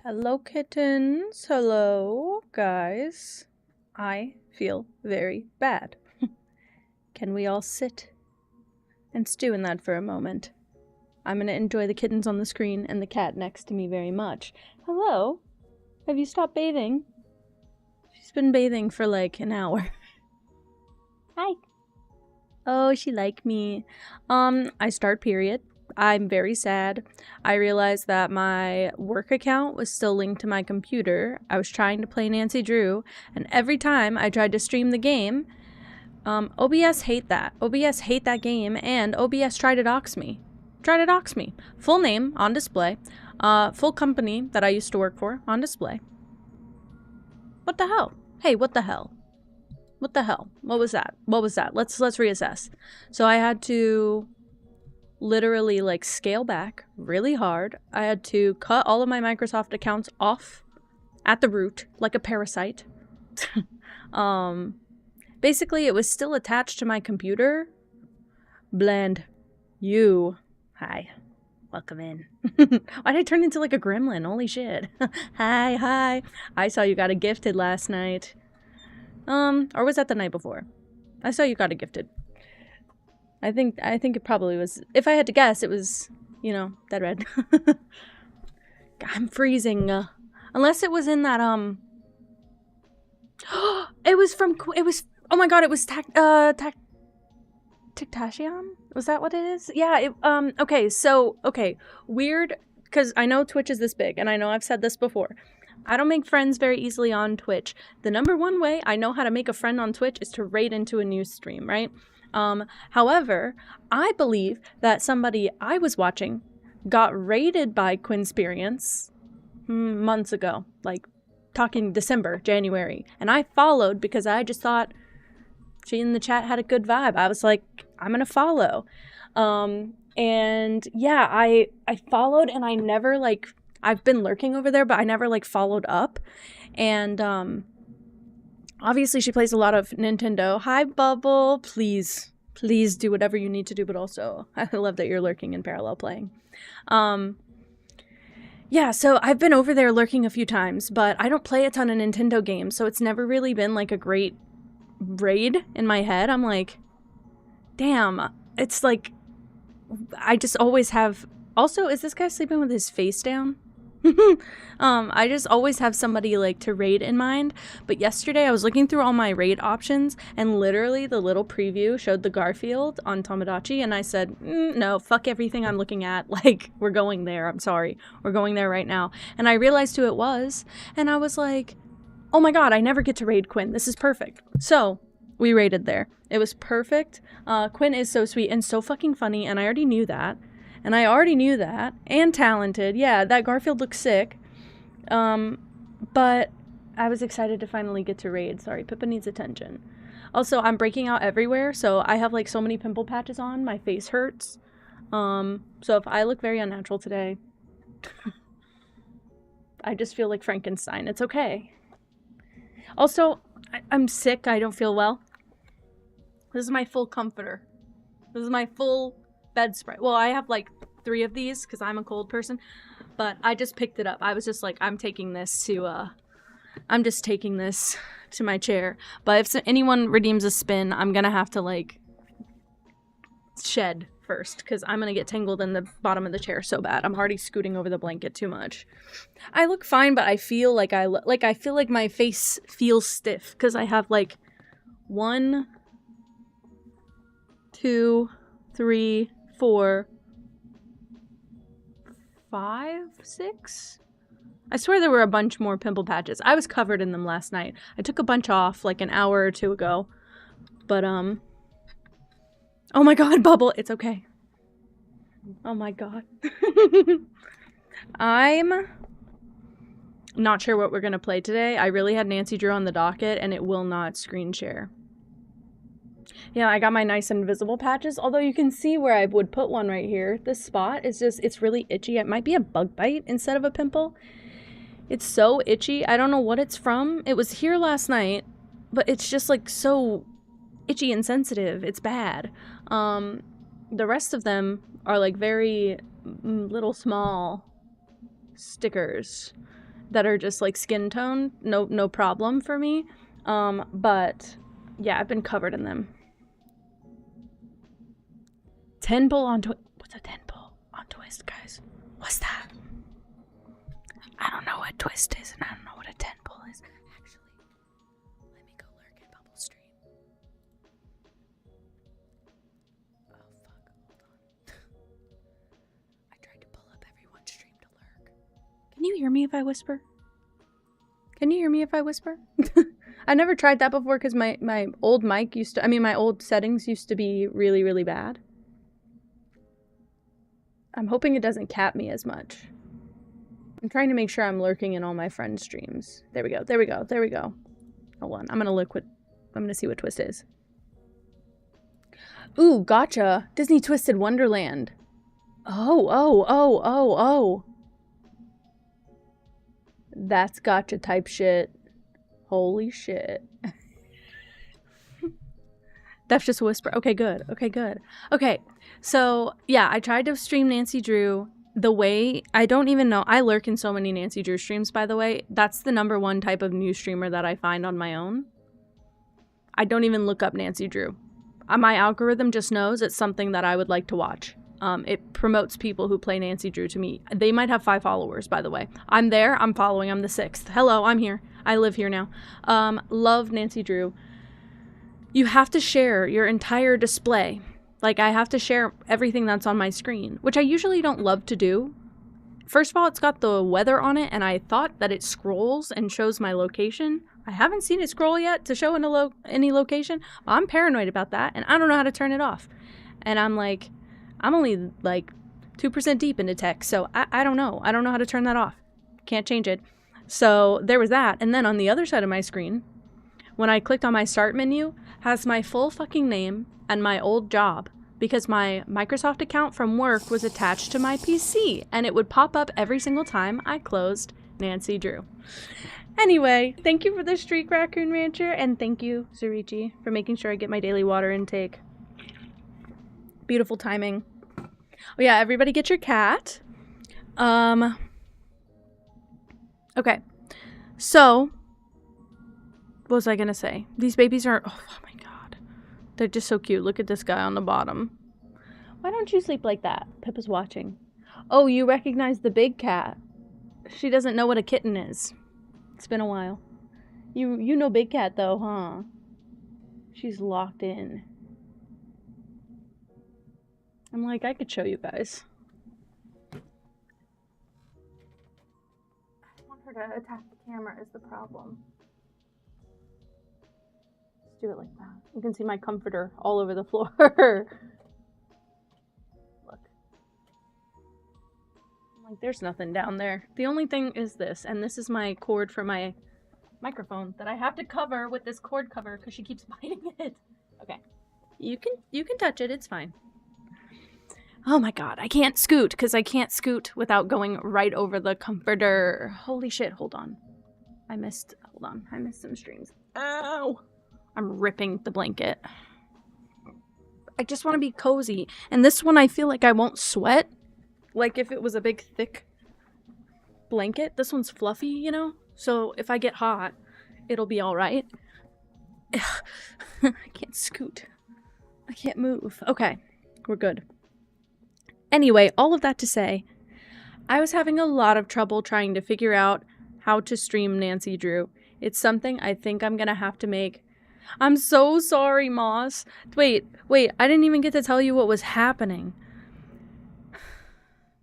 Hello, kittens. Hello, guys. I feel very bad. Can we all sit and stew in that for a moment? I'm gonna enjoy the kittens on the screen and the cat next to me very much. Hello? Have you stopped bathing? She's been bathing for like an hour. Hi. Oh, she like me. I start period. I'm very sad. I realized that my work account was still linked to my computer. I was trying to play Nancy Drew, and every time I tried to stream the game, OBS hate that. OBS hate that game, and OBS tried to dox me. Full name on display. Full company that I used to work for on display. What the hell? Hey, what the hell? What the hell? What was that? Let's reassess. So I had to literally like scale back really hard. I had to cut all of my Microsoft accounts off at the root like a parasite. Basically it was still attached to my computer. Blend. You. Hi. Welcome in. Why did I turn into like a gremlin? Holy shit. Hi. I saw you got a gifted last night. Or was that the night before? I saw you got a gifted. I think it probably was. If I had to guess, it was, you know, that red. I'm freezing. Unless it was in that, it was, oh my god, it was Tactasium? Was that what it is? Yeah, okay, weird, because I know Twitch is this big, and I know I've said this before. I don't make friends very easily on Twitch. The number one way I know how to make a friend on Twitch is to raid into a new stream, right? However, I believe that somebody I was watching got raided by Quinsperience months ago, like talking December, January, and I followed because I just thought she in the chat had a good vibe. I was like, I'm gonna follow. And yeah, I followed, and I never like, I've been lurking over there, but I never like followed up. And obviously she plays a lot of Nintendo. Hi, Bubble. Please do whatever you need to do, but also I love that you're lurking and parallel playing. Yeah, so I've been over there lurking a few times, but I don't play a ton of Nintendo games, so it's never really been like a great raid in my head. I'm like, damn, it's like, I just always have. Also, is this guy sleeping with his face down? I just always have somebody like to raid in mind. But yesterday I was looking through all my raid options, and literally the little preview showed the Garfield on Tomodachi, and I said, no, fuck everything I'm looking at. Like, we're going there. I'm sorry. We're going there right now. And I realized who it was, and I was like, oh my god, I never get to raid Quinn. This is perfect. So we raided there. It was perfect. Quinn is so sweet and so fucking funny, and I already knew that. And talented. Yeah, that Garfield looks sick. But I was excited to finally get to raid. Sorry, Pippa needs attention. Also, I'm breaking out everywhere, so I have like so many pimple patches on. My face hurts. So if I look very unnatural today, I just feel like Frankenstein. It's okay. Also, I'm sick. I don't feel well. This is my full comforter. This is my full bed spray. Well, I have like 3 of these because I'm a cold person, but I just picked it up. I was just like, I'm just taking this to my chair. But if anyone redeems a spin, I'm gonna have to like shed first because I'm gonna get tangled in the bottom of the chair so bad. I'm already scooting over the blanket too much. I look fine, but I feel like I feel like my face feels stiff because I have like 1, 2, 3, 4, 5, 6? I swear there were a bunch more pimple patches. I was covered in them last night. I took a bunch off like an hour or 2 ago. But, oh my god, Bubble, it's okay. Oh my god. I'm not sure what we're gonna play today. I really had Nancy Drew on the docket, and it will not screen share. Yeah, I got my nice invisible patches, although you can see where I would put one right here. This spot is just, it's really itchy. It might be a bug bite instead of a pimple. It's so itchy. I don't know what it's from. It was here last night, but it's just like so itchy and sensitive. It's bad. The rest of them are like very little small stickers. that are just like skin tone, no problem for me. But yeah, I've been covered in them. 10 pull on twist. What's a 10 pull on twist, guys? What's that? I don't know what twist is, and I don't know what a 10 pull is. Actually, let me go lurk in Bubble Stream. Oh fuck, hold on. I tried to pull up everyone's stream to lurk. Can you hear me if I whisper? Can you hear me if I whisper? I never tried that before because my old mic used to, my old settings used to be really, really bad. I'm hoping it doesn't cap me as much. I'm trying to make sure I'm lurking in all my friends' streams. There we go, there we go, there we go. Hold on, I'm gonna see what twist is. Ooh, gotcha. Disney Twisted Wonderland. Oh. That's gotcha type shit. Holy shit. That's just a whisper. Okay, good. Okay, so yeah, I tried to stream Nancy Drew the way, I don't even know. I lurk in so many Nancy Drew streams, by the way. That's the #1 type of new streamer that I find on my own. I don't even look up Nancy Drew. My algorithm just knows it's something that I would like to watch. It promotes people who play Nancy Drew to me. They might have 5 followers, by the way. I'm there. I'm following. I'm the 6th. Hello, I'm here. I live here now. Love Nancy Drew. You have to share your entire display. Like, I have to share everything that's on my screen, which I usually don't love to do. First of all, it's got the weather on it, and I thought that it scrolls and shows my location. I haven't seen it scroll yet to show any location. I'm paranoid about that, and I don't know how to turn it off. And I'm like, I'm only like 2% deep into tech, so I don't know. I don't know how to turn that off. Can't change it. So there was that. And then on the other side of my screen, when I clicked on my start menu, has my full fucking name and my old job, because my Microsoft account from work was attached to my PC, and it would pop up every single time I closed Nancy Drew. Anyway, thank you for the streak, Raccoon Rancher, and thank you, Zurichi, for making sure I get my daily water intake. Beautiful timing. Oh yeah, everybody get your cat. Okay, so what was I gonna say? These babies are, oh my god, they're just so cute. Look at this guy on the bottom. Why don't you sleep like that? Pippa's watching. Oh, you recognize the big cat. She doesn't know what a kitten is. It's been a while. You know Big Cat though, huh? She's locked in. I'm like, I could show you guys. I want her to attack the camera is the problem. Let's do it like that. You can see my comforter all over the floor. Look. I'm like, there's nothing down there. The only thing is this, and this is my cord for my microphone that I have to cover with this cord cover because she keeps biting it. Okay. You can touch it, it's fine. Oh my god, I can't scoot, because I can't scoot without going right over the comforter. Holy shit, hold on. I missed some streams. Ow! I'm ripping the blanket. I just want to be cozy. And this one I feel like I won't sweat. Like if it was a big, thick blanket. This one's fluffy, you know? So if I get hot, it'll be alright. I can't scoot. I can't move. Okay, we're good. Anyway, all of that to say, I was having a lot of trouble trying to figure out how to stream Nancy Drew. It's something I think I'm gonna have to make. I'm so sorry, Moss. Wait, I didn't even get to tell you what was happening.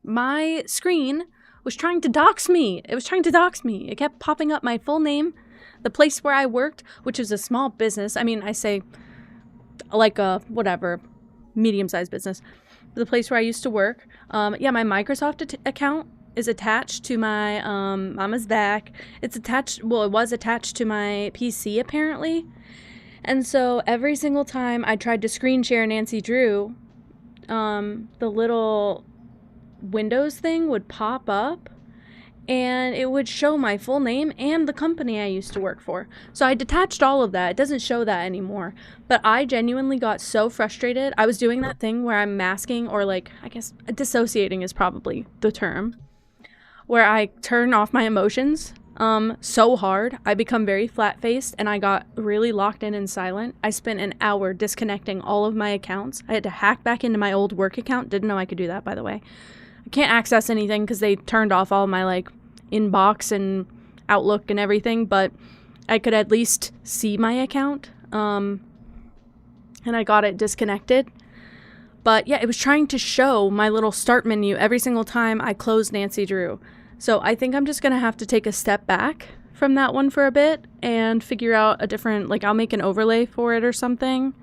My screen was trying to dox me. It was trying to dox me. It kept popping up my full name, the place where I worked, which is a small business. I mean, I say like a whatever, medium-sized business. The place where I used to work. Yeah, my Microsoft account is attached to my mama's back. It's attached, well, it was attached to my PC apparently. And so every single time I tried to screen share Nancy Drew, the little Windows thing would pop up and it would show my full name and the company I used to work for. So I detached all of that. It doesn't show that anymore. But I genuinely got so frustrated. I was doing that thing where I'm masking, or like, I guess dissociating is probably the term, where I turn off my emotions so hard. I become very flat-faced, and I got really locked in and silent. I spent an hour disconnecting all of my accounts. I had to hack back into my old work account. Didn't know I could do that, by the way. I can't access anything because they turned off all my, like, inbox and Outlook and everything, but I could at least see my account. And I got it disconnected. But yeah, it was trying to show my little start menu every single time I closed Nancy Drew. So I think I'm just going to have to take a step back from that one for a bit and figure out a different, like, I'll make an overlay for it or something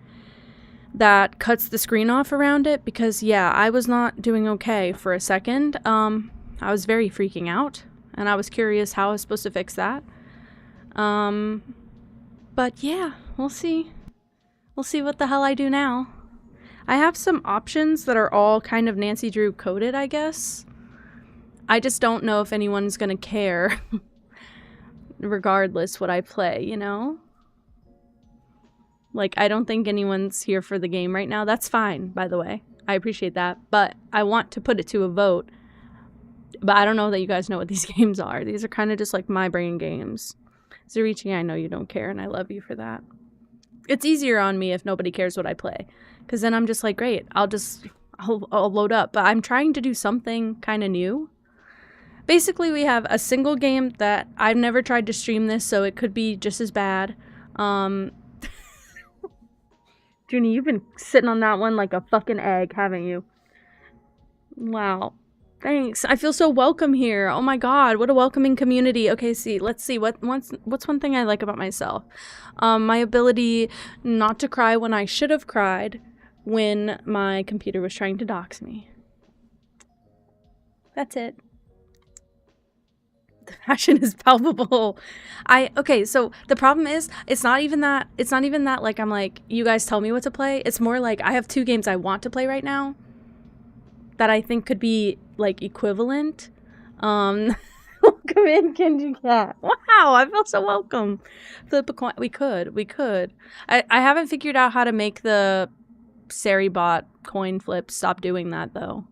that cuts the screen off around it, because yeah, I was not doing okay for a second. I was very freaking out, and I was curious how I was supposed to fix that. But yeah, we'll see. We'll see what the hell I do now. I have some options that are all kind of Nancy Drew coded, I guess. I just don't know if anyone's gonna care regardless what I play, you know? Like, I don't think anyone's here for the game right now. That's fine, by the way. I appreciate that. But I want to put it to a vote. But I don't know that you guys know what these games are. These are kind of just like my brain games. Zurichi, I know you don't care, and I love you for that. It's easier on me if nobody cares what I play. Because then I'm just like, great, I'll load up. But I'm trying to do something kind of new. Basically, we have a single game that I've never tried to stream this, so it could be just as bad. Junie, you've been sitting on that one like a fucking egg, haven't you? Wow. Thanks. I feel so welcome here. Oh my god, what a welcoming community. Okay, let's see. What's one thing I like about myself? My ability not to cry when I should have cried when my computer was trying to dox me. That's it. The passion is palpable. Okay, so the problem is it's not even that like I'm like, you guys tell me what to play. It's more like I have 2 games I want to play right now that I think could be like equivalent. Welcome in, Kenji Cat. Wow, I feel so welcome. Flip a coin. We could. I haven't figured out how to make the Seribot coin flip stop doing that though.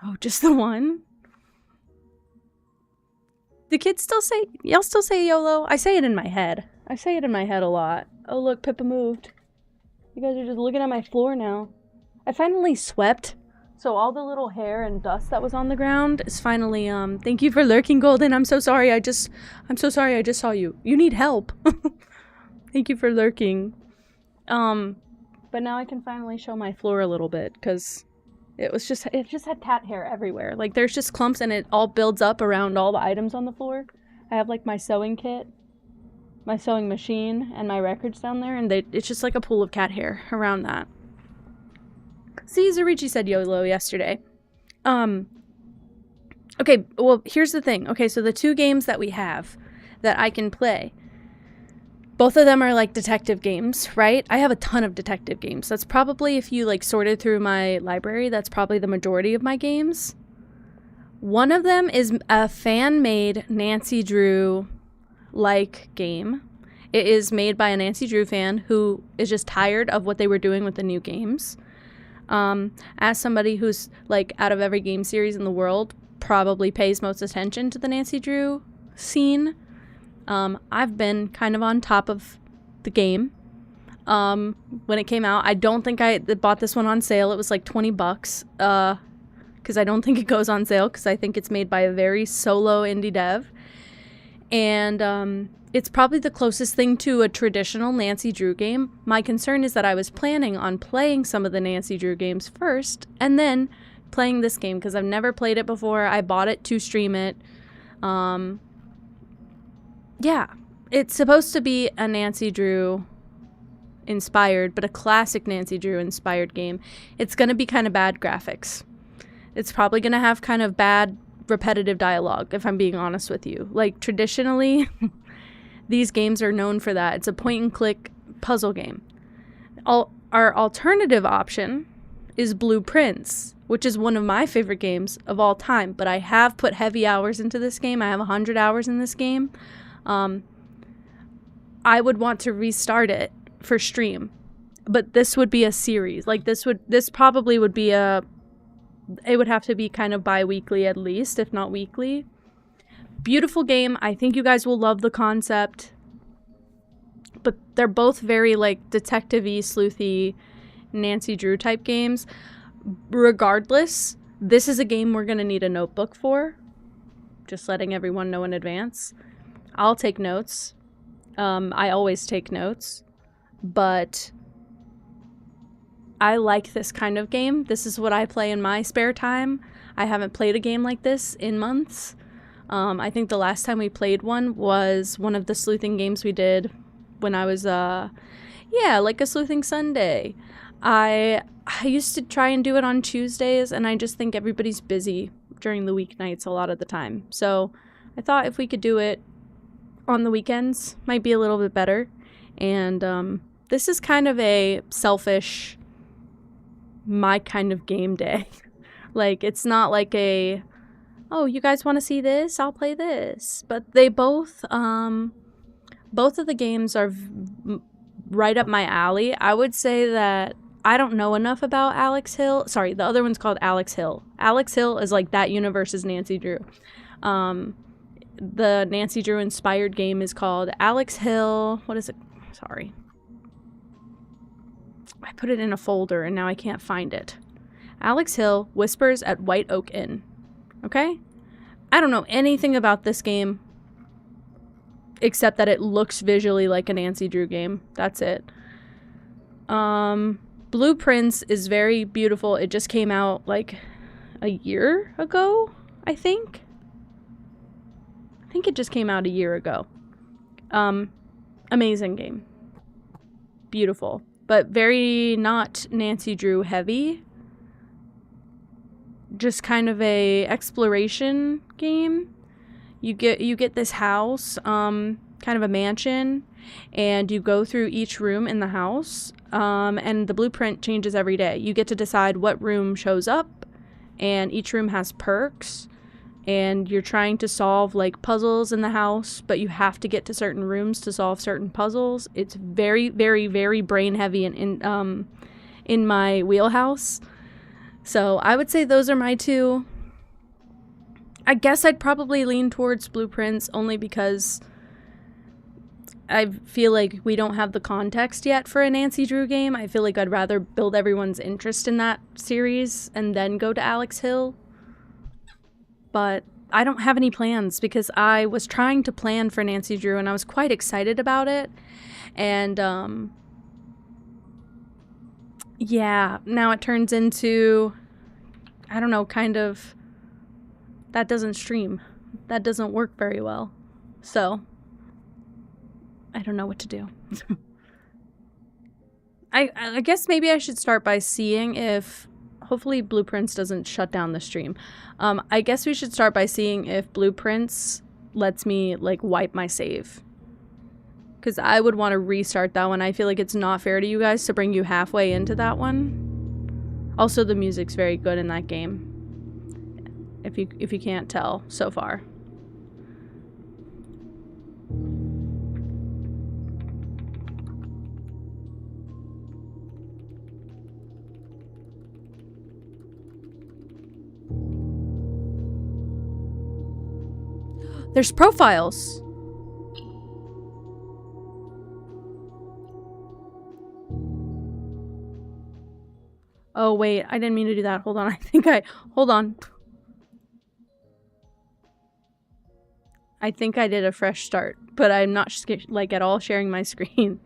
Oh, just the one? Do kids y'all still say YOLO? I say it in my head. I say it in my head a lot. Oh look, Pippa moved. You guys are just looking at my floor now. I finally swept, so all the little hair and dust that was on the ground is finally, thank you for lurking, Golden. I'm so sorry I just saw you. You need help. Thank you for lurking. But now I can finally show my floor a little bit, because it just had cat hair everywhere. Like, there's just clumps, and it all builds up around all the items on the floor. I have, like, my sewing kit, my sewing machine, and my records down there, and it's just like a pool of cat hair around that. See, Zurichi said YOLO yesterday. Okay, well, here's the thing. Okay, so the 2 games that we have that I can play, both of them are like detective games, right? I have a ton of detective games. That's probably, if you like sorted through my library, that's probably the majority of my games. One of them is a fan-made Nancy Drew-like game. It is made by a Nancy Drew fan who is just tired of what they were doing with the new games. As somebody who's, like, out of every game series in the world, probably pays most attention to the Nancy Drew scene, I've been kind of on top of the game. When it came out, I don't think I bought this one on sale. It was like $20, because I don't think it goes on sale, because I think it's made by a very solo indie dev. And, it's probably the closest thing to a traditional Nancy Drew game. My concern is that I was planning on playing some of the Nancy Drew games first, and then playing this game, because I've never played it before. I bought it to stream it. Yeah, it's supposed to be a Nancy Drew inspired, but a classic Nancy Drew inspired game. It's going to be kind of bad graphics. It's probably going to have kind of bad repetitive dialogue, if I'm being honest with you. Like, traditionally, these games are known for that. It's a point-and-click puzzle game. Our alternative option is Blueprints, which is one of my favorite games of all time, but I have put heavy hours into this game. I have 100 hours in this game. I would want to restart it for stream, but this would be a series. Like, this probably would be a it would have to be kind of bi-weekly at least, if not weekly. Beautiful game. I think you guys will love the concept. But they're both very, like, detective-y, sleuthy, Nancy Drew type games. Regardless, this is a game we're going to need a notebook for. Just letting everyone know in advance. I'll take notes. I always take notes. But I like this kind of game. This is what I play in my spare time. I haven't played a game like this in months. I think the last time we played one was one of the sleuthing games we did when I was, like a sleuthing Sunday. I used to try and do it on Tuesdays, and I just think everybody's busy during the weeknights a lot of the time. So I thought if we could do it on the weekends, might be a little bit better. And this is kind of a selfish, my kind of game day. Like, it's not like a, oh, you guys want to see this? I'll play this. But they both of the games are right up my alley. I would say that I don't know enough about Alex Hill. Sorry, the other one's called Alex Hill. Alex Hill is like that universe's Nancy Drew. The Nancy Drew inspired game is called Alex Hill. What is it? Sorry. I put it in a folder and now I can't find it. Alex Hill Whispers at White Oak Inn. Okay? I don't know anything about this game except that it looks visually like a Nancy Drew game. That's it. Blueprints is very beautiful. It just came out like a year ago, I think. I think it just came out a year ago. Amazing game. Beautiful. But very not Nancy Drew heavy. Just kind of a exploration game. You get this house, kind of a mansion, and you go through each room in the house, and the blueprint changes every day. You get to decide what room shows up, and each room has perks, and you're trying to solve like puzzles in the house, but you have to get to certain rooms to solve certain puzzles. It's very, very, very brain heavy and in my wheelhouse. So I would say those are my two. I guess I'd probably lean towards Blueprints only because I feel like we don't have the context yet for a Nancy Drew game. I feel like I'd rather build everyone's interest in that series and then go to Alex Hill. But I don't have any plans because I was trying to plan for Nancy Drew and I was quite excited about it. And yeah, now it turns into, I don't know, kind of, that doesn't stream. That doesn't work very well. So I don't know what to do. I guess maybe I should start by seeing if, hopefully Blueprints doesn't shut down the stream. I guess we should start by seeing if Blueprints lets me like wipe my save. Because I would want to restart that one. I feel like it's not fair to you guys to bring you halfway into that one. Also, the music's very good in that game. If you can't tell so far. There's profiles. Oh wait, I didn't mean to do that. Hold on. Hold on. I think I did a fresh start, but I'm not like at all sharing my screen.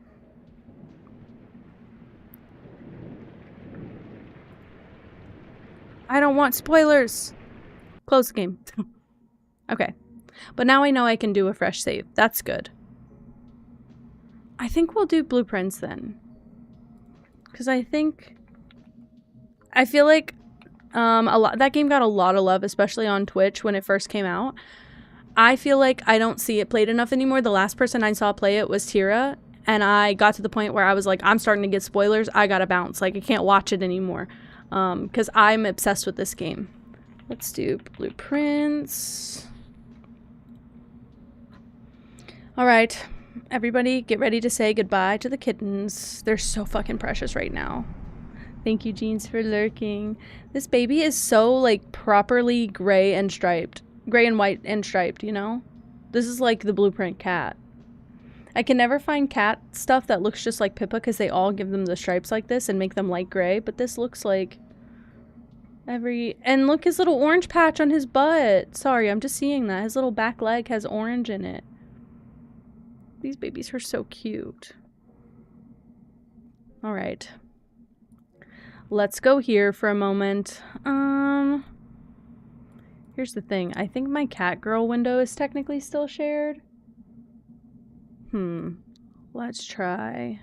I don't want spoilers. Close the game. Okay. But now I know I can do a fresh save. That's good. I think we'll do Blueprints then. Because I feel like that game got a lot of love, especially on Twitch when it first came out. I feel like I don't see it played enough anymore. The last person I saw play it was Tira, and I got to the point where I was like, I'm starting to get spoilers. I gotta bounce. Like, I can't watch it anymore. Because I'm obsessed with this game. Let's do Blueprints. Alright, everybody get ready to say goodbye to the kittens. They're so fucking precious right now. Thank you, Jeans, for lurking. This baby is so, like, properly gray and striped. Gray and white and striped, you know? This is like the blueprint cat. I can never find cat stuff that looks just like Pippa because they all give them the stripes like this and make them light gray. But this looks like and look, his little orange patch on his butt. Sorry, I'm just seeing that. His little back leg has orange in it. These babies are so cute. All right. Let's go here for a moment. Here's the thing. I think my cat girl window is technically still shared. Let's try.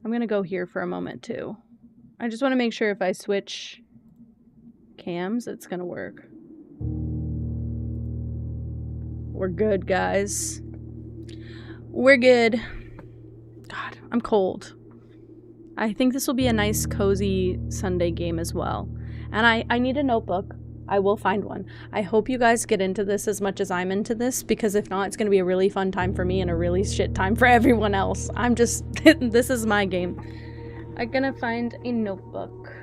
I'm gonna go here for a moment too. I just want to make sure if I switch cams, it's gonna work. We're good, guys. We're good. God, I'm cold. I think this will be a nice, cozy Sunday game as well. And I need a notebook. I will find one. I hope you guys get into this as much as I'm into this, because if not, it's going to be a really fun time for me and a really shit time for everyone else. I'm just... this is my game. I'm going to find a notebook.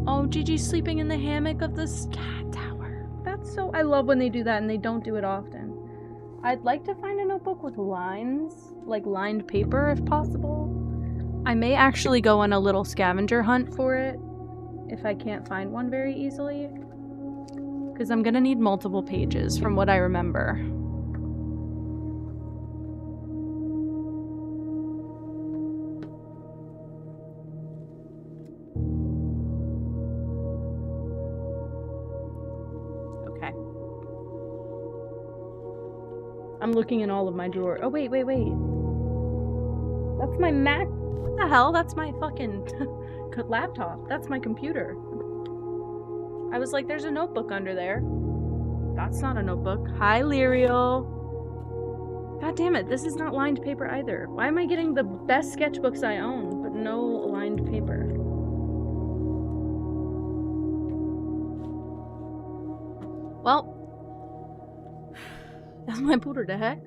Oh, Gigi's sleeping in the hammock of this cat tower. That's so... I love when they do that, and they don't do it often. I'd like to find a notebook with lines, like lined paper if possible. I may actually go on a little scavenger hunt for it if I can't find one very easily, because I'm gonna need multiple pages from what I remember. Okay. I'm looking in all of my drawers. Oh, wait. That's my Mac. What the hell? That's my fucking laptop. That's my computer. I was like, there's a notebook under there. That's not a notebook. Hi, Lyriel. God damn it. This is not lined paper either. Why am I getting the best sketchbooks I own, but no lined paper? Well, that's my pooter de heck.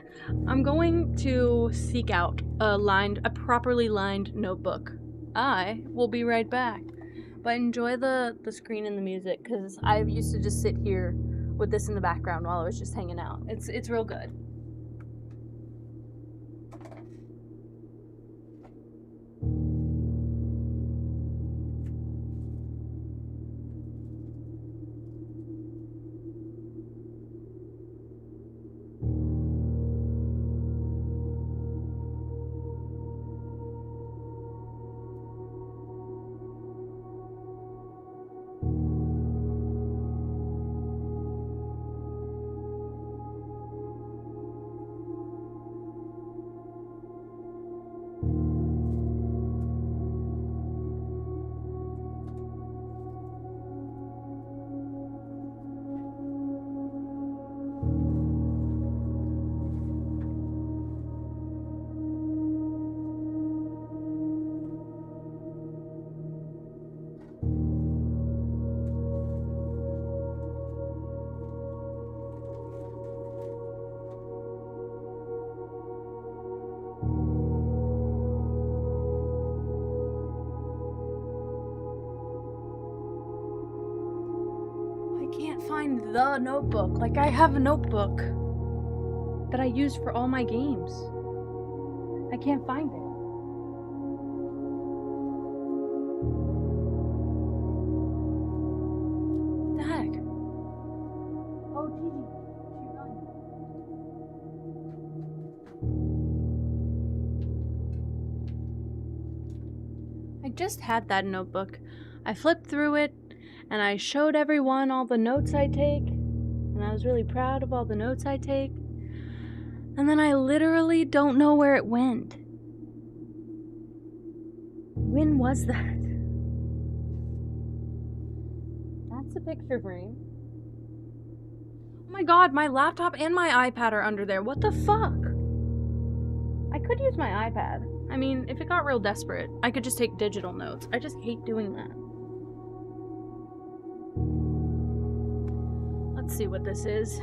I'm going to seek out a properly lined notebook. I will be right back. But enjoy the screen and the music, because I used to just sit here with this in the background while I was just hanging out. It's real good. Find the notebook. Like, I have a notebook that I use for all my games. I can't find it. What the heck? Oh, Gigi, she's I just had that notebook. I flipped through it, and I showed everyone all the notes I take, and I was really proud of all the notes I take. And then I literally don't know where it went. When was that? That's a picture frame. Oh my god, my laptop and my iPad are under there. What the fuck? I could use my iPad. I mean, if it got real desperate, I could just take digital notes. I just hate doing that. Let's see what this is.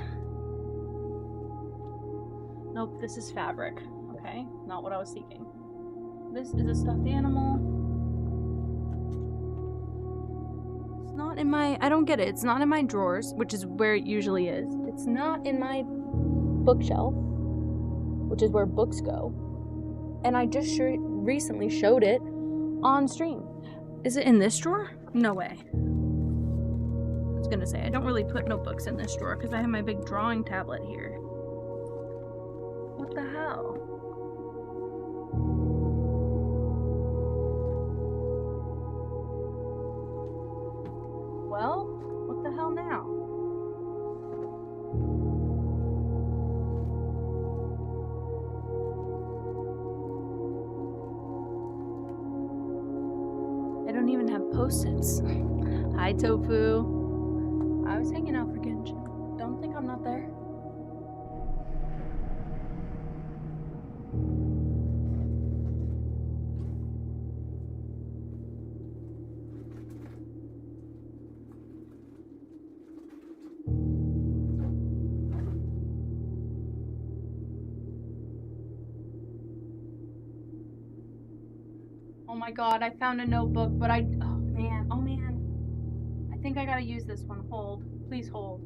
Nope, this is fabric. Okay. not what I was seeking. This is a stuffed animal. It's not in my, I don't get it. It's not in my drawers, which is where it usually is. It's not in my bookshelf, which is where books go. And I just recently showed it on stream. Is it in this drawer? No way. I was gonna say, I don't really put notebooks in this drawer because I have my big drawing tablet here. What the hell? Well, what the hell now? I don't even have post-its. Hi, Tofu. I was hanging out for Genshin. Don't think I'm not there. Oh my god, I found a notebook, but oh man. I think I gotta use this one. Hold. Please hold.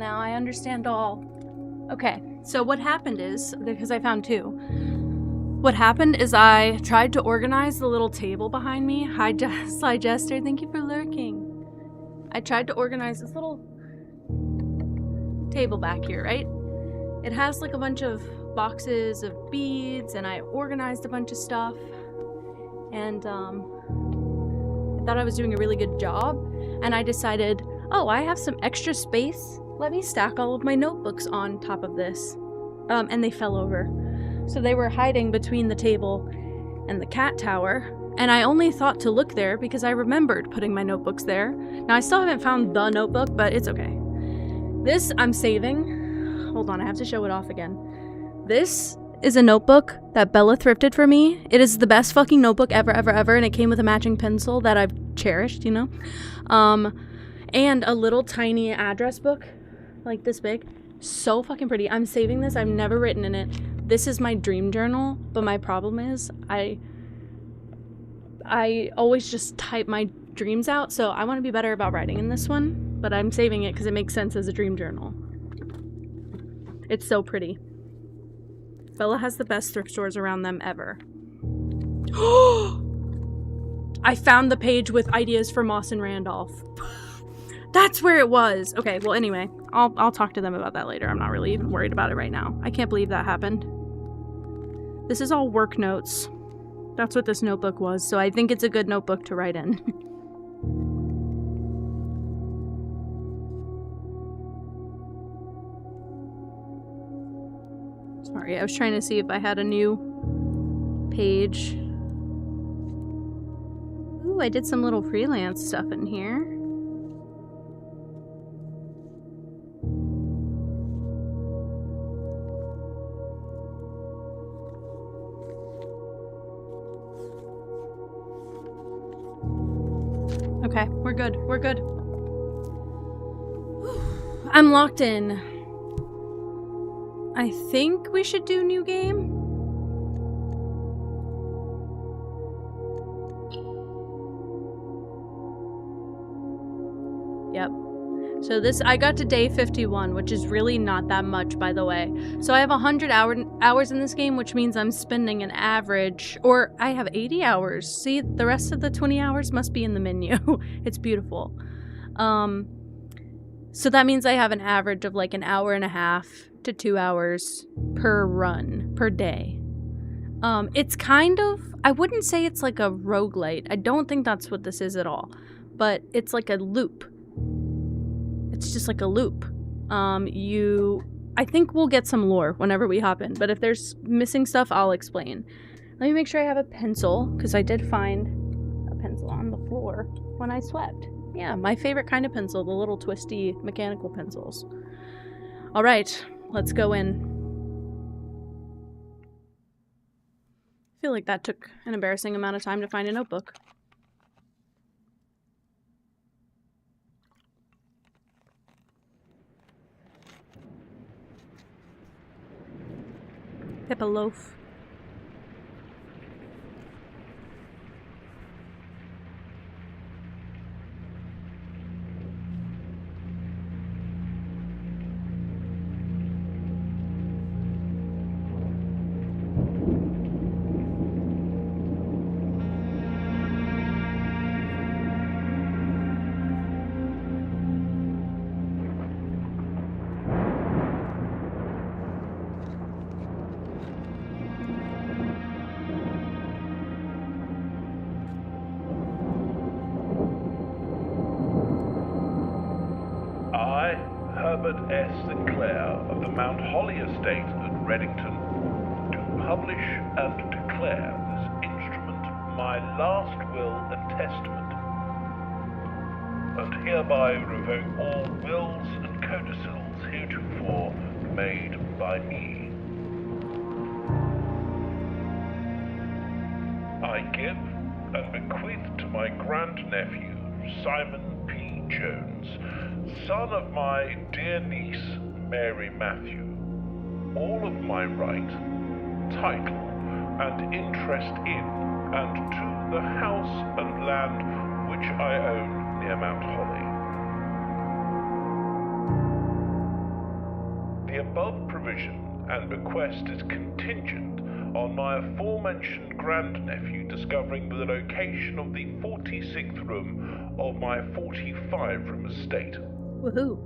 I understand all. Okay, so what happened is, because I found two, what happened is I tried to organize the little table behind me. Hi, Sly Jester, thank you for lurking. I tried to organize this little table back here, right? It has like a bunch of boxes of beads, and I organized a bunch of stuff, and I thought I was doing a really good job, and I decided, oh, I have some extra space. Let me stack all of my notebooks on top of this. And they fell over. So they were hiding between the table and the cat tower. And I only thought to look there because I remembered putting my notebooks there. Now, I still haven't found the notebook, but it's okay. This I'm saving. Hold on, I have to show it off again. This is a notebook that Bella thrifted for me. It is the best fucking notebook ever, and it came with a matching pencil that I've cherished, you know? And a little tiny address book, like this big. So fucking pretty. I'm saving this. I've never written in it. This is my dream journal, but my problem is I always just type my dreams out, so I want to be better about writing in this one, but I'm saving it because it makes sense as a dream journal. It's so pretty. Bella has the best thrift stores around them ever. I found the page with ideas for Moss and Randolph. That's where it was. Okay, well, anyway, I'll talk to them about that later. I'm not really even worried about it right now. I can't believe that happened. This is all work notes. That's what this notebook was, so I think it's a good notebook to write in. Sorry, I was trying to see if I had a new page. Ooh, I did some little freelance stuff in here. Okay, we're good. We're good. I'm locked in. I think we should do new game. Yep. So this, I got to day 51, which is really not that much, by the way. So I have 100 hours in this game, which means I'm spending an average, or I have 80 hours. See, the rest of the 20 hours must be in the menu. It's beautiful. So that means I have an average of like an hour and a half to 2 hours per run, per day. It's kind of, I wouldn't say it's like a roguelite. I don't think that's what this is at all. But it's like a loop. It's just like a loop. I think we'll get some lore whenever we hop in, but if there's missing stuff, I'll explain. Let me make sure I have a pencil, because I did find a pencil on the floor when I swept. Yeah, my favorite kind of pencil, the little twisty mechanical pencils. All right, let's go in. I feel like that took an embarrassing amount of time to find a notebook. Peppa loaf. Herbert S. Sinclair of the Mount Holly Estate at Reddington, do publish and declare this instrument my last will and testament, and hereby revoke all wills and codicils heretofore made by me. I give and bequeath to my grandnephew, Simon P. Jones, son of my dear niece, Mary Matthew, all of my right, title, and interest in and to the house and land which I own near Mount Holly. The above provision and bequest is contingent on my aforementioned grandnephew discovering the location of the 46th room of my 45-room estate. Woohoo.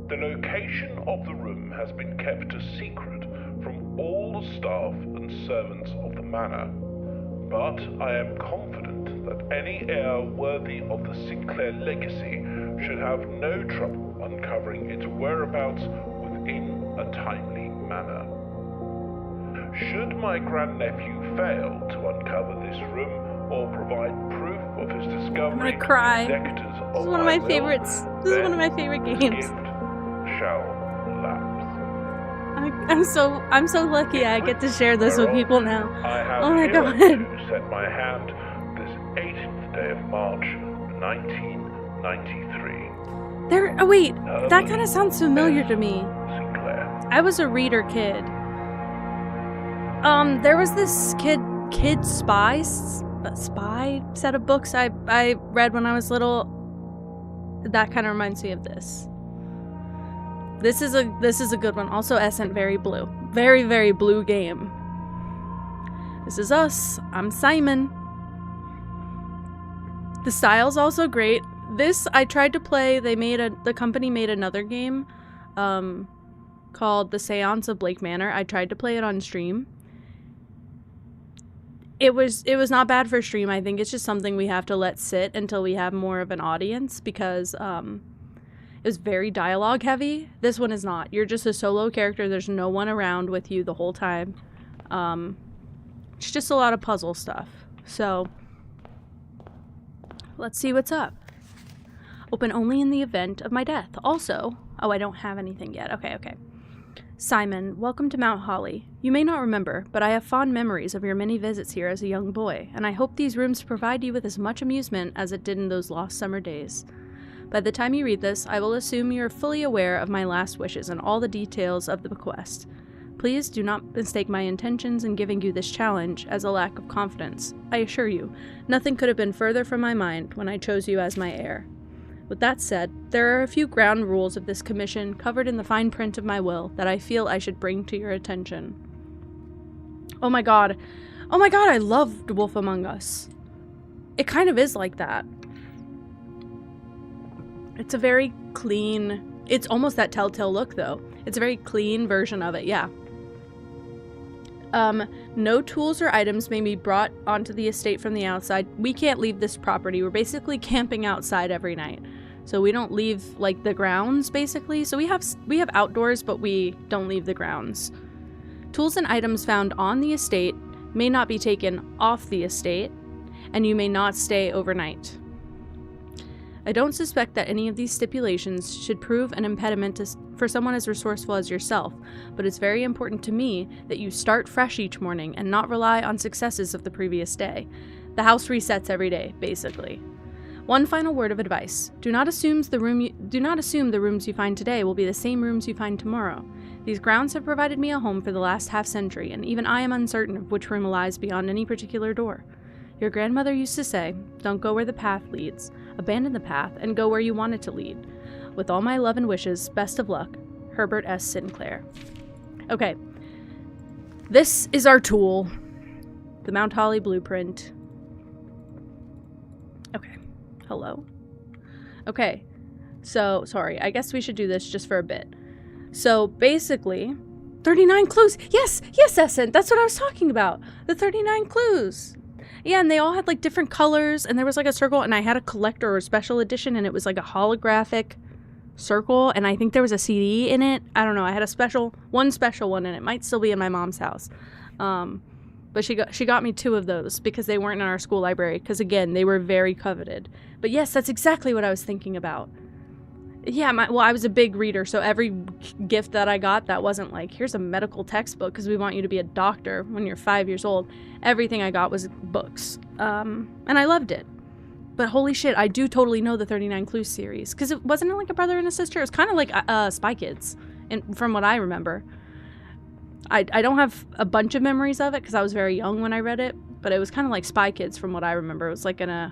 The location of the room has been kept a secret from all the staff and servants of the manor, but I am confident that any heir worthy of the Sinclair legacy should have no trouble uncovering its whereabouts within a timely manner. Should my grandnephew fail to uncover this room or provide proof of his discovery, I'm gonna cry. This is one of my favorites. This is one of my favorite games. Gift shall lapse. I'm so lucky I get to share this with people now. I have Oh my god. set my hand this 18th day of March, 1993. Oh wait, that kind of sounds familiar to me. Sinclair. I was a reader kid. There was this kid spy set of books I read when I was little. That kind of reminds me of this. This is a good one. Also, Essent very blue. Very, very blue game. This is us. I'm Simon. The style's also great. This I tried to play. The company made another game called The Seance of Blake Manor. I tried to play it on stream. It was not bad for stream. I think it's just something we have to let sit until we have more of an audience, because it was very dialogue heavy. This one is not. You're just a solo character. There's no one around with you the whole time. It's just a lot of puzzle stuff. So let's see what's up. Open only in the event of my death. Also, oh, I don't have anything yet. Okay. Simon, welcome to Mount Holly. You may not remember, but I have fond memories of your many visits here as a young boy, and I hope these rooms provide you with as much amusement as it did in those lost summer days. By the time you read this, I will assume you are fully aware of my last wishes and all the details of the bequest. Please do not mistake my intentions in giving you this challenge as a lack of confidence. I assure you, nothing could have been further from my mind when I chose you as my heir. With that said, there are a few ground rules of this commission covered in the fine print of my will that I feel I should bring to your attention. Oh my god, I loved Wolf Among Us. It kind of is like that. It's a very clean, it's almost that Telltale look though. It's a very clean version of it, yeah. No tools or items may be brought onto the estate from the outside. We can't leave this property. We're basically camping outside every night. So we don't leave, like, the grounds, basically. So we have outdoors, but we don't leave the grounds. Tools and items found on the estate may not be taken off the estate, and you may not stay overnight. I don't suspect that any of these stipulations should prove an impediment for someone as resourceful as yourself, but it's very important to me that you start fresh each morning and not rely on successes of the previous day. The house resets every day, basically. One final word of advice. Do not assume the rooms you find today will be the same rooms you find tomorrow. These grounds have provided me a home for the last half-century, and even I am uncertain of which room lies beyond any particular door. Your grandmother used to say, don't go where the path leads. Abandon the path and go where you want it to lead. With all my love and wishes, best of luck, Herbert S. Sinclair. Okay. This is our tool. The Mount Holly blueprint. Okay. Hello. Okay. So, sorry. I guess we should do this just for a bit. So, basically, 39 clues. Yes, Essen. That's what I was talking about. The 39 clues. Yeah, and they all had like different colors, and there was like a circle, and I had a collector or special edition, and it was like a holographic circle, and I think there was a CD in it. I don't know. I had one special one, and it might still be in my mom's house. But she got me 2 of those because they weren't in our school library, because again, they were very coveted. But yes, that's exactly what I was thinking about. Yeah, I was a big reader, so every gift that I got that wasn't like, here's a medical textbook because we want you to be a doctor when you're 5 years old. Everything I got was books. And I loved it. But holy shit, I do totally know the 39 Clues series. Because it wasn't like a brother and a sister. It was kind of like Spy Kids, from what I remember. I don't have a bunch of memories of it because I was very young when I read it. But it was kind of like Spy Kids from what I remember. It was like in a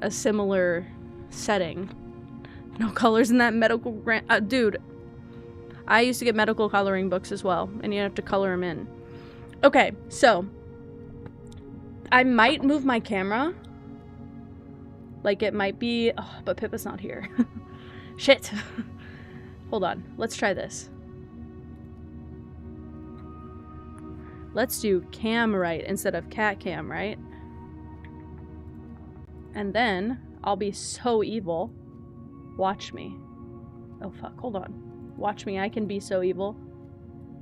similar setting. No colors in that medical dude, I used to get medical coloring books as well, and you have to color them in. Okay, so I might move my camera, like it might be, but Pippa's not here. Shit. Hold on, let's try this. Let's do cam right instead of cat cam right, and then I'll be so evil. Watch me. Oh fuck, hold on. Watch me, I can be so evil.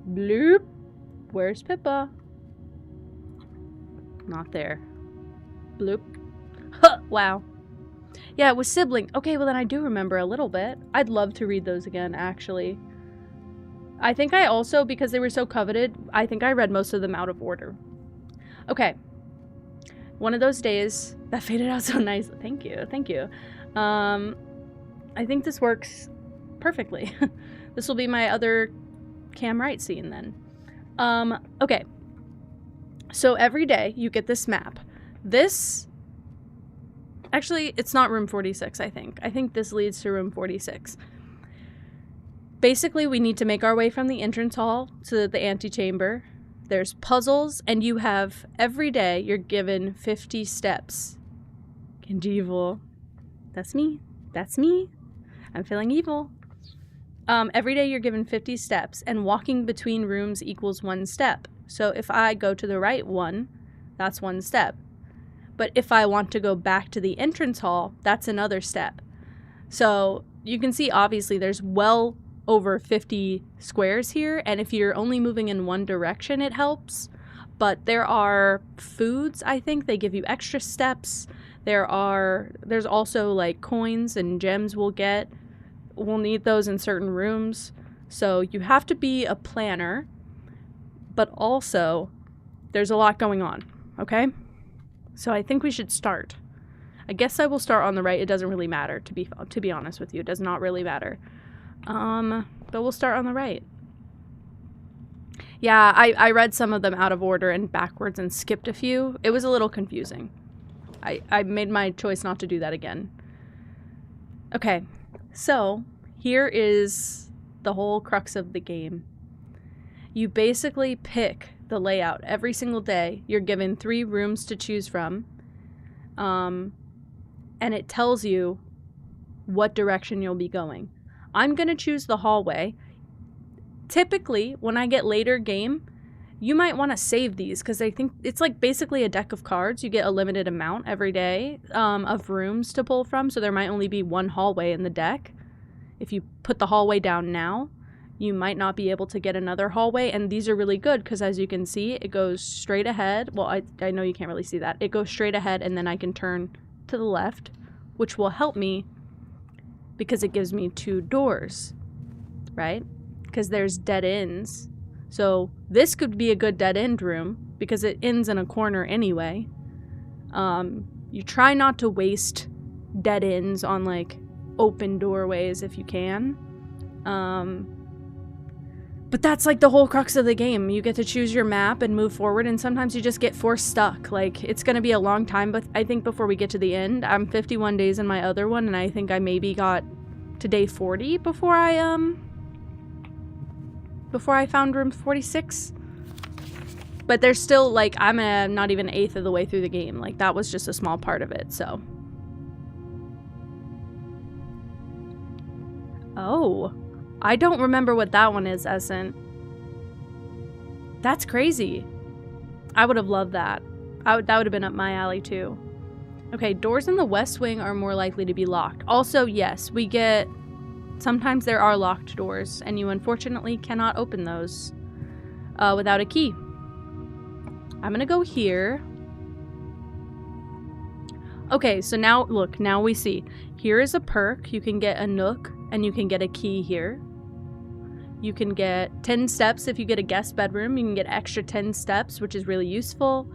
Bloop. Where's Pippa? Not there. Bloop. Huh, wow. Yeah, it was sibling. Okay, well then I do remember a little bit. I'd love to read those again, actually. I think I also, because they were so coveted, I think I read most of them out of order. Okay. One of those days, that faded out so nice. Thank you. I think this works perfectly. This will be my other cam right scene then. Okay. So every day you get this map. This, actually, it's not room 46, I think. I think this leads to room 46. Basically, we need to make our way from the entrance hall to the antechamber. There's puzzles, and you have, every day, you're given 50 steps. Evil. That's me. I'm feeling evil. Every day you're given 50 steps, and walking between rooms equals 1 step. So if I go to the right one, that's 1 step. But if I want to go back to the entrance hall, that's another step. So you can see, obviously, there's well over 50 squares here, and if you're only moving in one direction, it helps. But there are foods, I think, they give you extra steps. There's also like coins and gems we'll need those in certain rooms. So you have to be a planner, but also there's a lot going on, okay? So I think we should start. I guess I will start on the right. It doesn't really matter, to be honest with you. It does not really matter. But we'll start on the right. Yeah, I read some of them out of order and backwards and skipped a few. It was a little confusing. I made my choice not to do that again. Okay, so here is the whole crux of the game. You basically pick the layout every single day. You're given 3 rooms to choose from. And it tells you what direction you'll be going. I'm going to choose the hallway. Typically, when I get later game, you might want to save these because I think it's like basically a deck of cards. You get a limited amount every day of rooms to pull from, so there might only be 1 hallway in the deck. If you put the hallway down now, you might not be able to get another hallway, and these are really good because as you can see, it goes straight ahead. Well, I know you can't really see that. It goes straight ahead, and then I can turn to the left, which will help me because it gives me 2 doors, right? Because there's dead ends. So this could be a good dead end room because it ends in a corner anyway. You try not to waste dead ends on like open doorways if you can. But that's like the whole crux of the game. You get to choose your map and move forward, and sometimes you just get forced stuck. Like, it's gonna be a long time, but I think before we get to the end, I'm 51 days in my other one, and I think I maybe got to day 40 before I found room 46. But there's still, like, I'm not even 1/8 of the way through the game. Like, that was just a small part of it, so. Oh. I don't remember what that one is, Essent. That's crazy. I would have loved that. That would have been up my alley, too. Okay, doors in the west wing are more likely to be locked. Also, yes, we get... Sometimes there are locked doors, and you unfortunately cannot open those without a key. I'm gonna go here. Okay, so now, look, now we see. Here is a perk. You can get a nook, and you can get a key here. You can get 10 steps if you get a guest bedroom. You can get extra 10 steps, which is really useful.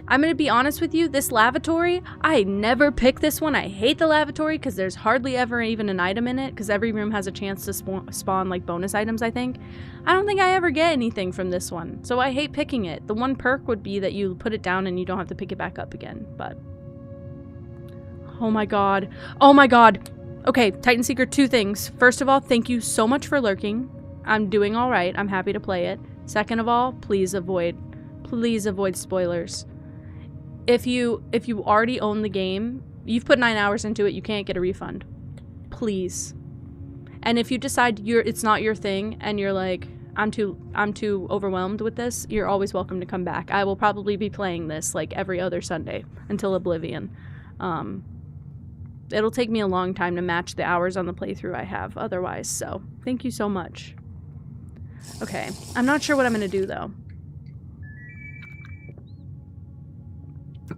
I'm going to be honest with you, this lavatory, I never pick this one. I hate the lavatory because there's hardly ever even an item in it because every room has a chance to spawn like bonus items, I think. I don't think I ever get anything from this one, so I hate picking it. The one perk would be that you put it down and you don't have to pick it back up again, but... Oh my god. Oh my god! Okay, Titan Seeker, 2 things. First of all, thank you so much for lurking. I'm doing alright. I'm happy to play it. Second of all, please avoid spoilers. If you already own the game, you've put 9 hours into it, you can't get a refund. Please. And if you decide it's not your thing and you're like, I'm too overwhelmed with this, you're always welcome to come back. I will probably be playing this like every other Sunday until Oblivion. It'll take me a long time to match the hours on the playthrough I have otherwise, so thank you so much. Okay, I'm not sure what I'm gonna do though.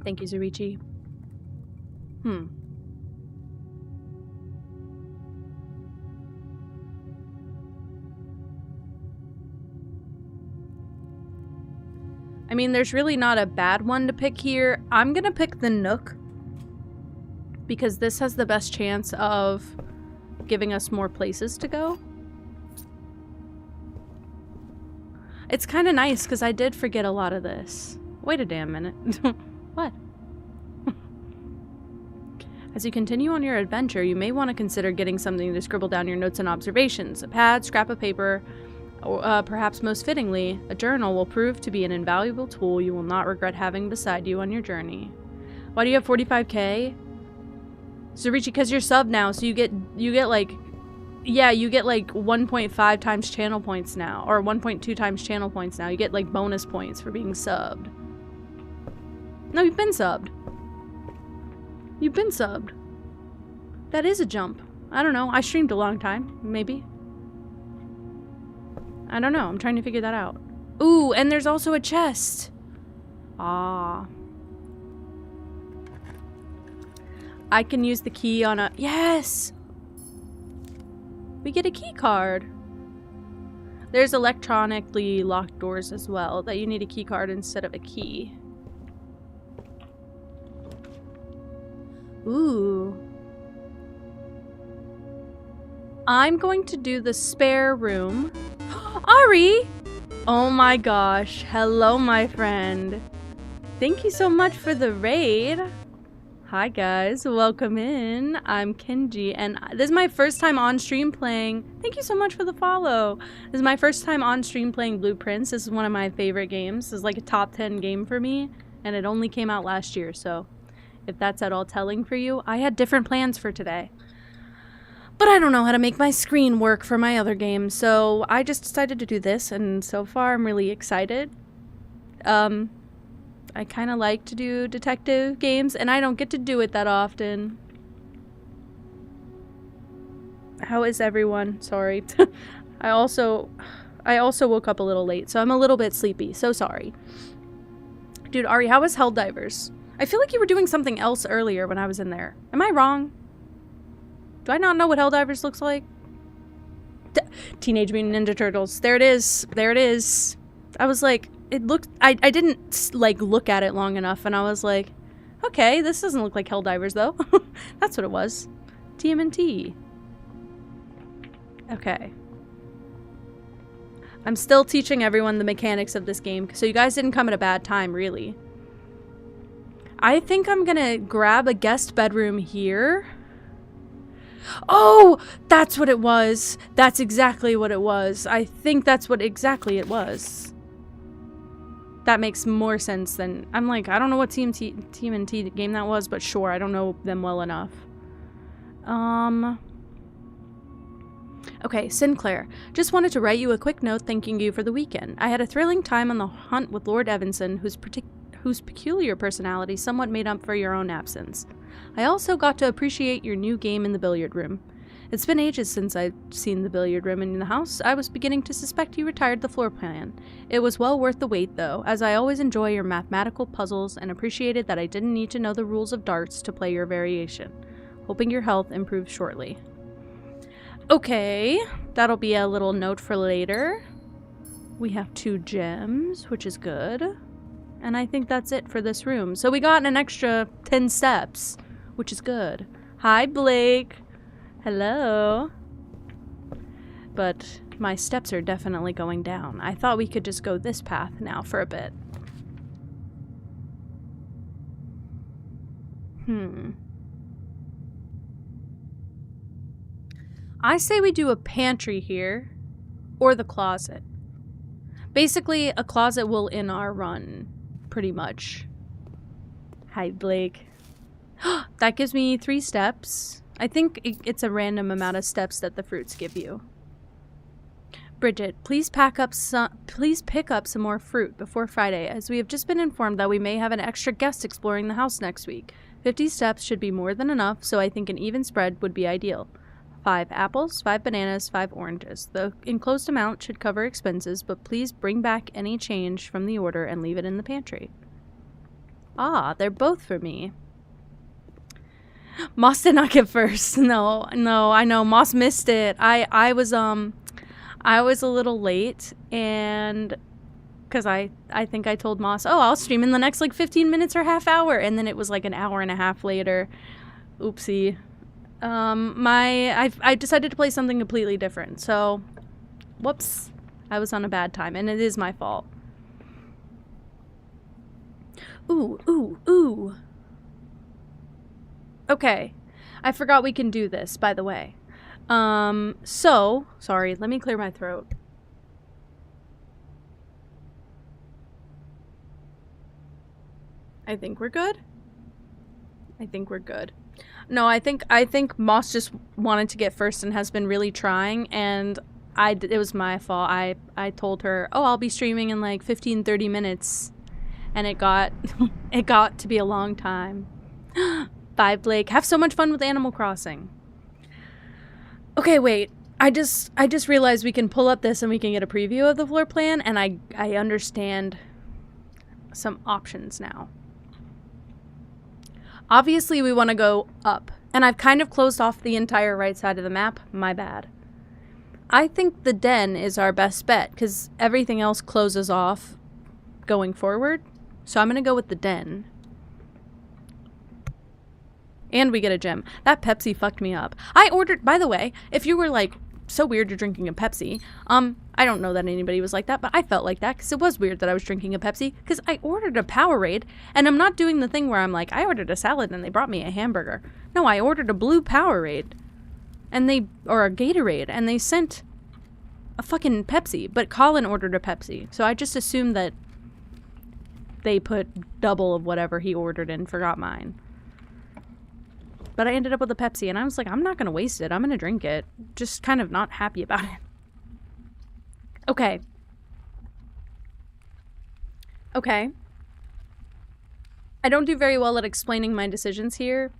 Thank you, Zurichi. I mean, there's really not a bad one to pick here. I'm gonna pick the Nook because this has the best chance of giving us more places to go. It's kind of nice because I did forget a lot of this. Wait a damn minute. What? As you continue on your adventure, you may want to consider getting something to scribble down your notes and observations. A pad, scrap of paper, or perhaps most fittingly, a journal will prove to be an invaluable tool you will not regret having beside you on your journey. Why do you have 45k? Zurichi, because you're subbed now, so you get like... Yeah, you get like 1.5 times channel points now, or 1.2 times channel points now. You get like bonus points for being subbed. No, you've been subbed. You've been subbed. That is a jump. I don't know. I streamed a long time. Maybe. I don't know. I'm trying to figure that out. Ooh, and there's also a chest. Ah. I can use the key on a... Yes! We get a key card. There's electronically locked doors as well that you need a key card instead of a key. Ooh. I'm going to do the spare room. Ari! Oh my gosh. Hello, my friend. Thank you so much for the raid. Hi guys, welcome in. I'm Kenji, and this is my first time on stream playing... Thank you so much for the follow. This is my first time on stream playing Blueprints. This is one of my favorite games. This is like a top 10 game for me, and it only came out last year, so if that's at all telling for you. I had different plans for today, but I don't know how to make my screen work for my other games, so I just decided to do this, and so far I'm really excited. I kind of like to do detective games, and I don't get to do it that often. How is everyone? Sorry. I also woke up a little late, so I'm a little bit sleepy. So sorry. Dude, Ari, how was Helldivers? I feel like you were doing something else earlier when I was in there. Am I wrong? Do I not know what Helldivers looks like? Teenage Mutant Ninja Turtles. There it is. There it is. I was like, it looked... I didn't, like, look at it long enough, and I was like, okay, this doesn't look like Helldivers, though. That's what it was. TMNT. Okay. I'm still teaching everyone the mechanics of this game, so you guys didn't come at a bad time, really. I think I'm gonna grab a guest bedroom here. Oh, that's what it was. That's exactly what it was. I think that's what exactly it was. That makes more sense than... I'm like, I don't know what TMNT game that was, but sure, I don't know them well enough. Okay, Sinclair. Just wanted to write you a quick note thanking you for the weekend. I had a thrilling time on the hunt with Lord Evanson, whose peculiar personality somewhat made up for your own absence. I also got to appreciate your new game in the billiard room. It's been ages since I've seen the billiard room in the house. I was beginning to suspect you retired the floor plan. It was well worth the wait, though, as I always enjoy your mathematical puzzles and appreciated that I didn't need to know the rules of darts to play your variation. Hoping your health improves shortly. Okay, that'll be a little note for later. We have 2 gems, which is good. And I think that's it for this room. So we got an extra 10 steps, which is good. Hi, Blake. Hello. But my steps are definitely going down. I thought we could just go this path now for a bit. I say we do a pantry here, or the closet. Basically, a closet will in our run, pretty much. Hi, Blake. That gives me 3 steps. I think it's a random amount of steps that the fruits give you. Bridget, please pick up some more fruit before Friday, as we have just been informed that we may have an extra guest exploring the house next week. 50 steps should be more than enough, so I think an even spread would be ideal. 5 apples, 5 bananas, 5 oranges. The enclosed amount should cover expenses, but please bring back any change from the order and leave it in the pantry. Ah, they're both for me. Moss did not get first. No, I know. Moss missed it. I was a little late, and because I think I told Moss, oh, I'll stream in the next like 15 minutes or half hour, and then it was like an hour and a half later. Oopsie. I decided to play something completely different, so whoops. I was on a bad time, and it is my fault. Ooh. Okay. I forgot we can do this, by the way. So, sorry, let me clear my throat. I think we're good. No, I think Moss just wanted to get first and has been really trying, and it was my fault. I told her, oh, I'll be streaming in like 15-30 minutes, and it got to be a long time. Bye, Blake. Have so much fun with Animal Crossing. Okay, wait. I just realized we can pull up this and we can get a preview of the floor plan, and I understand some options now. Obviously, we want to go up, and I've kind of closed off the entire right side of the map. My bad. I think the den is our best bet, because everything else closes off going forward. So I'm going to go with the den. And we get a gem. That Pepsi fucked me up. I ordered, by the way, if you were like, so weird you're drinking a Pepsi. I don't know that anybody was like that, but I felt like that because it was weird that I was drinking a Pepsi because I ordered a Powerade, and I'm not doing the thing where I'm like, I ordered a salad and they brought me a hamburger. No, I ordered a blue Powerade, or a Gatorade, and they sent a fucking Pepsi, but Colin ordered a Pepsi, so I just assumed that they put double of whatever he ordered and forgot mine. But I ended up with a Pepsi, and I was like, I'm not going to waste it. I'm going to drink it. Just kind of not happy about it. Okay. I don't do very well at explaining my decisions here,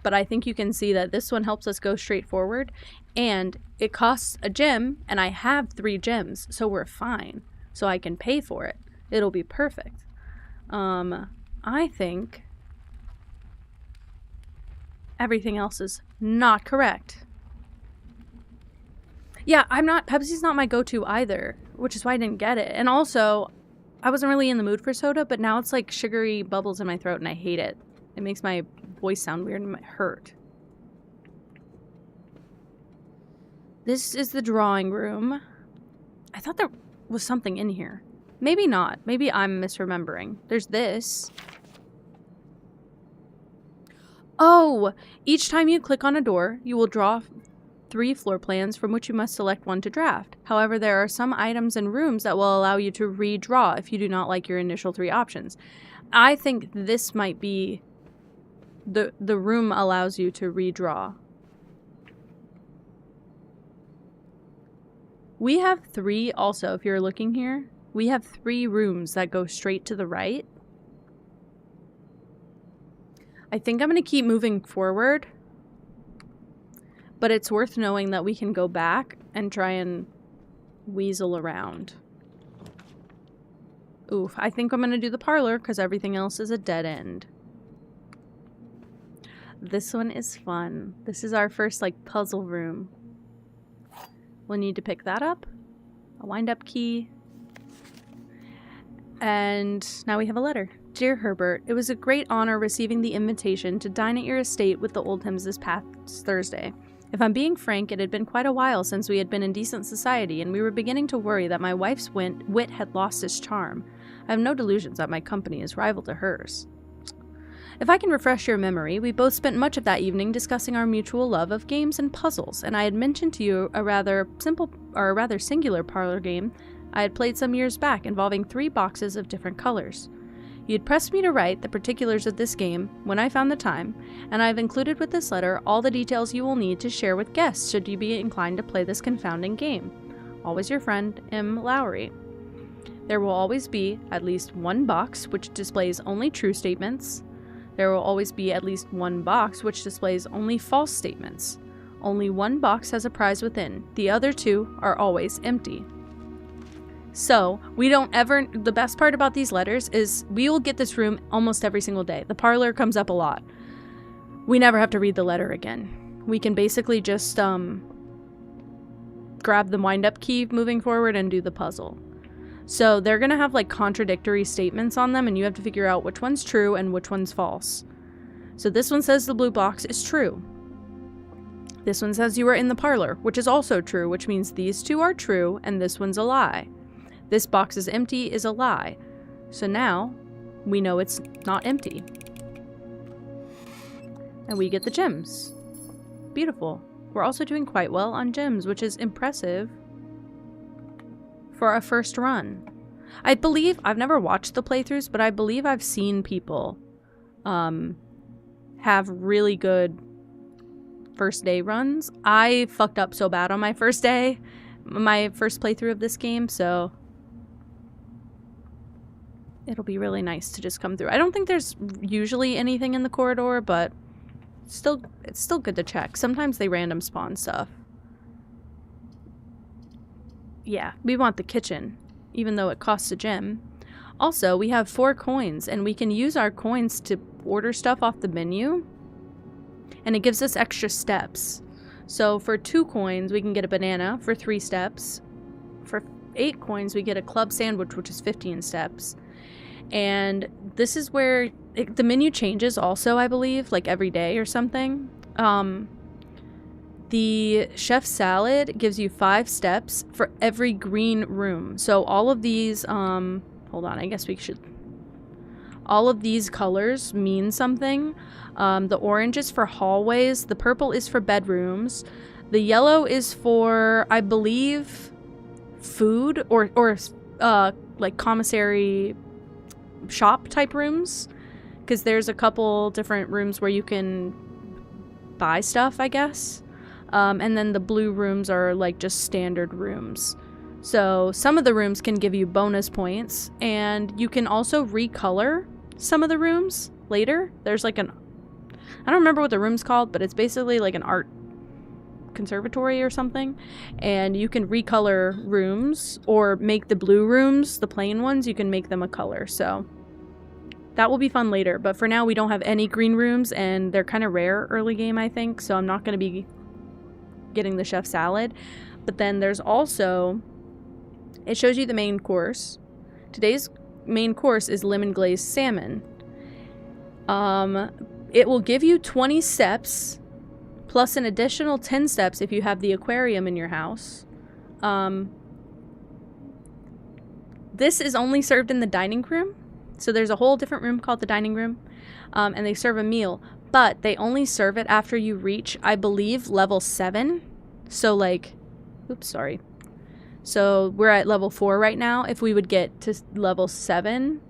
but I think you can see that this one helps us go straight forward, and it costs a gem, and I have 3 gems, so we're fine. So I can pay for it. It'll be perfect. I think everything else is not correct. Yeah, Pepsi's not my go-to either, which is why I didn't get it. And also, I wasn't really in the mood for soda, but now it's like sugary bubbles in my throat and I hate it. It makes my voice sound weird and it might hurt. This is the drawing room. I thought there was something in here. Maybe not. Maybe I'm misremembering. There's this. Oh! Each time you click on a door, you will draw 3 floor plans from which you must select one to draft. However, there are some items and rooms that will allow you to redraw if you do not like your initial 3 options. I think this might be... The room allows you to redraw. We have 3 also, if you're looking here. We have 3 rooms that go straight to the right. I think I'm going to keep moving forward. But it's worth knowing that we can go back and try and weasel around. Oof, I think I'm going to do the parlor because everything else is a dead end. This one is fun. This is our first, like, puzzle room. We'll need to pick that up. A wind-up key. And now we have a letter. Dear Herbert, it was a great honor receiving the invitation to dine at your estate with the Oldhams this past Thursday. If I'm being frank, it had been quite a while since we had been in decent society, and we were beginning to worry that my wife's wit had lost its charm. I have no delusions that my company is rival to hers. If I can refresh your memory, we both spent much of that evening discussing our mutual love of games and puzzles, and I had mentioned to you a rather singular parlor game I had played some years back involving 3 boxes of different colors. You had pressed me to write the particulars of this game when I found the time, and I have included with this letter all the details you will need to share with guests should you be inclined to play this confounding game. Always your friend, M. Lowry. There will always be at least 1 box which displays only true statements. There will always be at least 1 box which displays only false statements. Only 1 box has a prize within. The other 2 are always empty. So, we don't ever... The best part about these letters is we will get this room almost every single day. The parlor comes up a lot. We never have to read the letter again. We can basically just grab the wind-up key moving forward and do the puzzle. So they're going to have like contradictory statements on them, and you have to figure out which one's true and which one's false. So this one says the blue box is true. This one says you are in the parlor, which is also true, which means these 2 are true and this one's a lie. This box is empty is a lie. So now we know it's not empty. And we get the gems. Beautiful. We're also doing quite well on gems, which is impressive for a first run. I believe, I've never watched the playthroughs, but I believe I've seen people have really good first day runs. I fucked up so bad on my first day, my first playthrough of this game, so it'll be really nice to just come through. I don't think there's usually anything in the corridor, but it's still good to check. Sometimes they random spawn stuff. Yeah, we want the kitchen, even though it costs a gem. Also, we have 4 coins, and we can use our coins to order stuff off the menu, and it gives us extra steps. So for 2 coins, we can get a banana for 3 steps. For 8 coins, we get a club sandwich, which is 15 steps. And this is where the menu changes also, I believe, like every day or something. The chef salad gives you 5 steps for every green room. So all of these, hold on, I guess we should... All of these colors mean something. The orange is for hallways. The purple is for bedrooms. The yellow is for, I believe, food or like commissary shop type rooms. Because there's a couple different rooms where you can buy stuff, I guess. And then the blue rooms are like just standard rooms. So some of the rooms can give you bonus points, and you can also recolor some of the rooms later. There's like I don't remember what the room's called, but it's basically like an art conservatory or something, and you can recolor rooms or make the blue rooms, the plain ones, you can make them a color. So that will be fun later, but for now we don't have any green rooms and they're kind of rare early game, I think, so I'm not going to be getting the chef salad. But then there's also, it shows you the main course. Today's main course is lemon glazed salmon. It will give you 20 steps plus an additional 10 steps if you have the aquarium in your house. This is only served in the dining room. So there's a whole different room called the dining room. And they serve a meal. But they only serve it after you reach, I believe, level 7. So like, oops, sorry. So we're at level 4 right now. If we would get to level 7,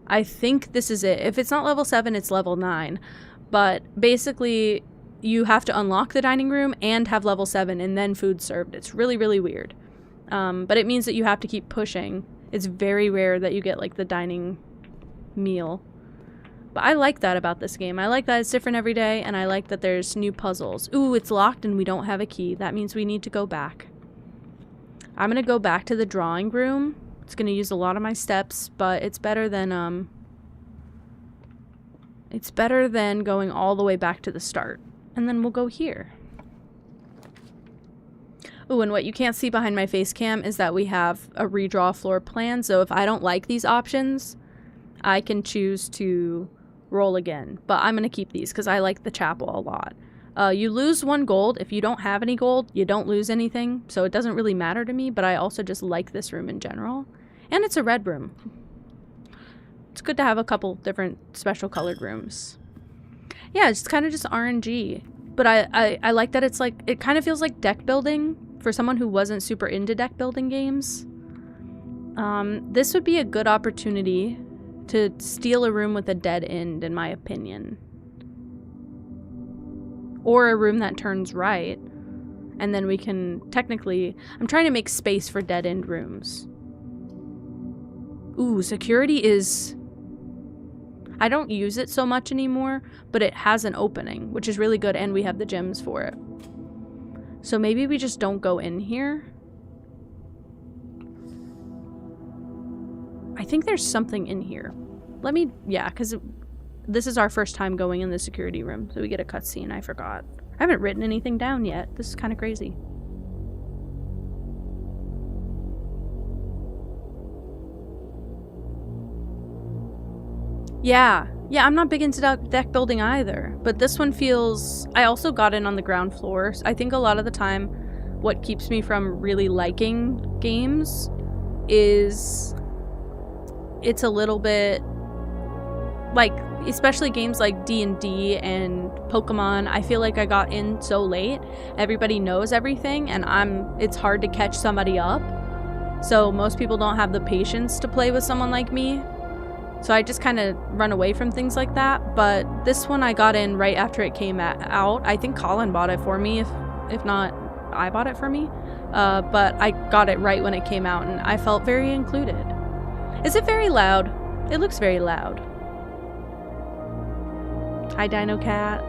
I think this is it. If it's not level 7, it's level 9. But basically, you have to unlock the dining room and have level 7 and then food served. It's really, really weird. But it means that you have to keep pushing. It's very rare that you get like the dining meal. But I like that about this game. I like that it's different every day, and I like that there's new puzzles. Ooh, it's locked and we don't have a key. That means we need to go back. I'm going to go back to the drawing room. It's going to use a lot of my steps, but it's better than going all the way back to the start. And then we'll go here. Ooh, and what you can't see behind my face cam is that we have a redraw floor plan. So if I don't like these options, I can choose to roll again. But I'm going to keep these because I like the chapel a lot. You lose 1 gold. If you don't have any gold, you don't lose anything. So it doesn't really matter to me, but I also just like this room in general. And it's a red room. It's good to have a couple different special colored rooms. Yeah, it's kind of just RNG. But I like that it's like, it kind of feels like deck building for someone who wasn't super into deck building games. This would be a good opportunity to steal a room with a dead end, in my opinion. Or a room that turns right. And then we can technically, I'm trying to make space for dead end rooms. Ooh, security is, I don't use it so much anymore, but it has an opening, which is really good, and we have the gems for it. So maybe we just don't go in here. I think there's something in here. Let me, yeah, because this is our first time going in the security room, so we get a cutscene. I forgot. I haven't written anything down yet. This is kind of crazy. Yeah, I'm not big into deck building either, but this one feels, I also got in on the ground floor. I think a lot of the time what keeps me from really liking games is it's a little bit like, especially games like D&D and Pokemon, I feel like I got in so late. Everybody knows everything, and it's hard to catch somebody up. So most people don't have the patience to play with someone like me. So I just kind of run away from things like that. But this one I got in right after it came out. I think Colin bought it for me. If not, I bought it for me. But I got it right when it came out, and I felt very included. Is it very loud? It looks very loud. Hi, Dino Cat.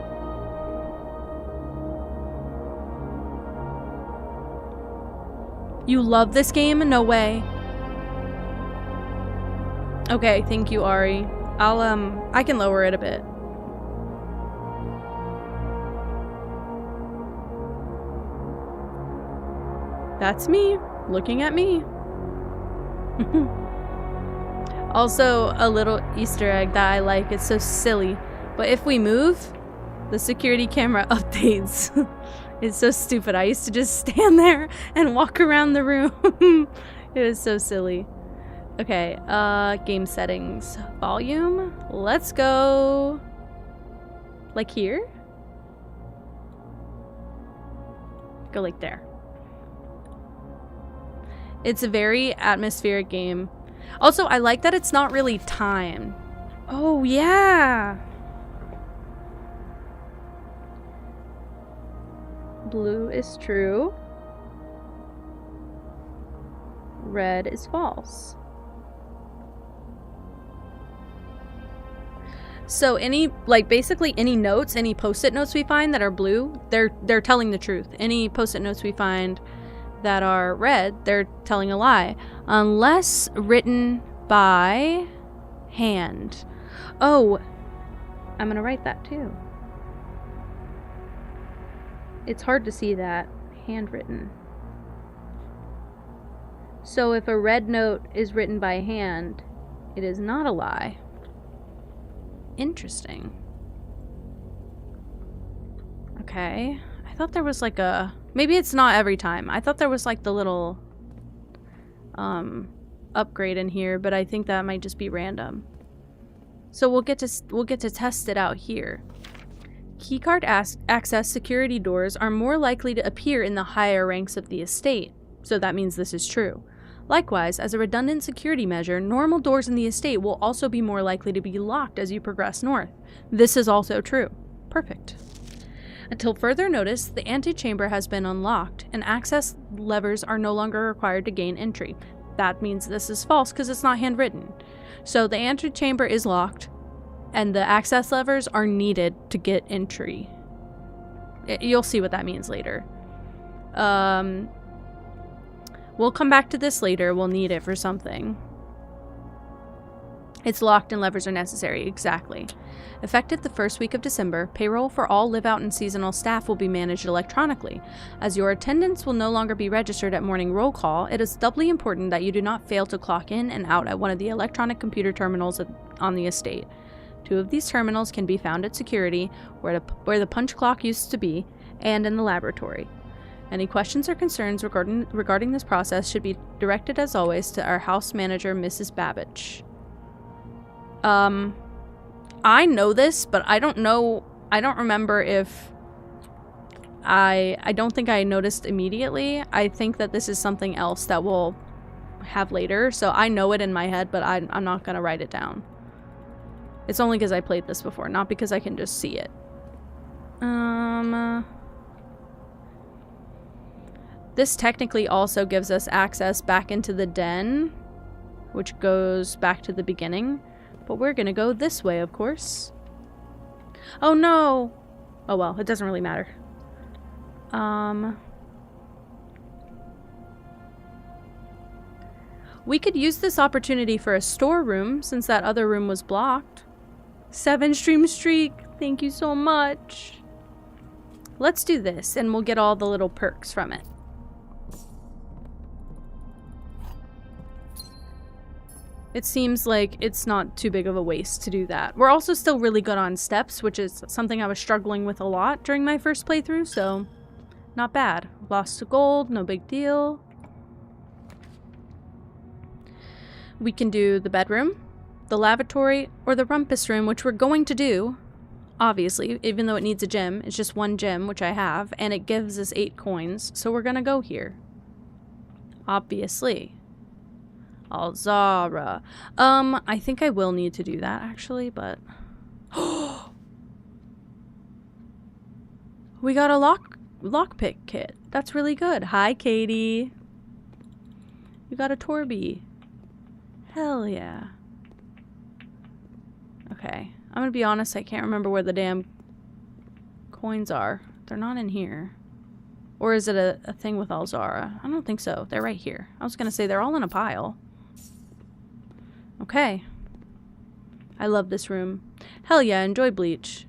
You love this game? No way. Okay, thank you, Ari. I can lower it a bit. That's me, looking at me. Also, a little Easter egg that I like. It's so silly. But if we move, the security camera updates. It's so stupid. I used to just stand there and walk around the room. It was so silly. Okay, game settings. Volume. Let's go. Like here? Go like there. It's a very atmospheric game. Also, I like that it's not really timed. Oh, yeah. Blue is true. Red is false. So any, like, basically any notes, any post-it notes we find that are blue, they're telling the truth. Any post-it notes we find that are red, they're telling a lie. Unless written by hand. Oh, I'm gonna write that too. It's hard to see that. Handwritten. So if a red note is written by hand, it is not a lie. Interesting. Okay. I thought there was like a... Maybe it's not every time. I thought there was like the little upgrade in here, but I think that might just be random. So we'll get to test it out here. Keycard access security doors are more likely to appear in the higher ranks of the estate, so that means this is true. Likewise, as a redundant security measure, normal doors in the estate will also be more likely to be locked as you progress north. This is also true. Perfect. Until further notice, the antechamber has been unlocked, and access levers are no longer required to gain entry. That means this is false because it's not handwritten. So the antechamber is locked, and the access levers are needed to get entry. You'll see what that means later. We'll come back to this later. We'll need it for something. It's locked and levers are necessary. Exactly. Effective the first week of December, payroll for all live-out and seasonal staff will be managed electronically. As your attendance will no longer be registered at morning roll call, it is doubly important that you do not fail to clock in and out at one of the electronic computer terminals on the estate. 2 of these terminals can be found at security, where the punch clock used to be, and in the laboratory. Any questions or concerns regarding this process should be directed, as always, to our house manager, Mrs. Babbage. I know this, but I don't remember if I don't think I noticed immediately. I think that this is something else that we'll have later, so I know it in my head, but I'm not gonna write it down. It's only because I played this before, not because I can just see it. This technically also gives us access back into the den, which goes back to the beginning. But we're gonna go this way, of course. Oh no! Oh well, it doesn't really matter. We could use this opportunity for a storeroom, since that other room was blocked. 7-stream streak! Thank you so much! Let's do this, and we'll get all the little perks from it. It seems like it's not too big of a waste to do that. We're also still really good on steps, which is something I was struggling with a lot during my first playthrough, so not bad. Lost to gold, no big deal. We can do the bedroom, the lavatory, or the rumpus room, which we're going to do, obviously, even though it needs a gem. It's just 1 gem, which I have, and it gives us 8 coins, so we're gonna go here. Obviously. Alzara. I think I will need to do that, actually, but... We got a lockpick kit. That's really good. Hi, Katie. You got a Torby. Hell yeah. Okay. I'm gonna be honest, I can't remember where the damn coins are. They're not in here. Or is it a thing with Alzara? I don't think so. They're right here. I was gonna say they're all in a pile. Okay. I love this room. Hell yeah, enjoy Bleach.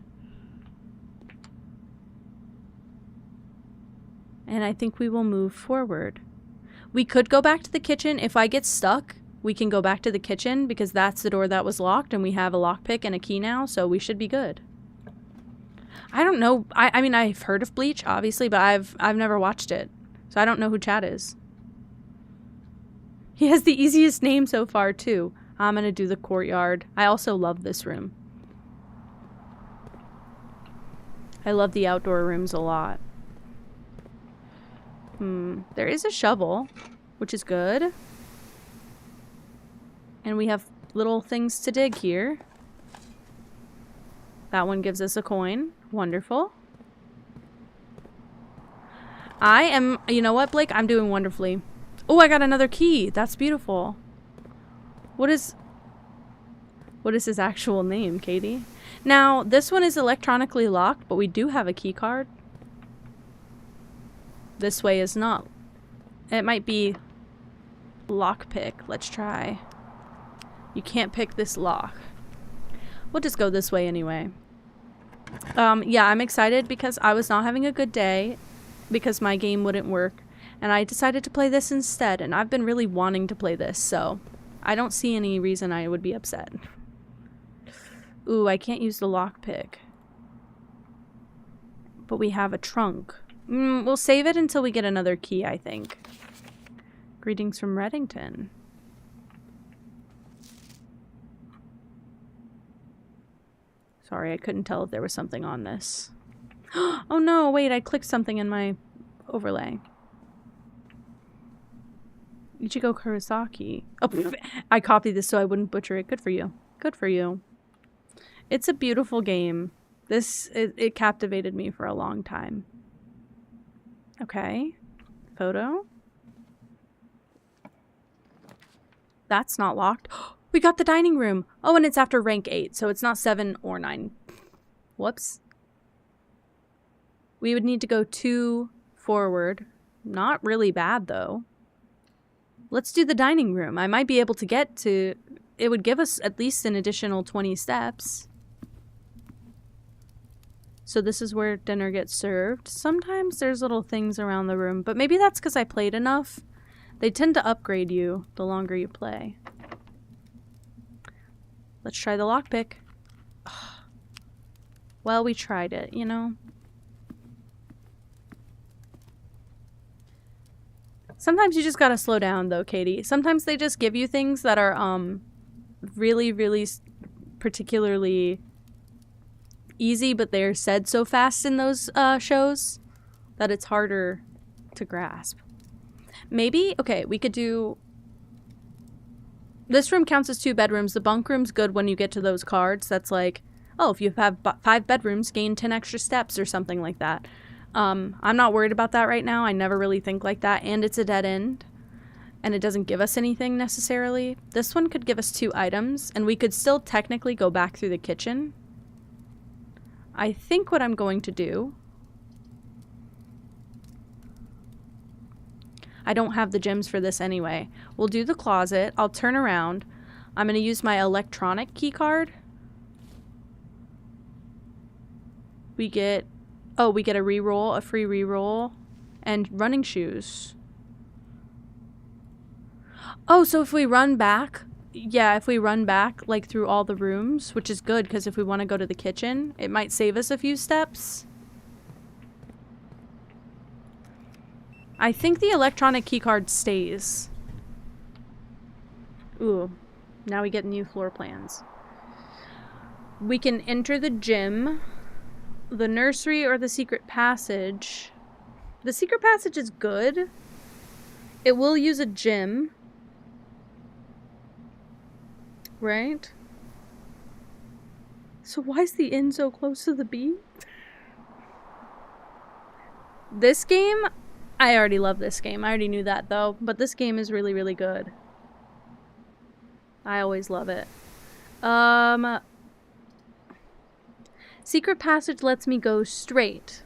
And I think we will move forward. We could go back to the kitchen. If I get stuck, we can go back to the kitchen because that's the door that was locked and we have a lockpick and a key now, so we should be good. I don't know. I mean, I've heard of Bleach, obviously, but I've never watched it. So I don't know who Chad is. He has the easiest name so far, too. I'm gonna do the courtyard. I also love this room. I love the outdoor rooms a lot. There is a shovel, which is good. And we have little things to dig here. That one gives us a coin. Wonderful. You know what, Blake? I'm doing wonderfully. Oh, I got another key. That's beautiful. What is... What is his actual name, Katie? Now, this one is electronically locked, but we do have a key card. This way is not. It might be lockpick. Let's try. You can't pick this lock. We'll just go this way anyway. Yeah, I'm excited because I was not having a good day because my game wouldn't work. And I decided to play this instead. And I've been really wanting to play this, so I don't see any reason I would be upset. Ooh, I can't use the lockpick. But we have a trunk. We'll save it until we get another key, I think. Greetings from Reddington. Sorry, I couldn't tell if there was something on this. Oh no, wait, I clicked something in my overlay. Ichigo Kurosaki. Oh, I copied this so I wouldn't butcher it. Good for you. Good for you. It's a beautiful game. It captivated me for a long time. Okay. Photo. That's not locked. We got the dining room. Oh, and it's after rank 8, so it's not 7 or 9. Whoops. We would need to go 2 forward. Not really bad, though. Let's do the dining room. I might be able to get to... It would give us at least an additional 20 steps. So this is where dinner gets served. Sometimes there's little things around the room, but maybe that's because I played enough. They tend to upgrade you the longer you play. Let's try the lockpick. Well, we tried it, you know? Sometimes you just gotta slow down, though, Katie. Sometimes they just give you things that are, really, really particularly easy, but they're said so fast in those, shows that it's harder to grasp. Maybe, okay, we could do... This room counts as 2 bedrooms. The bunk room's good when you get to those cards. That's like, oh, if you have 5 bedrooms, gain 10 extra steps or something like that. I'm not worried about that right now. I never really think like that. And it's a dead end. And it doesn't give us anything necessarily. This one could give us 2 items. And we could still technically go back through the kitchen. I think what I'm going to do... I don't have the gems for this anyway. We'll do the closet. I'll turn around. I'm going to use my electronic key card. We get... Oh, we get a reroll, a free reroll, and running shoes. Oh, so if we run back... Yeah, if we run back, like, through all the rooms, which is good, because if we want to go to the kitchen, it might save us a few steps. I think the electronic keycard stays. Ooh, now we get new floor plans. We can enter the gym, the nursery, or the secret passage. The secret passage is good. It will use a gym. Right? So why is the inn so close to the B? This game... I already love this game. I already knew that, though. But this game is really, really good. I always love it. Secret passage lets me go straight.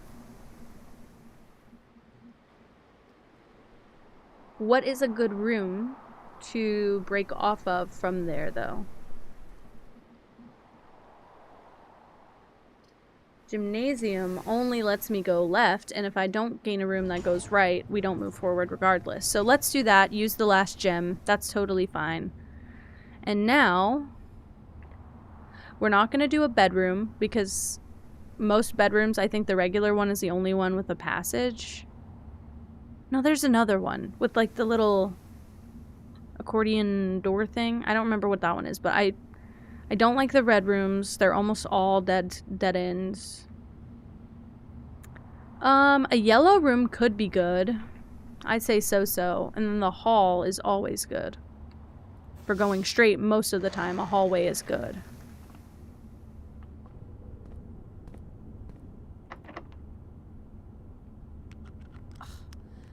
What is a good room to break off of from there, though? Gymnasium only lets me go left, and if I don't gain a room that goes right, we don't move forward regardless. So let's do that. Use the last gem. That's totally fine. And now, we're not going to do a bedroom, because most bedrooms, I think the regular one is the only one with a passage. No, there's another one with, like, the little accordion door thing. I don't remember what that one is, but I don't like the red rooms. They're almost all dead ends. A yellow room could be good. I'd say so. And then the hall is always good. For going straight most of the time, a hallway is good.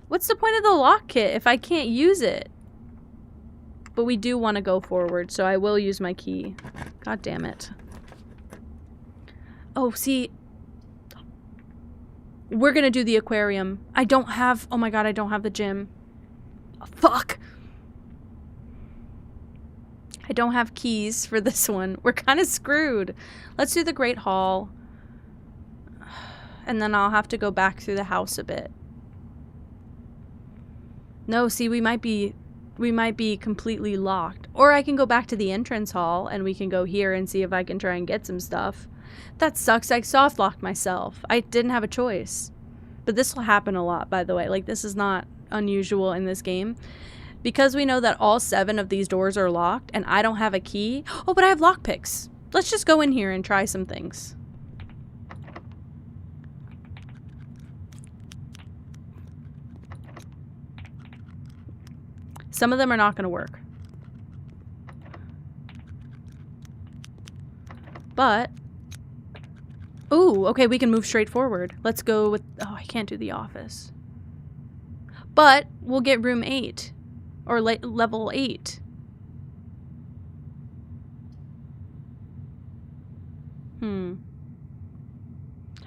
What's the point of the lock kit if I can't use it? But we do want to go forward, so I will use my key. God damn it. Oh, see... We're gonna do the aquarium. I don't have... Oh my god, I don't have the gym. Oh, fuck! I don't have keys for this one. We're kind of screwed. Let's do the Great Hall. And then I'll have to go back through the house a bit. No, see, we might be completely locked. Or I can go back to the entrance hall and we can go here and see if I can try and get some stuff. That sucks. I soft locked myself. I didn't have a choice. But this will happen a lot, by the way. Like, this is not unusual in this game. Because we know that all 7 of these doors are locked and I don't have a key. Oh, but I have lockpicks. Let's just go in here and try some things. Some of them are not going to work. But... Ooh, okay, we can move straight forward. Let's go with... Oh, I can't do the office. But we'll get room 8. Or level 8.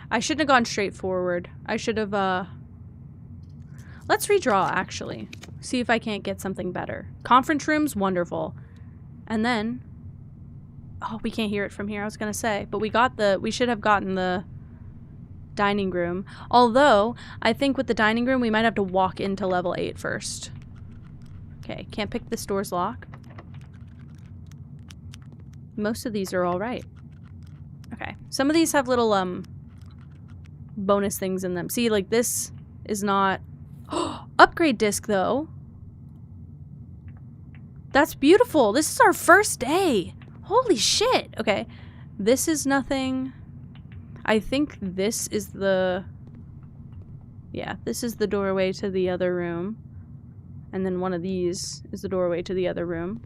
I shouldn't have gone straight forward. I should have, Let's redraw, actually. See if I can't get something better. Conference room's wonderful. And then... Oh, we can't hear it from here, I was gonna say. But we should have gotten the dining room. Although, I think with the dining room, we might have to walk into level 8 first. Okay, can't pick this door's lock. Most of these are alright. Okay, some of these have little, bonus things in them. See, like, this is not... Upgrade disc, though. That's beautiful. This is our first day. Holy shit. Okay. This is nothing. I think this is the... Yeah, this is the doorway to the other room. And then one of these is the doorway to the other room.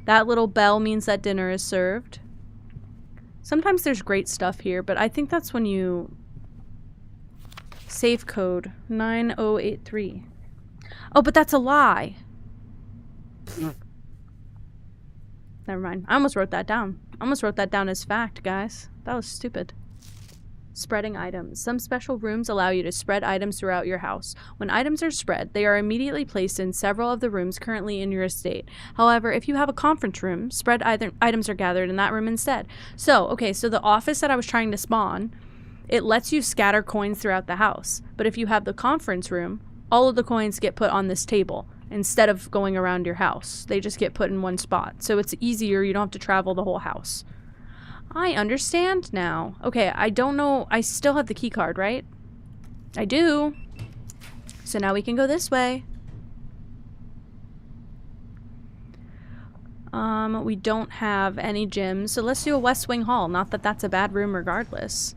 That little bell means that dinner is served. Sometimes there's great stuff here, but I think that's when you... Save code 9083. Oh, but that's a lie. Never mind. I almost wrote that down. I almost wrote that down as fact, guys. That was stupid. Spreading items. Some special rooms allow you to spread items throughout your house. When items are spread, they are immediately placed in several of the rooms currently in your estate. However, if you have a conference room, spread items are gathered in that room instead. So, okay, so the office that I was trying to spawn, it lets you scatter coins throughout the house. But if you have the conference room, all of the coins get put on this table instead of going around your house. They just get put in one spot. So it's easier. You don't have to travel the whole house. I understand now. Okay, I don't know. I still have the key card, right? I do. So now we can go this way. We don't have any gyms. So let's do a West Wing Hall. Not that that's a bad room regardless.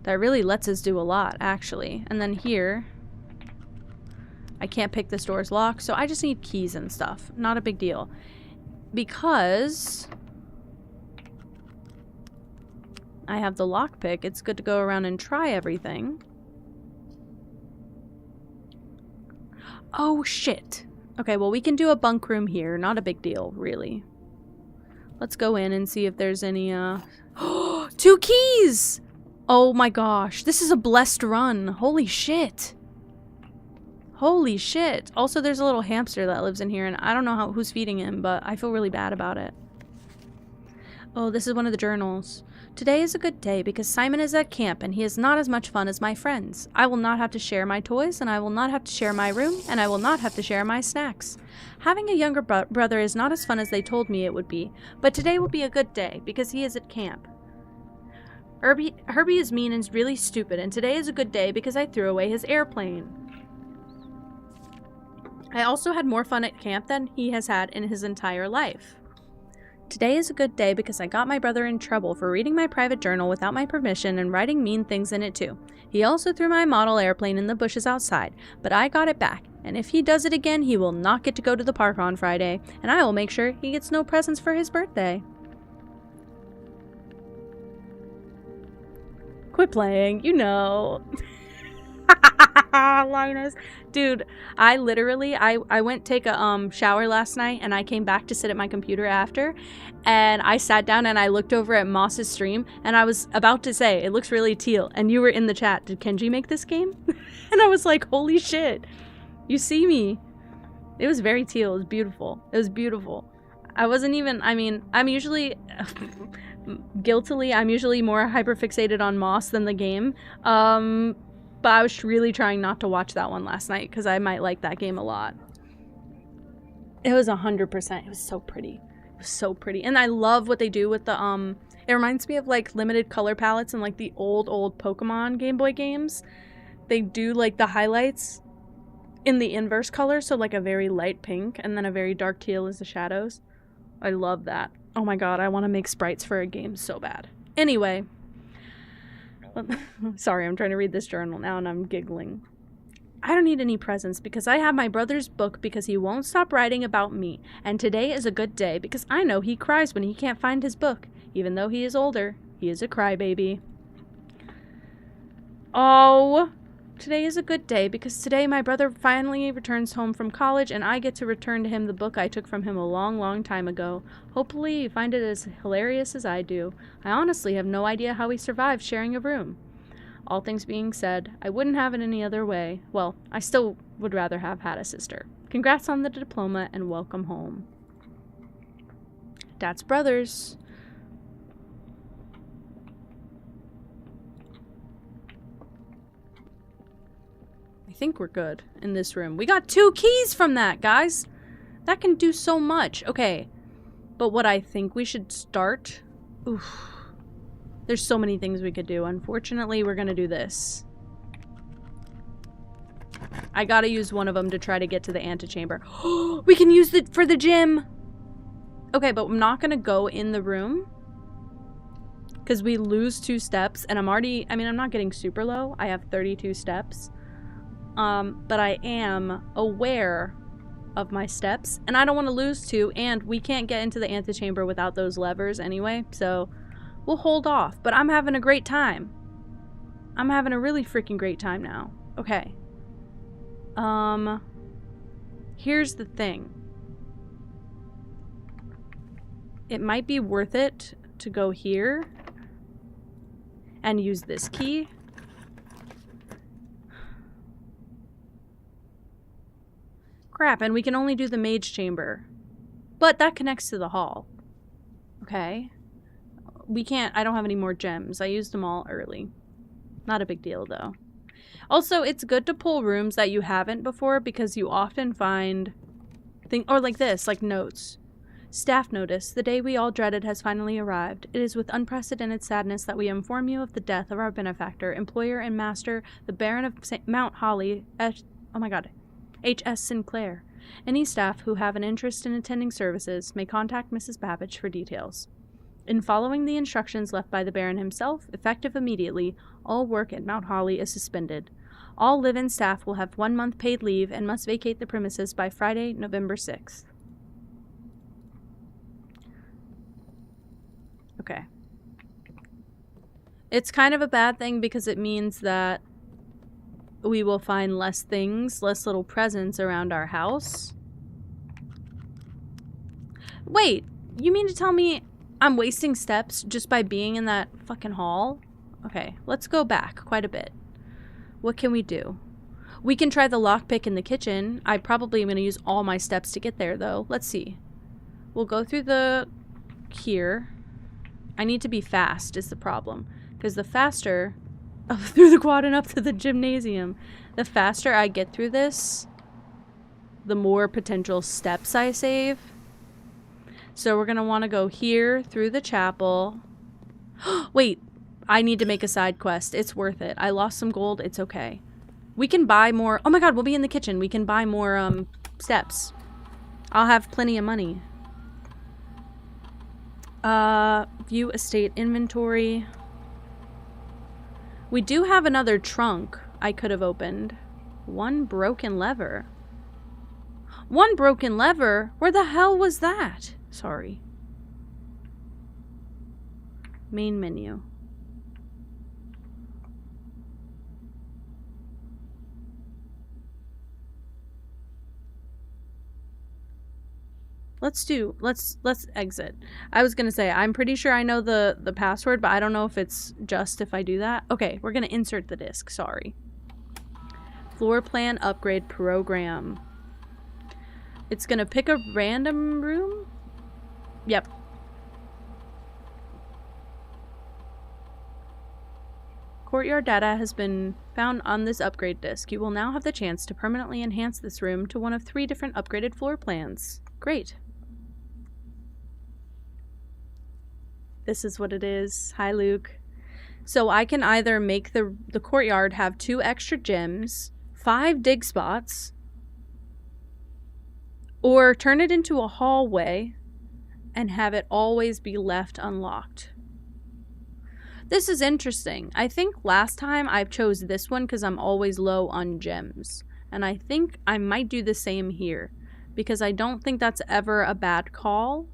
That really lets us do a lot, actually. And then here, I can't pick this door's lock, so I just need keys and stuff. Not a big deal. Because I have the lockpick, it's good to go around and try everything. Oh, shit. Okay, well, we can do a bunk room here. Not a big deal, really. Let's go in and see if there's any, 2 keys! Oh my gosh, this is a blessed run. Holy shit. Holy shit. Also, there's a little hamster that lives in here, and I don't know who's feeding him, but I feel really bad about it. Oh, this is one of the journals. Today is a good day because Simon is at camp and he is not as much fun as my friends. I will not have to share my toys, and I will not have to share my room, and I will not have to share my snacks. Having a younger brother is not as fun as they told me it would be, but today will be a good day because he is at camp. Herbie is mean and really stupid, and today is a good day because I threw away his airplane. I also had more fun at camp than he has had in his entire life. Today is a good day because I got my brother in trouble for reading my private journal without my permission and writing mean things in it too. He also threw my model airplane in the bushes outside, but I got it back, and if he does it again, he will not get to go to the park on Friday, and I will make sure he gets no presents for his birthday. Quit playing, you know. Linus. Dude, I literally, I went take a shower last night and I came back to sit at my computer after, and I sat down and I looked over at Moss's stream and I was about to say, it looks really teal, and you were in the chat. Did Kenji make this game? And I was like, holy shit. You see me. It was very teal. It was beautiful. It was beautiful. I wasn't even, I mean, I'm usually, guiltily, I'm usually more hyperfixated on Moss than the game. But I was really trying not to watch that one last night because I might like that game a lot. It was 100%. It was so pretty. It was so pretty. And I love what they do with the, it reminds me of like limited color palettes and like the old Pokemon Game Boy games. They do like the highlights in the inverse color, so like a very light pink and then a very dark teal is the shadows. I love that. Oh my god, I want to make sprites for a game so bad. Anyway. Sorry, I'm trying to read this journal now and I'm giggling. I don't need any presents because I have my brother's book because he won't stop writing about me. And today is a good day because I know he cries when he can't find his book. Even though he is older, he is a crybaby. Oh, today is a good day because today my brother finally returns home from college and I get to return to him the book I took from him a long time ago. Hopefully you find it as hilarious as I do. I honestly have no idea how he survived sharing a room. All things being said, I wouldn't have it any other way. Well, I still would rather have had a sister. Congrats on the diploma and welcome home. Dad's brothers. I think we're good in this room. We got 2 keys from that, guys. That can do so much. Okay. But what I think we should start... Oof. There's so many things we could do. Unfortunately, we're gonna do this. I gotta use one of them to try to get to the antechamber. We can use it for the gym! Okay, but I'm not gonna go in the room. Because we lose 2 steps, and I'm already... I mean, I'm not getting super low. I have 32 steps. But I am aware of my steps, and I don't want to lose 2, and we can't get into the antechamber without those levers anyway, so we'll hold off. But I'm having a great time. I'm having a really freaking great time now. Okay. Here's the thing. It might be worth it to go here and use this key. Crap, and we can only do the mage chamber. But that connects to the hall. Okay. We can't, I don't have any more gems. I used them all early. Not a big deal, though. Also, it's good to pull rooms that you haven't before because you often find things, or like this, like notes. Staff notice, the day we all dreaded has finally arrived. It is with unprecedented sadness that we inform you of the death of our benefactor, employer, and master, the Baron of Mount Holly, H.S. Sinclair. Any staff who have an interest in attending services may contact Mrs. Babbage for details. In following the instructions left by the Baron himself, effective immediately, all work at Mount Holly is suspended. All live-in staff will have 1 month paid leave and must vacate the premises by Friday, November 6th. Okay. It's kind of a bad thing because it means that we will find less things, less little presents around our house. Wait, you mean to tell me I'm wasting steps just by being in that fucking hall? Okay, let's go back quite a bit. What can we do? We can try the lockpick in the kitchen. I probably am going to use all my steps to get there, though. Let's see. We'll go through the... here. I need to be fast is the problem. Because the faster... Oh, through the quad and up to the gymnasium. The faster I get through this, the more potential steps I save. So we're going to want to go here through the chapel. Wait, I need to make a side quest. It's worth it. I lost some gold. It's okay. We can buy more. Oh my god, we'll be in the kitchen. We can buy more steps. I'll have plenty of money. View estate inventory. We do have another trunk I could have opened. 1 broken lever. 1 broken lever? Where the hell was that? Sorry. Main menu. Let's exit. I was gonna say, I'm pretty sure I know the password, but I don't know if it's just if I do that. Okay, we're gonna insert the disc, sorry. Floor plan upgrade program. It's gonna pick a random room? Yep. Courtyard data has been found on this upgrade disc. You will now have the chance to permanently enhance this room to one of 3 different upgraded floor plans. Great. This is what it is. Hi, Luke. So I can either make the courtyard have 2 extra gyms, 5 dig spots, or turn it into a hallway and have it always be left unlocked. This is interesting. I think last time I chose this one because I'm always low on gems. And I think I might do the same here because I don't think that's ever a bad call.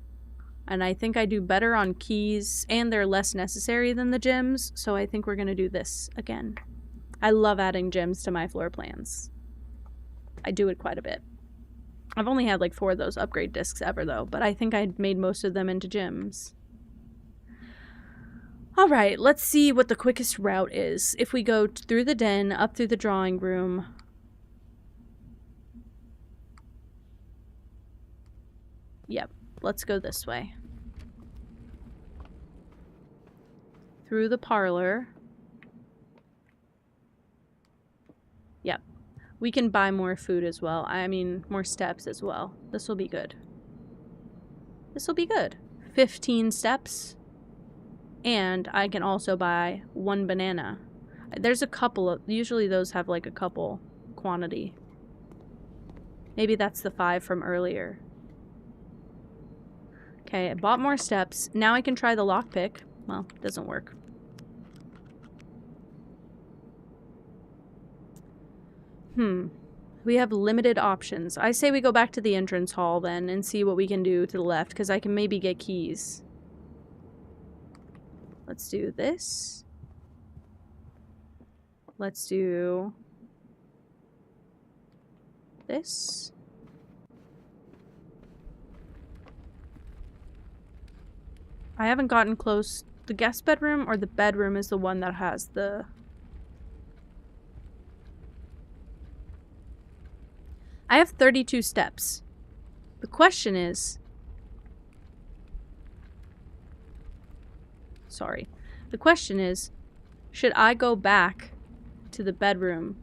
And I think I do better on keys and they're less necessary than the gems. So I think we're going to do this again. I love adding gems to my floor plans. I do it quite a bit. I've only had like 4 of those upgrade discs ever though, but I think I made most of them into gems. Alright, let's see what the quickest route is. If we go through the den, up through the drawing room. Yep, let's go this way. Through the parlor. Yep. We can buy more food as well. I mean, more steps as well. This will be good. This will be good. 15 steps. And I can also buy 1 banana. There's a couple of... Usually those have like a couple quantity. Maybe that's the 5 from earlier. Okay, I bought more steps. Now I can try the lockpick. Well, it doesn't work. We have limited options. I say we go back to the entrance hall then and see what we can do to the left, because I can maybe get keys. Let's do this. Let's do this. I haven't gotten close. The guest bedroom or the bedroom is the one that has the... I have 32 steps. The question is... Sorry. The question is, should I go back to the bedroom?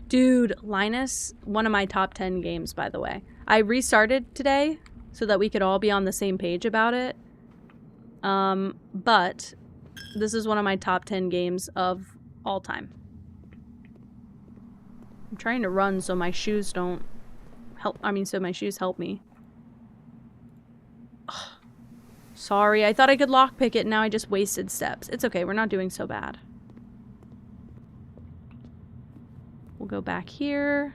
Dude, Linus, one of my top 10 games, by the way. I restarted today so that we could all be on the same page about it. But this is one of my top 10 games of all time. I'm trying to run so my shoes don't help. I mean, so my shoes help me. Ugh. Sorry, I thought I could lockpick it and now I just wasted steps. It's okay, we're not doing so bad. We'll go back here.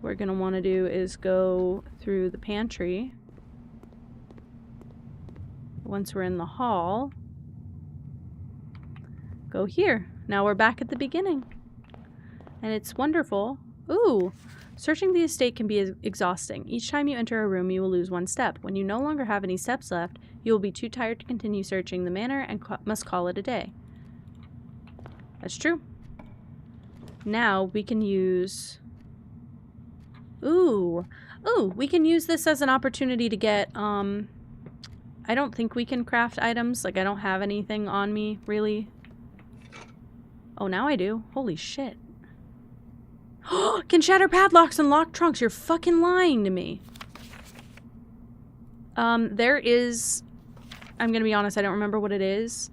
What we're gonna want to do is go through the pantry. Once we're in the hall, go here. Now we're back at the beginning. And it's wonderful. Ooh! Searching the estate can be exhausting. Each time you enter a room, you will lose 1 step. When you no longer have any steps left, you will be too tired to continue searching the manor and must call it a day. That's true. Now we can use... Ooh! Ooh! We can use this as an opportunity to get, I don't think we can craft items. Like, I don't have anything on me, really. Oh, now I do. Holy shit. Can shatter padlocks and lock trunks. You're fucking lying to me. There is... I'm gonna be honest, I don't remember what it is.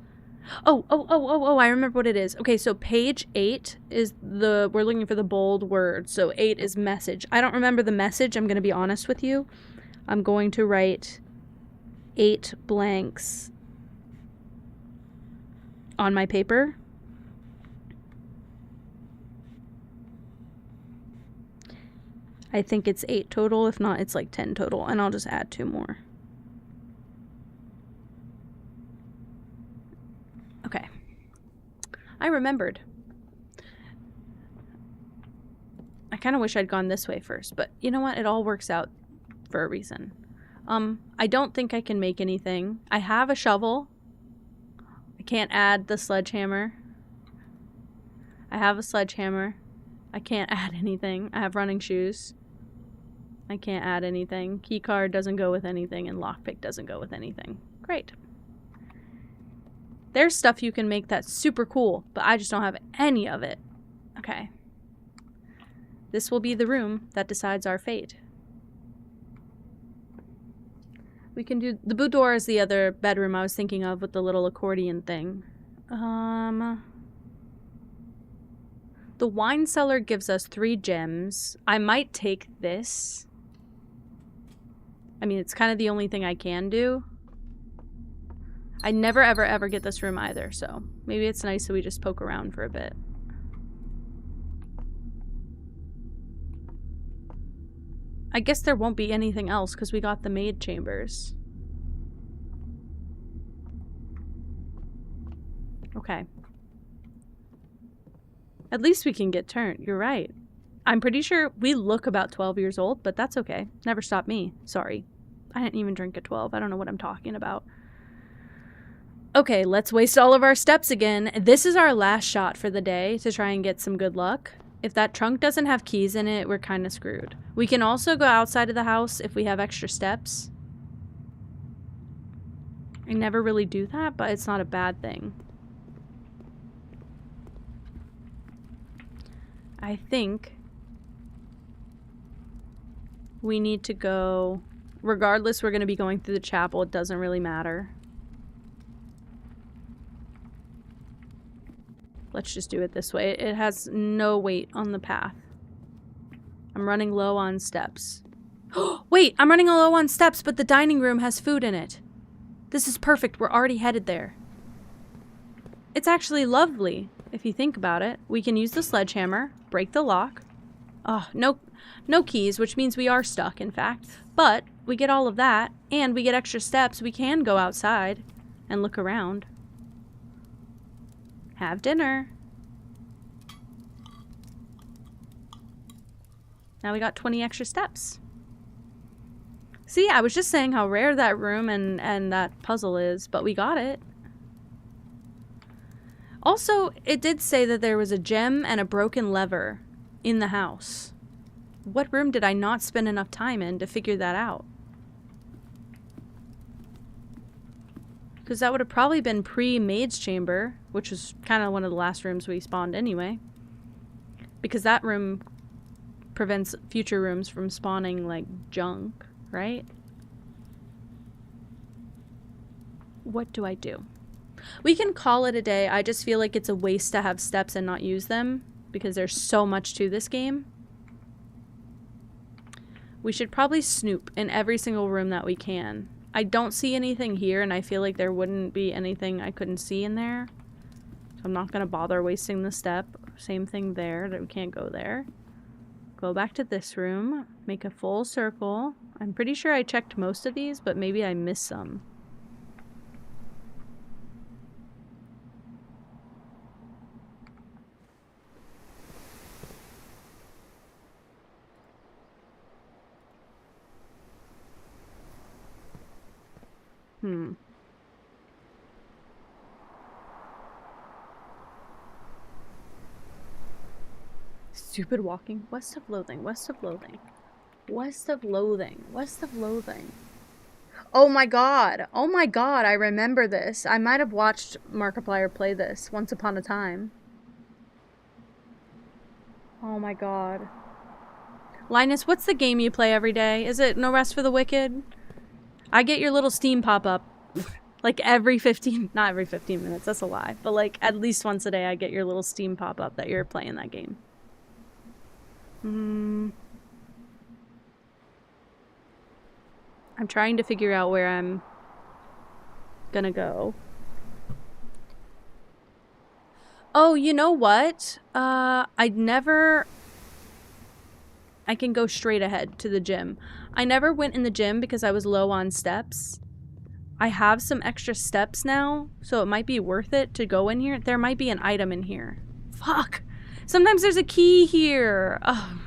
Oh, I remember what it is. Okay, so page 8 is the... We're looking for the bold word. So 8 is message. I don't remember the message, I'm gonna be honest with you. I'm going to write 8 blanks on my paper. I think it's 8 total. If not, it's like 10 total. And I'll just add 2 more. Okay. I remembered. I kind of wish I'd gone this way first, but you know what? It all works out for a reason. I don't think I can make anything. I have a shovel. I can't add the sledgehammer. I have a sledgehammer. I can't add anything. I have running shoes. I can't add anything. Keycard doesn't go with anything, and lockpick doesn't go with anything. Great. There's stuff you can make that's super cool, but I just don't have any of it. Okay. This will be the room that decides our fate. We can do... The boudoir is the other bedroom I was thinking of with the little accordion thing. The wine cellar gives us 3 gems. I might take this. I mean, it's kind of the only thing I can do. I never, ever, ever get this room either, so maybe it's nice that we just poke around for a bit. I guess there won't be anything else because we got the maid chambers. Okay. At least we can get turned. You're right. I'm pretty sure we look about 12 years old, but that's okay. Never stopped me. Sorry. I didn't even drink at 12. I don't know what I'm talking about. Okay, let's waste all of our steps again. This is our last shot for the day to try and get some good luck. If that trunk doesn't have keys in it, we're kind of screwed. We can also go outside of the house if we have extra steps. I never really do that, but it's not a bad thing. I think we need to go... Regardless, we're going to be going through the chapel. It doesn't really matter. Let's just do it this way. It has no weight on the path. I'm running low on steps. Wait, I'm running low on steps, but the dining room has food in it. This is perfect. We're already headed there. It's actually lovely, if you think about it. We can use the sledgehammer, break the lock. Oh, no keys, which means we are stuck, in fact. But we get all of that, and we get extra steps. We can go outside and look around. Have dinner. Now we got 20 extra steps. See, I was just saying how rare that room and that puzzle is, but we got it. Also, it did say that there was a gem and a broken lever in the house. What room did I not spend enough time in to figure that out? Because that would have probably been pre-maid's chamber, which was kind of one of the last rooms we spawned anyway. Because that room prevents future rooms from spawning, like, junk, right? What do I do? We can call it a day. I just feel like it's a waste to have steps and not use them, because there's so much to this game. We should probably snoop in every single room that we can. I don't see anything here, and I feel like there wouldn't be anything I couldn't see in there. So I'm not going to bother wasting the step. Same thing there, that we can't go there. Go back to this room. Make a full circle. I'm pretty sure I checked most of these, but maybe I missed some. Stupid walking. West of loathing. West of loathing. West of loathing. West of loathing. Oh my god. Oh my god. I remember this. I might have watched Markiplier play this once upon a time. Oh my god. Linus, what's the game you play every day? Is it No Rest for the Wicked? I get your little Steam pop-up. Like every 15... Not every 15 minutes. That's a lie. But like at least once a day I get your little Steam pop-up that you're playing that game. I'm trying to figure out where I'm gonna go. Oh, you know what? I can go straight ahead to the gym. I never went in the gym because I was low on steps. I have some extra steps now, so it might be worth it to go in here. There might be an item in here. Fuck! Sometimes there's a key here. Ugh.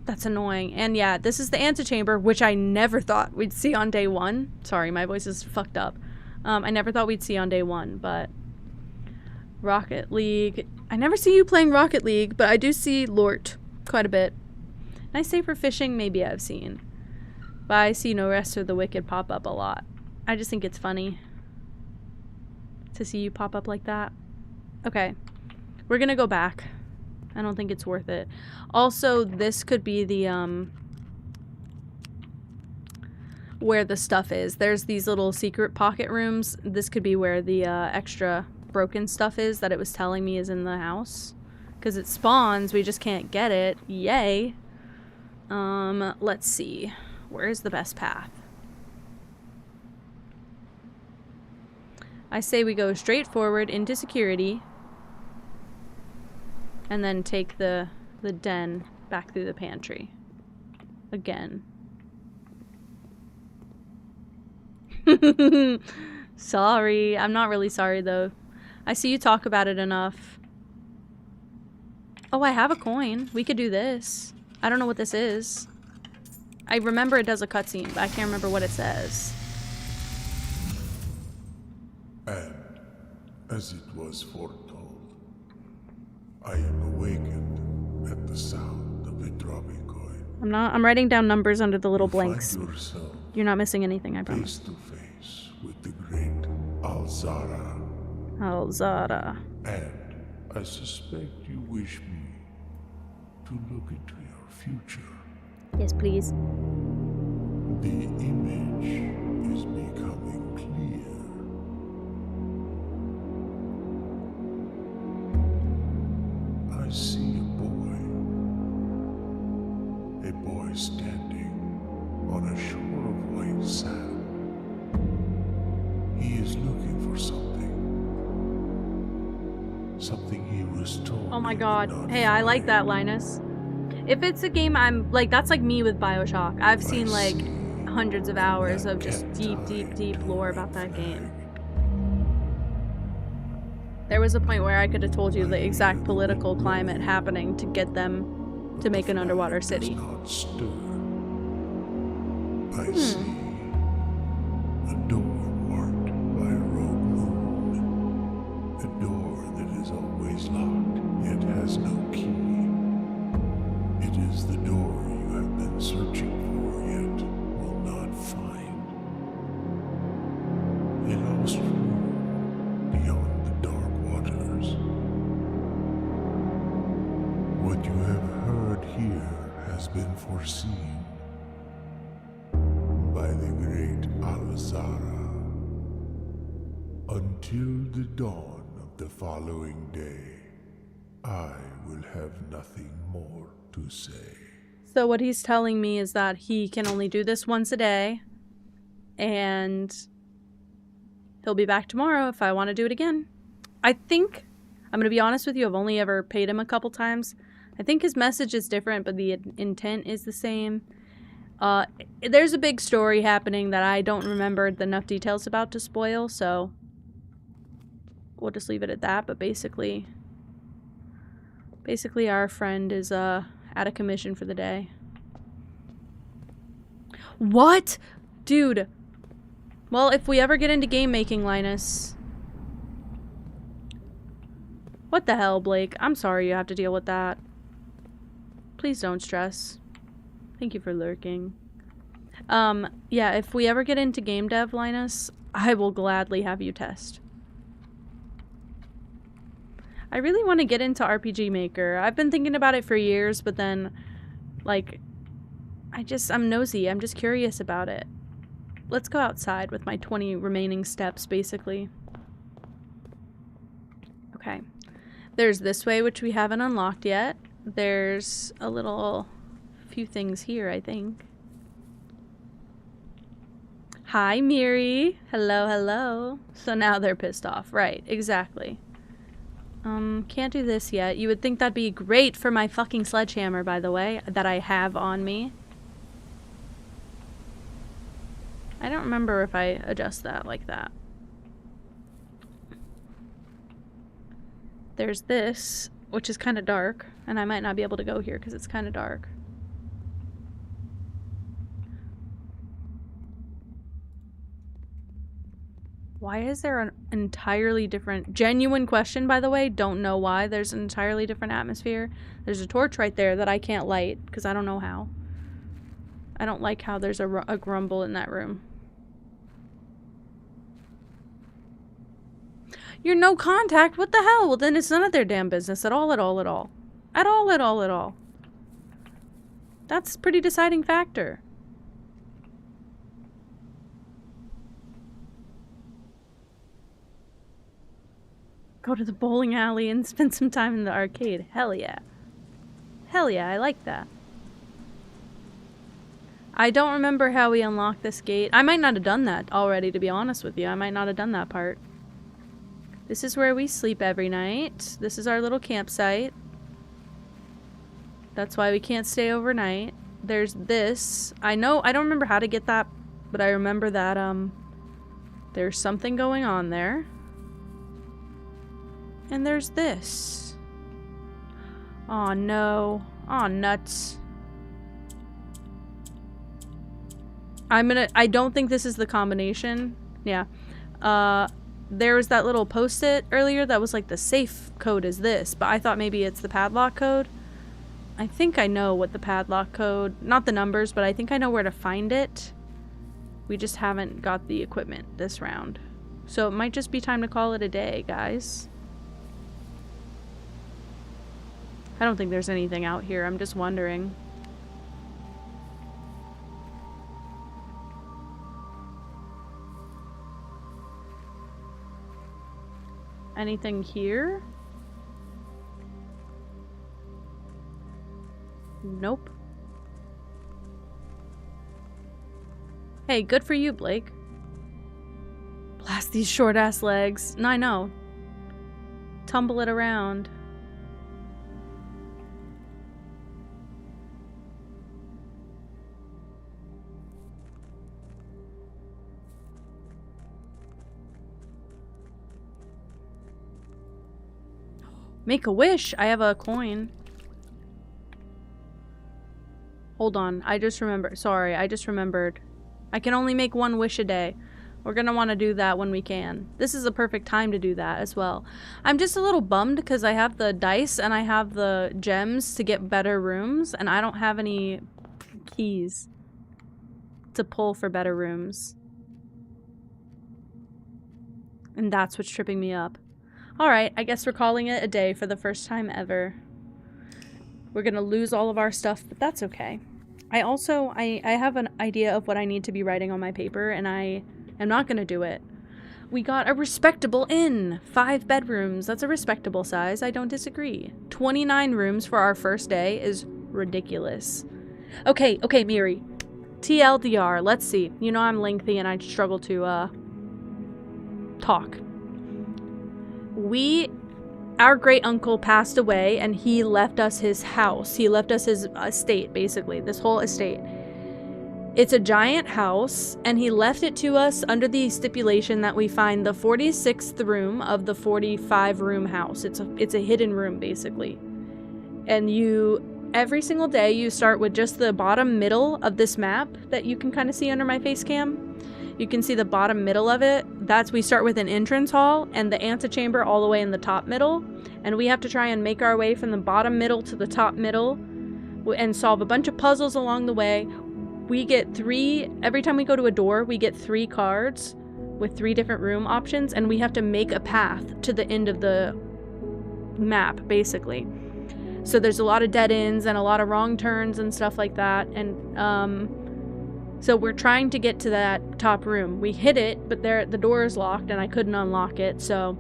That's annoying. And yeah, this is the antechamber, which I never thought we'd see on day 1. Sorry, my voice is fucked up. I never thought we'd see on day 1, but Rocket League. I never see you playing Rocket League, but I do see Lort quite a bit. And I say for fishing, maybe I've seen. But I see No Rest for the Wicked pop up a lot. I just think it's funny to see you pop up like that. Okay, we're gonna go back. I don't think it's worth it. Also, this could be the, where the stuff is. There's these little secret pocket rooms. This could be where the, extra broken stuff is that it was telling me is in the house. Because it spawns, we just can't get it. Yay. Let's see. Where's the best path? I say we go straight forward into security. And then take the den back through the pantry. Again. Sorry. I'm not really sorry, though. I see you talk about it enough. Oh, I have a coin. We could do this. I don't know what this is. I remember it does a cutscene, but I can't remember what it says. And, as it was foretold, I am awakened at the sound of a dropping coin. I'm writing down numbers under the little blanks. Find yourself You're not missing anything, I promise. face to face with the great Alzara. Alzara. And I suspect you wish me to look into your future. Yes, please. The image is becoming clear. I see a boy standing on a shore of white sand. He is looking for something he was told. Oh my god. Hey, I like that, Linus. If it's a game I'm like, that's like me with BioShock. I've seen like hundreds of hours of just deep lore about that game. There was a point where I could have told you the exact political climate happening to get them to make an underwater city. I see a door marked by a rogue moon. A door that is always locked, yet has no key. It is the door you have been searching for, yet will not find. A lost room beyond the dark waters. What you have heard here has been foreseen by the great Alzara. Until the dawn of the following day, I will have nothing more to say. So what he's telling me is that he can only do this once a day, and he'll be back tomorrow if I want to do it again. I think, I'm going to be honest with you, I've only ever paid him a couple times. I think his message is different, but the intent is the same. There's a big story happening that I don't remember enough details about to spoil, so we'll just leave it at that. But basically our friend is out of commission for the day. What? Dude. Well, if we ever get into game making, Linus. What the hell, Blake? I'm sorry you have to deal with that. Please don't stress. Thank you for lurking. Yeah, if we ever get into game dev, Linus, I will gladly have you test. I really want to get into RPG Maker. I've been thinking about it for years, but then, like, I'm nosy. I'm just curious about it. Let's go outside with my 20 remaining steps, basically. Okay. There's this way, which we haven't unlocked yet. There's a few things here, I think. Hi, Miri. Hello, hello. So now they're pissed off. Right, exactly. Can't do this yet. You would think that'd be great for my fucking sledgehammer, by the way, that I have on me. I don't remember if I adjust that like that. There's this, which is kind of dark, and I might not be able to go here because it's kind of dark. Why is there an entirely different... Genuine question, by the way. Don't know why there's an entirely different atmosphere. There's a torch right there that I can't light, because I don't know how. I don't like how there's a grumble in that room. You're no contact? What the hell? Well, then it's none of their damn business at all, at all, at all. At all, at all, at all. That's a pretty deciding factor. Go to the bowling alley and spend some time in the arcade. Hell yeah. Hell yeah, I like that. I don't remember how we unlocked this gate. I might not have done that already, to be honest with you. I might not have done that part. This is where we sleep every night. This is our little campsite. That's why we can't stay overnight. There's this. I don't remember how to get that, but I remember that, there's something going on there. And there's this. Aw, no. Aw, nuts. I don't think this is the combination. Yeah. There was that little post-it earlier that was like the safe code is this, but I thought maybe it's the padlock code. I think I know what the padlock code, not the numbers, but I think I know where to find it. We just haven't got the equipment this round. So it might just be time to call it a day, guys. I don't think there's anything out here. I'm just wondering. Anything here? Nope. Hey, good for you, Blake. Blast these short-ass legs. I know. Tumble it around. Make a wish. I have a coin. Hold on. I just remembered. Sorry, I just remembered. I can only make one wish a day. We're gonna want to do that when we can. This is a perfect time to do that as well. I'm just a little bummed because I have the dice and I have the gems to get better rooms, and I don't have any keys to pull for better rooms. And that's what's tripping me up. Alright, I guess we're calling it a day for the first time ever. We're gonna lose all of our stuff, but that's okay. I have an idea of what I need to be writing on my paper, and I am not gonna do it. We got a respectable inn! 5 bedrooms. That's a respectable size. I don't disagree. 29 rooms for our first day is ridiculous. Okay, Miri. TLDR, let's see. You know I'm lengthy and I struggle to, talk. Our great uncle passed away and he left us his house. He left us his estate, basically. This whole estate. It's a giant house, and he left it to us under the stipulation that we find the 46th room of the 45-room house. It's a hidden room, basically. And every single day, you start with just the bottom middle of this map that you can kind of see under my face cam. You can see the bottom middle of it. We start with an entrance hall and the antechamber all the way in the top middle. And we have to try and make our way from the bottom middle to the top middle and solve a bunch of puzzles along the way. We get every time we go to a door, we get 3 cards with 3 different room options, and we have to make a path to the end of the map, basically. So there's a lot of dead ends and a lot of wrong turns and stuff like that. And, so we're trying to get to that top room. We hit it, but the door is locked and I couldn't unlock it, so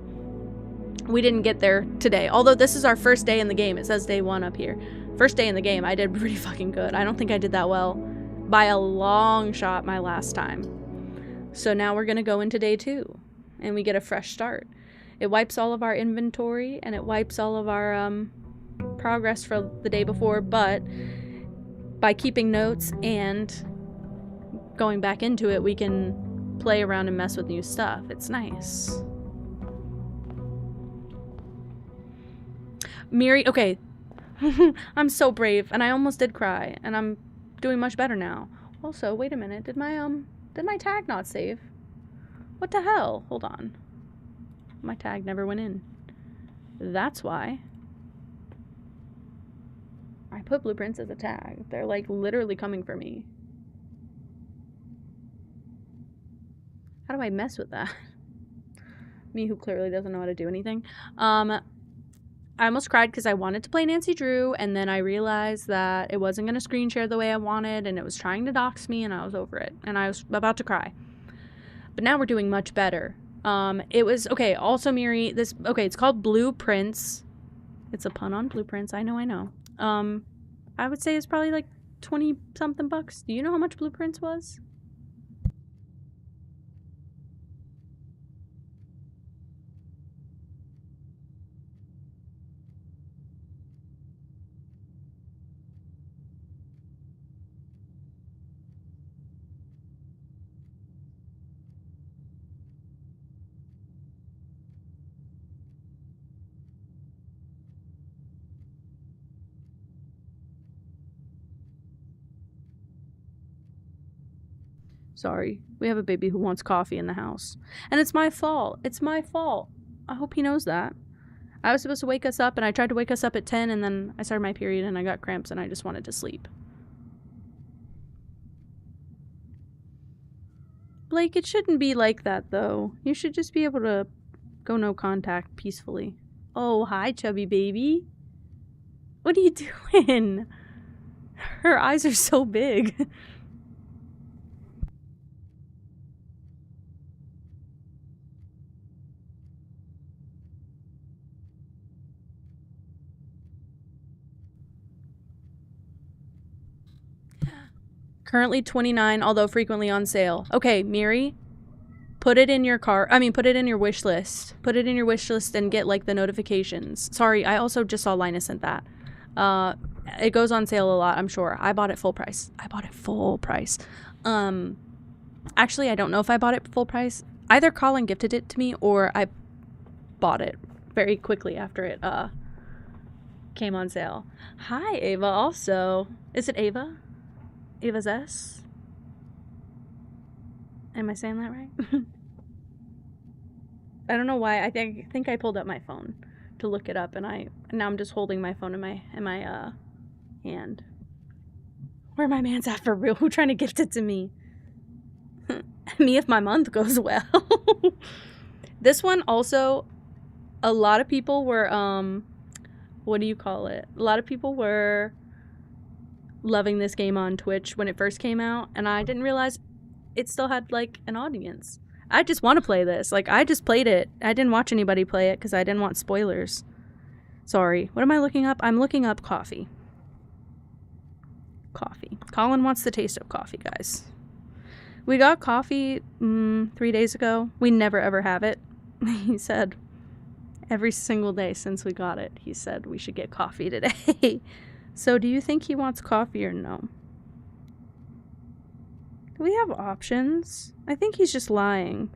we didn't get there today. Although this is our first day in the game. It says day 1 up here. First day in the game. I did pretty fucking good. I don't think I did that well by a long shot my last time. So now we're gonna go into day 2 and we get a fresh start. It wipes all of our inventory and it wipes all of our progress for the day before, but by keeping notes and going back into it, we can play around and mess with new stuff. It's nice. Miri, okay. I'm so brave, and I almost did cry, and I'm doing much better now. Also, wait a minute, did my tag not save? What the hell? Hold on. My tag never went in. That's why. I put blueprints as a tag. They're like literally coming for me. How do I mess with that? Me who clearly doesn't know how to do anything. I almost cried because I wanted to play Nancy Drew, and then I realized that it wasn't going to screen share the way I wanted, and it was trying to dox me, and I was over it, and I was about to cry. But now we're doing much better. It was, okay, also Miri, it's called Blueprints. It's a pun on blueprints, I know. I would say it's probably like 20-something bucks. Do you know how much Blueprints was? Sorry, we have a baby who wants coffee in the house. And it's my fault. It's my fault. I hope he knows that. I was supposed to wake us up, and I tried to wake us up at 10, and then I started my period, and I got cramps, and I just wanted to sleep. Blake, it shouldn't be like that, though. You should just be able to go no contact peacefully. Oh, hi, chubby baby. What are you doing? Her eyes are so big. Currently 29, although frequently on sale. Okay, Miri, put it in your put it in your wish list. Put it in your wish list and get, like, the notifications. Sorry, I also just saw Linus sent that. It goes on sale a lot, I'm sure. I bought it full price. Actually, I don't know if I bought it full price. Either Colin gifted it to me, or I bought it very quickly after it, came on sale. Hi, Ava, also. Is it Ava? Ava's S? Am I saying that right? I don't know why. I think I pulled up my phone to look it up, and now I'm just holding my phone in my hand. Where my man's at for real? Who trying to gift it to me? Me if my month goes well. This one also, a lot of people were what do you call it? A lot of people were loving this game on Twitch when it first came out, and I didn't realize it still had, like, an audience. I just want to play this. Like, I just played it. I didn't watch anybody play it because I didn't want spoilers. Sorry. What am I looking up? I'm looking up coffee. Coffee. Colin wants the taste of coffee, guys. We got coffee 3 days ago. We never ever have it. He said every single day since we got it, he said we should get coffee today. So do you think he wants coffee or no? Do we have options? I think he's just lying.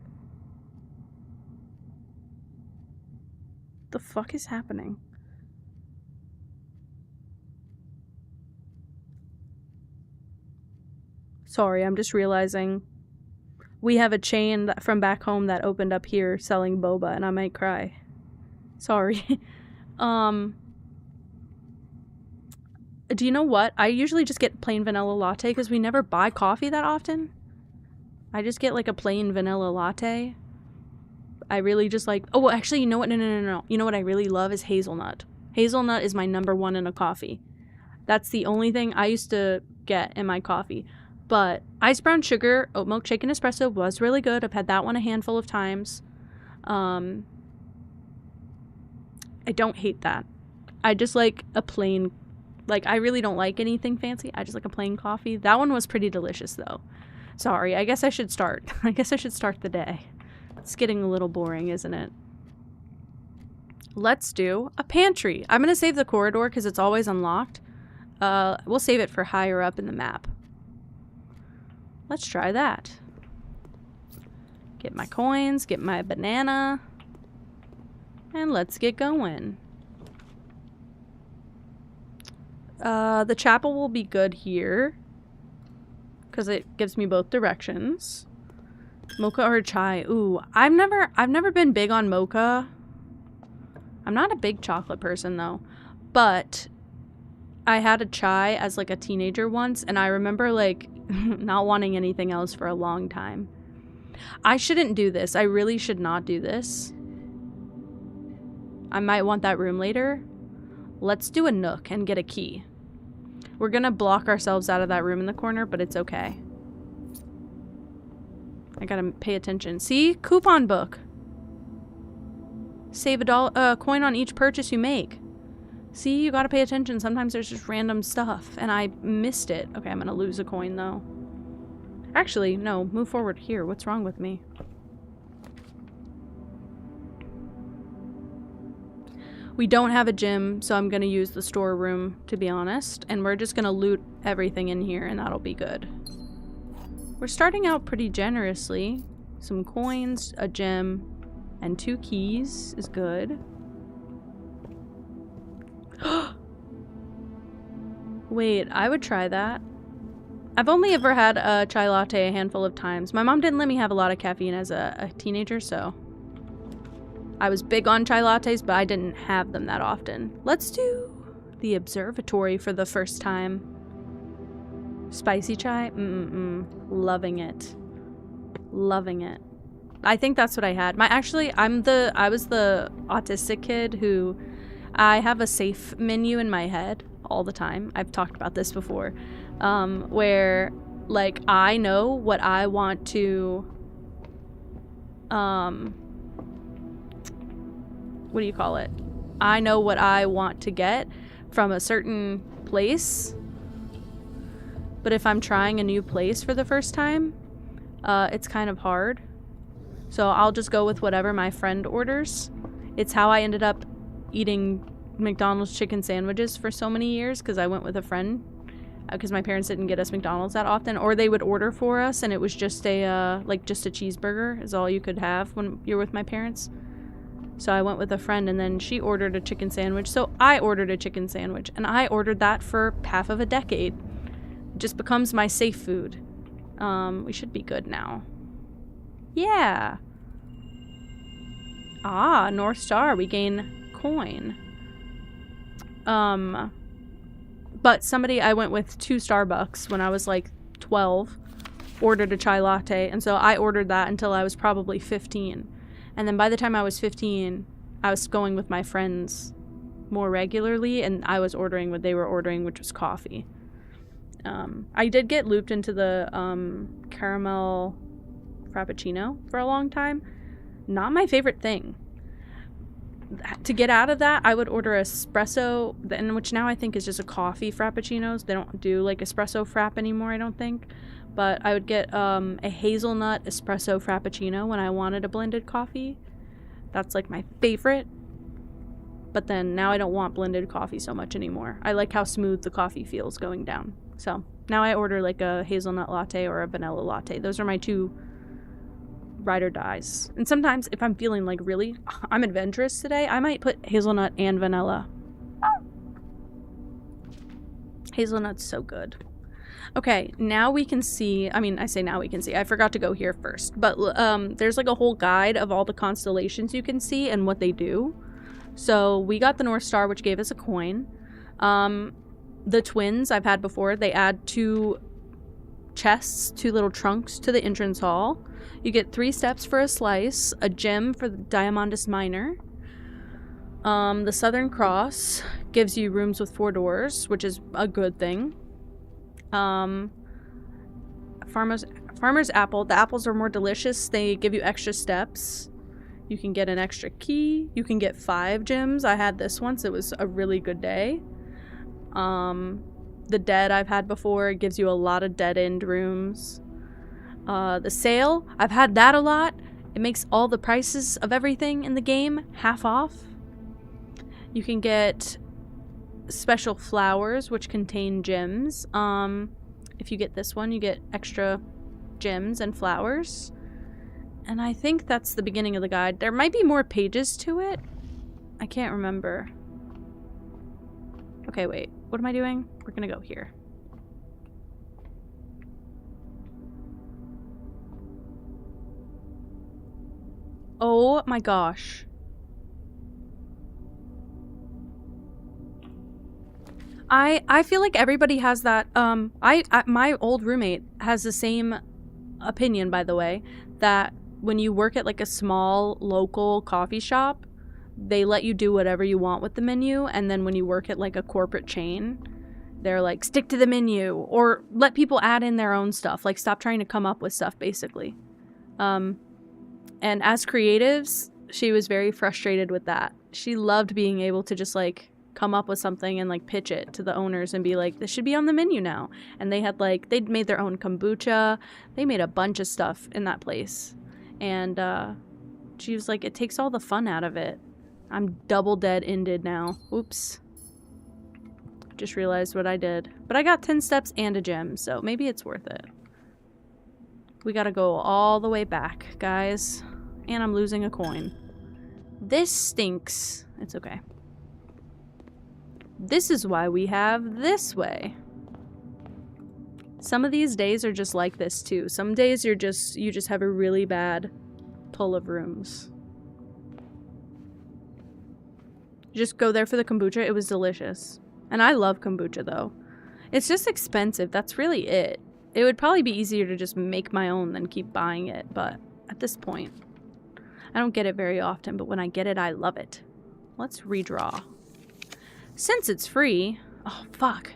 The fuck is happening? Sorry, I'm just realizing we have a chain from back home that opened up here selling boba, and I might cry. Sorry. Do you know what? I usually just get plain vanilla latte because we never buy coffee that often. I just get, like, a plain vanilla latte. I really just like... Oh, actually, you know what? No. You know what I really love is hazelnut. Hazelnut is my #1 in a coffee. That's the only thing I used to get in my coffee. But ice brown sugar, oat milk shaken espresso was really good. I've had that one a handful of times. I don't hate that. I just like a plain... Like, I really don't like anything fancy. I just like a plain coffee. That one was pretty delicious, though. Sorry, I guess I should start. I guess I should start the day. It's getting a little boring, isn't it? Let's do a pantry. I'm going to save the corridor because it's always unlocked. We'll save it for higher up in the map. Let's try that. Get my coins, get my banana, and let's get going. The chapel will be good here because it gives me both directions. Mocha or chai? Ooh, I've never been big on mocha. I'm not a big chocolate person though, but I had a chai as like a teenager once, and I remember like not wanting anything else for a long time. I shouldn't do this. I really should not do this. I might want that room later. Let's do a nook and get a key. We're gonna block ourselves out of that room in the corner, but it's okay. I gotta pay attention. See? Coupon book. Save a coin on each purchase you make. See? You gotta pay attention. Sometimes there's just random stuff, and I missed it. Okay, I'm gonna lose a coin, though. Actually, no. Move forward here. What's wrong with me? We don't have a gym, so I'm gonna use the storeroom, to be honest. And we're just gonna loot everything in here, and that'll be good. We're starting out pretty generously. Some coins, a gem, and 2 keys is good. Wait, I would try that. I've only ever had a chai latte a handful of times. My mom didn't let me have a lot of caffeine as a teenager, so I was big on chai lattes, but I didn't have them that often. Let's do the observatory for the first time. Spicy chai? Loving it. Loving it. I think that's what I had. I was the autistic kid who I have a safe menu in my head all the time. I've talked about this before. Where like I know what I want to what do you call it? I know what I want to get from a certain place. But if I'm trying a new place for the first time, it's kind of hard. So I'll just go with whatever my friend orders. It's how I ended up eating McDonald's chicken sandwiches for so many years, because I went with a friend. Because my parents didn't get us McDonald's that often, or they would order for us, and it was just a just a cheeseburger is all you could have when you're with my parents. So I went with a friend, and then she ordered a chicken sandwich, so I ordered a chicken sandwich, and I ordered that for half of a decade. It just becomes my safe food. We should be good now. Yeah. Ah, North Star. We gain coin. But I went with 2 Starbucks when I was like 12, ordered a chai latte, and so I ordered that until I was probably 15. And then by the time I was 15, I was going with my friends more regularly, and I was ordering what they were ordering, which was coffee. I did get looped into the caramel frappuccino for a long time. Not my favorite thing. To get out of that, I would order espresso, which now I think is just a coffee frappuccinos. They don't do like espresso frap anymore, I don't think. But I would get a hazelnut espresso frappuccino when I wanted a blended coffee. That's like my favorite. But then now I don't want blended coffee so much anymore. I like how smooth the coffee feels going down. So now I order like a hazelnut latte or a vanilla latte. Those are my 2 ride or dies. And sometimes if I'm feeling like really I'm adventurous today, I might put hazelnut and vanilla. Hazelnut's so good. Okay, now we can see, I say now we can see, I forgot to go here first, but there's like a whole guide of all the constellations you can see and what they do. So we got the North Star, which gave us a coin. The twins I've had before, they add 2 chests, 2 little trunks to the entrance hall. You get 3 steps for a slice, a gem for the Diamondus Minor. The Southern Cross gives you rooms with 4 doors, which is a good thing. Farmer's Apple. The apples are more delicious. They give you extra steps. You can get an extra key. You can get 5 gems. I had this once. It was a really good day. The Dead I've had before. It gives you a lot of dead-end rooms. The Sale. I've had that a lot. It makes all the prices of everything in the game half off. You can get special flowers, which contain gems. If you get this one, you get extra gems and flowers. And I think that's the beginning of the guide. There might be more pages to it. I can't remember. Okay, wait. What am I doing? We're gonna go here. Oh my gosh. I feel like everybody has that. My old roommate has the same opinion, by the way, that when you work at like a small local coffee shop, they let you do whatever you want with the menu, and then when you work at like a corporate chain, they're like, stick to the menu, or let people add in their own stuff. Like, stop trying to come up with stuff, basically. And as creatives, she was very frustrated with that. She loved being able to just like come up with something and like pitch it to the owners and be like, this should be on the menu now. And they had like, they'd made their own kombucha. They made a bunch of stuff in that place. And she was like, it takes all the fun out of it. I'm double dead-ended now. Oops. Just realized what I did. But I got 10 steps and a gem, so maybe it's worth it. We gotta go all the way back, guys. And I'm losing a coin. This stinks. It's okay. This is why we have this way. Some of these days are just like this too. Some days you just have a really bad pull of rooms. Just go there for the kombucha. It was delicious. And I love kombucha though. It's just expensive. That's really it. It would probably be easier to just make my own than keep buying it, but at this point, I don't get it very often, but when I get it, I love it. Let's redraw. Since it's free... Oh, fuck.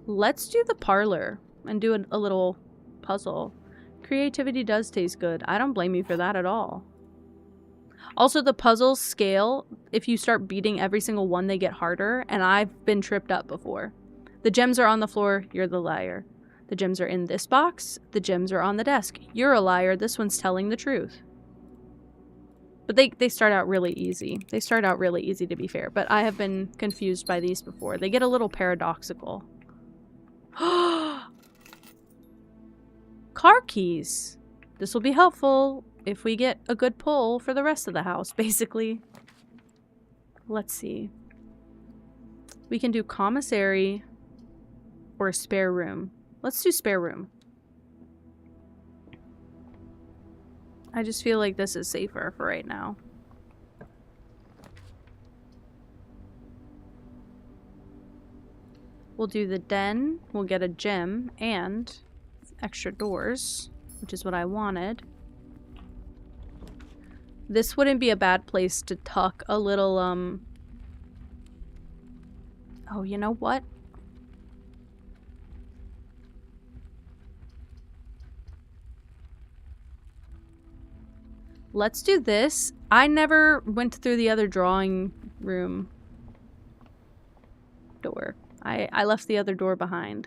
Let's do the parlor and do a little puzzle. Creativity does taste good. I don't blame you for that at all. Also, the puzzles scale. If you start beating every single one, they get harder, and I've been tripped up before. The gems are on the floor. You're the liar. The gems are in this box. The gems are on the desk. You're a liar. This one's telling the truth. But they start out really easy. They start out really easy, to be fair. But I have been confused by these before. They get a little paradoxical. Car keys. This will be helpful if we get a good pull for the rest of the house, basically. Let's see. We can do commissary or spare room. Let's do spare room. I just feel like this is safer for right now. We'll do the den. We'll get a gem and extra doors, which is what I wanted. This wouldn't be a bad place to tuck a little, Oh, you know what? Let's do this. I never went through the other drawing room door. I left the other door behind.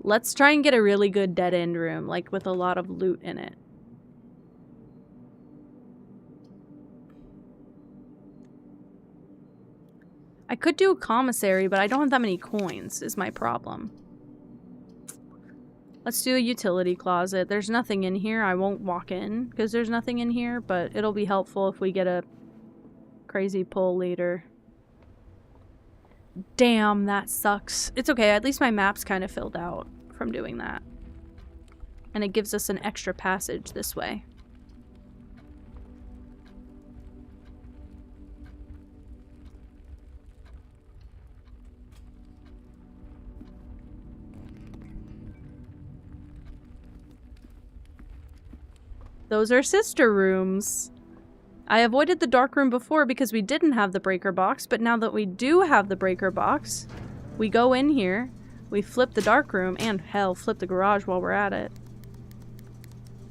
Let's try and get a really good dead-end room, like with a lot of loot in it. I could do a commissary, but I don't have that many coins, is my problem. Let's do a utility closet. There's nothing in here. I won't walk in because there's nothing in here, but it'll be helpful if we get a crazy pull later. Damn, that sucks. It's okay. At least my map's kind of filled out from doing that. And it gives us an extra passage this way. Those are sister rooms. I avoided the dark room before because we didn't have the breaker box, but now that we do have the breaker box, we go in here, we flip the dark room, and hell, flip the garage while we're at it.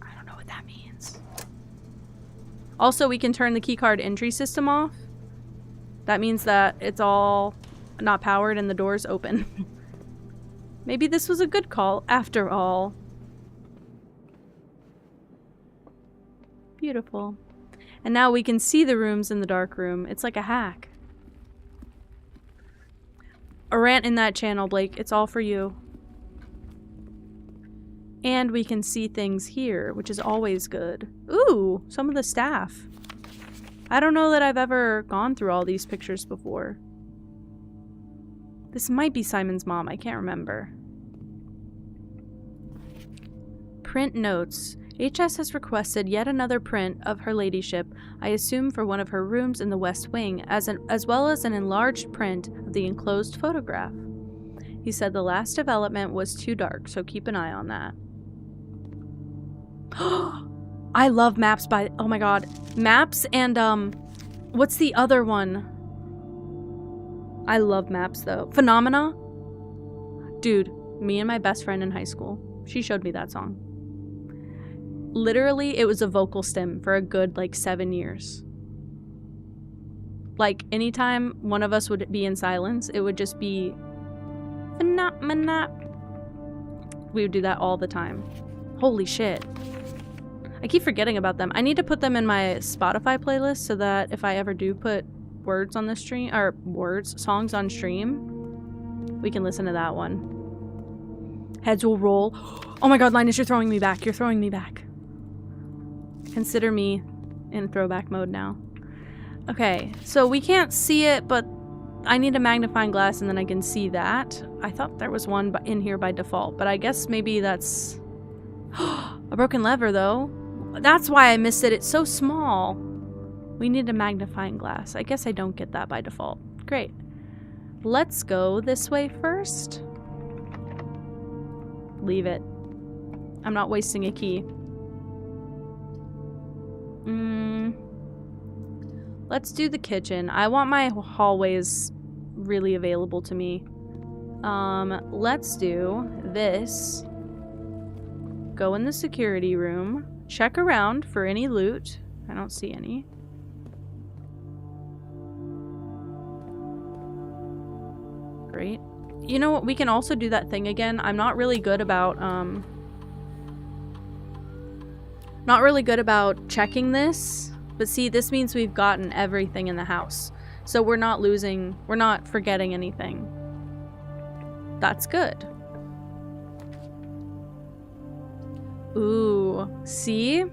I don't know what that means. Also, we can turn the keycard entry system off. That means that it's all not powered and the door's open. Maybe this was a good call after all. Beautiful. And now we can see the rooms in the dark room. It's like a hack. A rant in that channel, Blake. It's all for you. And we can see things here, which is always good. Ooh, some of the staff. I don't know that I've ever gone through all these pictures before. This might be Simon's mom. I can't remember. Print notes. HS has requested yet another print of her ladyship, I assume for one of her rooms in the West Wing, as well as an enlarged print of the enclosed photograph. He said the last development was too dark, so keep an eye on that. I love Maps by... Oh my god. Maps and, what's the other one? I love Maps, though. Phenomena? Dude, me and my best friend in high school, she showed me that song. Literally, it was a vocal stim for a good, like, 7 years. Like, anytime one of us would be in silence, it would just be... Phenomena. We would do that all the time. Holy shit. I keep forgetting about them. I need to put them in my Spotify playlist so that if I ever do put words on the stream, or songs on stream, we can listen to that one. Heads will roll. Oh my god, Linus, you're throwing me back. You're throwing me back. Consider me in throwback mode now. Okay, so we can't see it, but I need a magnifying glass and then I can see that. I thought there was one in here by default, but I guess maybe that's... a broken lever, though. That's why I missed it. It's so small. We need a magnifying glass. I guess I don't get that by default. Great. Let's go this way first. Leave it. I'm not wasting a key. Let's do the kitchen. I want my hallways really available to me. Let's do this. Go in the security room. Check around for any loot. I don't see any. Great. You know what? We can also do that thing again. I'm not really good about, checking this. But see, this means we've gotten everything in the house. So we're not forgetting anything. That's good. Ooh, see? Hi,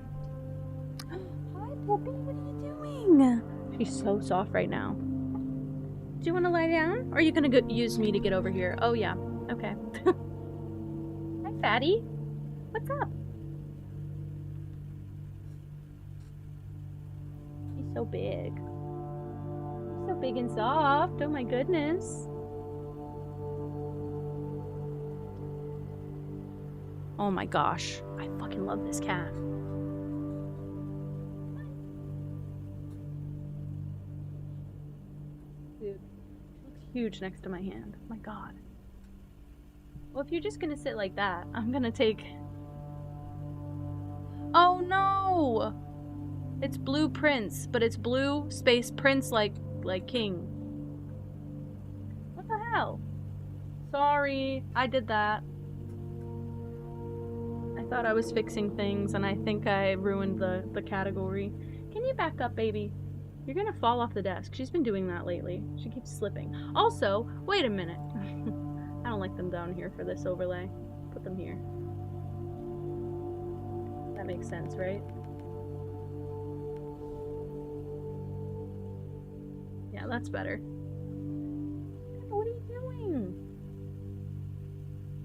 Puppy, what are you doing? She's so soft right now. Do you want to lie down? Or are you going to use me to get over here? Oh, yeah. Okay. Hi, Fatty. What's up? She's so big. So big and soft. Oh, my goodness. Oh my gosh. I fucking love this cat. Dude, she looks huge next to my hand. Oh my god. Well, if you're just gonna sit like that, I'm gonna take... Oh no! It's blue prince, but it's blue space prince like king. What the hell? Sorry, I did that. I thought I was fixing things, and I think I ruined the category. Can you back up, baby? You're gonna fall off the desk. She's been doing that lately. She keeps slipping. Also, wait a minute. I don't like them down here for this overlay. Put them here. That makes sense, right? Yeah, that's better. What are you doing?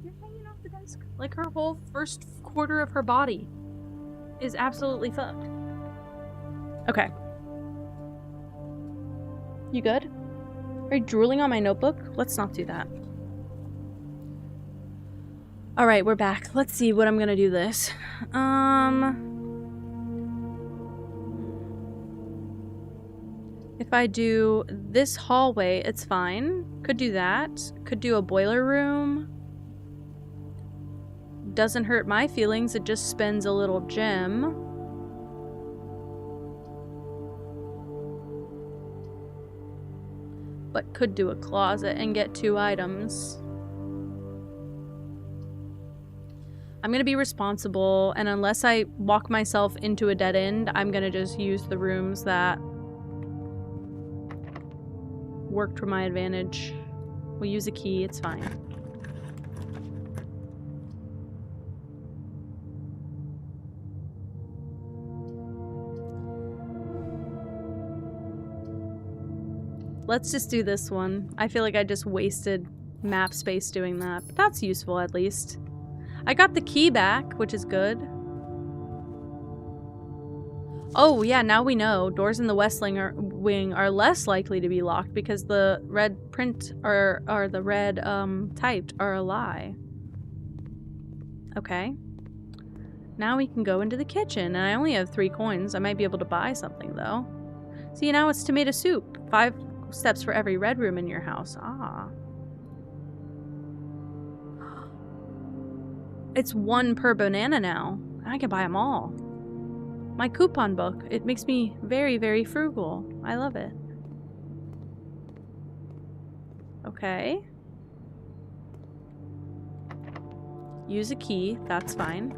You're hanging off the desk. Like her whole first quarter of her body is absolutely fucked. Okay. You good? Are you drooling on my notebook? Let's not do that. Alright, we're back. Let's see what I'm gonna do this. If I do this hallway, it's fine. Could do that. Could do a boiler room. Doesn't hurt my feelings, it just spends a little gem. But could do a closet and get 2 items. I'm gonna be responsible, and unless I walk myself into a dead end, I'm gonna just use the rooms that worked for my advantage. We'll use a key, it's fine. Let's just do this one. I feel like I just wasted map space doing that, but that's useful at least. I got the key back, which is good. Oh, yeah, now we know. Doors in the west wing are less likely to be locked because the red print or the red typed are a lie. Okay. Now we can go into the kitchen, and I only have 3 coins. I might be able to buy something, though. See, now it's tomato soup. 5 steps for every red room in your house. Ah. It's 1 per banana now. I can buy them all. My coupon book. It makes me very, very frugal. I love it. Okay. Use a key. That's fine.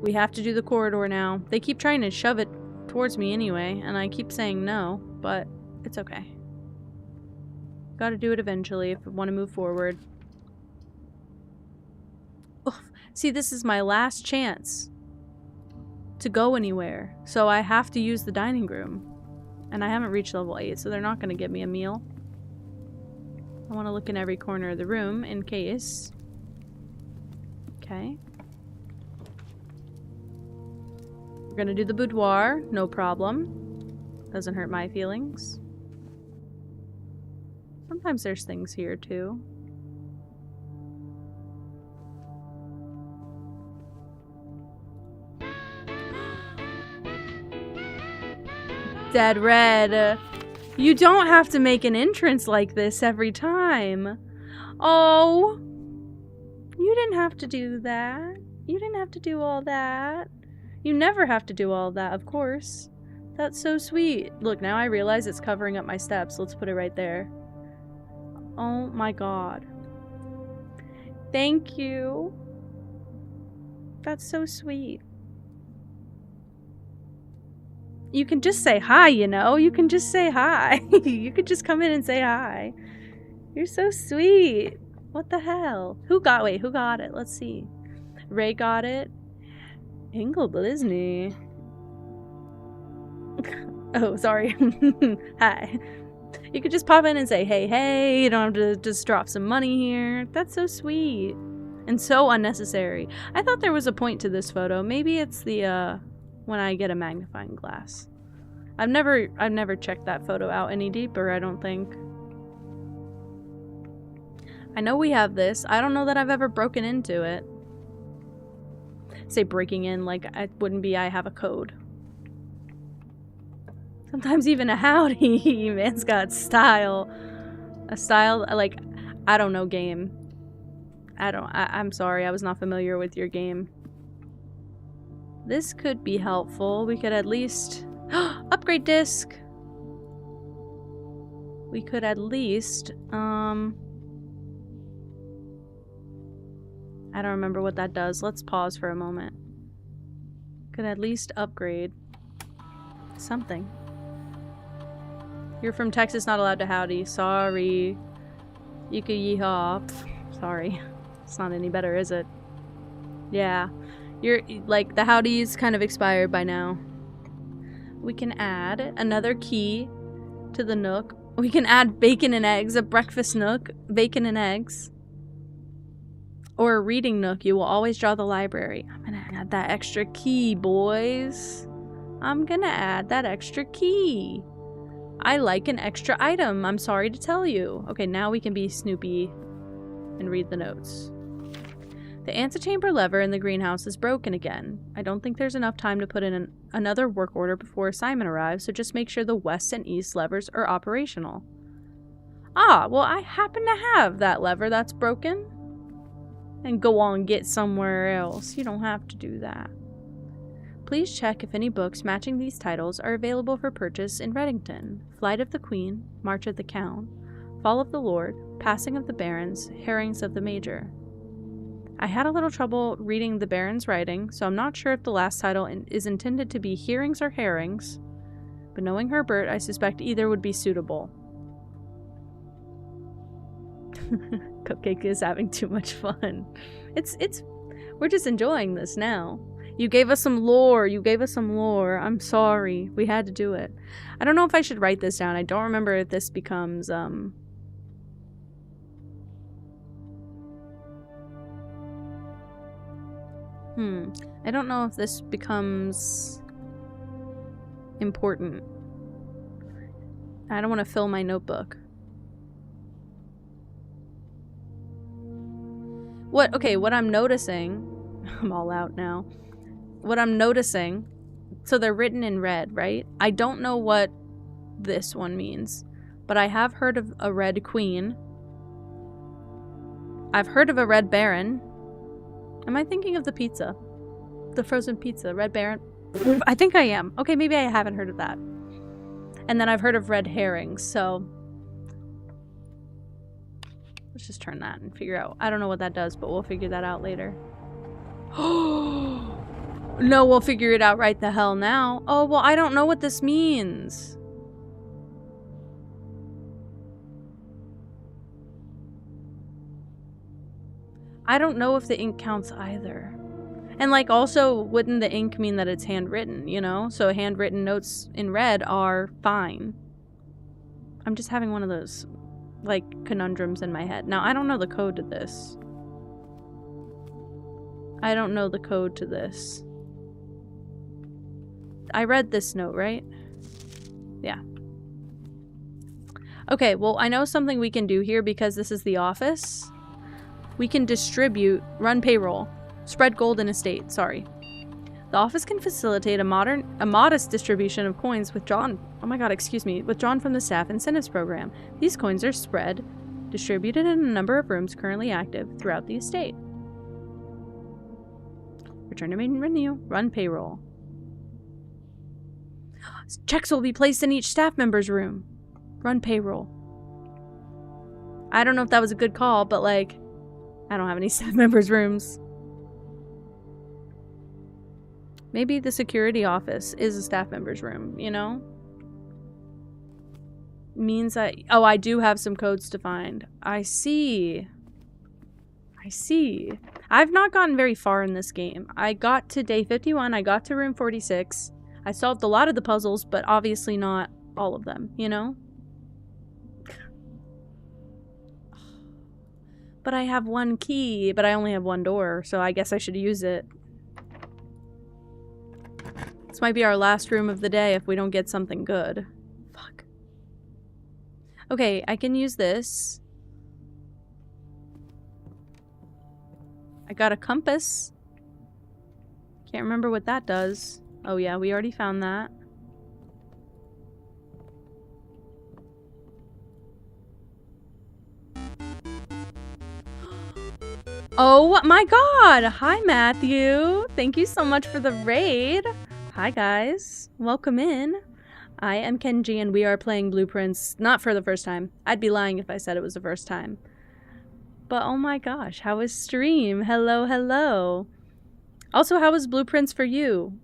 We have to do the corridor now. They keep trying to shove it towards me anyway, and I keep saying no, but it's okay. Gotta do it eventually if I want to move forward. Oof. See, this is my last chance to go anywhere, so I have to use the dining room. And I haven't reached level 8, so they're not going to give me a meal. I want to look in every corner of the room in case. Okay. We're gonna do the boudoir, no problem. Doesn't hurt my feelings. Sometimes there's things here too. Dead red. You don't have to make an entrance like this every time. Oh. You didn't have to do that. You didn't have to do all that. You never have to do all that, of course. That's so sweet. Look, now I realize it's covering up my steps. Let's put it right there. Oh my god. Thank you. That's so sweet. You can just say hi, you know? You can just say hi. You could just come in and say hi. You're so sweet. What the hell? Who got it? Let's see. Ray got it. Ingle Blisney. Oh, sorry. Hi. You could just pop in and say, hey, you don't have to just drop some money here. That's so sweet. And so unnecessary. I thought there was a point to this photo. Maybe it's the, when I get a magnifying glass. I've never checked that photo out any deeper, I don't think. I know we have this. I don't know that I've ever broken into it. Say breaking in like it wouldn't be I have a code. Sometimes even a howdy. Man's got style. A style, like, I don't know game. I'm sorry, I was not familiar with your game. This could be helpful. We could at least... upgrade disc! We could at least, I don't remember what that does. Let's pause for a moment. Could at least upgrade something. You're from Texas, not allowed to howdy. Sorry. You could yeehaw. Sorry. It's not any better, is it? Yeah. You're, like, the howdy's kind of expired by now. We can add another key to the nook. We can add bacon and eggs, a breakfast nook, bacon and eggs. Or a reading nook. You will always draw the library. I'm gonna add that extra key, boys. I'm gonna add that extra key. I like an extra item, I'm sorry to tell you. Okay, now we can be Snoopy and read the notes. The antechamber lever in the greenhouse is broken again. I don't think there's enough time to put in another work order before Simon arrives, so just make sure the west and east levers are operational. Ah, well, I happen to have that lever that's broken. And go on and get somewhere else. You don't have to do that. Please check if any books matching these titles are available for purchase in Reddington. Flight of the Queen, March of the Count, Fall of the Lord, Passing of the Barons, Herrings of the Major. I had a little trouble reading the Baron's writing, so I'm not sure if the last title is intended to be Hearings or Herrings, but knowing Herbert, I suspect either would be suitable. Cupcake is having too much fun. We're just enjoying this now. You gave us some lore. I'm sorry. We had to do it. I don't know if I should write this down. I don't remember if this becomes, I don't know if this becomes important. I don't want to fill my notebook. What I'm noticing... I'm all out now. What I'm noticing... So they're written in red, right? I don't know what this one means. But I have heard of a red queen. I've heard of a red baron. Am I thinking of the pizza? The frozen pizza, Red Baron? I think I am. Okay, maybe I haven't heard of that. And then I've heard of red herrings, so... Let's just turn that and figure out. I don't know what that does, but we'll figure that out later. No, we'll figure it out right the hell now. Oh, well, I don't know what this means. I don't know if the ink counts either. And, like, also, wouldn't the ink mean that it's handwritten, you know? So handwritten notes in red are fine. I'm just having one of those, like, conundrums in my head. Now, I don't know the code to this. I don't know the code to this. I read this note, right? Yeah. Okay, well, I know something we can do here because this is the office. We can distribute, run payroll, spread golden estate, sorry. The office can facilitate a modest distribution of coins withdrawn from the staff incentives program. These coins are spread, distributed in a number of rooms currently active throughout the estate. Return to main menu, run payroll. Checks will be placed in each staff member's room. Run payroll. I don't know if that was a good call, but like, I don't have any staff members' rooms. Maybe the security office is a staff member's room, you know? Means I do have some codes to find. I see. I've not gotten very far in this game. I got to day 51, I got to room 46. I solved a lot of the puzzles, but obviously not all of them, you know? But I have one key, but I only have one door, so I guess I should use it. This might be our last room of the day if we don't get something good. Fuck. Okay, I can use this. I got a compass. Can't remember what that does. Oh yeah, we already found that. Oh my god! Hi, Matthew! Thank you so much for the raid! Hi, guys. Welcome in. I am Kenji, and we are playing Blueprints, not for the first time. I'd be lying if I said it was the first time. But oh my gosh, how was stream? Hello, hello. Also, how was Blueprints for you?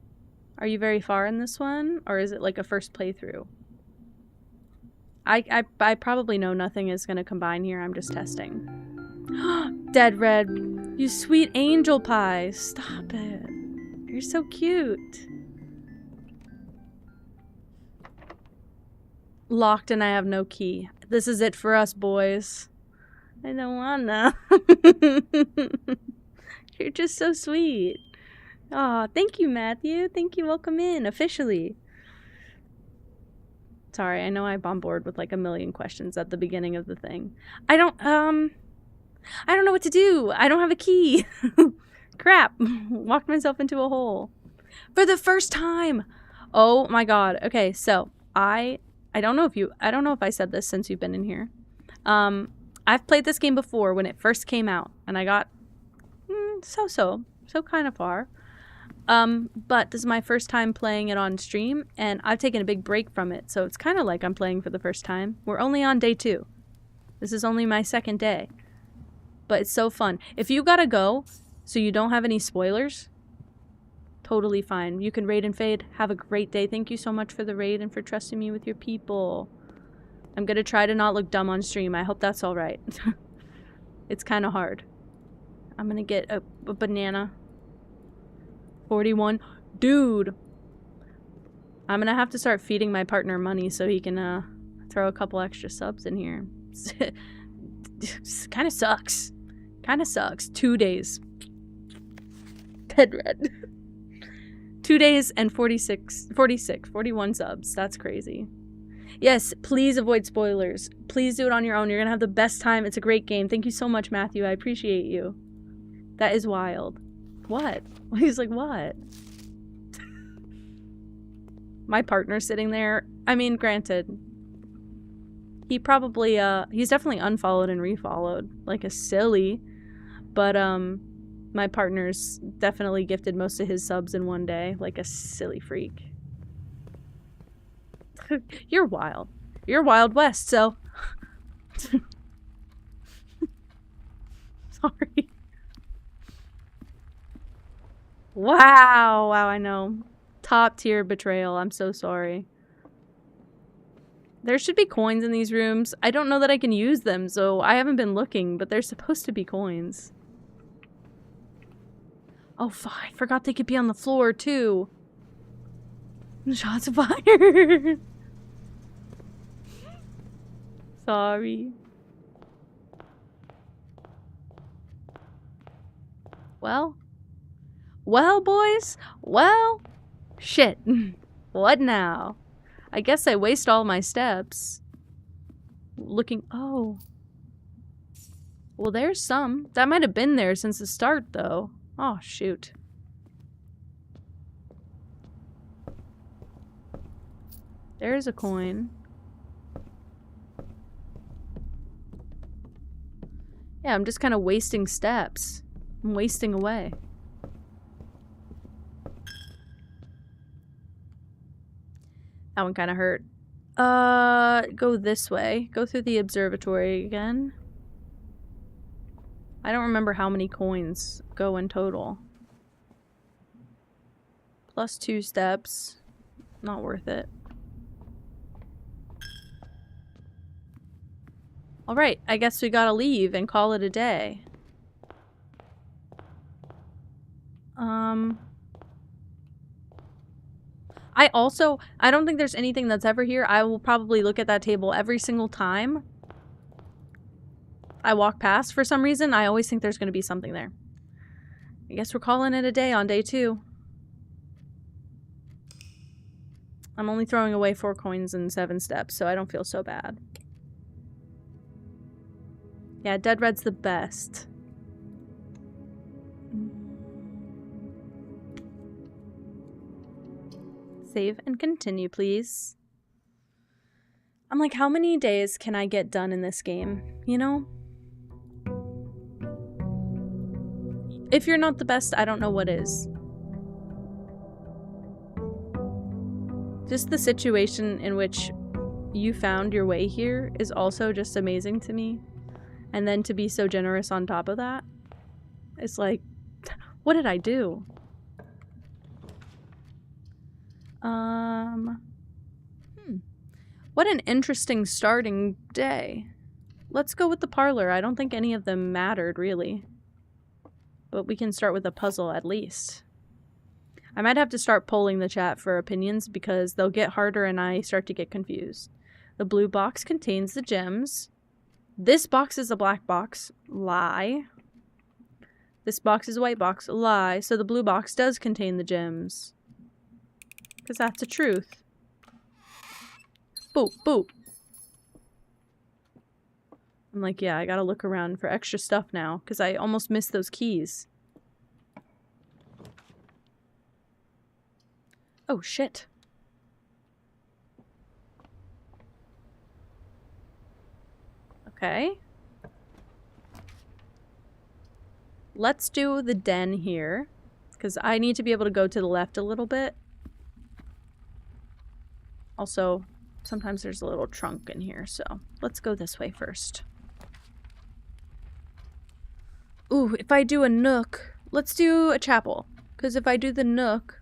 Are you very far in this one? Or is it like a first playthrough? I probably know nothing is going to combine here. I'm just testing. Dead Red, you sweet angel pie. Stop it. You're so cute. Locked and I have no key. This is it for us, boys. I don't wanna. You're just so sweet. Aw, thank you, Matthew. Thank you. Welcome in, officially. Sorry, I know I bombarded with like a million questions at the beginning of the thing. I don't know what to do. I don't have a key. Crap. Walked myself into a hole. For the first time. Oh my god. Okay, so I don't know if I said this since you've been in here. I've played this game before when it first came out, and I got so kind of far. But this is my first time playing it on stream, and I've taken a big break from it, so it's kind of like I'm playing for the first time. We're only on day 2. This is only my second day. But it's so fun. If you gotta go, so you don't have any spoilers, totally fine. You can raid and fade. Have a great day. Thank you so much for the raid and for trusting me with your people. I'm gonna try to not look dumb on stream. I hope that's alright. It's kind of hard. I'm gonna get a banana. 41. Dude! I'm gonna have to start feeding my partner money so he can throw a couple extra subs in here. Kind of sucks. 2 days. Dead Red. 2 days and 41 subs. That's crazy. Yes, please avoid spoilers. Please do it on your own. You're gonna have the best time. It's a great game. Thank you so much, Matthew. I appreciate you. That is wild. What? He's like, what? My partner's sitting there. I mean, granted, he probably, he's definitely unfollowed and refollowed like a silly, but, my partner's definitely gifted most of his subs in one day, like a silly freak. You're wild. You're Wild West, so... Sorry. Wow, I know. Top tier betrayal. I'm so sorry. There should be coins in these rooms. I don't know that I can use them, so I haven't been looking, but there's supposed to be coins. Oh, I forgot they could be on the floor, too. Shots fired. Sorry. Well, boys. Well, shit. What now? I guess I waste all my steps. Looking. Oh. Well, there's some. That might have been there since the start, though. Oh, shoot. There's a coin. Yeah, I'm just kind of wasting steps. I'm wasting away. That one kind of hurt. Go this way. Go through the observatory again. I don't remember how many coins go in total. Plus 2 steps. Not worth it. Alright, I guess we gotta leave and call it a day. I don't think there's anything that's ever here. I will probably look at that table every single time I walk past. For some reason, I always think there's going to be something there. I guess we're calling it a day on day 2. I'm only throwing away 4 coins and 7 steps, so I don't feel so bad. Yeah, Dead Red's the best. Save and continue, please. I'm like, how many days can I get done in this game? You know? If you're not the best, I don't know what is. Just the situation in which you found your way here is also just amazing to me. And then to be so generous on top of that, it's like, what did I do? What an interesting starting day. Let's go with the parlor. I don't think any of them mattered, really. But we can start with a puzzle, at least. I might have to start polling the chat for opinions, because they'll get harder and I start to get confused. The blue box contains the gems. This box is a black box. Lie. This box is a white box. Lie. So the blue box does contain the gems. Because that's the truth. Boop, boop. I'm like, yeah, I gotta look around for extra stuff now, because I almost missed those keys. Oh, shit. Okay. Let's do the den here, because I need to be able to go to the left a little bit. Also, sometimes there's a little trunk in here, so let's go this way first. Ooh, if I do a nook, let's do a chapel. Because if I do the nook,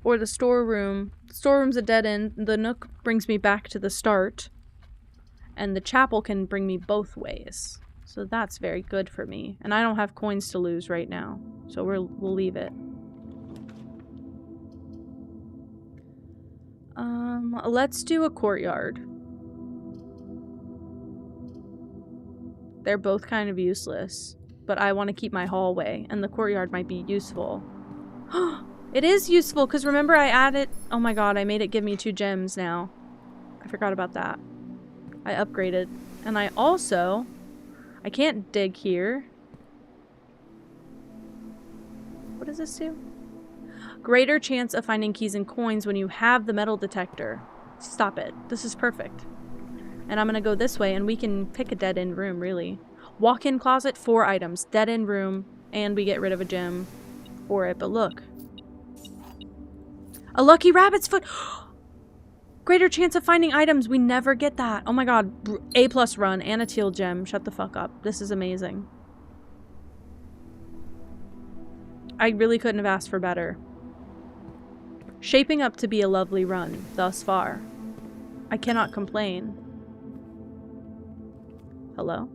or the storeroom's a dead end, the nook brings me back to the start. And the chapel can bring me both ways. So that's very good for me. And I don't have coins to lose right now, so we'll leave it. Let's do a courtyard. They're both kind of useless, but I want to keep my hallway, and the courtyard might be useful. It is useful, because remember I added... Oh my god, I made it give me 2 gems now. I forgot about that. I upgraded. And I also... I can't dig here. What does this do? Greater chance of finding keys and coins when you have the metal detector. Stop it. This is perfect. And I'm gonna go this way, and we can pick a dead-end room, really. Walk-in closet, 4 items. Dead-end room, and we get rid of a gem for it. But look. A lucky rabbit's foot! Greater chance of finding items. We never get that. Oh my god. A+ run and a teal gem. Shut the fuck up. This is amazing. I really couldn't have asked for better. Shaping up to be a lovely run thus far. I cannot complain. Hello?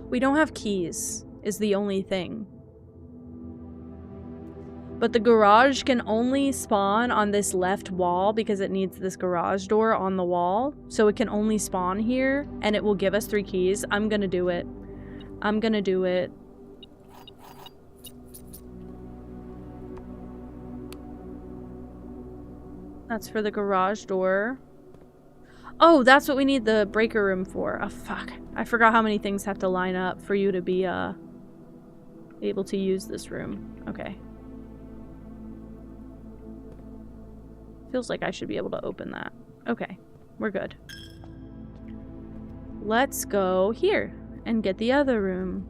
We don't have keys, is the only thing. But the garage can only spawn on this left wall because it needs this garage door on the wall. So it can only spawn here, and it will give us 3 keys. I'm gonna do it. I'm gonna do it. That's for the garage door. Oh, that's what we need the breaker room for. Oh, fuck. I forgot how many things have to line up for you to be, able to use this room. Okay. Feels like I should be able to open that. Okay. We're good. Let's go here and get the other room.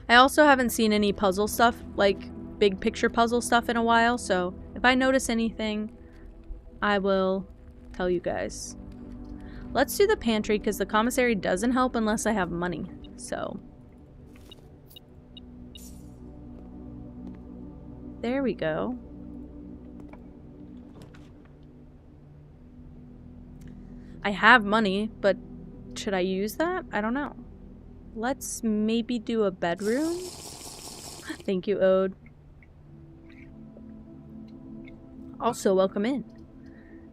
I also haven't seen any puzzle stuff, like big picture puzzle stuff in a while, so if I notice anything, I will tell you guys. Let's do the pantry because the commissary doesn't help unless I have money. So there we go. I have money, but should I use that? I don't know. Let's maybe do a bedroom. Thank you, Ode. Also, welcome in.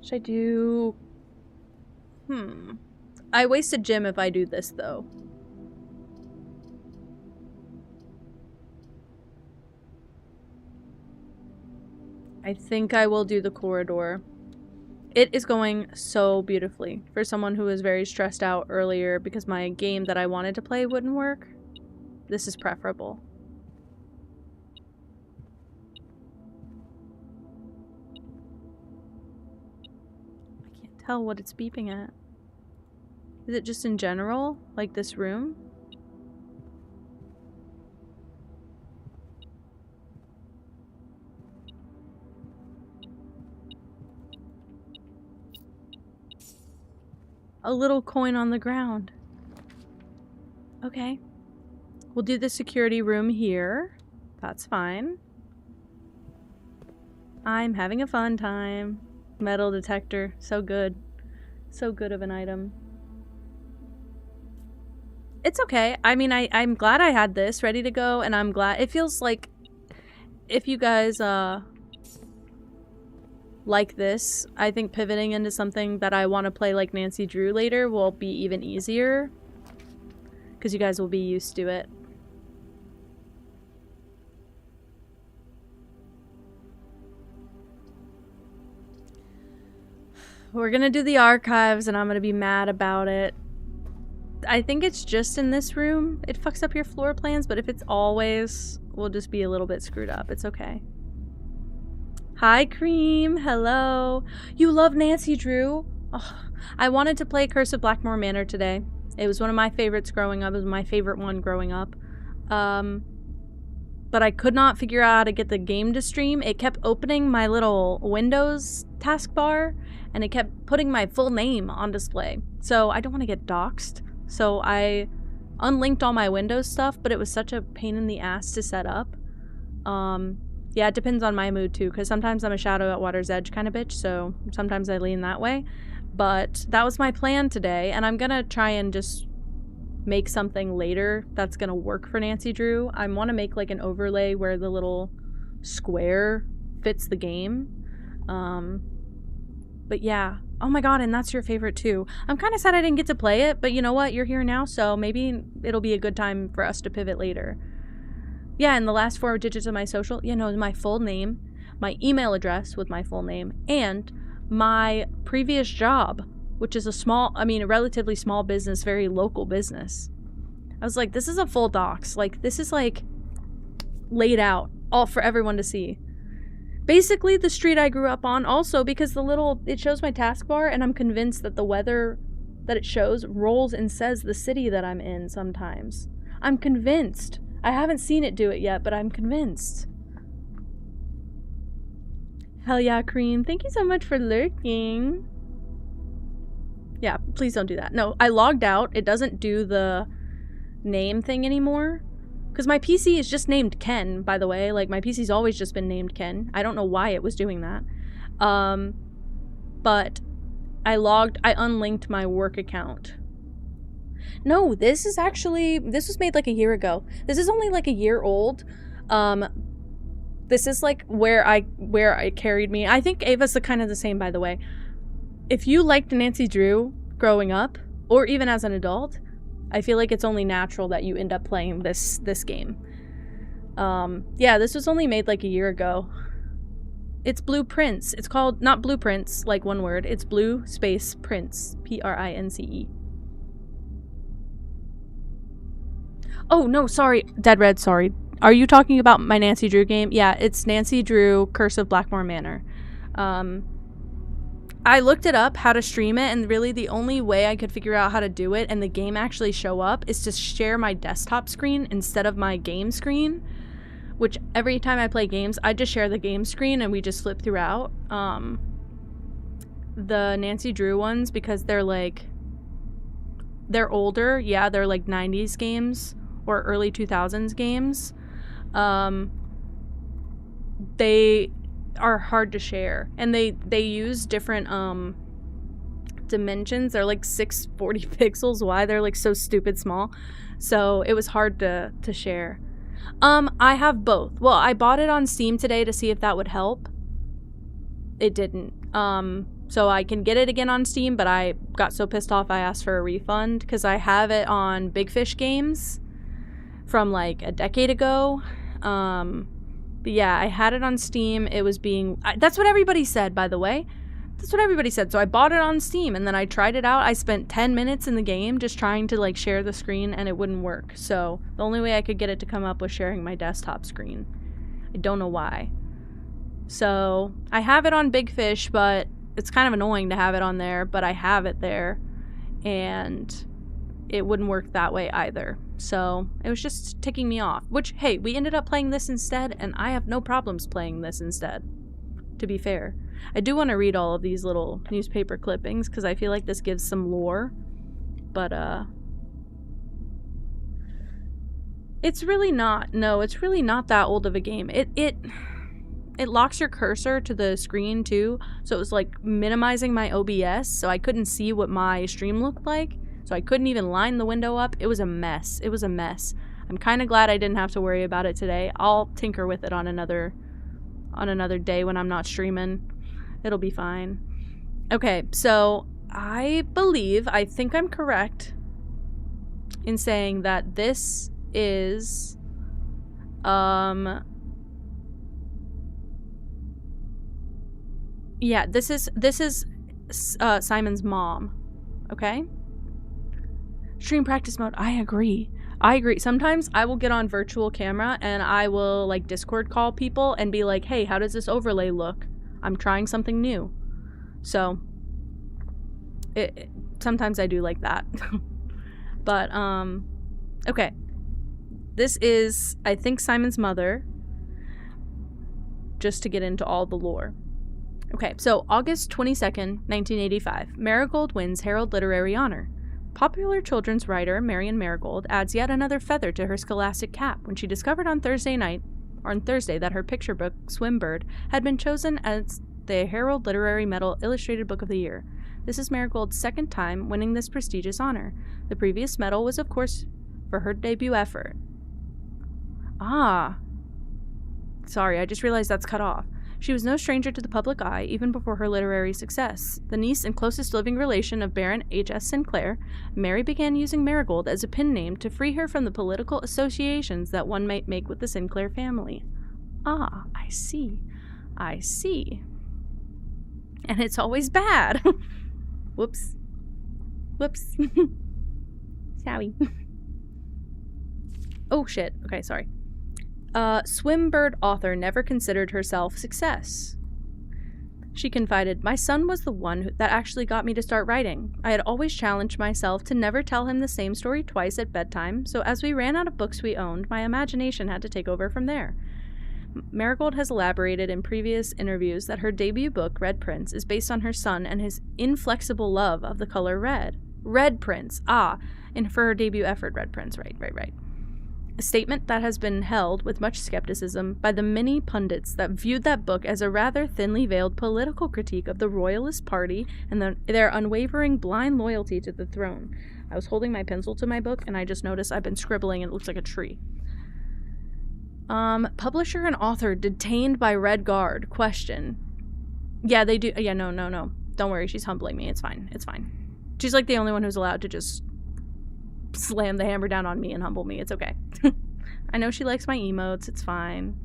Should I do... I waste a gem if I do this, though. I think I will do the corridor. It is going so beautifully for someone who was very stressed out earlier because my game that I wanted to play wouldn't work. This is preferable. I can't tell what it's beeping at. Is it just in general? Like this room? A little coin on the ground. Okay. We'll do the security room here. That's fine. I'm having a fun time. Metal detector. So good. So good of an item. It's okay. I mean, I'm glad I had this ready to go, and I'm glad... It feels like if you guys, like this, I think pivoting into something that I want to play like Nancy Drew later will be even easier. Because you guys will be used to it. We're gonna do the archives, and I'm gonna be mad about it. I think it's just in this room. It fucks up your floor plans, but if it's always, we'll just be a little bit screwed up. It's okay. Hi, Cream. Hello. You love Nancy Drew? Oh, I wanted to play Curse of Blackmore Manor today. It was one of my favorites growing up. It was my favorite one growing up. But I could not figure out how to get the game to stream. It kept opening my little Windows taskbar, and it kept putting my full name on display. So I don't want to get doxxed. So I unlinked all my Windows stuff, but it was such a pain in the ass to set up. Yeah, it depends on my mood too, because sometimes I'm a Shadow at Water's Edge kind of bitch, so sometimes I lean that way. But that was my plan today, and I'm gonna try and just make something later that's gonna work for Nancy Drew. I want to make like an overlay where the little square fits the game. But yeah. Oh my god, and that's your favorite too. I'm kind of sad I didn't get to play it, but you know what? You're here now, so maybe it'll be a good time for us to pivot later. Yeah, and the last 4 digits of my social, my full name, my email address with my full name, and my previous job, which is a relatively small business, very local business. I was like, this is a full docs. Like, this is like laid out all for everyone to see. Basically, the street I grew up on also, because it shows my taskbar, and I'm convinced that the weather that it shows rolls and says the city that I'm in sometimes. I'm convinced. I haven't seen it do it yet, but I'm convinced. Hell yeah, Cream. Thank you so much for lurking. Yeah, please don't do that. No, I logged out. It doesn't do the name thing anymore. Because my PC is just named Ken, by the way. Like, my PC's always just been named Ken. I don't know why it was doing that. But I unlinked my work account. No, this was made like a year ago. This is only like a year old. This is like where it carried me. I think Ava's kind of the same, by the way. If you liked Nancy Drew growing up, or even as an adult, I feel like it's only natural that you end up playing this game. Yeah, this was only made like a year ago. It's Blueprints. It's called, not Blueprints, like one word. It's Blue Space Prince. Prince. Oh, no, sorry. Dead Red, sorry. Are you talking about my Nancy Drew game? Yeah, it's Nancy Drew Curse of Blackmore Manor. I looked it up, how to stream it, and really the only way I could figure out how to do it and the game actually show up is to share my desktop screen instead of my game screen, which every time I play games, I just share the game screen and we just flip throughout. The Nancy Drew ones, because they're older, yeah, they're like 90s games or early 2000s games. They are hard to share, and they use different dimensions. They're like 640 pixels wide. They're like so stupid small, so it was hard to share. I have both. Well, I bought it on Steam today to see if that would help. It didn't. So I can get it again on Steam, but I got so pissed off I asked for a refund because I have it on Big Fish Games from like a decade ago. But yeah, I had it on Steam. It was that's what everybody said, by the way. That's what everybody said. So I bought it on Steam, and then I tried it out. I spent 10 minutes in the game just trying to like share the screen, and it wouldn't work. So the only way I could get it to come up was sharing my desktop screen. I don't know why. So I have it on Big Fish, but it's kind of annoying to have it on there, but I have it there, and it wouldn't work that way either. So it was just ticking me off, which, hey, we ended up playing this instead, and I have no problems playing this instead, to be fair. I do want to read all of these little newspaper clippings because I feel like this gives some lore, but it's really not that old of a game. It locks your cursor to the screen too, so it was like minimizing my OBS, so I couldn't see what my stream looked like. So I couldn't even line the window up. It was a mess. I'm kind of glad I didn't have to worry about it today. I'll tinker with it on another day when I'm not streaming. It'll be fine. Okay, so I think I'm correct in saying that this is yeah, this is Simon's mom. Okay? Stream practice mode. I agree. Sometimes I will get on virtual camera and I will like Discord call people and be like, hey, how does this overlay look? I'm trying something new. So sometimes I do like that. But okay. This is, I think, Simon's mother, just to get into all the lore. Okay, so August 22nd, 1985, Marigold wins Herald Literary Honor. Popular children's writer Marion Marigold adds yet another feather to her scholastic cap when she discovered on Thursday that her picture book, Swimbird, had been chosen as the Herald Literary Medal Illustrated Book of the Year. This is Marigold's second time winning this prestigious honor. The previous medal was, of course, for her debut effort. Sorry, I just realized that's cut off. She was no stranger to the public eye, even before her literary success. The niece and closest living relation of Baron H.S. Sinclair, Mary began using Marigold as a pen name to free her from the political associations that one might make with the Sinclair family. Ah, I see. I see. And it's always bad. Whoops. Whoops. Sorry. Oh, shit. Okay, sorry. Swimbird author never considered herself success. She confided, "My son was the one that actually got me to start writing. I had always challenged myself to never tell him the same story twice at bedtime, so as we ran out of books we owned, my imagination had to take over from there." Marigold has elaborated in previous interviews that her debut book, Red Prince, is based on her son and his inflexible love of the color red. Red Prince, and for her debut effort, Red Prince, right. A statement that has been held with much skepticism by the many pundits that viewed that book as a rather thinly veiled political critique of the Royalist Party and their unwavering blind loyalty to the throne. I was holding my pencil to my book and I just noticed I've been scribbling and it looks like a tree. Publisher and author detained by Red Guard. Question. Yeah, they do. Yeah, no. Don't worry, she's humbling me. It's fine. She's like the only one who's allowed to just slam the hammer down on me and humble me. It's okay. I know she likes my emotes. It's fine.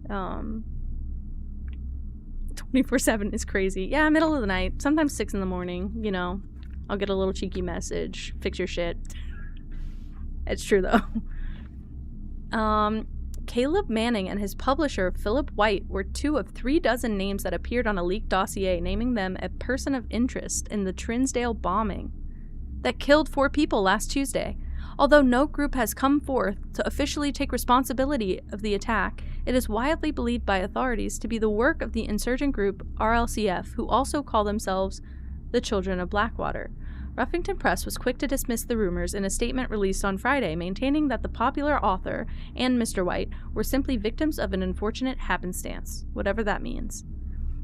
24/7 is crazy. Yeah, middle of the night. Sometimes 6 in the morning. You know, I'll get a little cheeky message. Fix your shit. It's true, though. Caleb Manning and his publisher, Philip White, were 2 of 3 dozen names that appeared on a leaked dossier naming them a person of interest in the Trinsdale bombing that killed 4 people last Tuesday. Although no group has come forth to officially take responsibility of the attack, it is widely believed by authorities to be the work of the insurgent group RLCF, who also call themselves the Children of Blackwater. Ruffington Press was quick to dismiss the rumors in a statement released on Friday, maintaining that the popular author and Mr. White were simply victims of an unfortunate happenstance, whatever that means.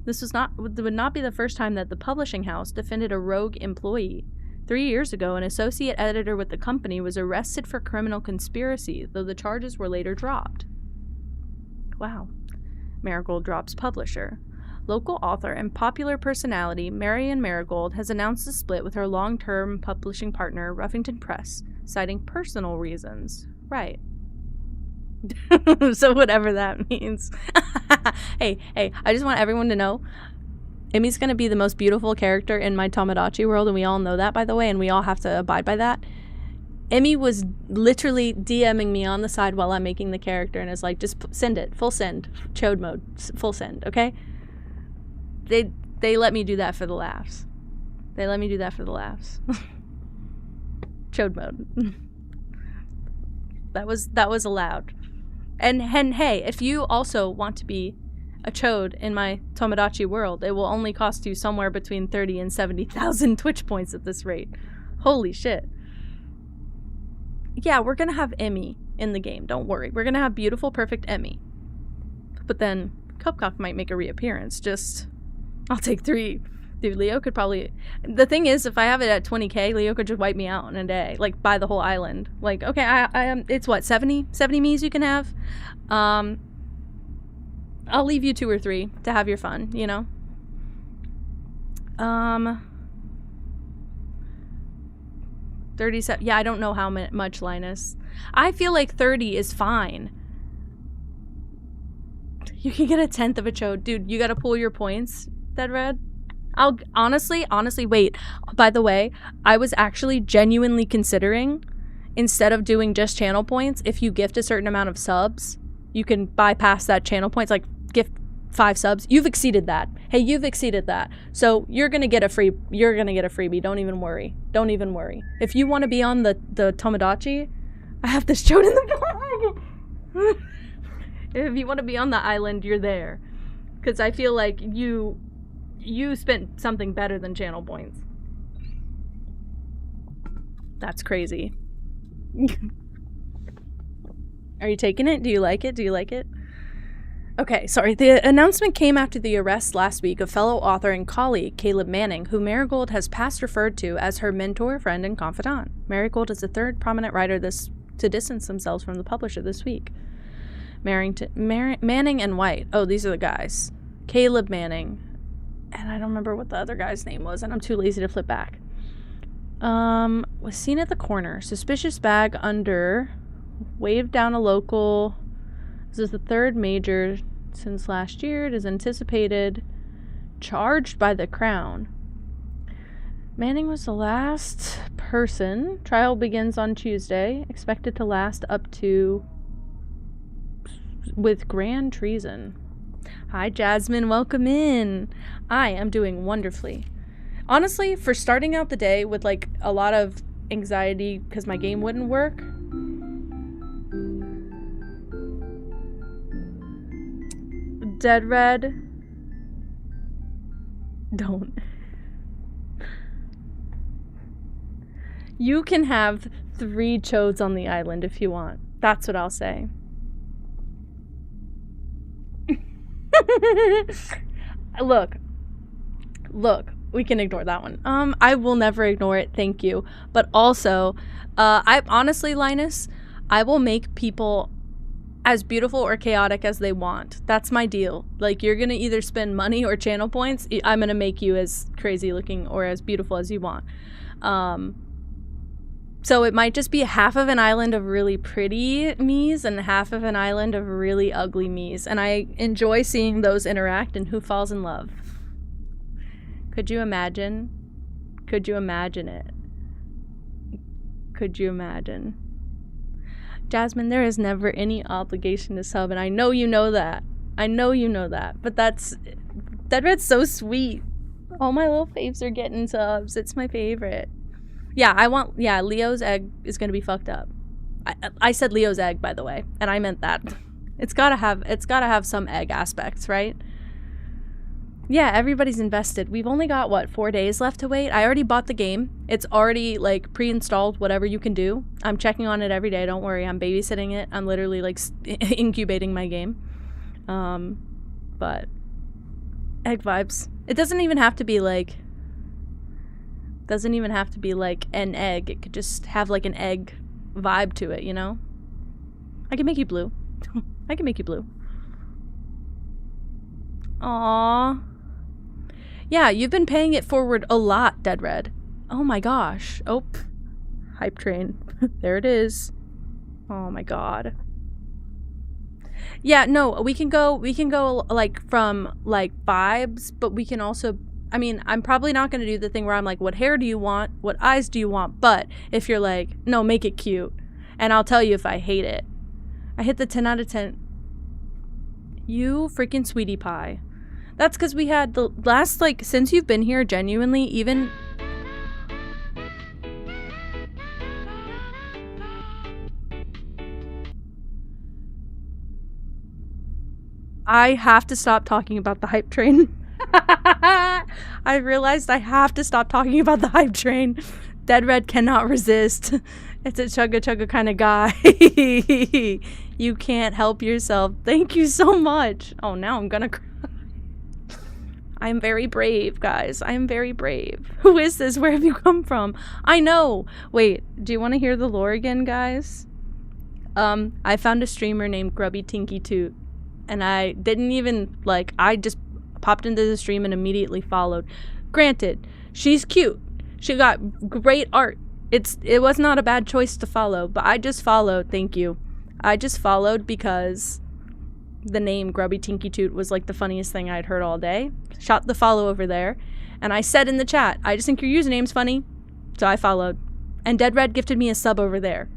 This would not be the first time that the publishing house defended a rogue employee. 3 years ago, an associate editor with the company was arrested for criminal conspiracy, though the charges were later dropped. Wow. Marigold drops publisher. Local author and popular personality Marion Marigold has announced a split with her long-term publishing partner, Ruffington Press, citing personal reasons. Right. So whatever that means. Hey, I just want everyone to know, Emmy's going to be the most beautiful character in my Tomodachi world, and we all know that, by the way, and we all have to abide by that. Emmy was literally DMing me on the side while I'm making the character, and is like, just send it, full send, chode mode, full send, okay? They let me do that for the laughs. Chode mode. That was allowed. And hey, if you also want to be a chode in my Tomodachi world, it will only cost you somewhere between 30 and 70,000 Twitch points at this rate. Holy shit. Yeah, we're gonna have Emmy in the game, don't worry. We're gonna have beautiful, perfect Emmy. But then Cupcock might make a reappearance, I'll take 3. Dude, Leo could probably... The thing is, if I have it at 20k, Leo could just wipe me out in a day. Like, buy the whole island. Like, okay, I it's what, 70? 70 me's you can have? I'll leave you 2 or 3 to have your fun, you know? 37... Yeah, I don't know how much, Linus. I feel like 30 is fine. You can get a 10th of a chode. Dude, you gotta pull your points, Dead Red. I'll honestly, wait. By the way, I was actually genuinely considering, instead of doing just channel points, if you gift a certain amount of subs, you can bypass that channel points, like gift 5 subs. You've exceeded that. Hey, you've exceeded that. So you're gonna get a freebie. Don't even worry. If you want to be on the Tomodachi, I have this chode in the bag. If you want to be on the island, you're there. Because I feel like you spent something better than channel points. That's crazy. Are you taking it? Do you like it? Okay, sorry. The announcement came after the arrest last week of fellow author and colleague Caleb Manning, who Marigold has past referred to as her mentor, friend, and confidant. Marigold is the 3rd prominent writer to distance themselves from the publisher this week. Manning and White. Oh, these are the guys. Caleb Manning. And I don't remember what the other guy's name was, and I'm too lazy to flip back. Was seen at the corner. Suspicious bag under. Waved down a local. This is the third major since last year. It is anticipated. Charged by the Crown. Manning was the last person. Trial begins on Tuesday. Expected to last up to... with grand treason. Hi, Jasmine. Welcome in. I am doing wonderfully. Honestly, for starting out the day with, like, a lot of anxiety because my game wouldn't work... Dead Red. Don't. You can have 3 chodes on the island if you want. That's what I'll say. Look, we can ignore that one. I will never ignore it, thank you. But also, I honestly, Linus, I will make people as beautiful or chaotic as they want. That's my deal. Like, you're gonna either spend money or channel points. I'm gonna make you as crazy looking or as beautiful as you want. So it might just be half of an island of really pretty me's and half of an island of really ugly me's. And I enjoy seeing those interact and who falls in love. Could you imagine? Could you imagine it? Could you imagine? Jasmine, there is never any obligation to sub, and I know you know that. I know you know that. But Dead Red's so sweet. All my little faves are getting subs. It's my favorite. Yeah, Leo's egg is gonna be fucked up. I said Leo's egg, by the way, and I meant that. It's gotta have some egg aspects, right? Yeah, everybody's invested. We've only got, what, 4 days left to wait? I already bought the game. It's already, like, pre-installed, whatever you can do. I'm checking on it every day. Don't worry. I'm babysitting it. I'm literally, like, incubating my game. But egg vibes. It doesn't even have to be, like... an egg. It could just have, like, an egg vibe to it, you know? I can make you blue. I can make you blue. Aww. Yeah, you've been paying it forward a lot, Dead Red. Oh my gosh. Oh, hype train. There it is. Oh my god. Yeah, no, we can go like from like vibes, but we can also, I mean, I'm probably not going to do the thing where I'm like, what hair do you want? What eyes do you want? But if you're like, no, make it cute. And I'll tell you if I hate it. I hit the 10 out of 10. You freaking sweetie pie. That's because we had the last, like, since you've been here, genuinely, even... I have to stop talking about the hype train. I realized I have to stop talking about the hype train. Dead Red cannot resist. It's a chugga kind of guy. You can't help yourself. Thank you so much. Oh, now I'm gonna cry. I'm very brave, guys. I am very brave. Who is this? Where have you come from? I know. Wait, do you want to hear the lore again, guys? I found a streamer named Grubby Tinky Toot. And I didn't even, like, I just popped into the stream and immediately followed. Granted, she's cute. She got great art. It was not a bad choice to follow, but I just followed. Thank you. I just followed because the name Grubby Tinky Toot was like the funniest thing I'd heard all day. Shot the follow over there, and I said in the chat, I just think your username's funny, so I followed. And Dead Red gifted me a sub over there.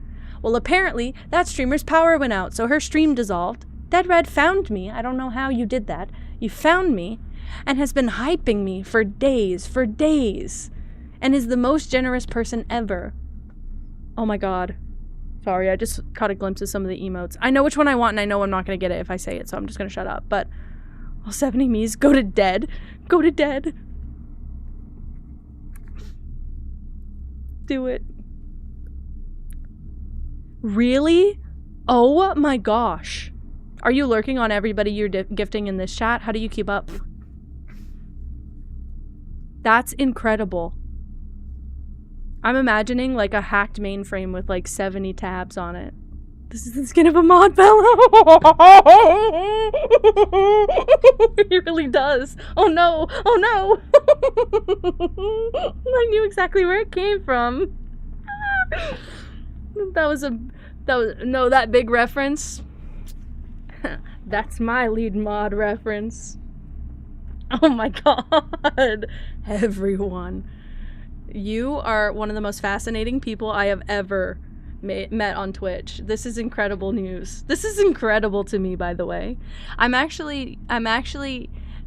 Well, apparently that streamer's power went out, so her stream dissolved. Dead Red found me. I don't know how you did that. You found me and has been hyping me for days, and is the most generous person ever. Oh my god. Sorry, I just caught a glimpse of some of the emotes. I know which one I want, and I know I'm not going to get it if I say it, so I'm just going to shut up. But, all 70 me's, go to Dead. Go to Dead. Do it. Really? Oh my gosh. Are you lurking on everybody you're gifting in this chat? How do you keep up? That's incredible. I'm imagining like a hacked mainframe with like 70 tabs on it. This is the skin of a mod fellow. He really does. Oh no. Oh no. I knew exactly where it came from. That big reference. That's my lead mod reference. Oh my god. Everyone. You are one of the most fascinating people I have ever met on Twitch. This is incredible news. This is incredible to me, by the way. I'm actually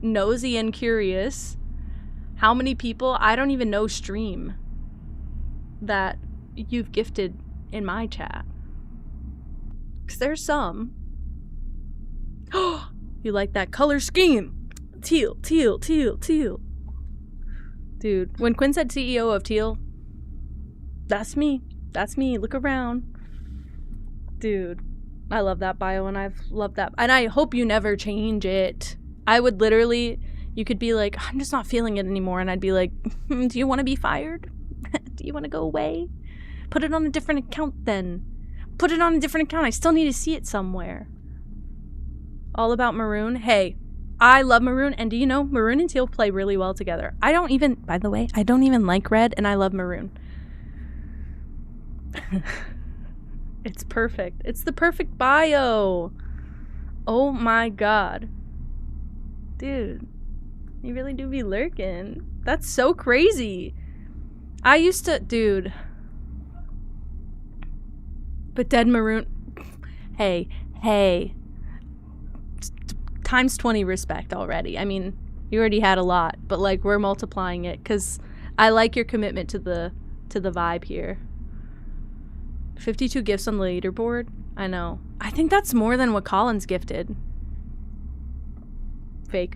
nosy and curious how many people I don't even know stream that you've gifted in my chat. 'Cause there's some. Oh, you like that color scheme? Teal. Dude, when Quinn said CEO of Teal, that's me. That's me. Look around. Dude, I love that bio and I've loved that. And I hope you never change it. I would literally, you could be like, I'm just not feeling it anymore. And I'd be like, do you want to be fired? Do you want to go away? Put it on a different account then. Put it on a different account. I still need to see it somewhere. All about Maroon. Hey, I love Maroon. And do you know, Maroon and Teal play really well together. I don't even like Red and I love Maroon. It's perfect. It's the perfect bio. Oh my god. Dude, you really do be lurking. That's so crazy. I used to, dude. But Dead Maroon. Hey. Times 20 respect already. I mean, you already had a lot, but like we're multiplying it because I like your commitment to the vibe here. 52 gifts on the leaderboard. I know. I think that's more than what Colin's gifted. Fake.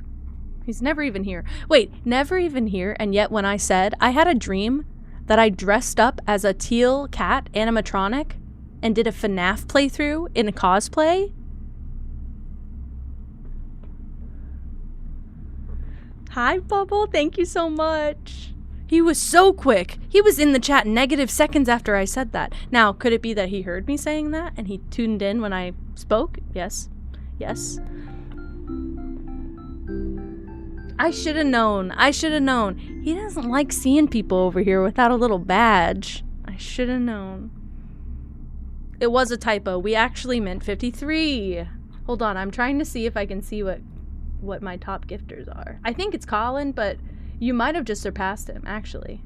He's never even here. Wait, never even here. And yet when I said I had a dream that I dressed up as a teal cat animatronic and did a FNAF playthrough in a cosplay. Hi, Bubble. Thank you so much. He was so quick. He was in the chat negative seconds after I said that. Now, could it be that he heard me saying that and he tuned in when I spoke? Yes. I should have known. He doesn't like seeing people over here without a little badge. I should have known. It was a typo. We actually meant 53. Hold on. I'm trying to see if I can see what my top gifters are. I think it's Colin, but you might have just surpassed him, actually.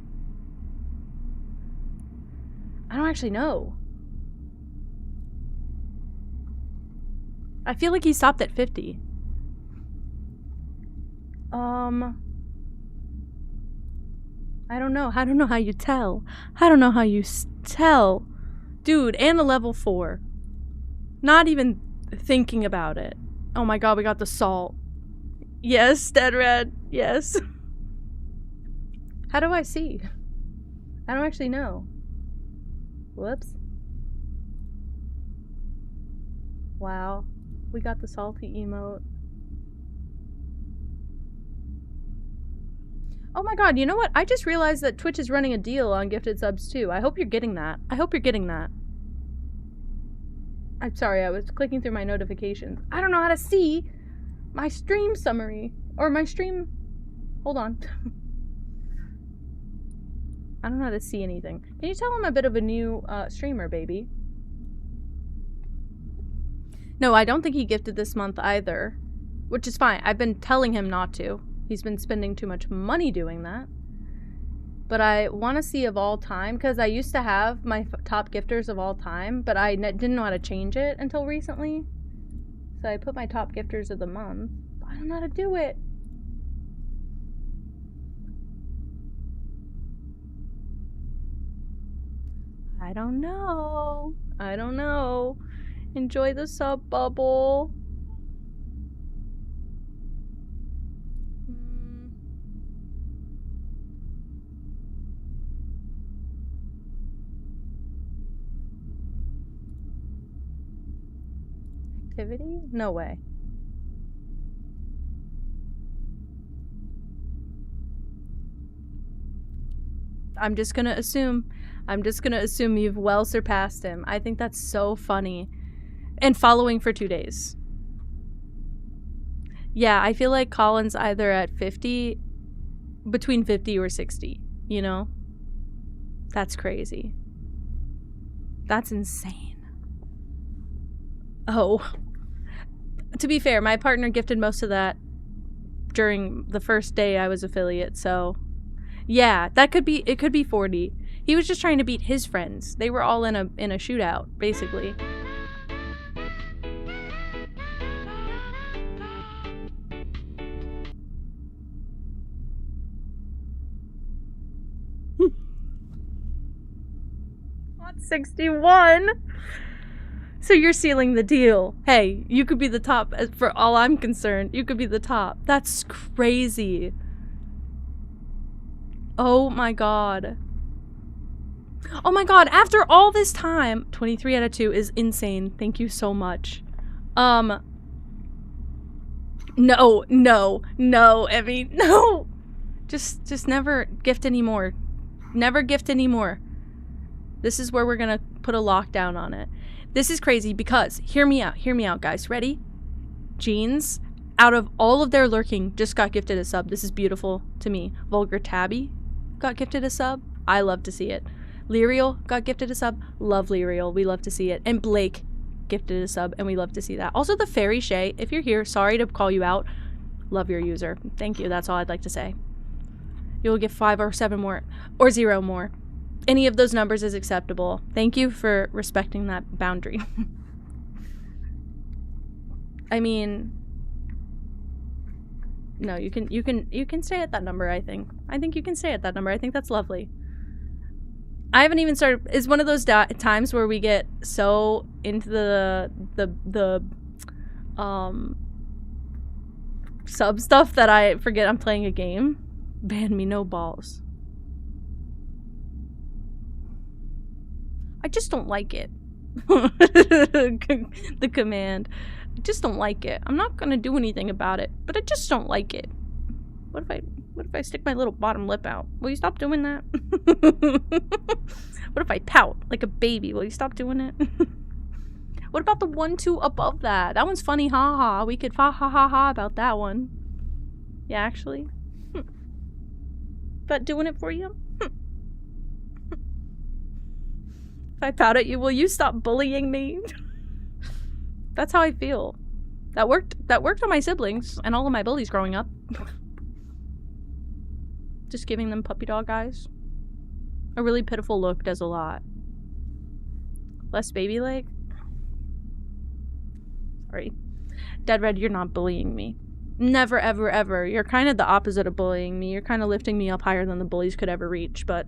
I don't actually know. I feel like he stopped at 50. I don't know. I don't know how you tell. I don't know how you tell. Dude, and a level 4. Not even thinking about it. Oh my god, we got the salt. Yes, Dead Red. Yes. How do I see? I don't actually know. Whoops. Wow. We got the salty emote. Oh my god, you know what? I just realized that Twitch is running a deal on gifted subs too. I hope you're getting that. I'm sorry, I was clicking through my notifications. I don't know how to see my stream summary. Or my stream... Hold on. I don't know how to see anything. Can you tell I'm a bit of a new streamer, baby? No, I don't think he gifted this month either. Which is fine. I've been telling him not to. He's been spending too much money doing that. But I want to see of all time, because I used to have my top gifters of all time, but I didn't know how to change it until recently. So I put my top gifters of the month. But I don't know how to do it. I don't know. Enjoy the sub bubble. Activity? No way. I'm just gonna assume you've well surpassed him. I think that's so funny. And following for 2 days. Yeah, I feel like Colin's either at 50, between 50 or 60, you know? That's crazy. That's insane. Oh. To be fair, my partner gifted most of that during the first day I was affiliate, so... Yeah, it could be 40. He was just trying to beat his friends. They were all in a shootout, basically. What, 61? So you're sealing the deal. Hey, you could be the top, for all I'm concerned. You could be the top. That's crazy. Oh my god. Oh my god, after all this time, 23 out of 2 is insane. Thank you so much. No, Emmy, no. Just never gift anymore. Never gift anymore. This is where we're gonna put a lockdown on it. This is crazy because, hear me out, guys. Ready? Jeans, out of all of their lurking, just got gifted a sub. This is beautiful to me. Vulgar Tabby got gifted a sub. I love to see it. Lyriel got gifted a sub. Love Lyriel. We love to see it. And Blake gifted a sub, and we love to see that. Also, the Fairy Shay, if you're here, sorry to call you out. Love your user. Thank you. That's all I'd like to say. You will get 5 or 7 more, or 0 more. Any of those numbers is acceptable. Thank you for respecting that boundary. I mean, no, you can stay at that number, I think. I think you can stay at that number. I think that's lovely. I haven't even started. It's one of those times where we get so into the sub stuff that I forget I'm playing a game. Ban me, no balls. I just don't like it. The command. I just don't like it. I'm not gonna do anything about it, but I just don't like it. What if I stick my little bottom lip out? Will you stop doing that? What if I pout like a baby? Will you stop doing it? What about the 1, 2 above that? That one's funny, haha. We could ha ha ha ha about that one. Yeah, actually. But doing it for you? If I pout at you, will you stop bullying me? That's how I feel. That worked on my siblings and all of my bullies growing up. Just giving them puppy dog eyes. A really pitiful look does a lot. Less baby like. Sorry. Dead Red, you're not bullying me. Never, ever, ever. You're kind of the opposite of bullying me. You're kind of lifting me up higher than the bullies could ever reach, but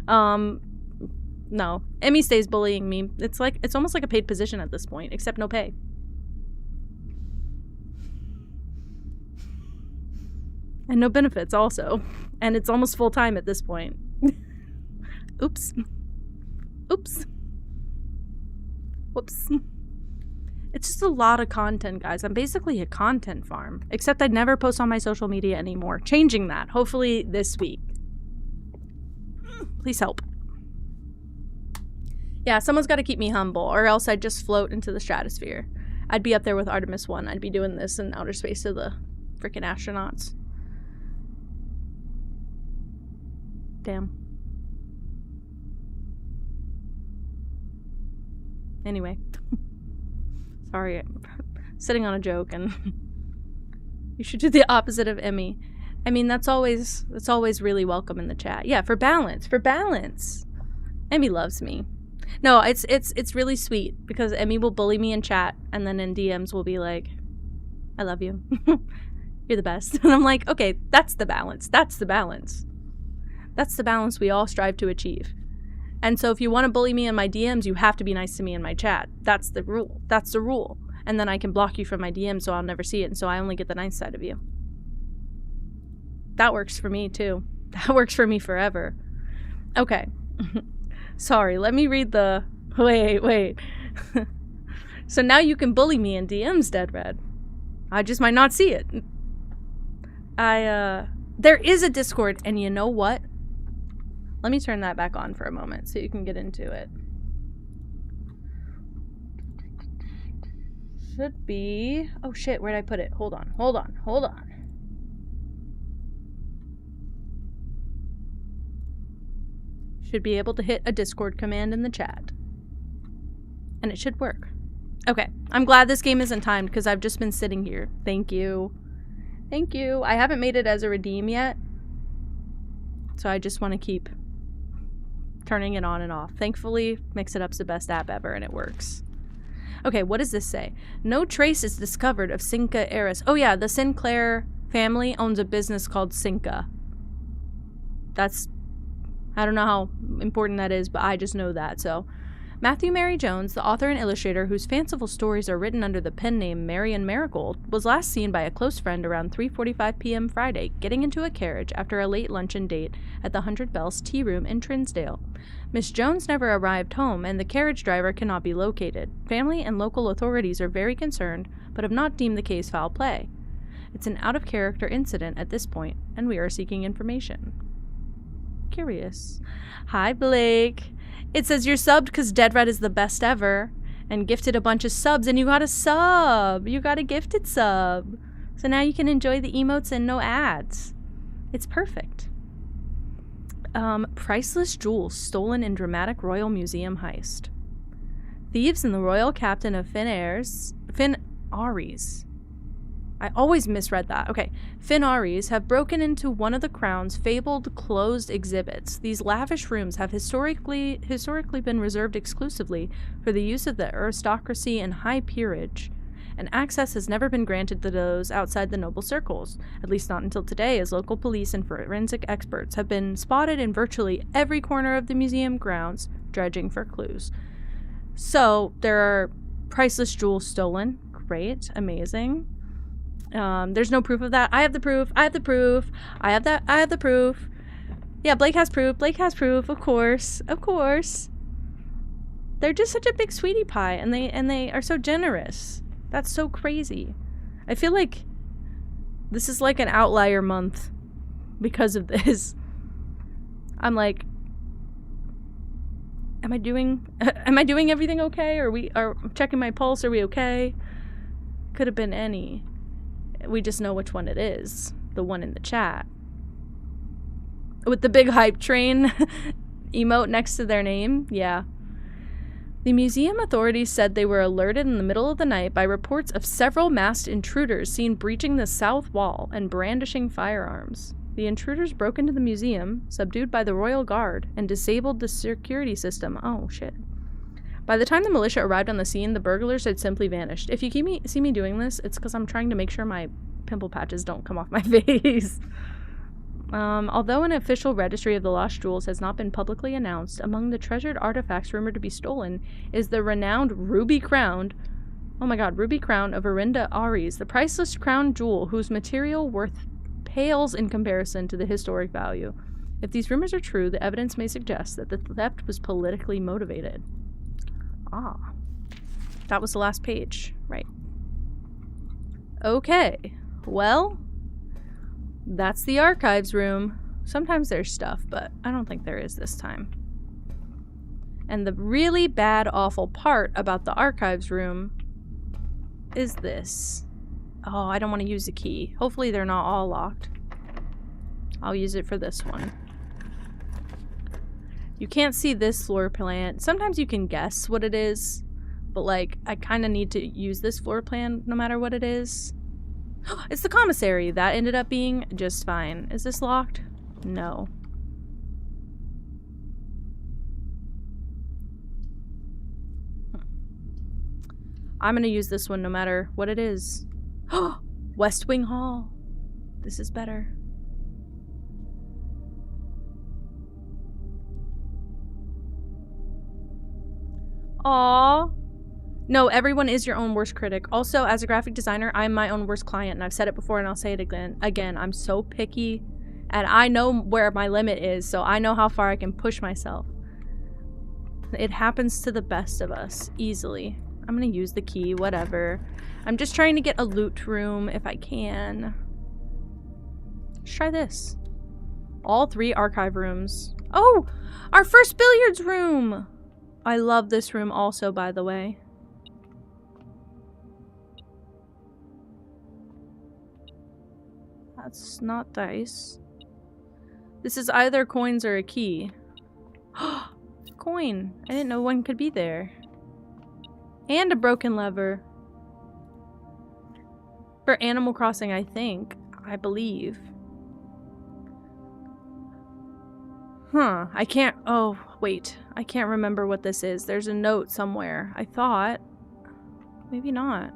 no. Emmy stays bullying me. It's almost like a paid position at this point, except no pay. And no benefits also. And it's almost full-time at this point. Oops. Oops. Whoops. It's just a lot of content, guys. I'm basically a content farm. Except I never post on my social media anymore. Changing that, hopefully this week. Please help. Yeah, someone's got to keep me humble, or else I'd just float into the stratosphere. I'd be up there with Artemis 1. I'd be doing this in outer space to the freaking astronauts. Damn. Anyway. Sorry, I'm sitting on a joke, and you should do the opposite of Emmy. I mean, that's always really welcome in the chat. Yeah, for balance. Emmy loves me. No, it's really sweet because Emmy will bully me in chat, and then in DMs will be like, "I love you. You're the best." And I'm like, okay, that's the balance. That's the balance. That's the balance we all strive to achieve. And so if you want to bully me in my DMs, you have to be nice to me in my chat. That's the rule. That's the rule. And then I can block you from my DMs so I'll never see it, and so I only get the nice side of you. That works for me, too. That works for me forever. Okay. Sorry, let me read the... Wait. So now you can bully me in DMs, Dead Red. I just might not see it. There is a Discord, and you know what? Let me turn that back on for a moment so you can get into it. should be... Oh shit, where'd I put it? Hold on. Should be able to hit a Discord command in the chat. And it should work. Okay, I'm glad this game isn't timed because I've just been sitting here. Thank you. Thank you. I haven't made it as a redeem yet. So I just want to keep turning it on and off. Thankfully, Mix It Up's the best app ever and it works. Okay, what does this say? No trace is discovered of Cinca heiress. Oh yeah, the Sinclair family owns a business called Cinca. That's... I don't know how important that is, but I just know that, so... Matthew Mary Jones, the author and illustrator whose fanciful stories are written under the pen name Marion Marigold, was last seen by a close friend around 3:45 p.m. Friday, getting into a carriage after a late luncheon date at the 100 Bells Tea Room in Trinsdale. Miss Jones never arrived home, and the carriage driver cannot be located. Family and local authorities are very concerned, but have not deemed the case foul play. It's an out-of-character incident at this point, and we are seeking information. Curious. Hi, Blake. It says you're subbed because Dead Red is the best ever, and gifted a bunch of subs, and you got a sub! You got a gifted sub! So now you can enjoy the emotes and no ads. It's perfect. Priceless jewels stolen in dramatic Royal Museum heist. Thieves and the royal captain of Fin Aries. I always misread that. Okay. Fin Aries have broken into one of the Crown's fabled closed exhibits. These lavish rooms have historically been reserved exclusively for the use of the aristocracy and high peerage, and access has never been granted to those outside the noble circles, at least not until today, as local police and forensic experts have been spotted in virtually every corner of the museum grounds, dredging for clues. So, there are priceless jewels stolen. Great. Amazing. There's no proof of that. I have the proof. I have the proof. I have the proof. Yeah, Blake has proof. Blake has proof. Of course. Of course. They're just such a big sweetie pie, and they are so generous. That's so crazy. I feel like this is like an outlier month because of this. I'm like, am I doing everything okay? Are checking my pulse? Are we okay? Could have been any. We just know which one it is. The one in the chat. With the big hype train emote next to their name. Yeah. The museum authorities said they were alerted in the middle of the night by reports of several masked intruders seen breaching the south wall and brandishing firearms. The intruders broke into the museum, subdued by the Royal Guard, and disabled the security system. Oh, shit. By the time the militia arrived on the scene, the burglars had simply vanished. If you see me doing this, it's because I'm trying to make sure my pimple patches don't come off my face. Although an official registry of the lost jewels has not been publicly announced, among the treasured artifacts rumored to be stolen is the renowned ruby crown. Oh my god, ruby crown of Arinda Aries, the priceless crown jewel whose material worth pales in comparison to the historic value. If these rumors are true, the evidence may suggest that the theft was politically motivated. Ah. That was the last page. Right. Okay. Well, that's the archives room. Sometimes there's stuff, but I don't think there is this time. And the really bad, awful part about the archives room is this. Oh, I don't want to use the key. Hopefully they're not all locked. I'll use it for this one. You can't see this floor plan. Sometimes you can guess what it is, but like, I kind of need to use this floor plan no matter what it is. It's the commissary. That ended up being just fine. Is this locked? No. I'm gonna use this one no matter what it is. West Wing Hall. This is better. Aww. No, everyone is your own worst critic. Also, as a graphic designer, I'm my own worst client, and I've said it before and I'll say it again. I'm so picky, and I know where my limit is, so I know how far I can push myself. It happens to the best of us, easily. I'm gonna use the key, whatever. I'm just trying to get a loot room if I can. Let's try this. All 3 archive rooms. Oh! Our first billiards room! I love this room also, by the way. That's not dice. This is either coins or a key. Coin. I didn't know one could be there. And a broken lever. For Animal Crossing, I think. I believe. Huh. I can't... Oh, wait. I can't remember what this is. There's a note somewhere. I thought. Maybe not.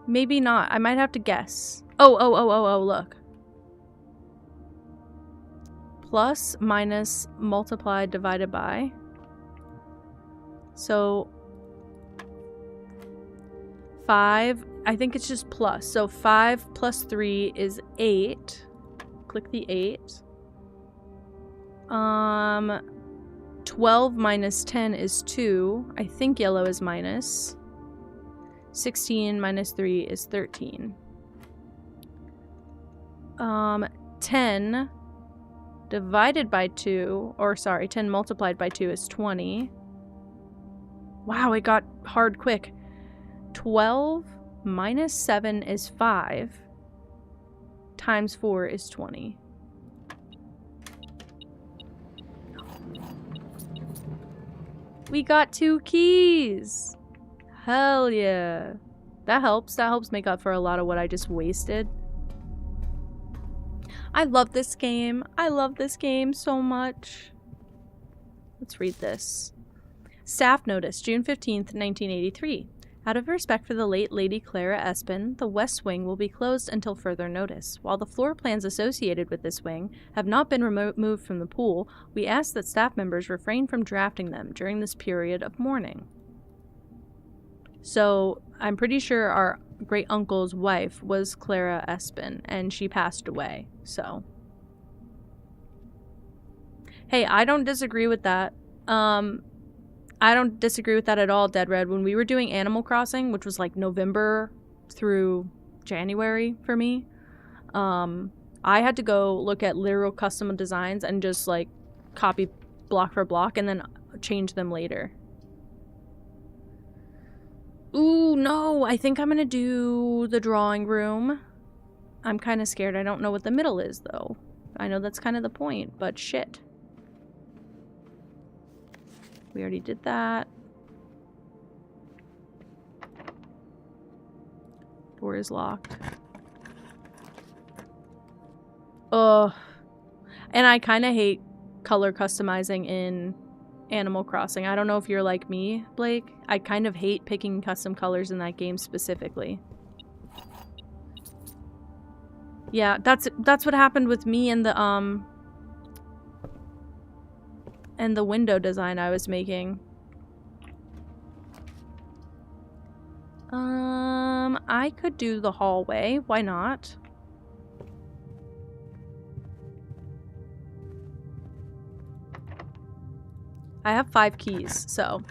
Maybe not. I might have to guess. Oh, look. Plus, minus, multiplied, divided by. So, 5, I think it's just plus. So 5 plus 3 is 8. Click the 8. 12 minus 10 is 2. I think yellow is minus. 16 minus 3 is 13. 10 divided by 2, or sorry, 10 multiplied by 2 is 20. Wow, it got hard quick. 12 minus 7 is 5. Times 4 is 20. We got 2 keys! Hell yeah. That helps. That helps make up for a lot of what I just wasted. I love this game. I love this game so much. Let's read this. Staff notice, June 15th, 1983. Out of respect for the late Lady Clara Espin, the West Wing will be closed until further notice. While the floor plans associated with this wing have not been removed from the pool, we ask that staff members refrain from drafting them during this period of mourning. So, I'm pretty sure our great-uncle's wife was Clara Espin, and she passed away, so. Hey, I don't disagree with that. I don't disagree with that at all, Dead Red. When we were doing Animal Crossing, which was like November through January for me, I had to go look at literal custom designs and just like copy block for block and then change them later. Ooh, no, I think I'm gonna do the drawing room. I'm kind of scared. I don't know what the middle is, though. I know that's kind of the point, but shit. We already did that. Door is locked. Ugh. And I kind of hate color customizing in Animal Crossing. I don't know if you're like me, Blake. I kind of hate picking custom colors in that game specifically. Yeah, that's what happened with me and the window design I was making. I could do the hallway. Why not? I have 5 keys, so.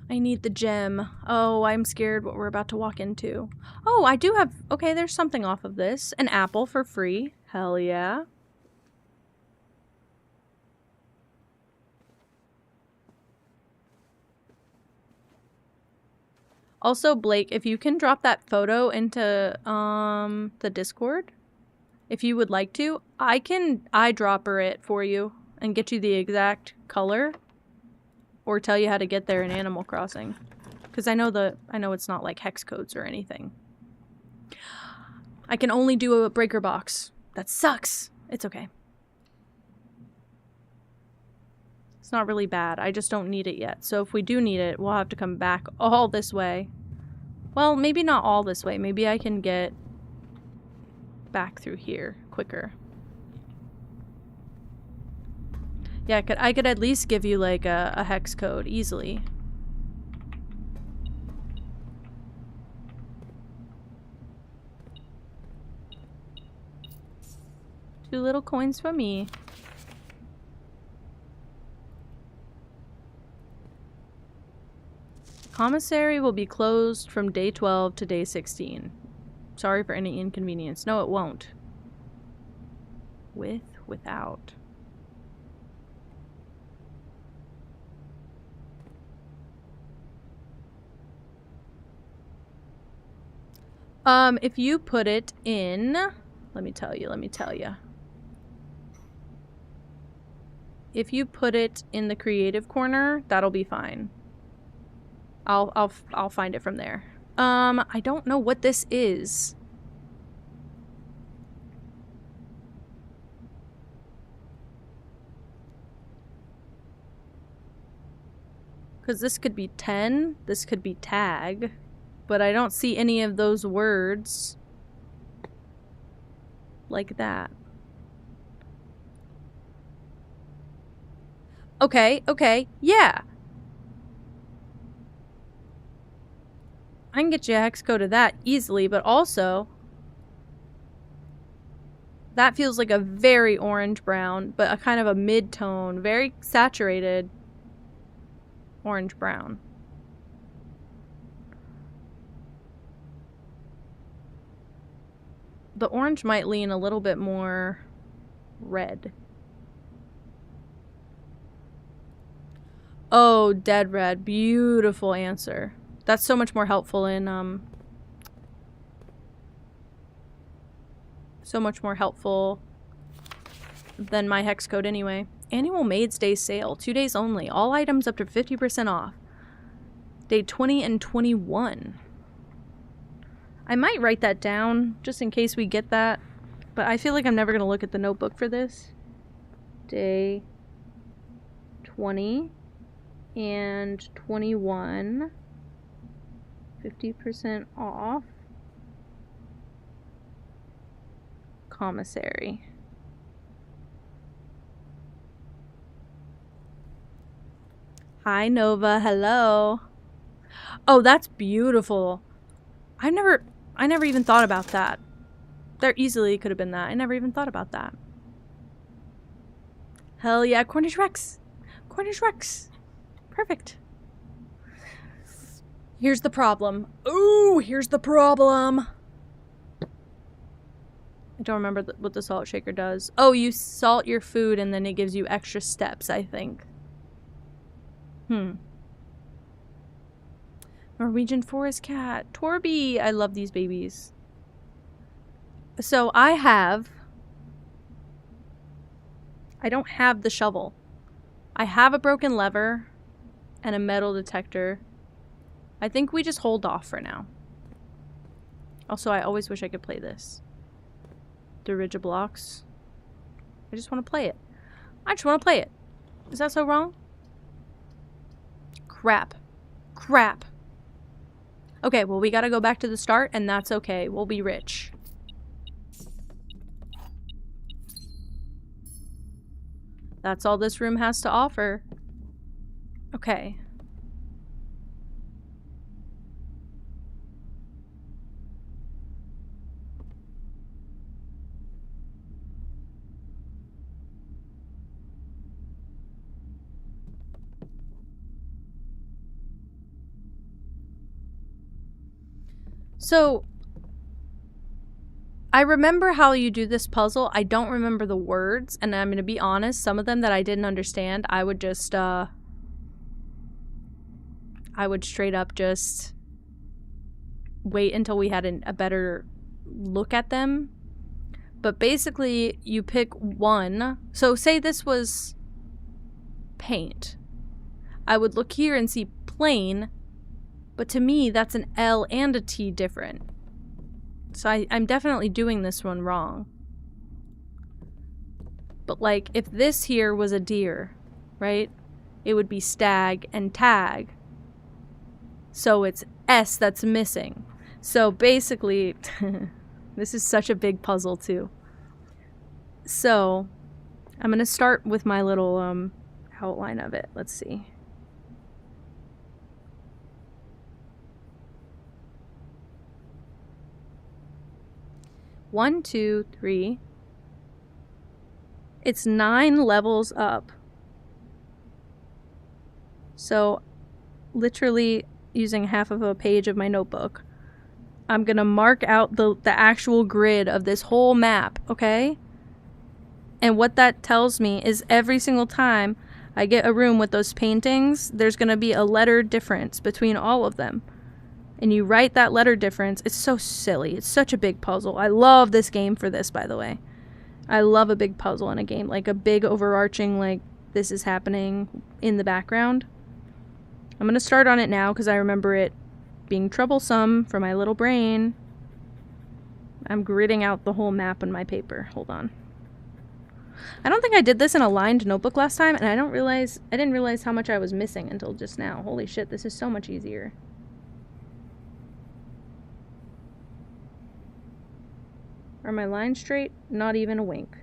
I need the gem. Oh, I'm scared what we're about to walk into. Oh, I do have... Okay, there's something off of this. An apple for free. Hell yeah. Also, Blake, if you can drop that photo into the Discord, if you would like to, I can eyedropper it for you and get you the exact color. Or tell you how to get there in Animal Crossing. Because I know it's not like hex codes or anything. I can only do a breaker box. That sucks. It's okay. It's not really bad. I just don't need it yet. So if we do need it, we'll have to come back all this way. Well, maybe not all this way. Maybe I can get back through here quicker. Yeah, I could at least give you like a hex code easily. 2 little coins for me. Commissary will be closed from day 12 to day 16. Sorry for any inconvenience. No, it won't. Without. If you put it in, let me tell you. If you put it in the creative corner, that'll be fine. I'll find it from there. I don't know what this is. Because this could be 10, this could be tag, but I don't see any of those words like that. Okay, yeah. I can get you a hex code of that easily, but also that feels like a very orange-brown, but a kind of a mid-tone, very saturated orange-brown. The orange might lean a little bit more red. Oh, dead red. Beautiful answer. That's so much more helpful in, so much more helpful than my hex code anyway. Annual Maids Day sale. 2 days only. All items up to 50% off. Day 20 and 21. I might write that down just in case we get that. But I feel like I'm never going to look at the notebook for this. Day 20 and 21. 50% off. Commissary. Hi, Nova. Hello. Oh, that's beautiful. I never even thought about that. There easily could have been that. I never even thought about that. Hell yeah, Cornish Rex. Cornish Rex. Perfect. Here's the problem. Ooh, here's the problem. I don't remember what the salt shaker does. Oh, you salt your food and then it gives you extra steps, I think. Norwegian forest cat. Torby. I love these babies. So I don't have the shovel. I have a broken lever and a metal detector. I think we just hold off for now. Also, I always wish I could play this. Dirigiblocks. I just want to play it. I just want to play it. Is that so wrong? Crap. Crap. Okay, well, we gotta go back to the start, and that's okay. We'll be rich. That's all this room has to offer. Okay. So, I remember how you do this puzzle. I don't remember the words, and I'm going to be honest, some of them that I didn't understand, I would just, I would straight up just wait until we had a better look at them. But basically, you pick one. So, say this was paint. I would look here and see plain. But to me, that's an L and a T different. So I'm definitely doing this one wrong. But like, if this here was a deer, right? It would be stag and tag. So it's S that's missing. So basically, this is such a big puzzle too. So, I'm gonna start with my little outline of it. Let's see. 1, 2, 3. It's 9 levels up. So, literally using half of a page of my notebook, I'm gonna mark out the actual grid of this whole map, okay? And what that tells me is every single time I get a room with those paintings, there's gonna be a letter difference between all of them. and you write that letter difference. It's so silly. It's such a big puzzle. I love this game for this, by the way. I love a big puzzle in a game, like a big overarching, like, this is happening in the background. I'm gonna start on it now because I remember it being troublesome for my little brain. I'm gridding out the whole map on my paper. Hold on. I don't think I did this in a lined notebook last time, and I didn't realize how much I was missing until just now. Holy shit, this is so much easier. Are my lines straight? Not even a wink.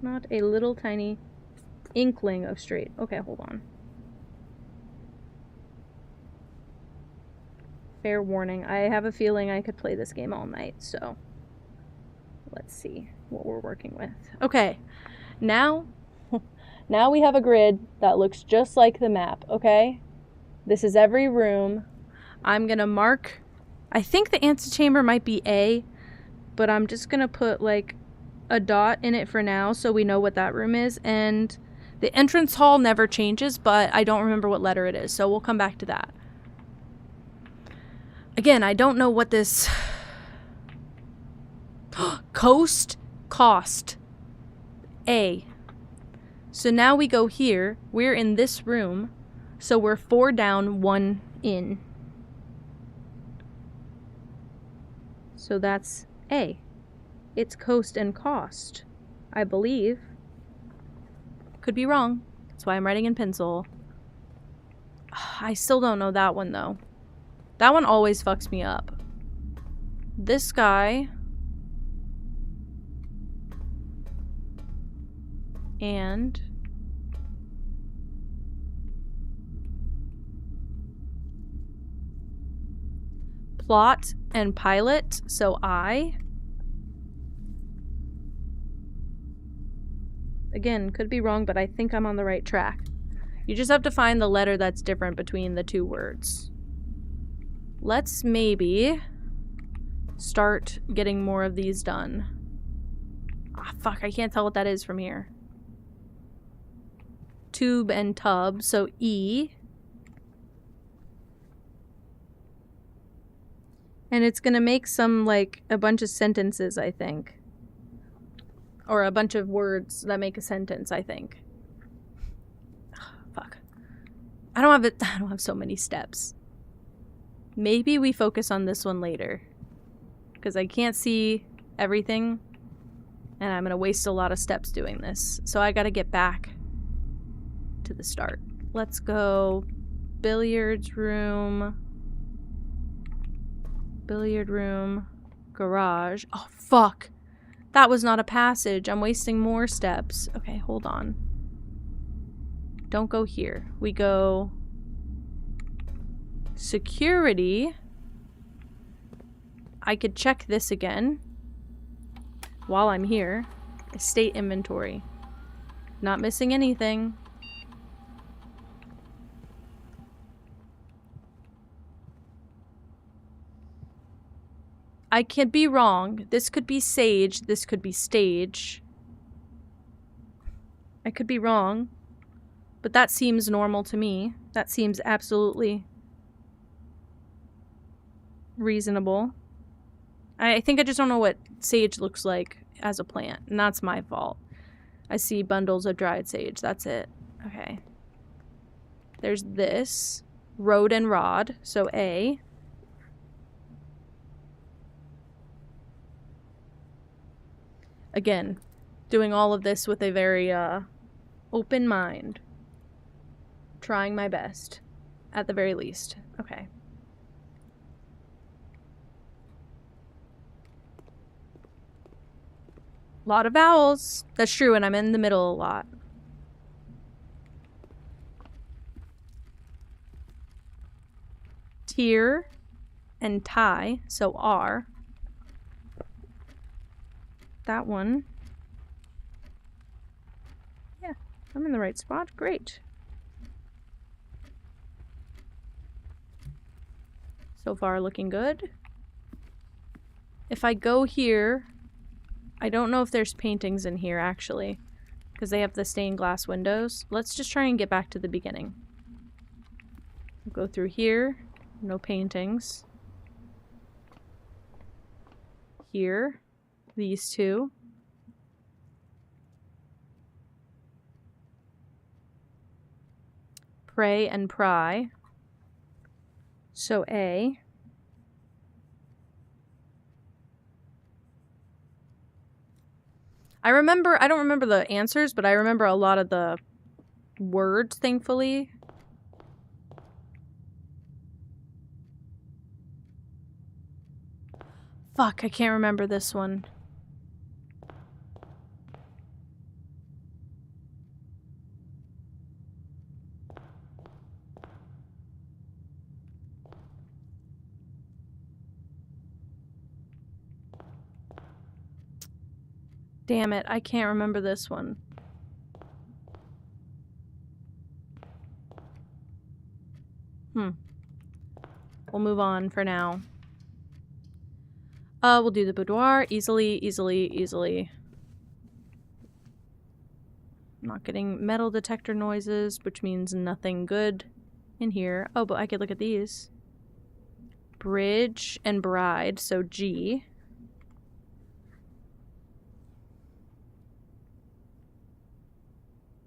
Not a little tiny inkling of straight. Okay, hold on. Fair warning. I have a feeling I could play this game all night, so let's see what we're working with. Okay, now we have a grid that looks just like the map, okay? This is every room. I'm gonna mark, I think the antechamber might be A, but I'm just gonna put like a dot in it for now so we know what that room is. And the entrance hall never changes, but I don't remember what letter it is, so we'll come back to that. Again, I don't know what this... Coast, cost. A. So now we go here. We're in this room. So we're 4 down, 1 in. So that's A. It's coast and cost, I believe. Could be wrong. That's why I'm writing in pencil. I still don't know that one, though. That one always fucks me up. This guy... and... plot and pilot, so I... Again, could be wrong, but I think I'm on the right track. You just have to find the letter that's different between the two words. Let's maybe start getting more of these done. Ah, fuck, I can't tell what that is from here. Tube and tub, so E. And it's gonna make some, like, a bunch of sentences, I think. Or a bunch of words that make a sentence, I think. Ugh, fuck. I don't have so many steps. Maybe we focus on this one later. Because I can't see everything. And I'm gonna waste a lot of steps doing this. So I gotta get back to the start. Let's go billiards room. Billiard room. Garage. Oh, fuck. That was not a passage. I'm wasting more steps. Okay, hold on. Don't go here. We go... security. I could check this again. While I'm here. Estate inventory. Not missing anything. I could be wrong. This could be sage. This could be stage. I could be wrong. But that seems normal to me. That seems absolutely reasonable. I think I just don't know what sage looks like as a plant. And that's my fault. I see bundles of dried sage. That's it. Okay. There's this. Road and rod. So A. Again, doing all of this with a very open mind. Trying my best, at the very least. Okay. Lot of vowels. That's true, and I'm in the middle a lot. Tier and tie, so R. That one. Yeah, I'm in the right spot. Great. So far, looking good. If I go here, I don't know if there's paintings in here, actually, because they have the stained glass windows. Let's just try and get back to the beginning. We'll go through here. No paintings. Here. These two. Pray and pry. So A. I don't remember the answers, but I remember a lot of the words, thankfully. Fuck, I can't remember this one. Damn it, I can't remember this one. We'll move on for now. We'll do the boudoir. Easily. I'm not getting metal detector noises, which means nothing good in here. Oh, but I could look at these. Bridge and bride, so G.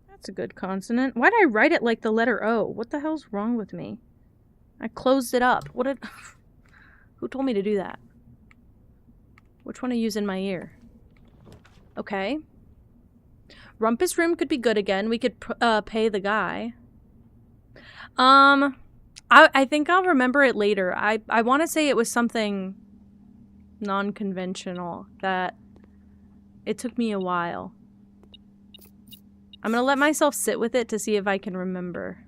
That's a good consonant. Why did I write it like the letter O? What the hell's wrong with me? I closed it up. What did... Who told me to do that? Which one to use in my ear? Okay. Rumpus room could be good again. We could pay the guy. I think I'll remember it later. I want to say it was something non-conventional that it took me a while. I'm gonna let myself sit with it to see if I can remember.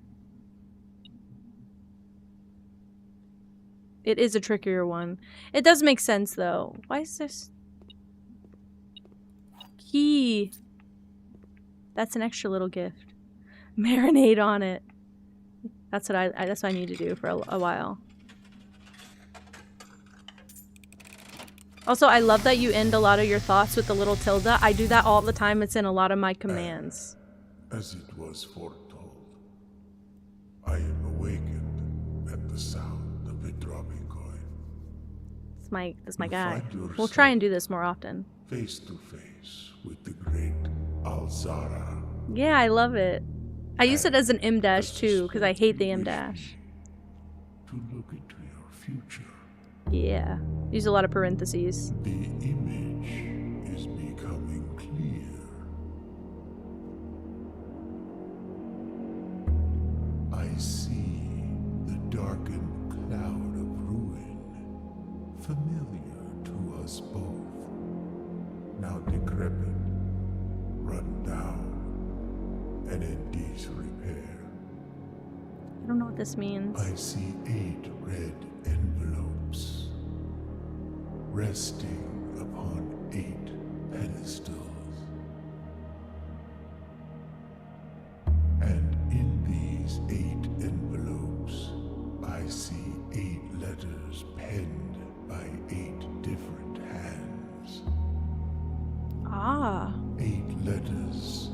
It is a trickier one. It does make sense, though. Why is this... Key. That's an extra little gift. Marinate on it. That's what I need to do for a while. Also, I love that you end a lot of your thoughts with the little tilde. I do that all the time. It's in a lot of my commands. As it was foretold, I am awakened at the sound of a dropping coin. That's my guy. We'll try and do this more often. Face to face with the great Alzara. Yeah, I love it. I use it as an M dash too, because I hate the M dash. To look into your future. Yeah. Use a lot of parentheses. The image is becoming clear. I see the darkened cloud of ruin, familiar to us both. Now decrepit, run down, and in disrepair. I don't know what this means. I see 8 red envelopes resting upon 8 pedestals. And in these 8 envelopes, I see 8 letters penned by 8 different hands. Ah. 8 letters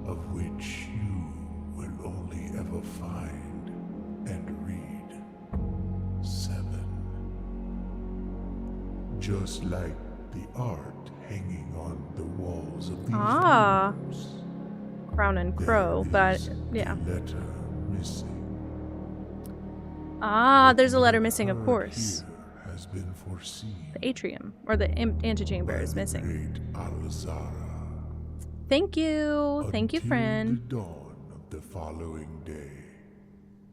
of which you will only ever find and read 7. Just like the art hanging on the walls of these rooms. Crown and crow, but yeah. Letter missing. Ah, there's a letter missing, of course. Here has been foreseen. The atrium, or the antechamber is missing. Great Alzara. Thank you. Thank you, friend. The dawn of the following day,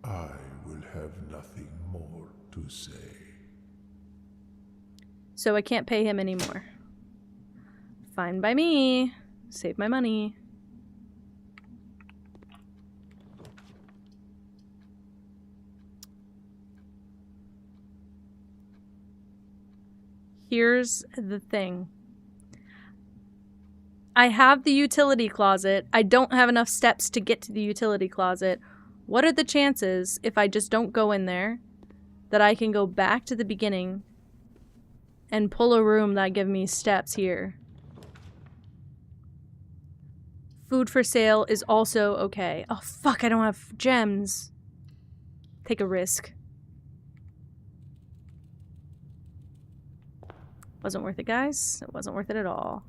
I will have nothing more to say. So I can't pay him anymore. Fine by me. Save my money. Here's the thing. I have the utility closet. I don't have enough steps to get to the utility closet. What are the chances, if I just don't go in there, that I can go back to the beginning and pull a room that give me steps here? Food for sale is also okay. Oh fuck, I don't have gems. Take a risk. Wasn't worth it, guys. It wasn't worth it at all.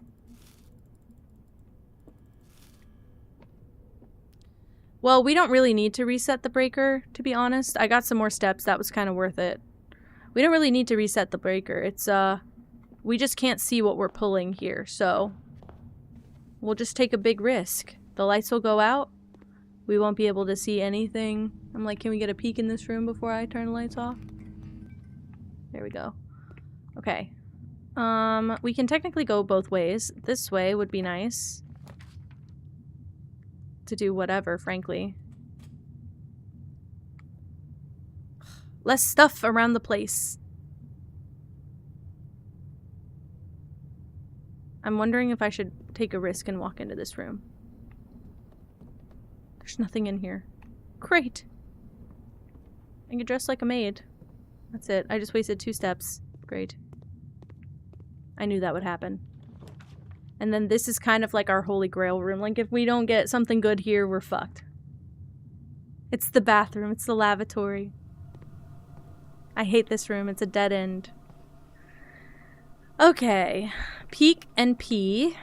Well, we don't really need to reset the breaker, to be honest. I got some more steps. That was kind of worth it. We don't really need to reset the breaker. It's, we just can't see what we're pulling here, so we'll just take a big risk. The lights will go out. We won't be able to see anything. I'm like, can we get a peek in this room before I turn the lights off? There we go. Okay. We can technically go both ways. This way would be nice. To do whatever, frankly. Less stuff around the place. I'm wondering if I should take a risk and walk into this room. There's nothing in here. Great. I can dress like a maid. That's it. I just wasted 2 steps. Great. I knew that would happen. And then this is kind of like our holy grail room. Like, if we don't get something good here, we're fucked. It's the bathroom. It's the lavatory. I hate this room. It's a dead end. Okay. Peek and pee.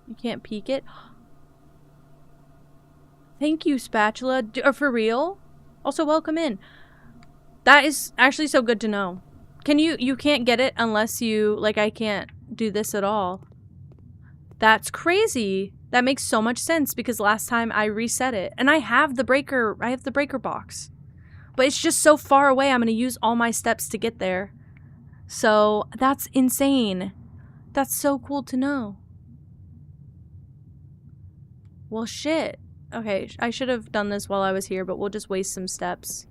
You can't peek it. Thank you, Spatula. For real? Also, welcome in. That is actually so good to know. Can you can't get it unless you, like, I can't do this at all. That's crazy. That makes so much sense because last time I reset it. And I have the breaker box. But it's just so far away, I'm going to use all my steps to get there. So, that's insane. That's so cool to know. Well, shit. Okay, I should have done this while I was here, but we'll just waste some steps.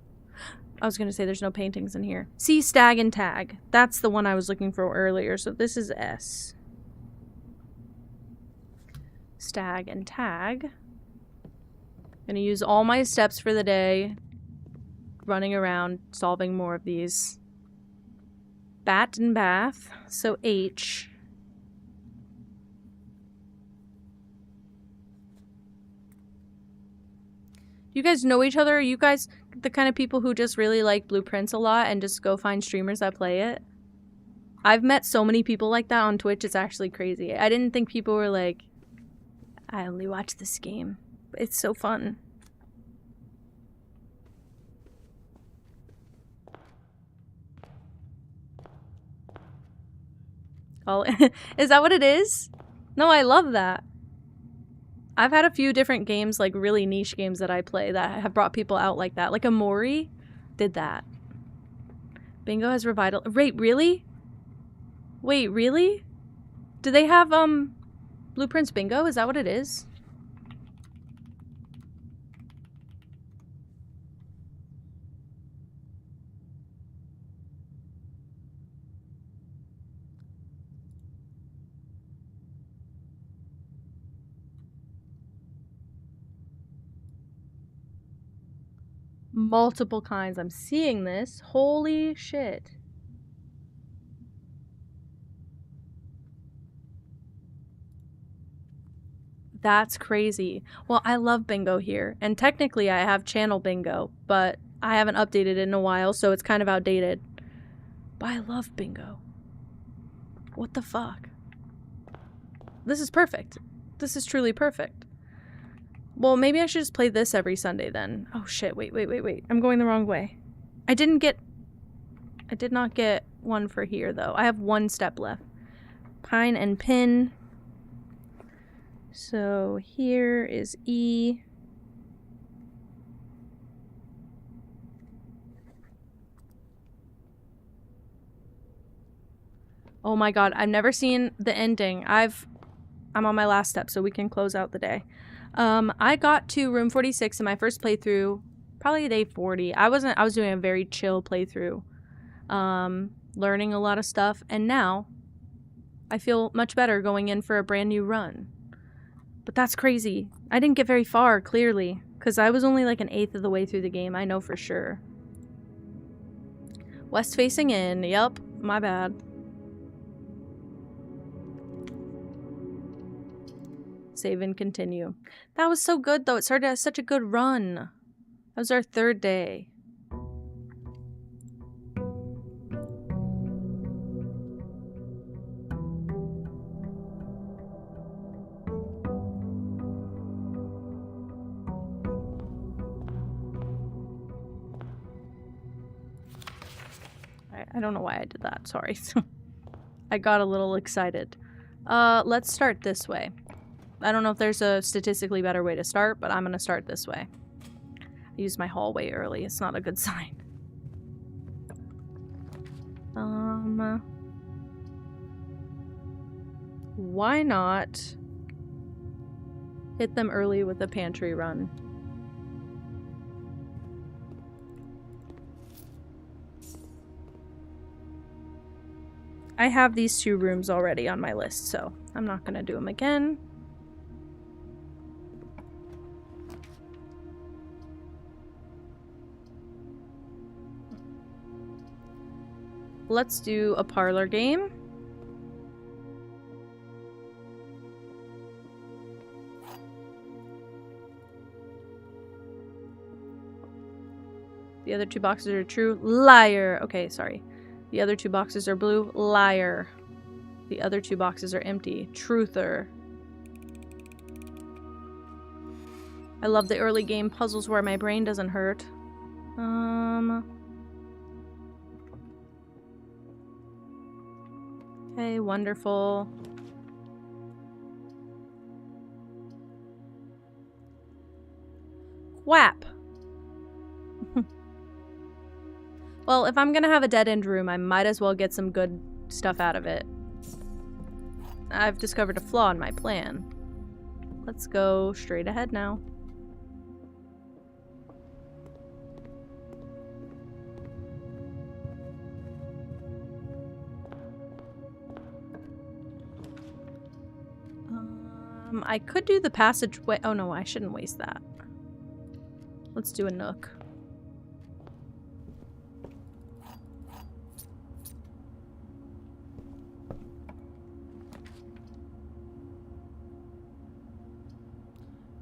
I was going to say there's no paintings in here. See, stag and tag. That's the one I was looking for earlier, so this is S. Stag and tag. Gonna use all my steps for the day. Running around, solving more of these. Bat and bath, so H. You guys know each other? Are you guys the kind of people who just really like Blueprints a lot and just go find streamers that play it? I've met so many people like that on Twitch, it's actually crazy. I didn't think people were like, I only watch this game. It's so fun. Oh, is that what it is? No, I love that. I've had a few different games, like really niche games that I play that have brought people out like that. Like Amori did that. Bingo has revital. Wait, really? Wait, really? Do they have, Blueprints Bingo? Is that what it is? Multiple kinds. I'm seeing this. Holy shit. That's crazy. Well, I love bingo here. And technically I have channel bingo, but I haven't updated it in a while, so it's kind of outdated. But I love bingo. What the fuck? This is perfect. This is truly perfect. Well, maybe I should just play this every Sunday then. Oh shit, wait. I'm going the wrong way. I did not get one for here though. I have 1 step left. Pine and pin. So here is E. Oh my god, I've never seen the ending. I'm on my last step, so we can close out the day. I got to room 46 in my first playthrough, probably day 40. I was doing a very chill playthrough, learning a lot of stuff, and now I feel much better going in for a brand new run. But that's crazy. I didn't get very far, clearly, because I was only like 1/8 of the way through the game, I know for sure. West facing in, yep, my bad. Save and continue. That was so good, though. It started as such a good run. That was our 3rd day. I don't know why I did that. Sorry. I got a little excited. Let's start this way. I don't know if there's a statistically better way to start, but I'm gonna start this way. I used my hallway early. It's not a good sign. Why not hit them early with a pantry run? I have these 2 rooms already on my list, so I'm not gonna do them again. Let's do a parlor game. The other 2 boxes are true. Liar! Okay, sorry. The other 2 boxes are blue. Liar. The other 2 boxes are empty. Truther. I love the early game puzzles where my brain doesn't hurt. Okay, wonderful. Quap. Well, if I'm gonna have a dead-end room, I might as well get some good stuff out of it. I've discovered a flaw in my plan. Let's go straight ahead now. I could do the passageway. Oh no, I shouldn't waste that. Let's do a nook.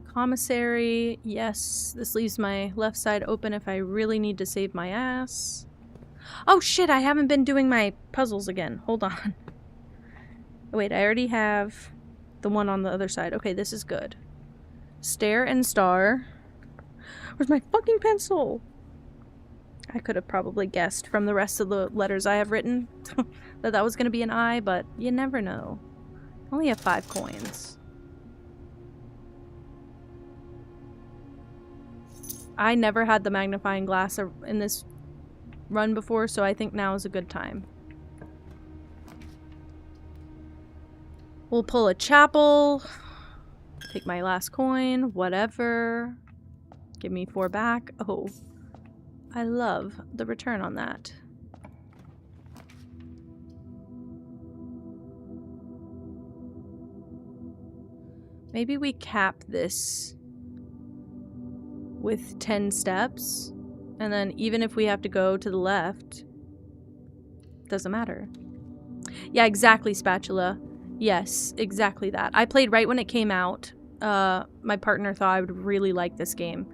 Commissary. Yes, this leaves my left side open if I really need to save my ass. Oh shit, I haven't been doing my puzzles again. Hold on. Wait, I already have the one on the other side. Okay, this is good. Stair and star. Where's my fucking pencil? I could have probably guessed from the rest of the letters I have written that that was going to be an I, but you never know. I only have 5 coins. I never had the magnifying glass in this run before, so I think now is a good time. We'll pull a chapel. Take my last coin. Whatever. Give me 4 back. Oh. I love the return on that. Maybe we cap this with 10 steps, and then even if we have to go to the left, doesn't matter. Yeah, exactly, Spatula. Yes, exactly that. I played right when it came out. My partner thought I would really like this game.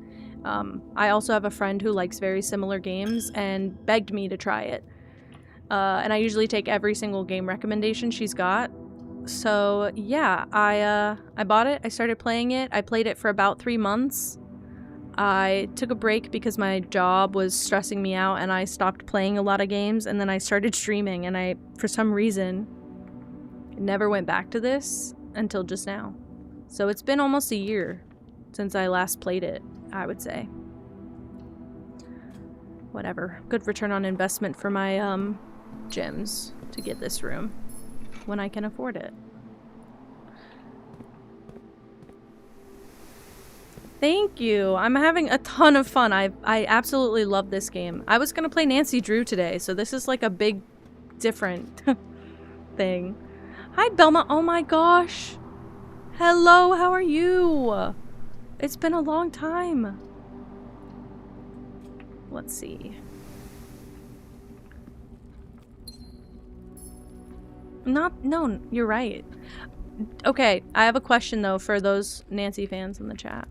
I also have a friend who likes very similar games and begged me to try it. And I usually take every single game recommendation she's got. So yeah, I bought it. I started playing it. I played it for about 3 months. I took a break because my job was stressing me out and I stopped playing a lot of games, and then I started streaming, and I, for some reason, never went back to this until just now. So it's been almost a year since I last played it, I would say. Whatever. Good return on investment for my gems to get this room when I can afford it. Thank you. I'm having a ton of fun. I absolutely love this game. I was gonna play Nancy Drew today, so this is like a big different thing. Hi, Belma. Oh my gosh. Hello, how are you? It's been a long time. Let's see. No, you're right. Okay, I have a question though for those Nancy fans in the chat.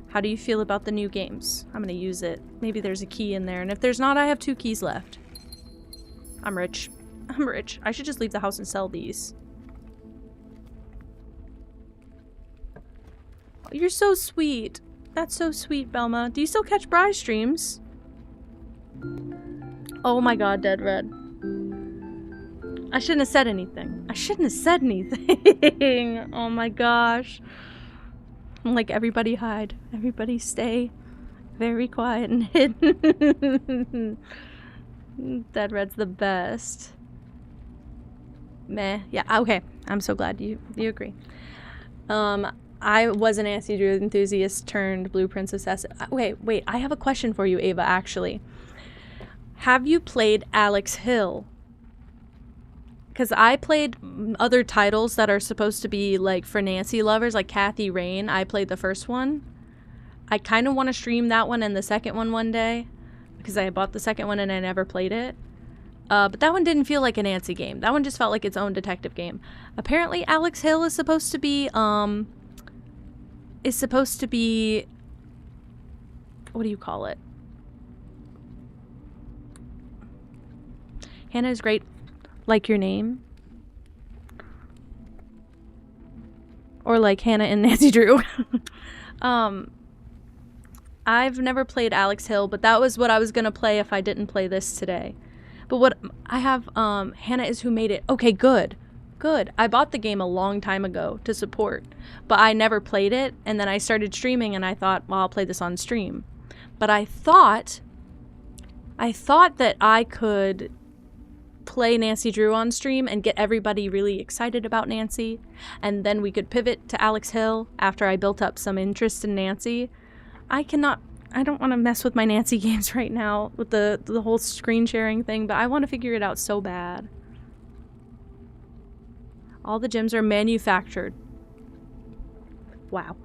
How do you feel about the new games? I'm gonna use it. Maybe there's a key in there, and if there's not, I have 2 keys left. I'm rich. I'm rich. I should just leave the house and sell these. Oh, you're so sweet. That's so sweet, Belma. Do you still catch Bri streams? Oh my god, Dead Red. I shouldn't have said anything. I shouldn't have said anything. Oh my gosh. I'm like, everybody hide. Everybody stay very quiet and hidden. Dead Red's the best. Meh. Yeah, okay. I'm so glad you agree. I was an Nancy Drew enthusiast turned Blue Princess S. Wait. I have a question for you, Ava, actually. Have you played Alex Hill? Because I played other titles that are supposed to be, like, for Nancy lovers, like Kathy Rain. I played the first one. I kind of want to stream that one and the second one day. Because I bought the second one and I never played it. But that one didn't feel like a Nancy game. That one just felt like its own detective game. Apparently, Alex Hill is supposed to be, what do you call it? Hannah is great. Like your name? Or like Hannah and Nancy Drew. I've never played Alex Hill, but that was what I was gonna play if I didn't play this today. But what I have, Hannah is who made it. Okay, good. Good. I bought the game a long time ago to support, but I never played it, and then I started streaming and I thought, well, I'll play this on stream. But I thought that I could play Nancy Drew on stream and get everybody really excited about Nancy, and then we could pivot to Alex Hill after I built up some interest in Nancy. I don't want to mess with my Nancy games right now with the whole screen sharing thing, but I want to figure it out so bad. All the gems are manufactured. Wow.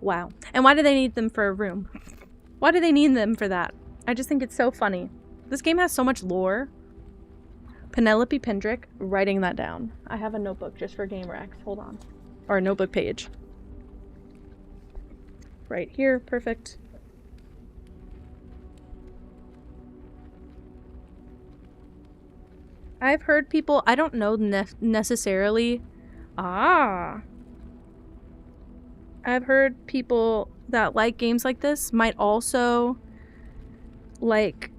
Wow. And why do they need them for a room? Why do they need them for that? I just think it's so funny. This game has so much lore. Penelope Pendrick, writing that down. I have a notebook just for game racks. Hold on. Or a notebook page. Right here. Perfect. I've heard people, I don't know necessarily. I've heard people that like games like this might also like,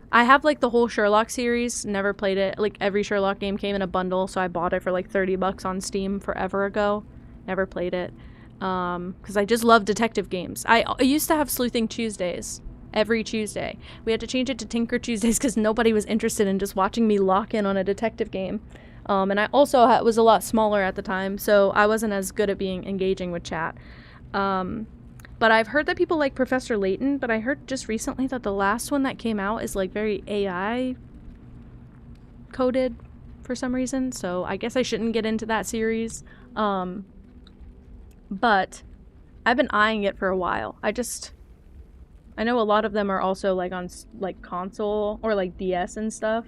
I have, like, the whole Sherlock series, never played it. Like, every Sherlock game came in a bundle, so I bought it for, like, $30 on Steam forever ago. Never played it. Because I just love detective games. I used to have Sleuthing Tuesdays every Tuesday. We had to change it to Tinker Tuesdays because nobody was interested in just watching me lock in on a detective game. And I also was a lot smaller at the time, so I wasn't as good at engaging with chat. But I've heard that people like Professor Layton, but I heard just recently that the last one that came out is like very AI coded for some reason, so I guess I shouldn't get into that series. But I've been eyeing it for a while. I know a lot of them are also like on like console or like DS and stuff.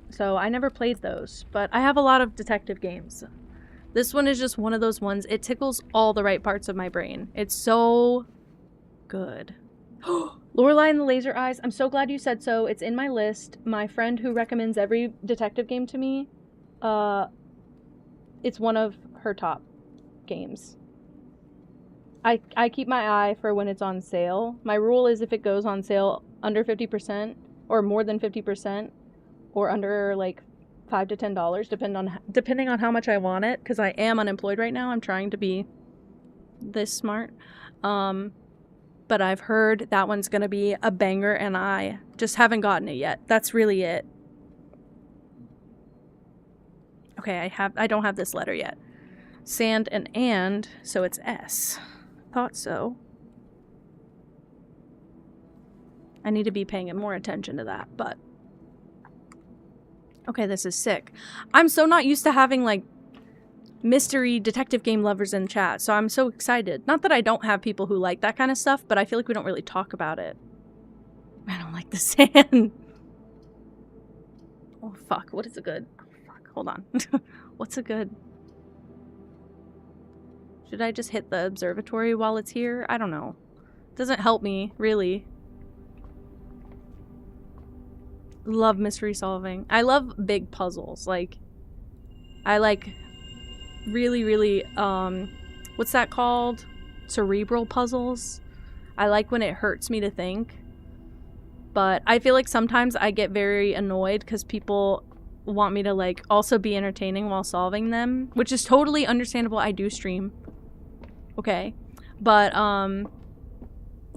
So I never played those, but I have a lot of detective games. This one is just one of those ones. It tickles all the right parts of my brain. It's so good. Lorelei and the Laser Eyes. I'm so glad you said so. It's in my list. My friend who recommends every detective game to me, it's one of her top games. I keep my eye for when it's on sale. My rule is if it goes on sale under 50% or more than 50% or under like $5 to $10, depending on how much I want it, because I am unemployed right now. I'm trying to be this smart. But I've heard that one's gonna be a banger, and I just haven't gotten it yet. That's really it. Okay, I don't have this letter yet. Sand and, so it's S. Thought so. I need to be paying more attention to that, but okay, this is sick. I'm so not used to having, like, mystery detective game lovers in chat, so I'm so excited. Not that I don't have people who like that kind of stuff, but I feel like we don't really talk about it. I don't like the sand. Oh, fuck. What is it good? Oh, fuck. Hold on. What's a good... Should I just hit the observatory while it's here? I don't know. Doesn't help me, really. Love mystery solving. I love big puzzles. Like, I like really, really, what's that called? Cerebral puzzles. I like when it hurts me to think. But I feel like sometimes I get very annoyed because people want me to, like, also be entertaining while solving them, which is totally understandable. I do stream. Okay. But,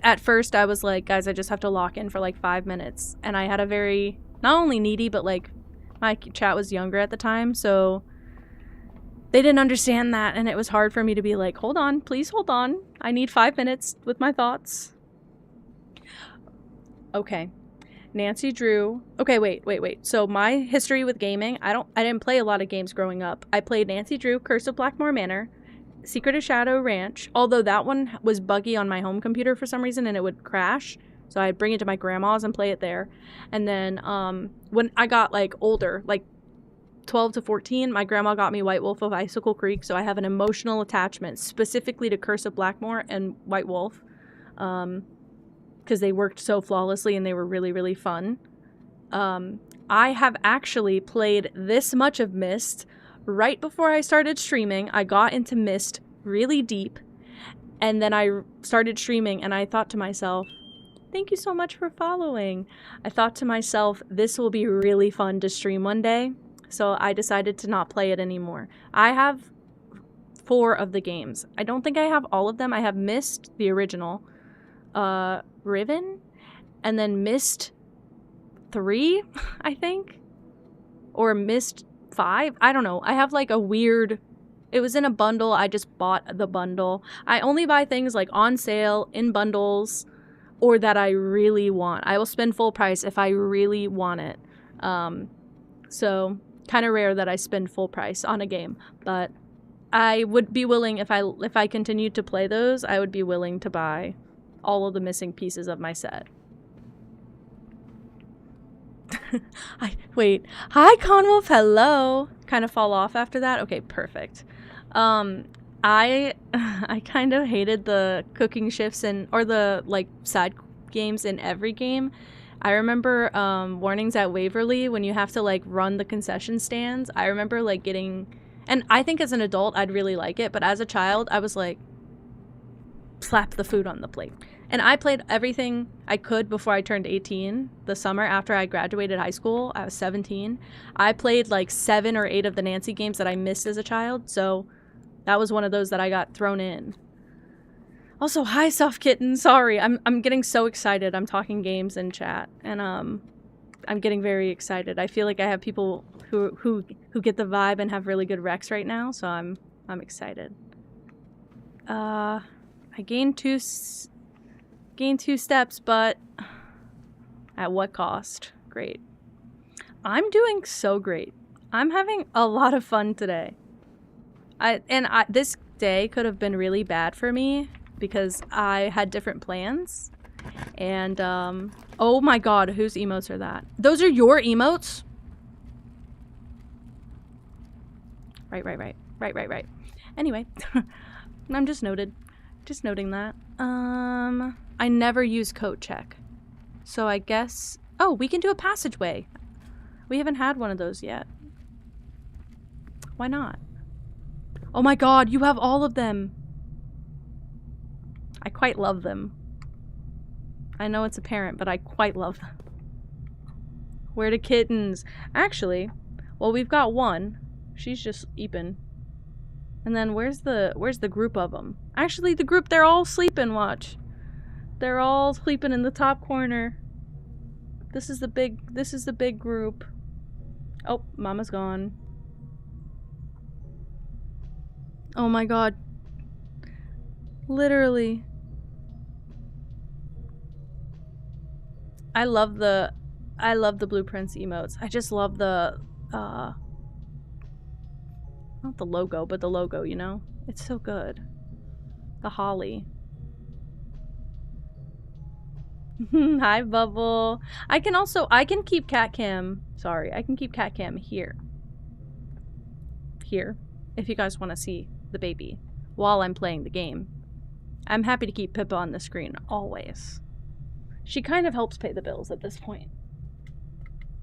at first I was like, guys, I just have to lock in for like 5 minutes. And I had a very, not only needy, but like, my chat was younger at the time, so they didn't understand that, and it was hard for me to be like, hold on, please hold on. I need 5 minutes with my thoughts. Okay. Nancy Drew. Okay, wait. So my history with gaming, I didn't play a lot of games growing up. I played Nancy Drew, Curse of Blackmore Manor, Secret of Shadow Ranch, although that one was buggy on my home computer for some reason and it would crash. So I'd bring it to my grandma's and play it there. And then when I got like older, like 12 to 14, my grandma got me White Wolf of Icicle Creek, so I have an emotional attachment specifically to Curse of Blackmore and White Wolf. Because they worked so flawlessly and they were really, really fun. I have actually played this much of Myst right before I started streaming. I got into Myst really deep, and then I started streaming, and I thought to myself, thank you so much for following. I thought to myself, this will be really fun to stream one day, so I decided to not play it anymore. I have 4 of the games. I don't think I have all of them. I have Myst, the original, Riven, and then Myst 3, I think, or Myst 5. I don't know. I have like a weird, it was in a bundle. I just bought the bundle. I only buy things like on sale, in bundles, or that I really want. I will spend full price if I really want it. So kind of rare that I spend full price on a game, but I would be willing, if I continued to play those, I would be willing to buy all of the missing pieces of my set. Wait. Hi, Conwolf. Hello. Kind of fall off after that? Okay, perfect. I kind of hated the cooking shifts or the, like, side games in every game. I remember Warnings at Waverly when you have to, like, run the concession stands. I remember, like, getting... And I think as an adult, I'd really like it. But as a child, I was like, slap the food on the plate. And I played everything I could before I turned 18. The summer after I graduated high school, I was 17. I played like 7 or 8 of the Nancy games that I missed as a child. So that was one of those that I got thrown in. Also, hi, Soft Kitten. Sorry, I'm getting so excited. I'm talking games in chat, and I'm getting very excited. I feel like I have people who get the vibe and have really good recs right now, so I'm excited. I gained 2 steps, but at what cost? Great. I'm doing so great. I'm having a lot of fun today. This day could have been really bad for me because I had different plans. And, oh my god, whose emotes are that? Those are your emotes? Right. Anyway, I'm just noting that. I never use coat check. So I guess, oh, we can do a passageway. We haven't had one of those yet. Why not? Oh my god, you have all of them. I quite love them. I know it's apparent, but I quite love them. Where the kittens? Actually, well, we've got one. She's just eeping. And then where's the group of them? Actually, the group, they're all sleeping, watch. They're all sleeping in the top corner. This is the big group. Oh, Mama's gone. Oh my god. Literally. I love the Blueprints emotes. I just love the not the logo, but the logo, you know? It's so good. The holly. Hi, Bubble. I can keep cat cam. Sorry, I can keep cat cam here. here if you guys want to see the baby while I'm playing the game. I'm happy to keep Pippa on the screen, always. She kind of helps pay the bills at this point.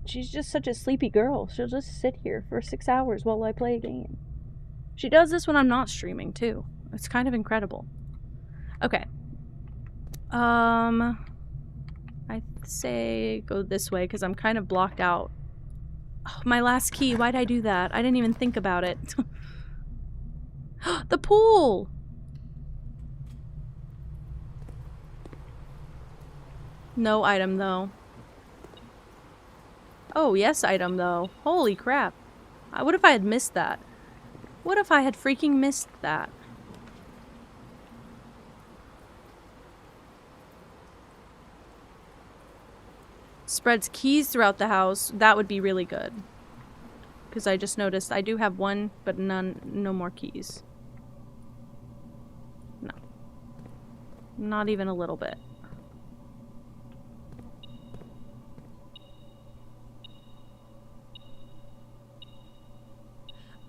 She's just such a sleepy girl. She'll just sit here for 6 hours while I play a game. She does this when I'm not streaming, too. It's kind of incredible. Okay. I'd say go this way, because I'm kind of blocked out. Oh, my last key. Why'd I do that? I didn't even think about it. The pool! No item, though. Oh, yes item, though. Holy crap. What if I had missed that? What if I had freaking missed that? Spreads keys throughout the house. That would be really good. Because I just noticed I do have one, but no more keys. No. Not even a little bit.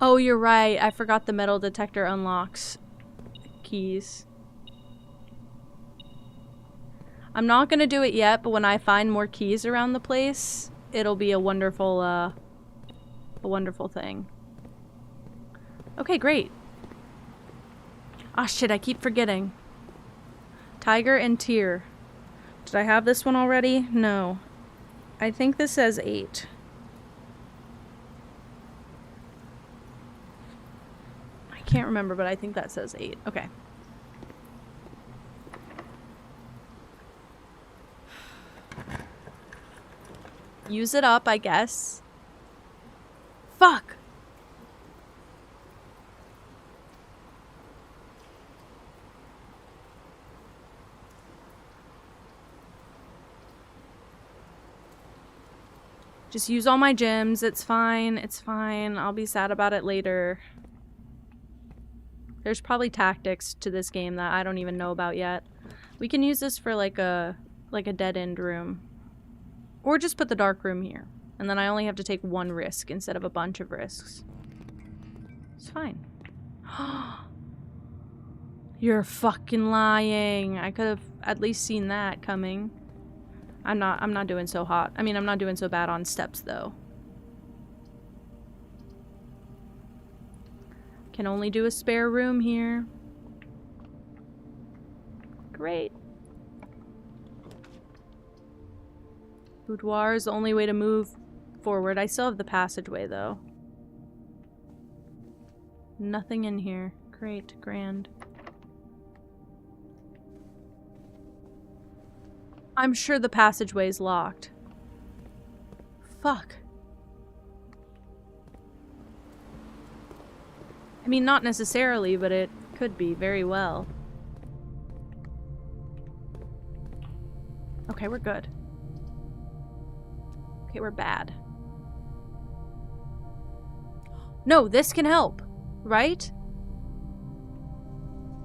Oh, you're right. I forgot the metal detector unlocks keys. I'm not gonna do it yet, but when I find more keys around the place, it'll be a wonderful thing. Okay, great. Ah, shit, I keep forgetting. Tiger and Tear. Did I have this one already? No. I think this says 8. I can't remember, but I think that says 8. Okay. Use it up, I guess. Fuck! Just use all my gems. It's fine. It's fine. I'll be sad about it later. There's probably tactics to this game that I don't even know about yet. We can use this for like a dead-end room. Or just put the dark room here. And then I only have to take one risk instead of a bunch of risks. It's fine. You're fucking lying. I could have at least seen that coming. I'm not doing so hot. I mean, I'm not doing so bad on steps, though. Can only do a spare room here. Great. Boudoir is the only way to move forward. I still have the passageway, though. Nothing in here. Great. Grand. I'm sure the passageway is locked. Fuck. I mean, not necessarily, but it could be very well. Okay, we're good. Okay, we're bad. No, this can help, right?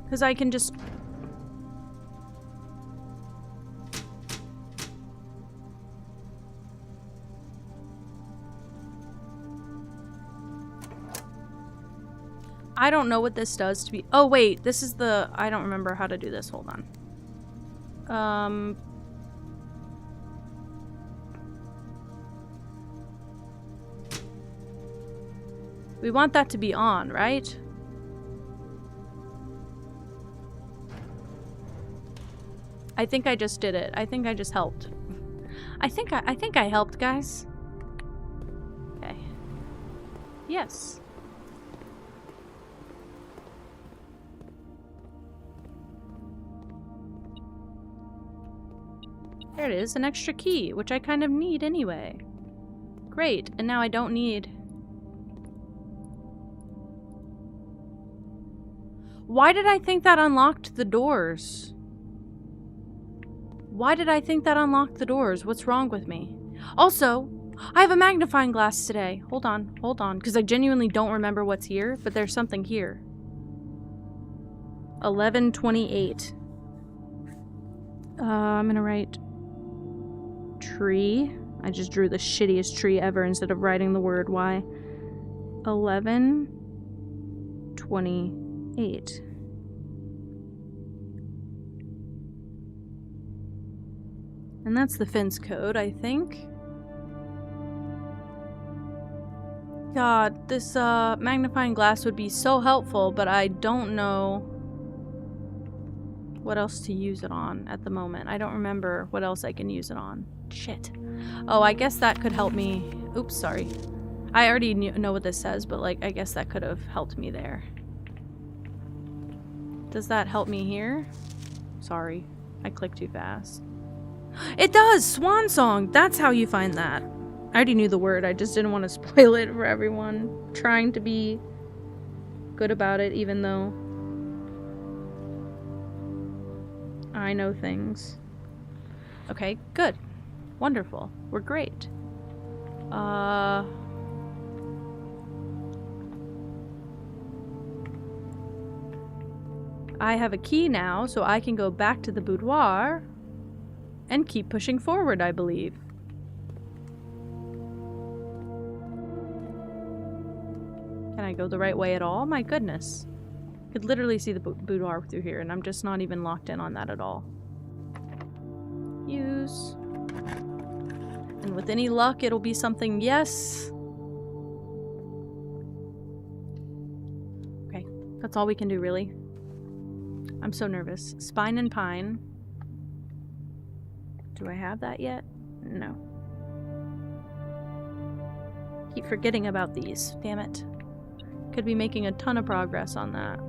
Because I can just... I don't know what this does to be... Oh, wait. This is the... I don't remember how to do this. Hold on. We want that to be on, right? I think I just did it. I think I just helped. I think I helped, guys. Okay. Yes. There it is, an extra key, which I kind of need anyway. Great, and now I don't need... Why did I think that unlocked the doors? Why did I think that unlocked the doors? What's wrong with me? Also, I have a magnifying glass today. Hold on, because I genuinely don't remember what's here, but there's something here. 11:28. I'm gonna write... tree. I just drew the shittiest tree ever instead of writing the word Y. 11 28. And that's the fence code, I think. God, this magnifying glass would be so helpful, but I don't know what else to use it on at the moment. I don't remember what else I can use it on. Shit. Oh, I guess that could help me. Oops, sorry. I already know what this says, but like, I guess that could have helped me there. Does that help me here? Sorry, I clicked too fast. It does! Swan song! That's how you find that. I already knew the word, I just didn't want to spoil it for everyone. Trying to be good about it, even though I know things. Okay, good. Wonderful. We're great. I have a key now, so I can go back to the boudoir and keep pushing forward, I believe. Can I go the right way at all? My goodness. Could literally see the boudoir through here, and I'm just not even locked in on that at all. Use. And with any luck, it'll be something yes. Okay, that's all we can do, really. I'm so nervous. Spine and pine. Do I have that yet? No. Keep forgetting about these. Damn it. Could be making a ton of progress on that.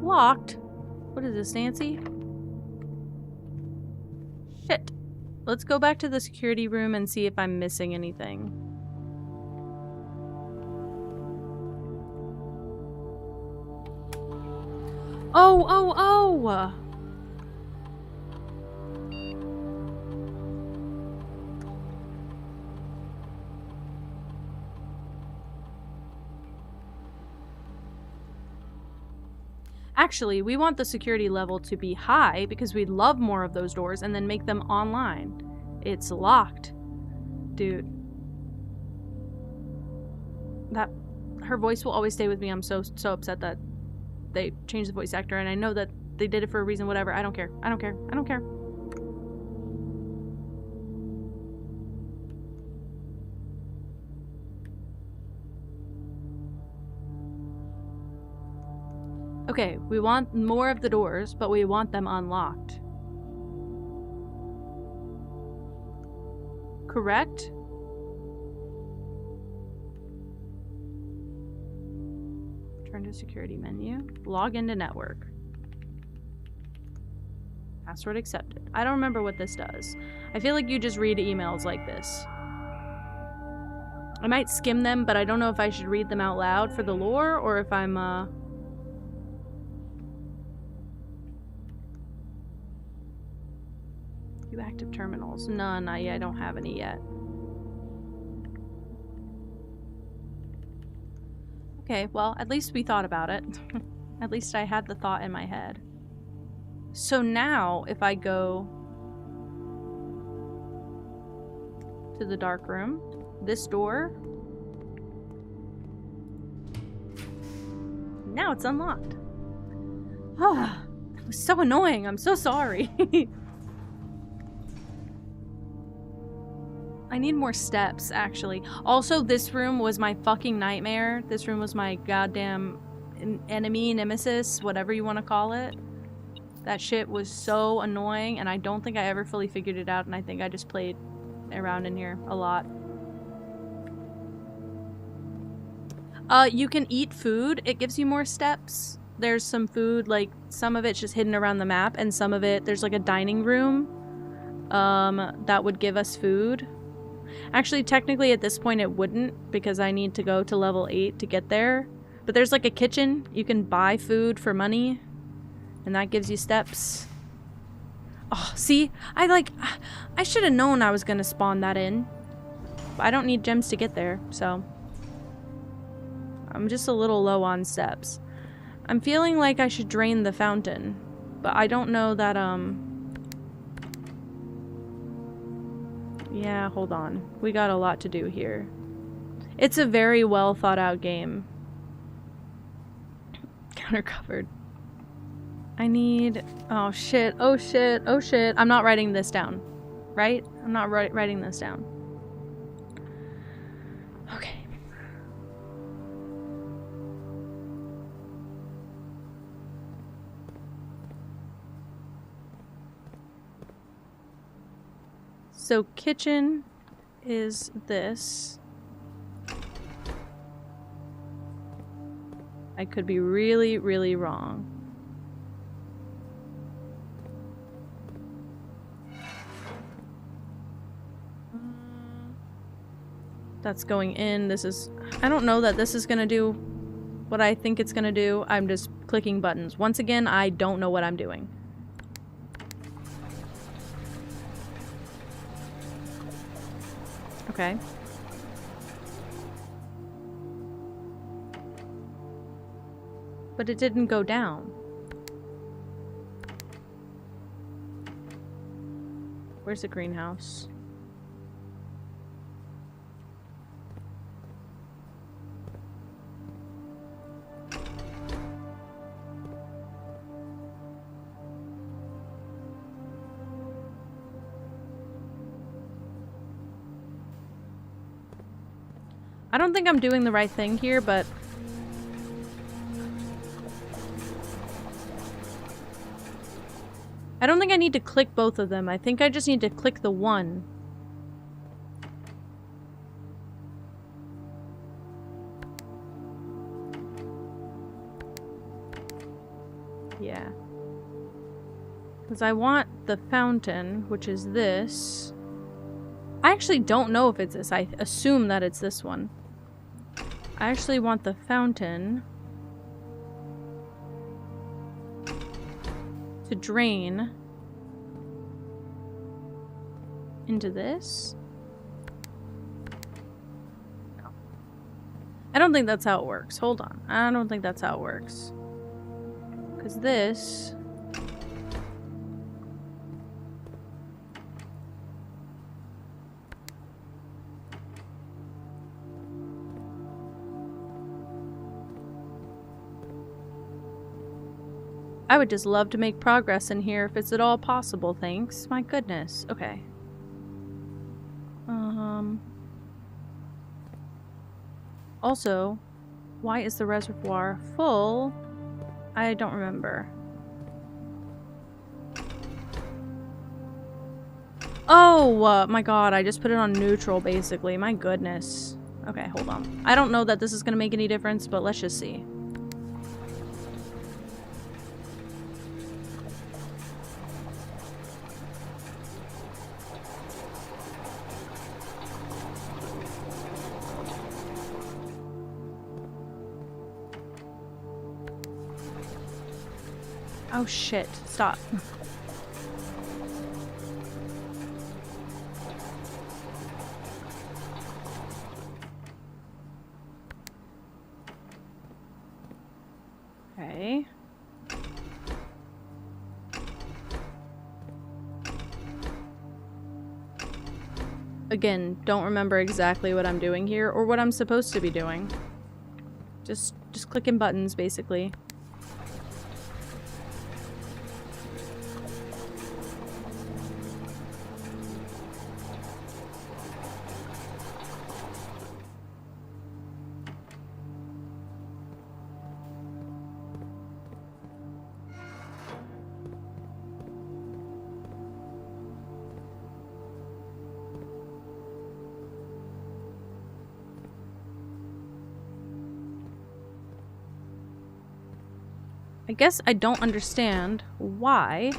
Locked? What is this, Nancy? Shit. Let's go back to the security room and see if I'm missing anything. Oh! Actually, we want the security level to be high because we'd love more of those doors and then make them online. It's locked. Dude. Her voice will always stay with me. I'm so upset that they changed the voice actor, and I know that they did it for a reason, whatever. I don't care. I don't care. I don't care. Okay, we want more of the doors, but we want them unlocked. Correct? Turn to security menu. Log into network. Password accepted. I don't remember what this does. I feel like you just read emails like this. I might skim them, but I don't know if I should read them out loud for the lore or if I'm, Few active terminals. None. I don't have any yet. Okay, well, at least we thought about it. At least I had the thought in my head. So now, if I go to the dark room, this door, now it's unlocked. Ah, it was so annoying. I'm so sorry. I need more steps, actually. Also, this room was my fucking nightmare. This room was my goddamn enemy, nemesis, whatever you want to call it. That shit was so annoying, and I don't think I ever fully figured it out, and I think I just played around in here a lot. You can eat food. It gives you more steps. There's some food, like, some of it's just hidden around the map, and some of it, there's like a dining room that would give us food. Actually, technically at this point it wouldn't, because I need to go to level 8 to get there. But there's like a kitchen. You can buy food for money, and that gives you steps. Oh, see? I should have known I was gonna spawn that in. But I don't need gems to get there, so I'm just a little low on steps. I'm feeling like I should drain the fountain, but I don't know that, Yeah, hold on. We got a lot to do here. It's a very well thought out game. Counter-covered. I need... Oh shit, oh shit, oh shit. I'm not writing this down. Right? I'm not writing this down. Okay. So kitchen is this. I could be really, really wrong. That's going in. This is... I don't know that this is gonna do what I think it's gonna do. I'm just clicking buttons. Once again, I don't know what I'm doing. Okay. But it didn't go down. Where's the greenhouse? I don't think I'm doing the right thing here, but... I don't think I need to click both of them. I think I just need to click the one. Yeah. Because I want the fountain, which is this. I actually don't know if it's this. I assume that it's this one. I actually want the fountain to drain into this. No. I don't think that's how it works. Hold on. I don't think that's how it works. Because this... I would just love to make progress in here if it's at all possible, thanks. My goodness. Okay. Also, why is the reservoir full? I don't remember. Oh, my god, I just put it on neutral, basically. My goodness. Okay, hold on. I don't know that this is gonna make any difference, but let's just see. Oh shit, stop. Okay. Again, don't remember exactly what I'm doing here or what I'm supposed to be doing. Just clicking buttons, basically. I guess I don't understand why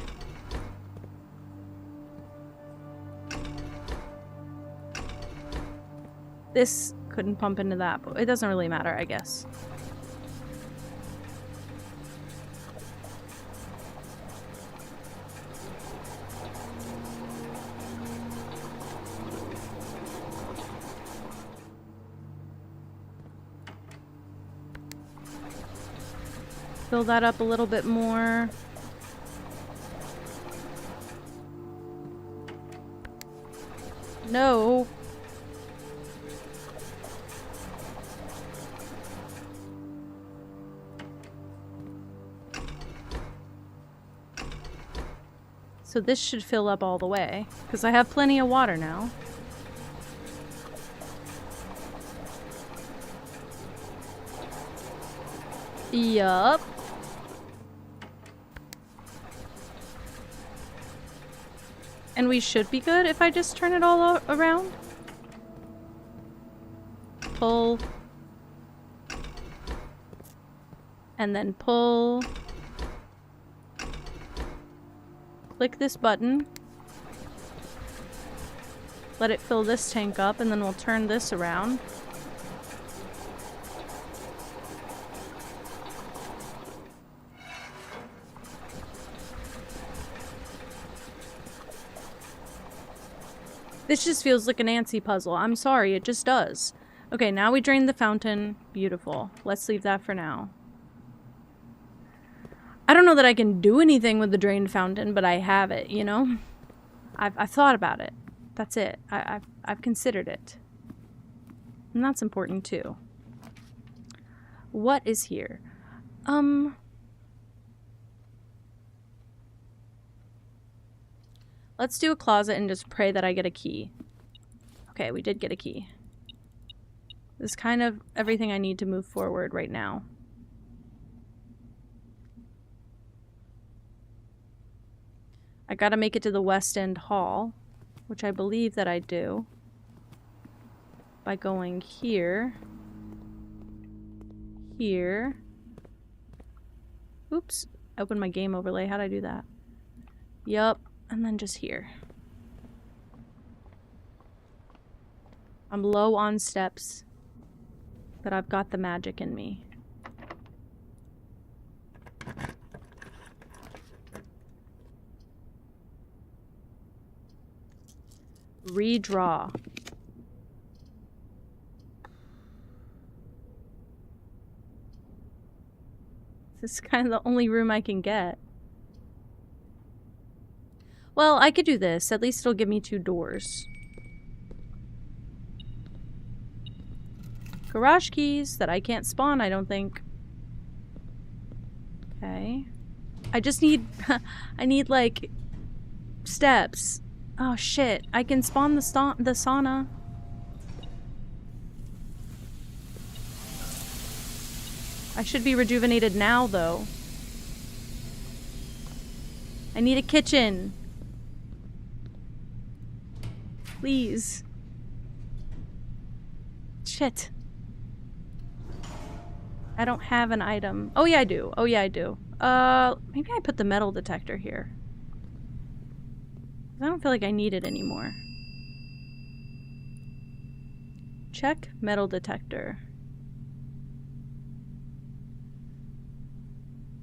this couldn't pump into that, but it doesn't really matter, I guess. Fill that up a little bit more. No. So this should fill up all the way, because I have plenty of water now. Yup. And we should be good if I just turn it all around. Pull. And then pull. Click this button. Let it fill this tank up, and then we'll turn this around. This just feels like an Nancy puzzle. I'm sorry, it just does. Okay, now we drained the fountain. Beautiful. Let's leave that for now. I don't know that I can do anything with the drained fountain, but I have it, you know? I've thought about it. That's it. I've considered it. And that's important too. What is here? Let's do a closet and just pray that I get a key. Okay, we did get a key. This is kind of everything I need to move forward right now. I gotta make it to the West End Hall, which I believe that I do. By going here. Here. Oops. I opened my game overlay. How'd I do that? Yup. And then just here. I'm low on steps, but I've got the magic in me. Redraw. This is kind of the only room I can get. Well, I could do this. At least it'll give me 2 doors. Garage keys that I can't spawn, I don't think. Okay. I just need... I need, like, steps. Oh, shit. I can spawn the sauna. I should be rejuvenated now, though. I need a kitchen. Please. Shit. I don't have an item. Oh yeah, I do. Oh yeah, I do. Maybe I put the metal detector here. I don't feel like I need it anymore. Check metal detector.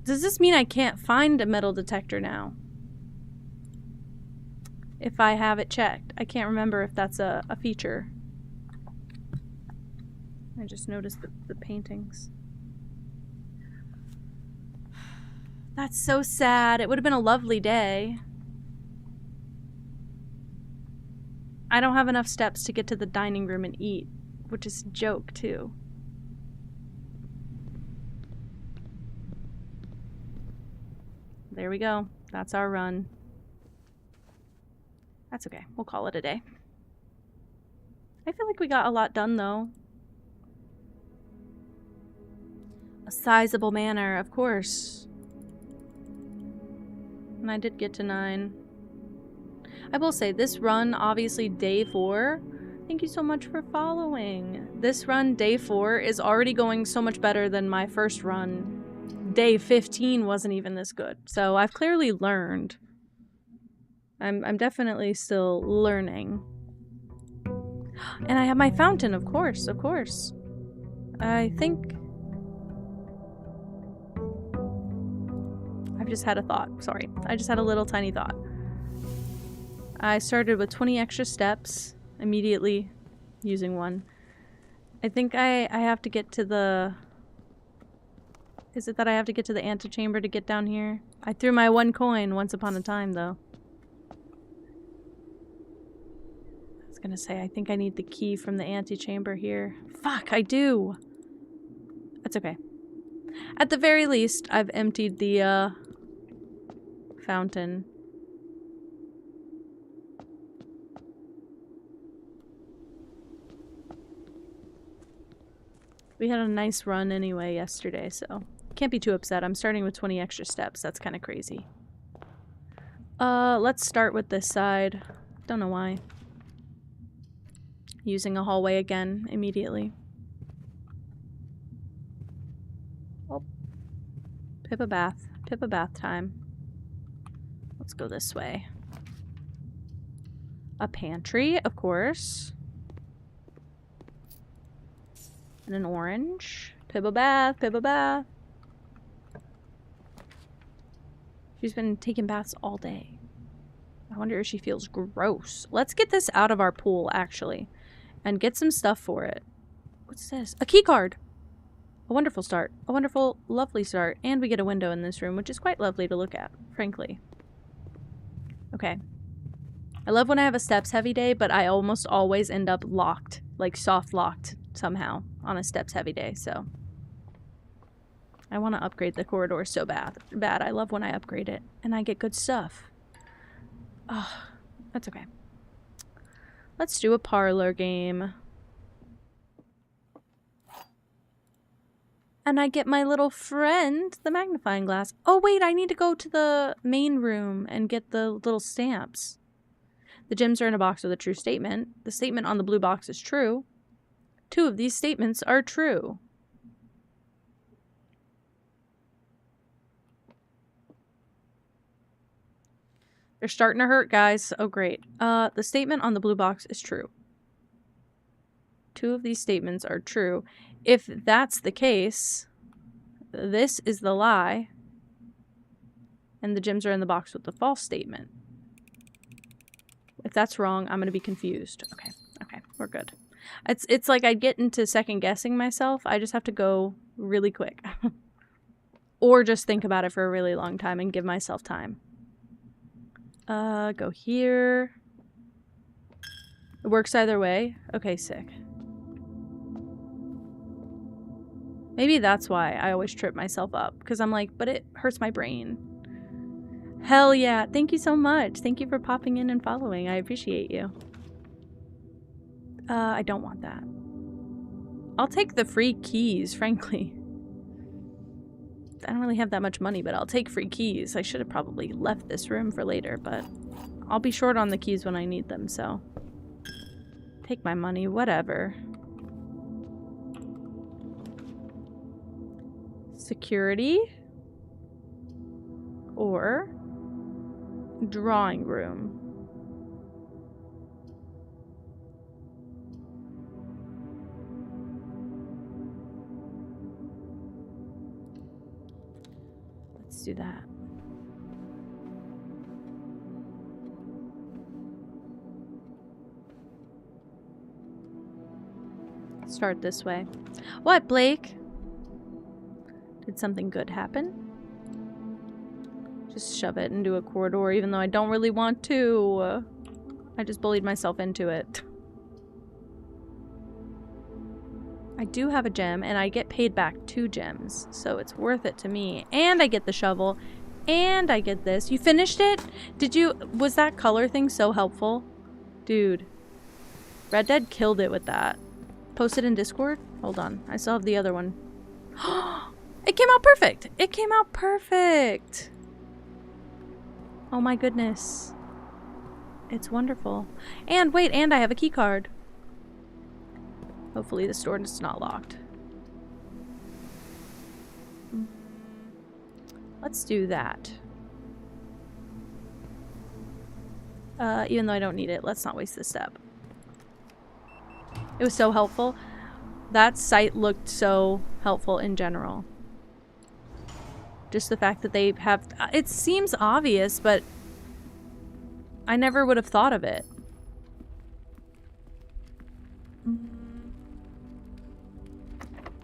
Does this mean I can't find a metal detector now? If I have it checked. I can't remember if that's a feature. I just noticed the paintings. That's so sad. It would have been a lovely day. I don't have enough steps to get to the dining room and eat, which is a joke too. There we go. That's our run. That's okay. We'll call it a day. I feel like we got a lot done, though. A sizable manor, of course. And I did get to 9. I will say, this run, obviously day 4. Thank you so much for following. This run, day 4, is already going so much better than my first run. Day 15 wasn't even this good. So I've clearly learned. I'm definitely still learning. And I have my fountain, of course, of course. I think... I've just had a thought. Sorry. I just had a little tiny thought. I started with 20 extra steps, immediately using one. I think I have to get to the... Is it that I have to get to the antechamber to get down here? I threw my 1 coin once upon a time, though. gonna say, I think I need the key from the antechamber here. Fuck, I do! That's okay. At the very least, I've emptied the, fountain. We had a nice run anyway yesterday, so can't be too upset. I'm starting with 20 extra steps. That's kind of crazy. Let's start with this side. Don't know why. Using a hallway again immediately. Oh. Pippa bath. Pippa bath time. Let's go this way. A pantry, of course. And an orange. Pippa bath, Pippa bath. She's been taking baths all day. I wonder if she feels gross. Let's get this out of our pool, actually. And get some stuff for it. What's this? A key card! A wonderful start. A wonderful, lovely start. And we get a window in this room, which is quite lovely to look at, frankly. Okay. I love when I have a steps-heavy day, but I almost always end up locked. Like, soft-locked somehow on a steps-heavy day, so... I want to upgrade the corridor so bad. I love when I upgrade it. And I get good stuff. Oh, that's okay. Let's do a parlor game. And I get my little friend the magnifying glass. Oh, wait, I need to go to the main room and get the little stamps. The gems are in a box with a true statement. The statement on the blue box is true. 2 of these statements are true. They're starting to hurt, guys. Oh, great. The statement on the blue box is true. 2 of these statements are true. If that's the case, this is the lie. And the gems are in the box with the false statement. If that's wrong, I'm going to be confused. Okay, okay, we're good. It's like I get into second guessing myself. I just have to go really quick. Or just think about it for a really long time and give myself time. Go here. It works either way. Okay, sick. Maybe that's why I always trip myself up. Because I'm like, but it hurts my brain. Hell yeah. Thank you so much. Thank you for popping in and following. I appreciate you. I don't want that. I'll take the free keys, frankly. I don't really have that much money, but I'll take free keys. I should have probably left this room for later, but I'll be short on the keys when I need them, so... Take my money, whatever. Security? Or... drawing room. Let's do that. Start this way. What, Blake? Did something good happen? Just shove it into a corridor, even though I don't really want to. I just bullied myself into it. I do have a gem, and I get paid back 2 gems, so it's worth it to me. And I get the shovel, and I get this. You finished it? Did you? Was that color thing so helpful? Dude. Red Dead killed it with that. Post it in Discord? Hold on. I still have the other one. It came out perfect! It came out perfect! Oh my goodness. It's wonderful. And wait, and I have a key card. Hopefully this door is not locked. Let's do that. Even though I don't need it, let's not waste this step. It was so helpful. That site looked so helpful in general. Just the fact that they have... It seems obvious, but I never would have thought of it.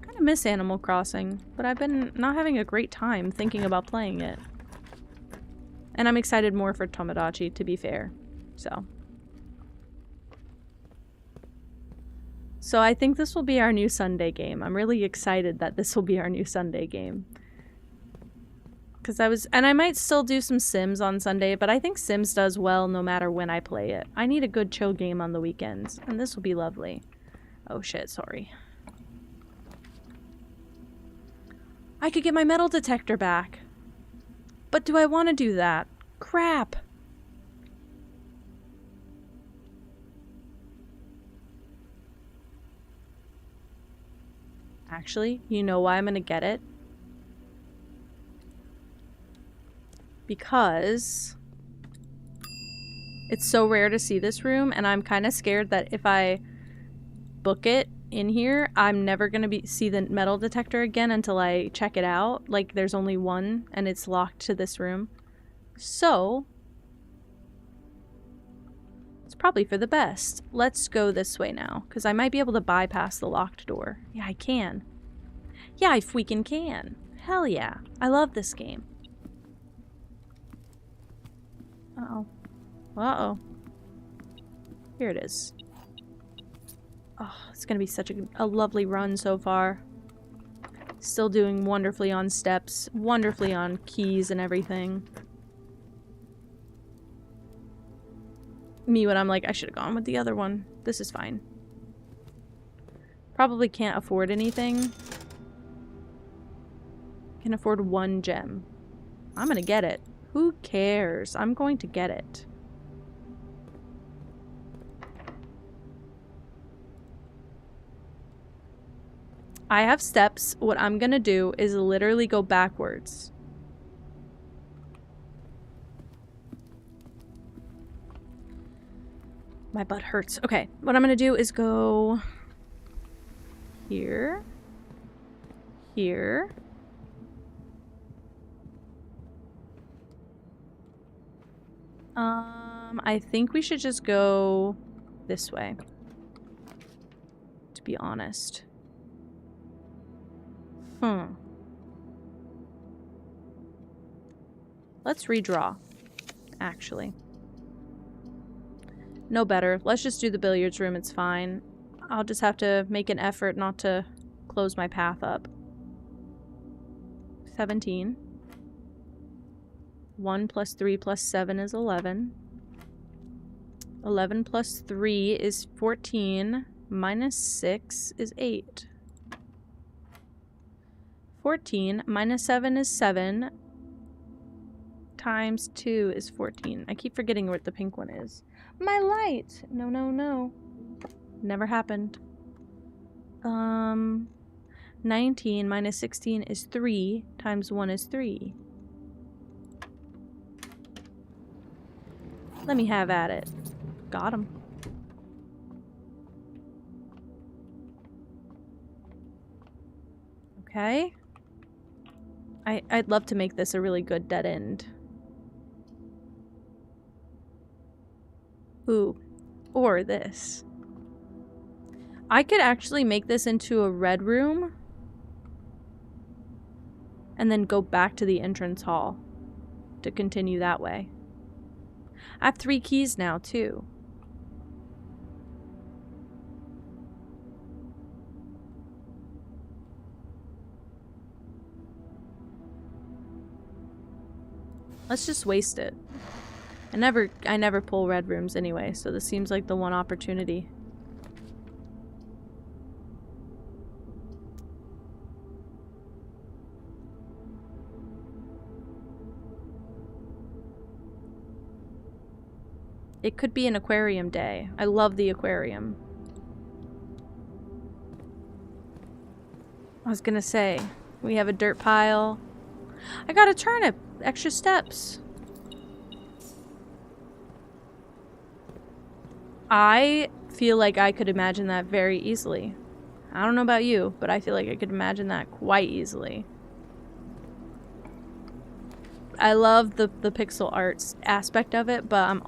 Kind of miss Animal Crossing, but I've been not having a great time thinking about playing it. And I'm excited more for Tomodachi, to be fair. So... So I think this will be our new Sunday game. I'm really excited that this will be our new Sunday game. And I might still do some Sims on Sunday, but I think Sims does well no matter when I play it. I need a good chill game on the weekends, and this will be lovely. Oh shit, sorry. I could get my metal detector back. But do I want to do that? Crap. Actually, you know why I'm gonna get it? Because it's so rare to see this room, and I'm kind of scared that if I book it in here, I'm never gonna see the metal detector again until I check it out. Like, there's only one, and it's locked to this room. So it's probably for the best. Let's go this way now, because I might be able to bypass the locked door. Yeah, I can. Yeah, I freaking can. Hell yeah. I love this game. Uh-oh. Uh-oh. Here it is. Oh, it's gonna be such a lovely run so far. Still doing wonderfully on steps, wonderfully on keys and everything. Me when I'm like, I should have gone with the other one. This is fine. Probably can't afford anything. Can afford one gem. I'm gonna get it. Who cares? I'm going to get it. I have steps. What I'm gonna do is literally go backwards. My butt hurts. Okay, what I'm gonna do is go here, here, I think we should just go this way, to be honest. Let's redraw, actually. No better. Let's just do the billiards room, it's fine. I'll just have to make an effort not to close my path up. 17. 1 plus 3 plus 7 is 11. 11 plus 3 is 14. Minus 6 is 8. 14 minus 7 is 7. Times 2 is 14. I keep forgetting what the pink one is. My light! No, no, no. Never happened. 19 minus 16 is 3. Times 1 is 3. Let me have at it. Got him. Okay. I'd love to make this a really good dead end. Ooh. Or this. I could actually make this into a red room. And then go back to the entrance hall. To continue that way. I have 3 keys now, too. Let's just waste it. I never pull red rooms anyway, so this seems like the one opportunity. It could be an aquarium day. I love the aquarium. I was gonna say, we have a dirt pile. I got a turnip! Extra steps. I feel like I could imagine that very easily. I don't know about you, but I feel like I could imagine that quite easily. I love the pixel arts aspect of it, but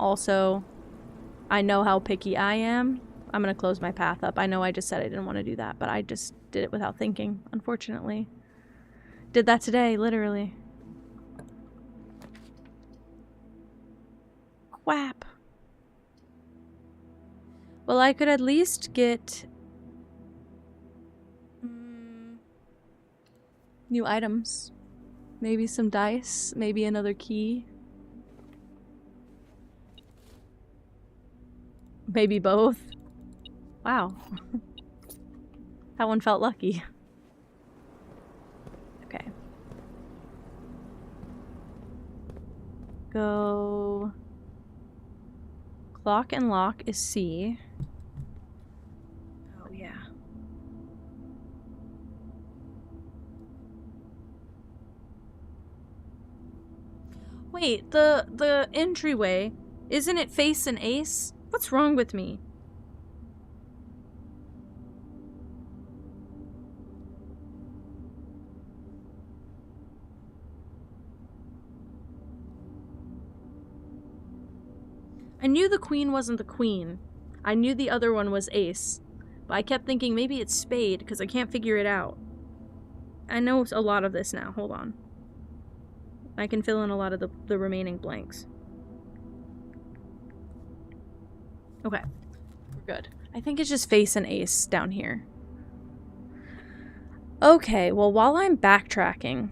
I know how picky I am. I'm gonna close my path up. I know I just said I didn't want to do that, but I just did it without thinking, unfortunately. Did that today, literally. Quap. Well, I could at least get New items. Maybe some dice. Maybe another key. Maybe both. Wow. That one felt lucky. Okay. Go. Clock and lock is C. Oh, yeah. Wait, the entryway, isn't it face an ace? What's wrong with me? I knew the queen wasn't the queen. I knew the other one was ace. But I kept thinking maybe it's spade because I can't figure it out. I know a lot of this now. Hold on. I can fill in a lot of the remaining blanks. Okay. We're good. I think it's just face and ace down here. Okay, well, while I'm backtracking,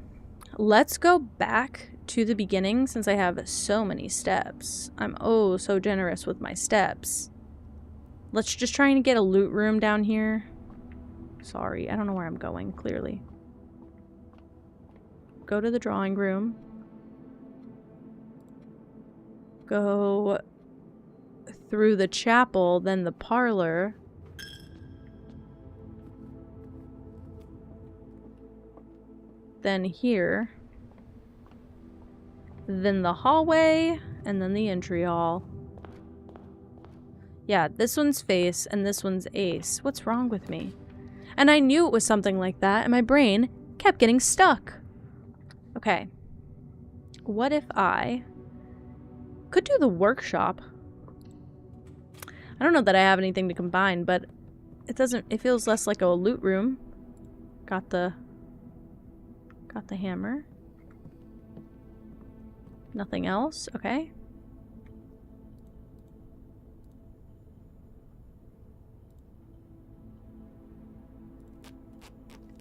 let's go back to the beginning since I have so many steps. I'm oh so generous with my steps. Let's just try and get a loot room down here. Sorry, I don't know where I'm going, clearly. Go to the drawing room. Go through the chapel, then the parlor. Then here. Then the hallway, and then the entry hall. Yeah, this one's face, and this one's ace. What's wrong with me? And I knew it was something like that, and my brain kept getting stuck. Okay. What if I could do the workshop? I don't know that I have anything to combine, but it feels less like a loot room. Got the hammer. Nothing else? Okay.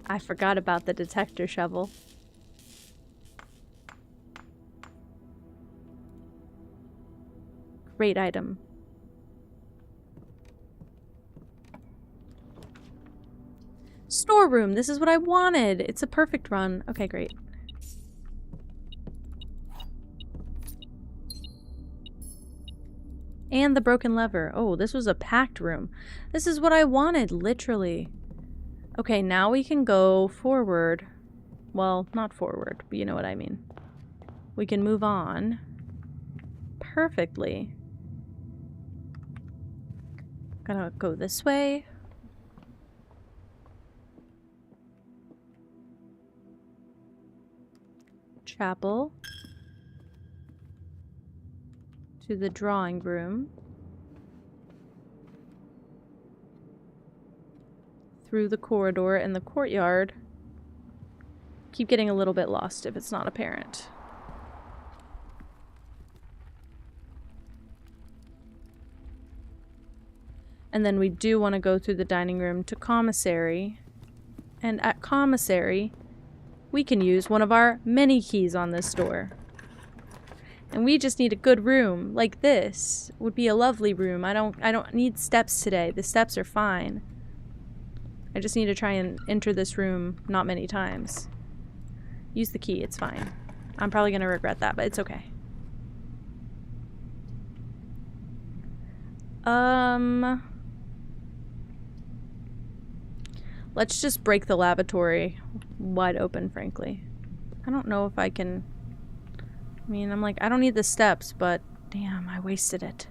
I forgot about the detector shovel. Great item. Storeroom! This is what I wanted! It's a perfect run. Okay, great. And the broken lever. Oh, this was a packed room. This is what I wanted, literally. Okay, now we can go forward. Well, not forward, but you know what I mean. We can move on perfectly. Gonna go this way. Chapel. To the drawing room. Through the corridor and the courtyard. Keep getting a little bit lost if it's not apparent. And then we do want to go through the dining room to commissary. And at commissary, we can use one of our many keys on this door. And we just need a good room, like this. Would be a lovely room. I don't need steps today. The steps are fine. I just need to try and enter this room not many times. Use the key, it's fine. I'm probably gonna regret that, but it's okay. Let's just break the lavatory wide open, frankly. I don't know if I can... I mean, I'm like, I don't need the steps, but damn, I wasted it.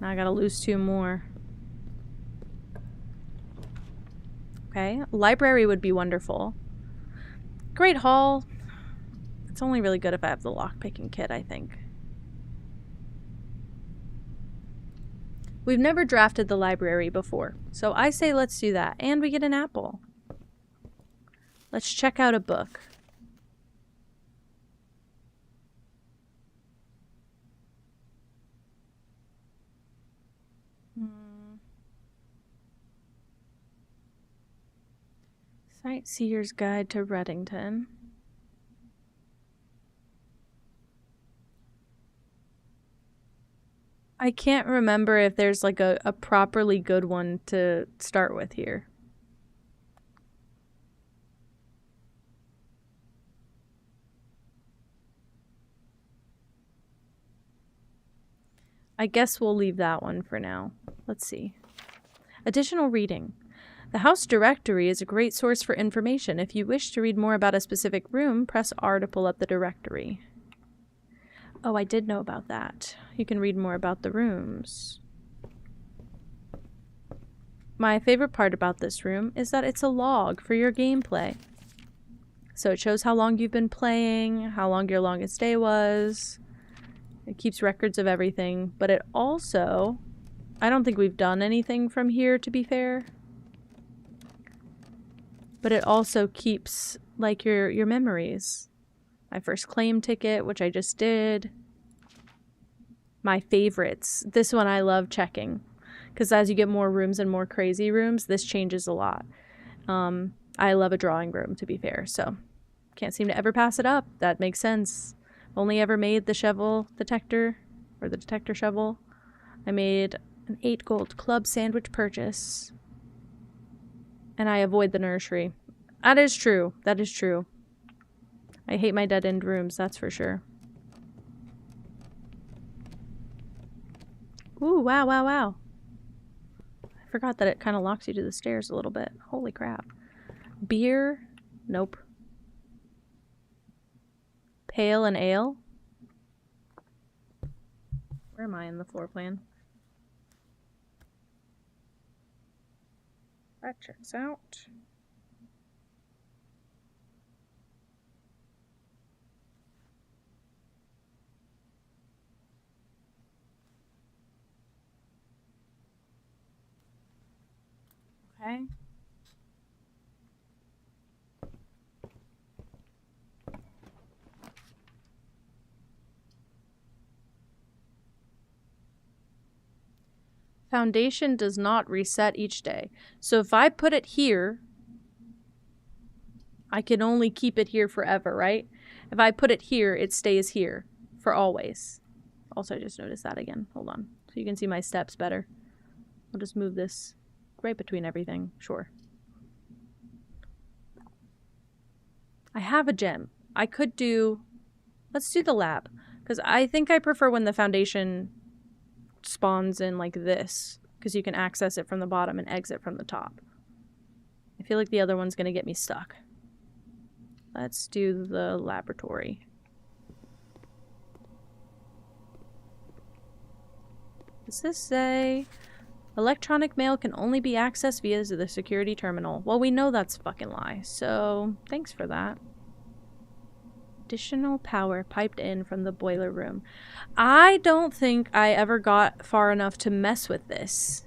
Now I gotta lose 2 more. Okay, library would be wonderful. Great hall. It's only really good if I have the lockpicking kit, I think. We've never drafted the library before, so I say let's do that. And we get an apple. Let's check out a book. Sightseer's Guide to Reddington. I can't remember if there's like a properly good one to start with here. I guess we'll leave that one for now. Let's see. Additional reading. The house directory is a great source for information. If you wish to read more about a specific room, press R to pull up the directory. Oh, I did know about that. You can read more about the rooms. My favorite part about this room is that it's a log for your gameplay. So it shows how long you've been playing, how long your longest day was. It keeps records of everything, but it also... I don't think we've done anything from here, to be fair. But it also keeps, like, your memories. My first claim ticket, which I just did. My favorites. This one I love checking. Because as you get more rooms and more crazy rooms, this changes a lot. I love a drawing room, to be fair, so... Can't seem to ever pass it up. That makes sense. Only ever made the shovel detector, or the detector shovel. I made an 8 gold club sandwich purchase. And I avoid the nursery. That is true. That is true. I hate my dead-end rooms, that's for sure. Ooh, wow, wow, wow. I forgot that it kind of locks you to the stairs a little bit. Holy crap. Beer? Nope. Pale and ale? Where am I in the floor plan? That checks out. Okay. Foundation does not reset each day. So if I put it here, I can only keep it here forever, right? If I put it here, it stays here for always. Also, I just noticed that again. Hold on. So you can see my steps better. I'll just move this right between everything. Sure. I have a gem. I could do... Let's do the lab. Because I think I prefer when the foundation spawns in like this. Because you can access it from the bottom and exit from the top. I feel like the other one's going to get me stuck. Let's do the laboratory. Does this say... Electronic mail can only be accessed via the security terminal. Well, we know that's a fucking lie, so thanks for that. Additional power piped in from the boiler room. I don't think I ever got far enough to mess with this.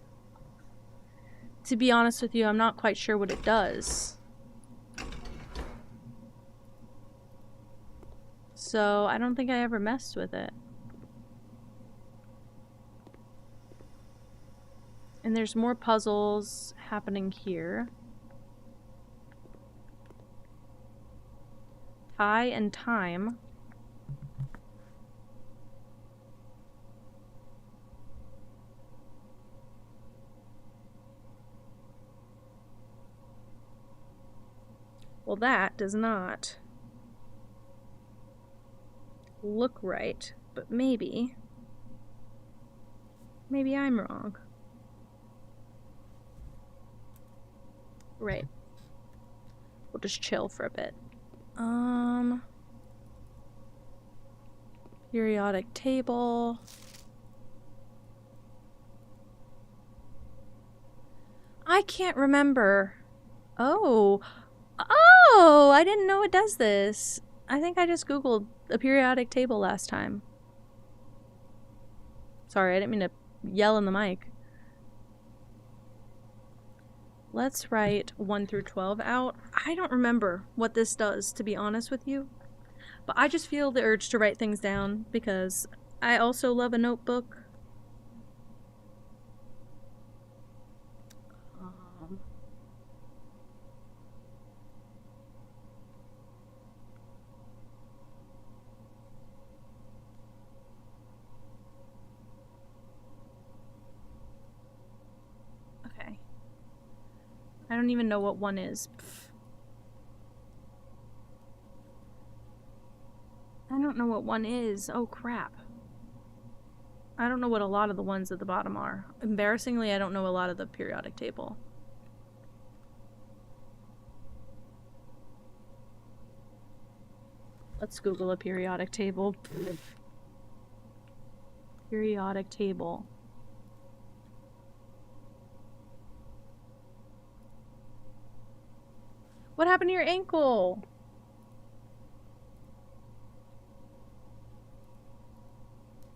To be honest with you, I'm not quite sure what it does. So, I don't think I ever messed with it. And there's more puzzles happening here. Tie and time. Well, that does not look right, but maybe I'm wrong. Right. We'll just chill for a bit. Periodic table. I can't remember. Oh, I didn't know it does this. I think I just Googled a periodic table last time. Sorry, I didn't mean to yell in the mic. Let's write 1 through 12 out. I don't remember what this does, to be honest with you. But I just feel the urge to write things down because I also love a notebook. don't even know what one is. I don't know what one is. Oh, crap. I don't know what a lot of the ones at the bottom are. Embarrassingly, I don't know a lot of the periodic table. Let's Google a periodic table. Periodic table. What happened to your ankle?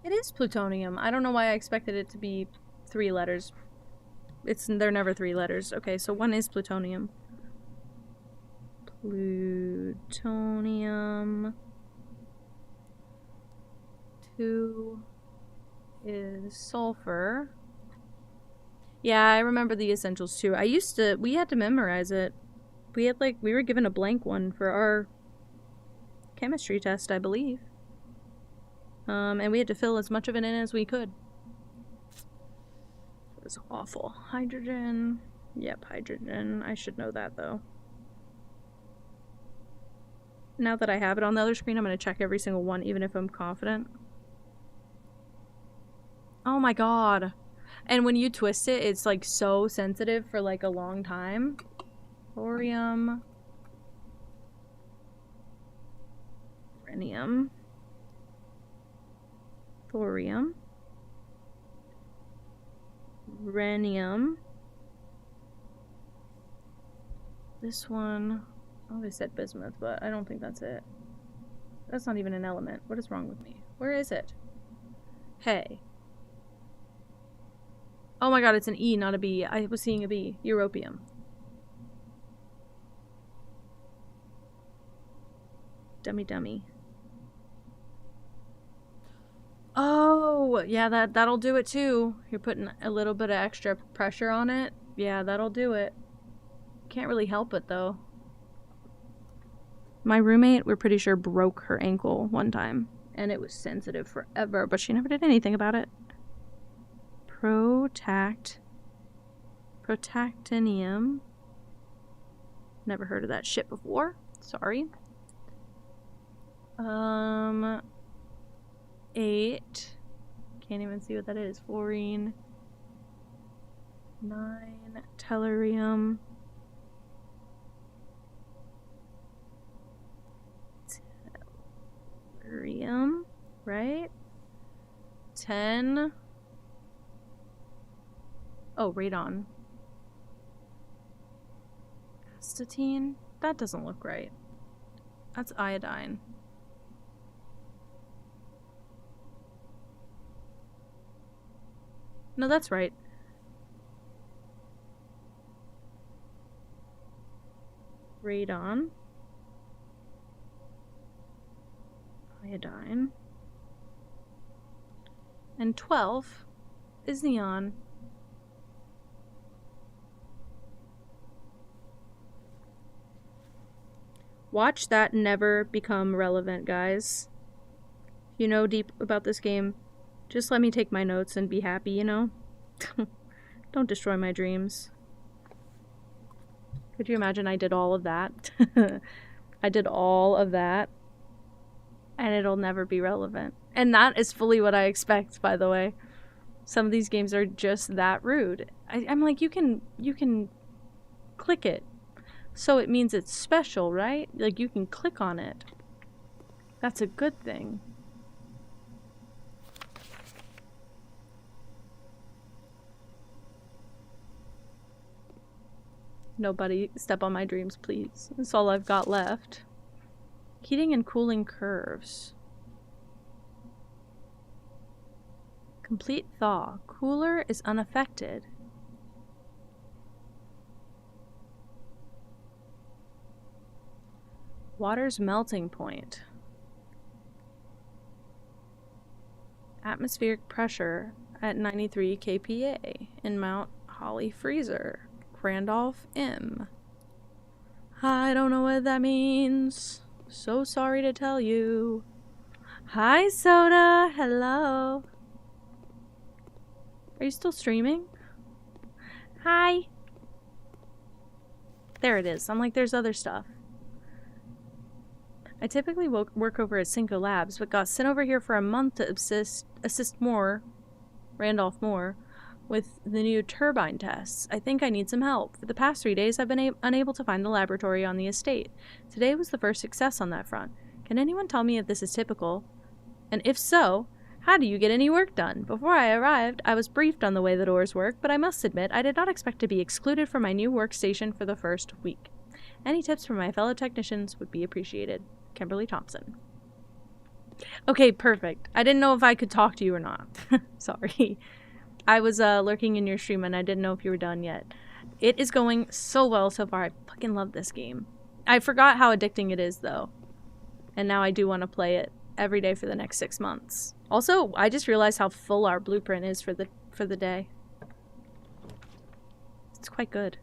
It is plutonium. I don't know why I expected it to be 3 letters. They're never 3 letters. Okay, so 1 is plutonium. Plutonium. 2 is sulfur. Yeah, I remember the essentials too. We had to memorize it. We were given a blank one for our chemistry test, I believe. And we had to fill as much of it in as we could. It was awful. Hydrogen. Yep, hydrogen. I should know that, though. Now that I have it on the other screen, I'm going to check every single one, even if I'm confident. Oh my god. And when you twist it, it's like so sensitive for like a long time. Thorium. Rhenium. Thorium. Rhenium. This one. Oh, they said bismuth, but I don't think that's it. That's not even an element. What is wrong with me? Where is it? Hey. Oh my god, it's an E, not a B. I was seeing a B. Europium. Dummy. Oh, yeah, that'll do it too. You're putting a little bit of extra pressure on it. Yeah, that'll do it. Can't really help it though. My roommate, we're pretty sure, broke her ankle one time. And it was sensitive forever, but she never did anything about it. Protactinium. Never heard of that shit before. Sorry. 8. Can't even see what that is. Fluorine. 9. Tellurium. 10. Right? 10. Oh, radon. Astatine? That doesn't look right. That's iodine. No, that's right. Radon. Iodine. And 12 is neon. Watch that never become relevant, guys. If you know deep about this game, just let me take my notes and be happy, you know? Don't destroy my dreams. Could you imagine I did all of that? I did all of that. And it'll never be relevant. And that is fully what I expect, by the way. Some of these games are just that rude. I'm like, you can click it. So it means it's special, right? Like, you can click on it. That's a good thing. Nobody step on my dreams, please. That's all I've got left. Heating and cooling curves. Complete thaw. Cooler is unaffected. Water's melting point. Atmospheric pressure at 93 kPa in Mount Holly Freezer. Randolph M. I don't know what that means. So sorry to tell you. Hi, Soda. Hello. Are you still streaming? Hi. There it is. I'm like, there's other stuff. I typically work over at Cinco Labs, but got sent over here for a month to assist Randolph Moore, with the new turbine tests. I think I need some help. For the past 3 days, I've been unable to find the laboratory on the estate. Today was the first success on that front. Can anyone tell me if this is typical? And if so, how do you get any work done? Before I arrived, I was briefed on the way the doors work, but I must admit I did not expect to be excluded from my new workstation for the first week. Any tips from my fellow technicians would be appreciated. Kimberly Thompson. Okay, perfect. I didn't know if I could talk to you or not. Sorry. I was lurking in your stream and I didn't know if you were done yet. It is going so well so far. I fucking love this game. I forgot how addicting it is though. And now I do want to play it every day for the next 6 months. Also, I just realized how full our blueprint is for the day. It's quite good.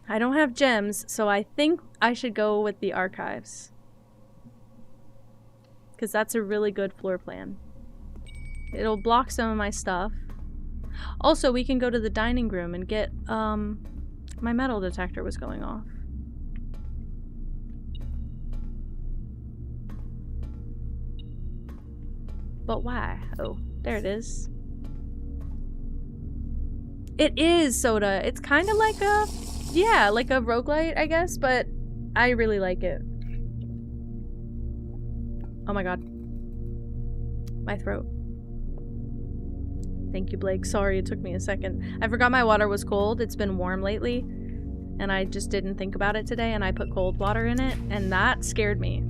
I don't have gems, so I think I should go with the archives. Because that's a really good floor plan. It'll block some of my stuff. Also, we can go to the dining room and get, my metal detector was going off. But why? Oh, there it is. It is soda. It's kind of like a, yeah, like a roguelite, I guess, but I really like it. Oh my god. My throat. Thank you, Blake. Sorry, it took me a second. I forgot my water was cold. It's been warm lately, and I just didn't think about it today, and I put cold water in it, and that scared me.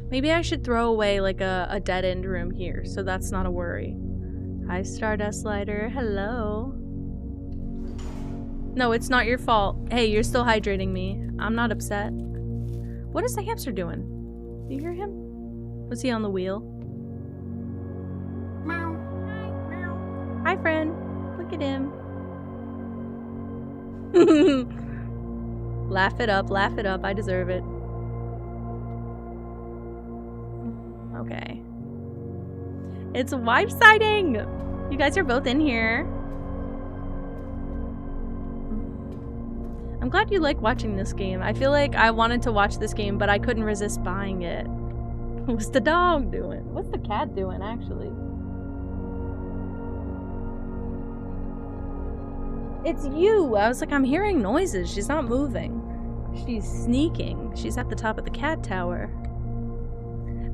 Maybe I should throw away like a dead-end room here, so that's not a worry. Hi, Stardust Lighter. Hello. No, it's not your fault. Hey, you're still hydrating me. I'm not upset. What is the hamster doing? Do you hear him? Was he on the wheel? Meow. Meow. Hi, friend. Look at him. Laugh it up, laugh it up. I deserve it. Okay. It's wife sighting! You guys are both in here. I'm glad you like watching this game. I feel like I wanted to watch this game, but I couldn't resist buying it. What's the dog doing? What's the cat doing, actually? It's you! I was like, I'm hearing noises. She's not moving. She's sneaking. She's at the top of the cat tower.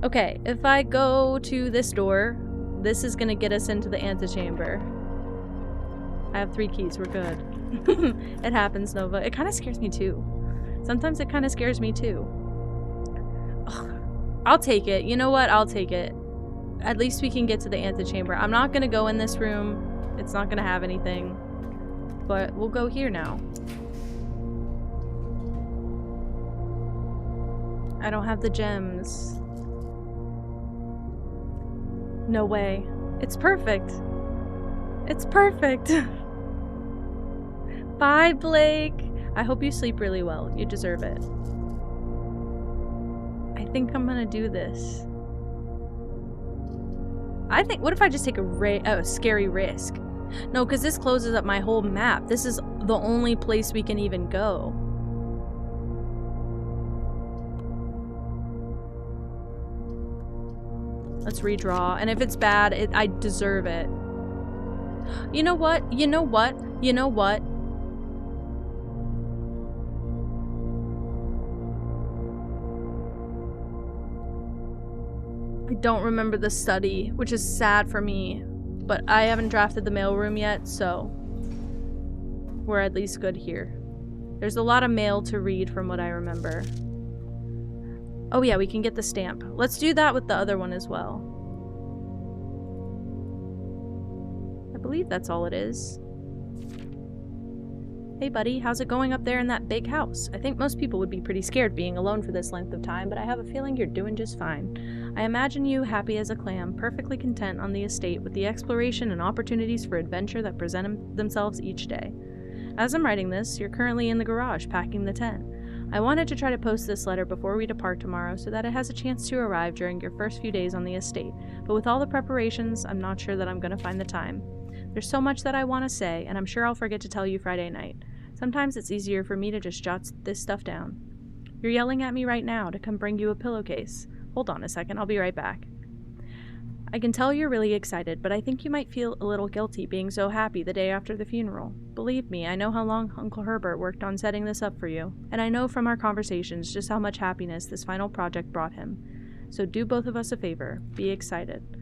Okay, if I go to this door, this is gonna get us into the antechamber. I have 3 keys, we're good. It happens, Nova. It kind of scares me too. Sometimes it kind of scares me too. Ugh. I'll take it. You know what? I'll take it. At least we can get to the antechamber. I'm not gonna go in this room. It's not gonna have anything. But we'll go here now. I don't have the gems. No way. It's perfect. It's perfect. Bye, Blake. I hope you sleep really well. You deserve it. I think I'm gonna do this. What if I just take a scary risk? No, because this closes up my whole map. This is the only place we can even go. Let's redraw. And if it's bad, I deserve it. You know what? You know what? You know what? I don't remember the study, which is sad for me. But I haven't drafted the mailroom yet, so we're at least good here. There's a lot of mail to read from what I remember. Oh yeah, we can get the stamp. Let's do that with the other one as well. I believe that's all it is. Hey buddy, how's it going up there in that big house? I think most people would be pretty scared being alone for this length of time, but I have a feeling you're doing just fine. I imagine you happy as a clam, perfectly content on the estate with the exploration and opportunities for adventure that present themselves each day. As I'm writing this, you're currently in the garage packing the tent. I wanted to try to post this letter before we depart tomorrow so that it has a chance to arrive during your first few days on the estate, but with all the preparations, I'm not sure that I'm going to find the time. There's so much that I want to say, and I'm sure I'll forget to tell you Friday night. Sometimes it's easier for me to just jot this stuff down. You're yelling at me right now to come bring you a pillowcase. Hold on a second, I'll be right back. I can tell you're really excited, but I think you might feel a little guilty being so happy the day after the funeral. Believe me, I know how long Uncle Herbert worked on setting this up for you, and I know from our conversations just how much happiness this final project brought him. So do both of us a favor. Be excited.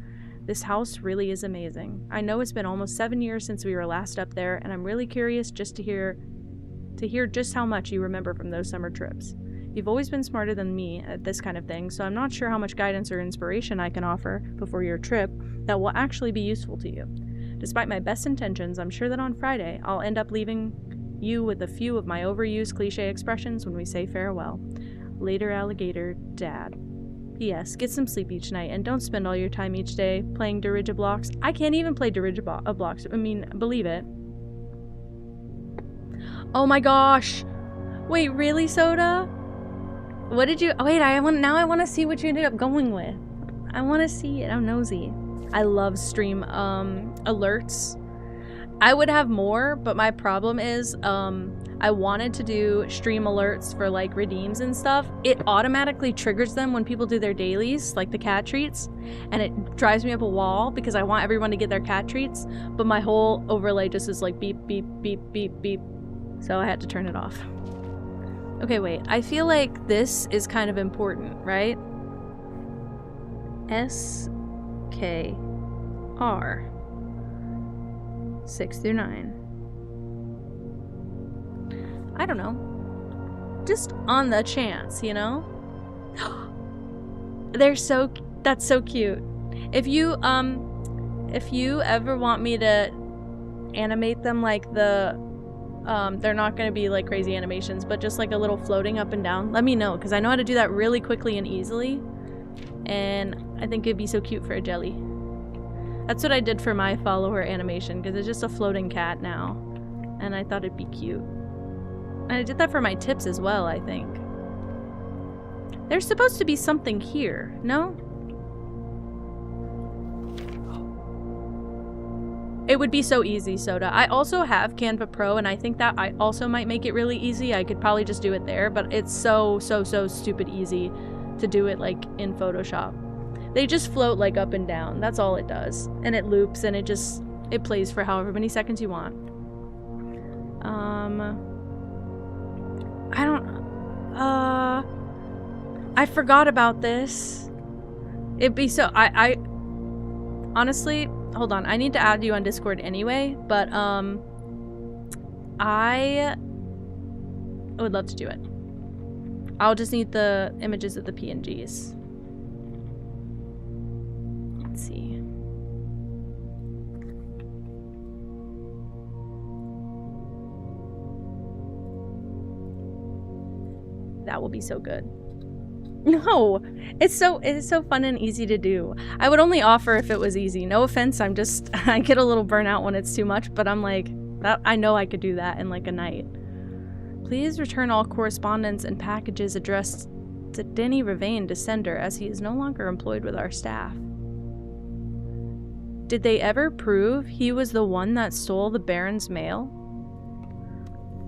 This house really is amazing. I know it's been almost 7 years since we were last up there, and I'm really curious just to hear just how much you remember from those summer trips. You've always been smarter than me at this kind of thing, so I'm not sure how much guidance or inspiration I can offer before your trip that will actually be useful to you. Despite my best intentions, I'm sure that on Friday, I'll end up leaving you with a few of my overused cliche expressions when we say farewell. Later, alligator, Dad. P.S. Get some sleep each night, and don't spend all your time each day playing Dirigiblocks. I can't even play Dirigiblocks. I mean, believe it. Oh my gosh! Wait, really, Soda? What did you... Oh, wait, I want to see what you ended up going with. I want to see it. I'm nosy. I love stream alerts. I would have more, but my problem is I wanted to do stream alerts for like redeems and stuff. It automatically triggers them when people do their dailies, like the cat treats, and it drives me up a wall because I want everyone to get their cat treats, but my whole overlay just is like beep, beep, beep, beep, beep. So I had to turn it off. Okay, wait. I feel like this is kind of important, right? SKR 6 through 9. I don't know. Just on the chance, you know? That's so cute. If you ever want me to animate them like the they're not going to be like crazy animations, but just like a little floating up and down, let me know, because I know how to do that really quickly and easily, and I think it'd be so cute for a jelly. That's what I did for my follower animation, because it's just a floating cat now, and I thought it'd be cute. And I did that for my tips as well, I think. There's supposed to be something here, no? It would be so easy, Soda. I also have Canva Pro, and I think that I also might make it really easy. I could probably just do it there, but it's so stupid easy to do it like in Photoshop. They just float like up and down. That's all it does. And it loops, and it plays for however many seconds you want. I forgot about this. It'd be so, I honestly, hold on, I need to add you on Discord anyway, but, I would love to do it. I'll just need the images of the PNGs. Let's see. That will be so good. No, it's so fun and easy to do. I would only offer if it was easy. No offense, I get a little burnout when it's too much, but I'm like, I know I could do that in like a night. Please return all correspondence and packages addressed to Denny Ravain to sender, as he is no longer employed with our staff. Did they ever prove he was the one that stole the Baron's mail?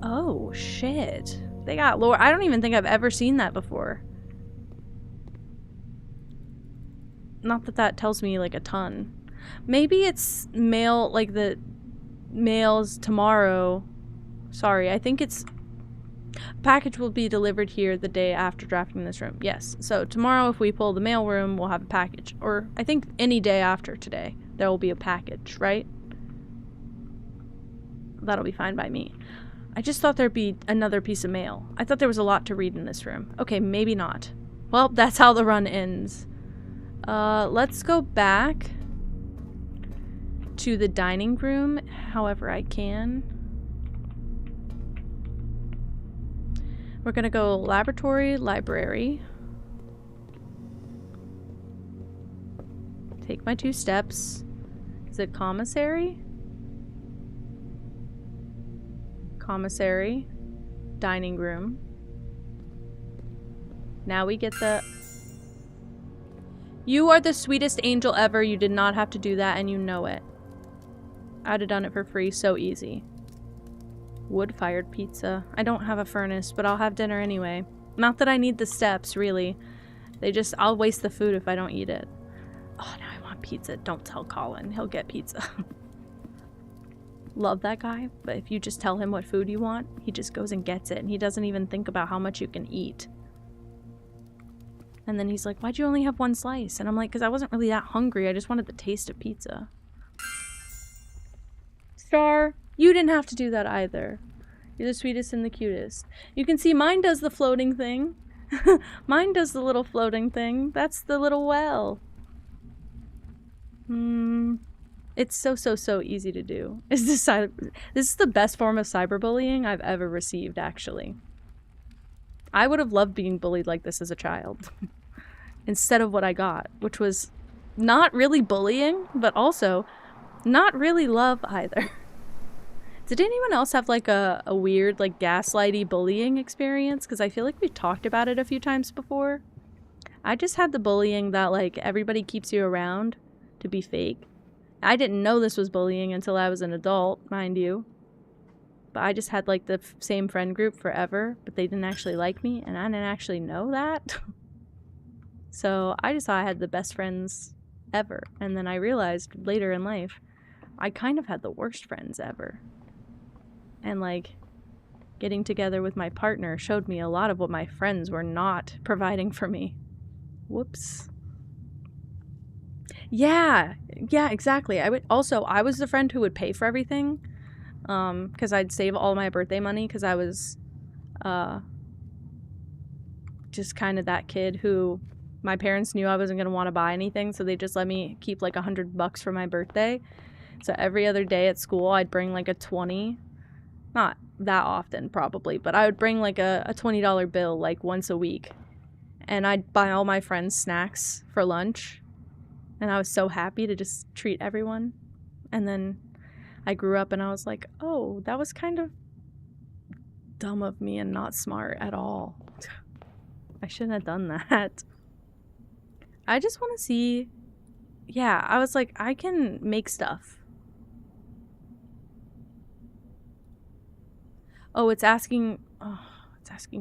Oh, shit. They got lore. I don't even think I've ever seen that before. Not that that tells me like a ton. Maybe it's mail, like the mails tomorrow. Sorry, I think it's package will be delivered here the day after drafting this room. Yes, so tomorrow if we pull the mail room, we'll have a package. Or I think any day after today, there will be a package, right? That'll be fine by me. I just thought there'd be another piece of mail. I thought there was a lot to read in this room. Okay, maybe not. Well, that's how the run ends. Let's go back to the dining room, however I can. We're gonna go laboratory, library. Take my 2 steps. Is it commissary? Commissary. Dining room. Now we get the... You are the sweetest angel ever. You did not have to do that, and you know it. I'd have done it for free so easy. Wood-fired pizza. I don't have a furnace, but I'll have dinner anyway. Not that I need the steps, really. I'll waste the food if I don't eat it. Oh, now I want pizza. Don't tell Colin. He'll get pizza. Love that guy, but if you just tell him what food you want, he just goes and gets it, and he doesn't even think about how much you can eat. And then he's like, why'd you only have one slice? And I'm like, because I wasn't really that hungry. I just wanted the taste of pizza. Star, you didn't have to do that either. You're the sweetest and the cutest. You can see mine does the floating thing. Mine does the little floating thing. That's the little well. It's so easy to do. This is the best form of cyberbullying I've ever received, actually. I would have loved being bullied like this as a child. Instead of what I got, which was not really bullying, but also not really love either. Did anyone else have like a weird like gaslighty bullying experience? Because I feel like we've talked about it a few times before. I just had the bullying that like everybody keeps you around to be fake. I didn't know this was bullying until I was an adult, mind you. But I just had like the same friend group forever, but they didn't actually like me, and I didn't actually know that. So I just thought I had the best friends ever. And then I realized later in life, I kind of had the worst friends ever. And like, getting together with my partner showed me a lot of what my friends were not providing for me. Whoops. Yeah, exactly. I was the friend who would pay for everything. Because I'd save all my birthday money because I was just kind of that kid who my parents knew I wasn't going to want to buy anything, so they just let me keep like $100 for my birthday. So every other day at school, I'd bring like a 20. Not that often, probably, but I would bring like a $20 bill like once a week. And I'd buy all my friends snacks for lunch. And I was so happy to just treat everyone. And then I grew up and I was like, oh, that was kind of dumb of me and not smart at all. I shouldn't have done that. I just want to see. Yeah, I was like, I can make stuff. Oh, it's asking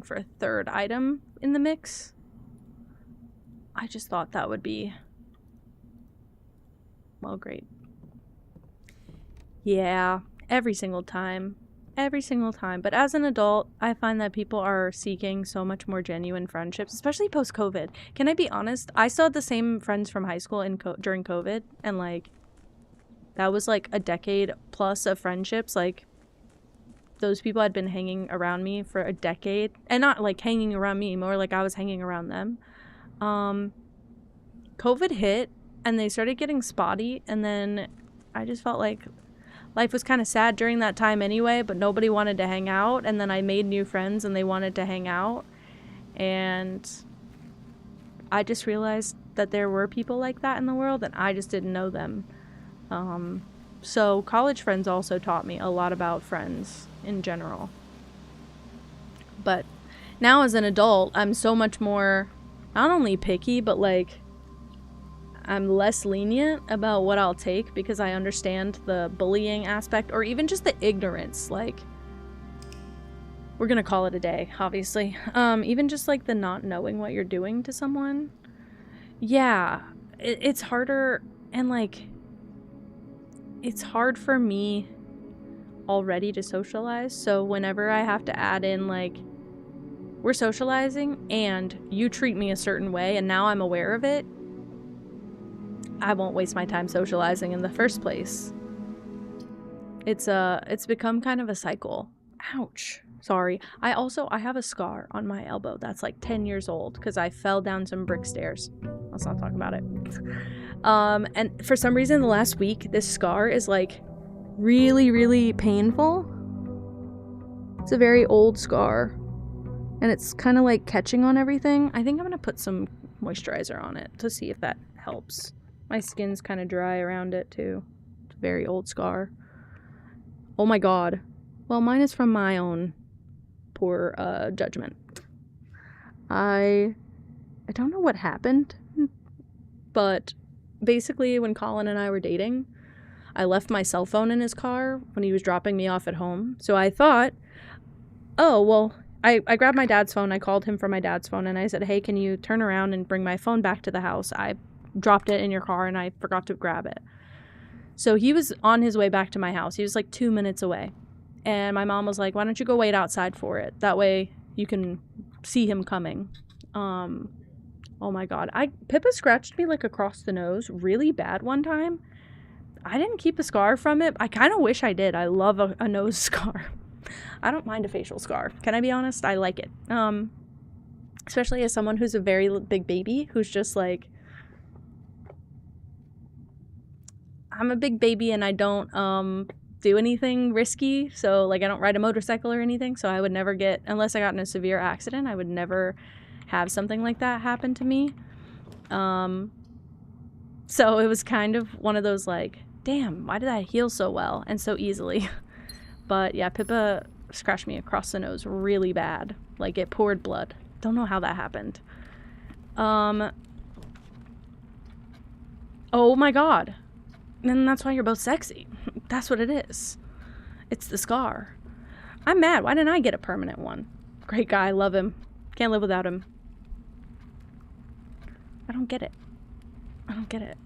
for a third item in the mix. I just thought that would be, well, great. Yeah, every single time. But as an adult, I find that people are seeking so much more genuine friendships, especially post-COVID. Can I be honest? I still had the same friends from high school during COVID, and like, that was like a decade plus of friendships. Like, those people had been hanging around me for a decade, and not like hanging around me, more like I was hanging around them. COVID hit, and they started getting spotty, and then I just felt like life was kind of sad during that time anyway, but nobody wanted to hang out. And then I made new friends and they wanted to hang out. And I just realized that there were people like that in the world and I just didn't know them. So college friends also taught me a lot about friends in general. But now as an adult, I'm so much more not only picky, but like I'm less lenient about what I'll take because I understand the bullying aspect or even just the ignorance. Like, we're gonna call it a day, obviously. Even just like the not knowing what you're doing to someone. Yeah, it's harder, and like, it's hard for me already to socialize. So whenever I have to add in like, we're socializing and you treat me a certain way and now I'm aware of it, I won't waste my time socializing in the first place. It's become kind of a cycle. Ouch. Sorry. I have a scar on my elbow that's like 10 years old because I fell down some brick stairs. Let's not talk about it. And for some reason the last week, this scar is like really, really painful. It's a very old scar. And it's kind of like catching on everything. I think I'm going to put some moisturizer on it to see if that helps. My skin's kind of dry around it, too. It's a very old scar. Oh my god. Well, mine is from my own poor judgment. I don't know what happened, but basically when Colin and I were dating, I left my cell phone in his car when he was dropping me off at home. So I thought, oh, well, I grabbed my dad's phone. I called him from my dad's phone and I said, hey, can you turn around and bring my phone back to the house? I dropped it in your car and I forgot to grab it. So he was on his way back to my house. He was like 2 minutes away. And my mom was like, why don't you go wait outside for it? That way you can see him coming. Oh my God. Pippa scratched me like across the nose really bad one time. I didn't keep a scar from it. I kind of wish I did. I love a nose scar. I don't mind a facial scar. Can I be honest? I like it. Especially as someone who's a very big baby, who's just like, I'm a big baby and I don't do anything risky. So like I don't ride a motorcycle or anything. So I would never get, unless I got in a severe accident, I would never have something like that happen to me. So it was kind of one of those like, damn, why did that heal so well and so easily? But yeah, Pippa scratched me across the nose really bad. Like it poured blood. Don't know how that happened. Oh my God. And that's why you're both sexy. That's what it is. It's the scar. I'm mad. Why didn't I get a permanent one? Great guy. Love him. Can't live without him. I don't get it. I don't get it.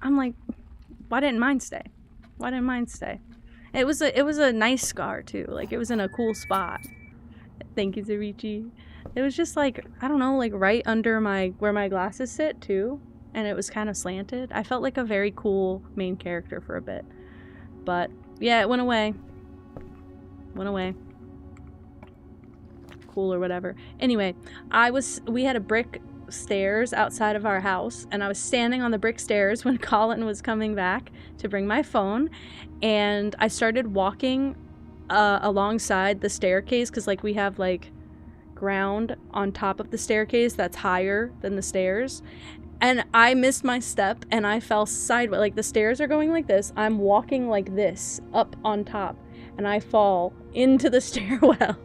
I'm like, why didn't mine stay? Why didn't mine stay? It was a nice scar too. Like it was in a cool spot. Thank you, Zarichi. It was just like, I don't know, like right under where my glasses sit too. And it was kind of slanted. I felt like a very cool main character for a bit. But yeah, it went away. Went away. Cool or whatever. Anyway, we had a brick stairs outside of our house, and I was standing on the brick stairs when Colin was coming back to bring my phone, and I started walking alongside the staircase, because like we have like ground on top of the staircase that's higher than the stairs, and I missed my step and I fell sideways. Like the stairs are going like this, I'm walking like this up on top, and I fall into the stairwell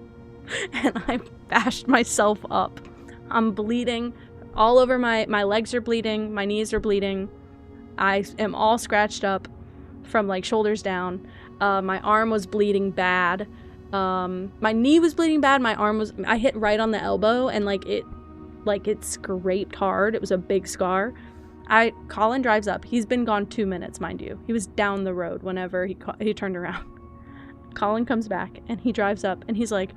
and I bashed myself up. I'm bleeding all over. My legs are bleeding, my knees are bleeding, I am all scratched up from like shoulders down. My arm was bleeding bad. My knee was bleeding bad. I hit right on the elbow, and it scraped hard. It was a big scar. Colin drives up. He's been gone 2 minutes, mind you. He was down the road whenever he turned around. Colin comes back and he drives up and he's like,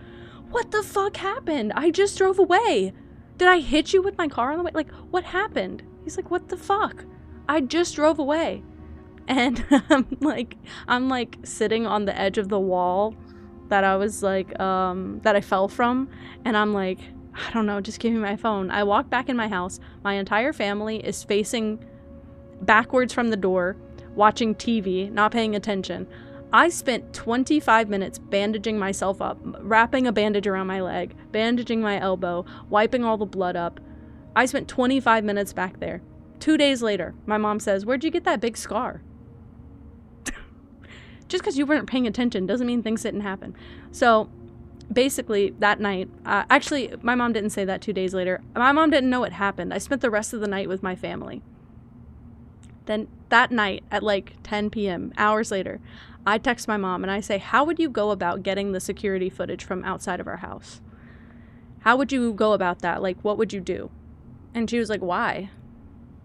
what the fuck happened? I just drove away. Did I hit you with my car on the way? Like, what happened? He's like, what the fuck? I just drove away. And I'm like sitting on the edge of the wall that I was like, that I fell from. And I'm like, I don't know, just give me my phone. I walk back in my house. My entire family is facing backwards from the door, watching TV, not paying attention. I spent 25 minutes bandaging myself up, wrapping a bandage around my leg, bandaging my elbow, wiping all the blood up. I spent 25 minutes back there. 2 days later, my mom says, where'd you get that big scar? Just because you weren't paying attention doesn't mean things didn't happen. So basically that night, actually my mom didn't say that 2 days later. My mom didn't know what happened. I spent the rest of the night with my family. Then that night at like 10 p.m., hours later, I text my mom and I say, how would you go about getting the security footage from outside of our house? How would you go about that? Like, what would you do? And she was like, why?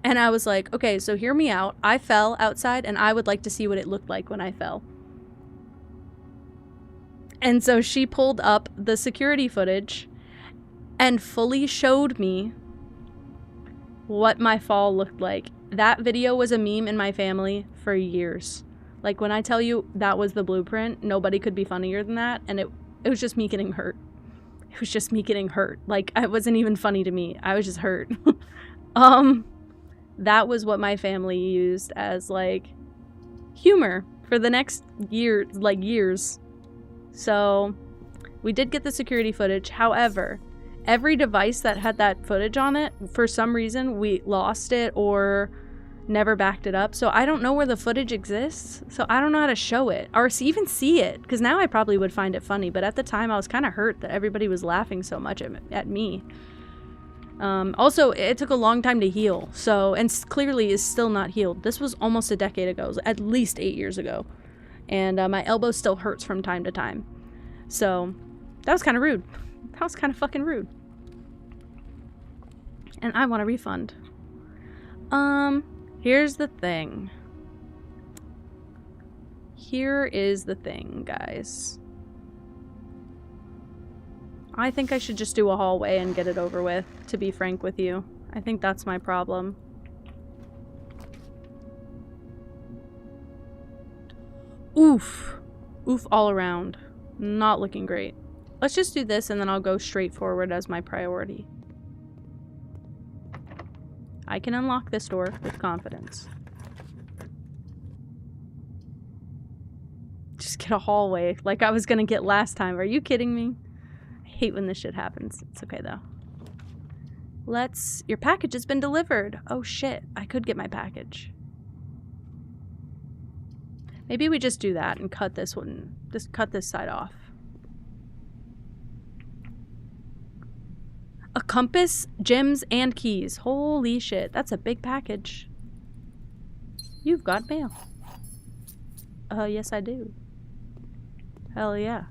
And I was like, okay, so hear me out. I fell outside and I would like to see what it looked like when I fell. And so she pulled up the security footage and fully showed me what my fall looked like. That video was a meme in my family for years. Like, when I tell you that was the blueprint, nobody could be funnier than that. And it was just me getting hurt. It was just me getting hurt. Like, it wasn't even funny to me. I was just hurt. That was what my family used as, like, humor for the next years. So, we did get the security footage. However, every device that had that footage on it, for some reason, we lost it or never backed it up. So I don't know where the footage exists. So I don't know how to show it or even see it. Because now I probably would find it funny. But at the time, I was kind of hurt that everybody was laughing so much at me. Also, it took a long time to heal, so, and clearly is still not healed. This was almost a decade ago, at least 8 years ago. And my elbow still hurts from time to time. So, that was kind of rude. That was kind of fucking rude. And I want a refund. Here's the thing. Here is the thing, guys. I think I should just do a hallway and get it over with, to be frank with you. I think that's my problem. Oof. Oof all around. Not looking great. Let's just do this and then I'll go straight forward as my priority. I can unlock this door with confidence. Just get a hallway like I was gonna get last time. Are you kidding me? I hate when this shit happens. It's okay though. Your package has been delivered. Oh shit, I could get my package. Maybe we just do that and cut this one. Just cut this side off. A compass, gems, and keys. Holy shit, that's a big package. You've got mail. Yes I do. Hell yeah.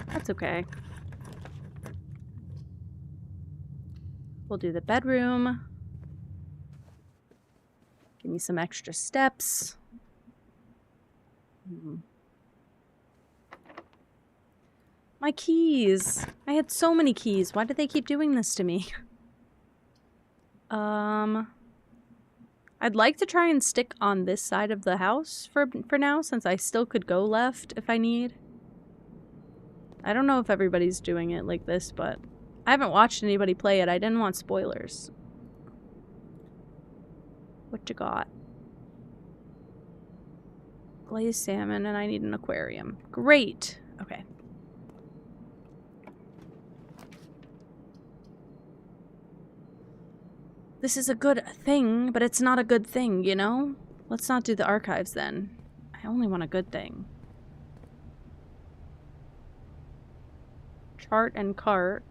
That's okay. We'll do the bedroom. Give me some extra steps. My keys. I had so many keys. Why did they keep doing this to me? I'd like to try and stick on this side of the house for now, since I still could go left if I need. I don't know if everybody's doing it like this, but I haven't watched anybody play it. I didn't want spoilers. What you got? Glazed salmon, and I need an aquarium. Great. Okay. This is a good thing, but it's not a good thing, you know? Let's not do the archives then. I only want a good thing. Chart and cart.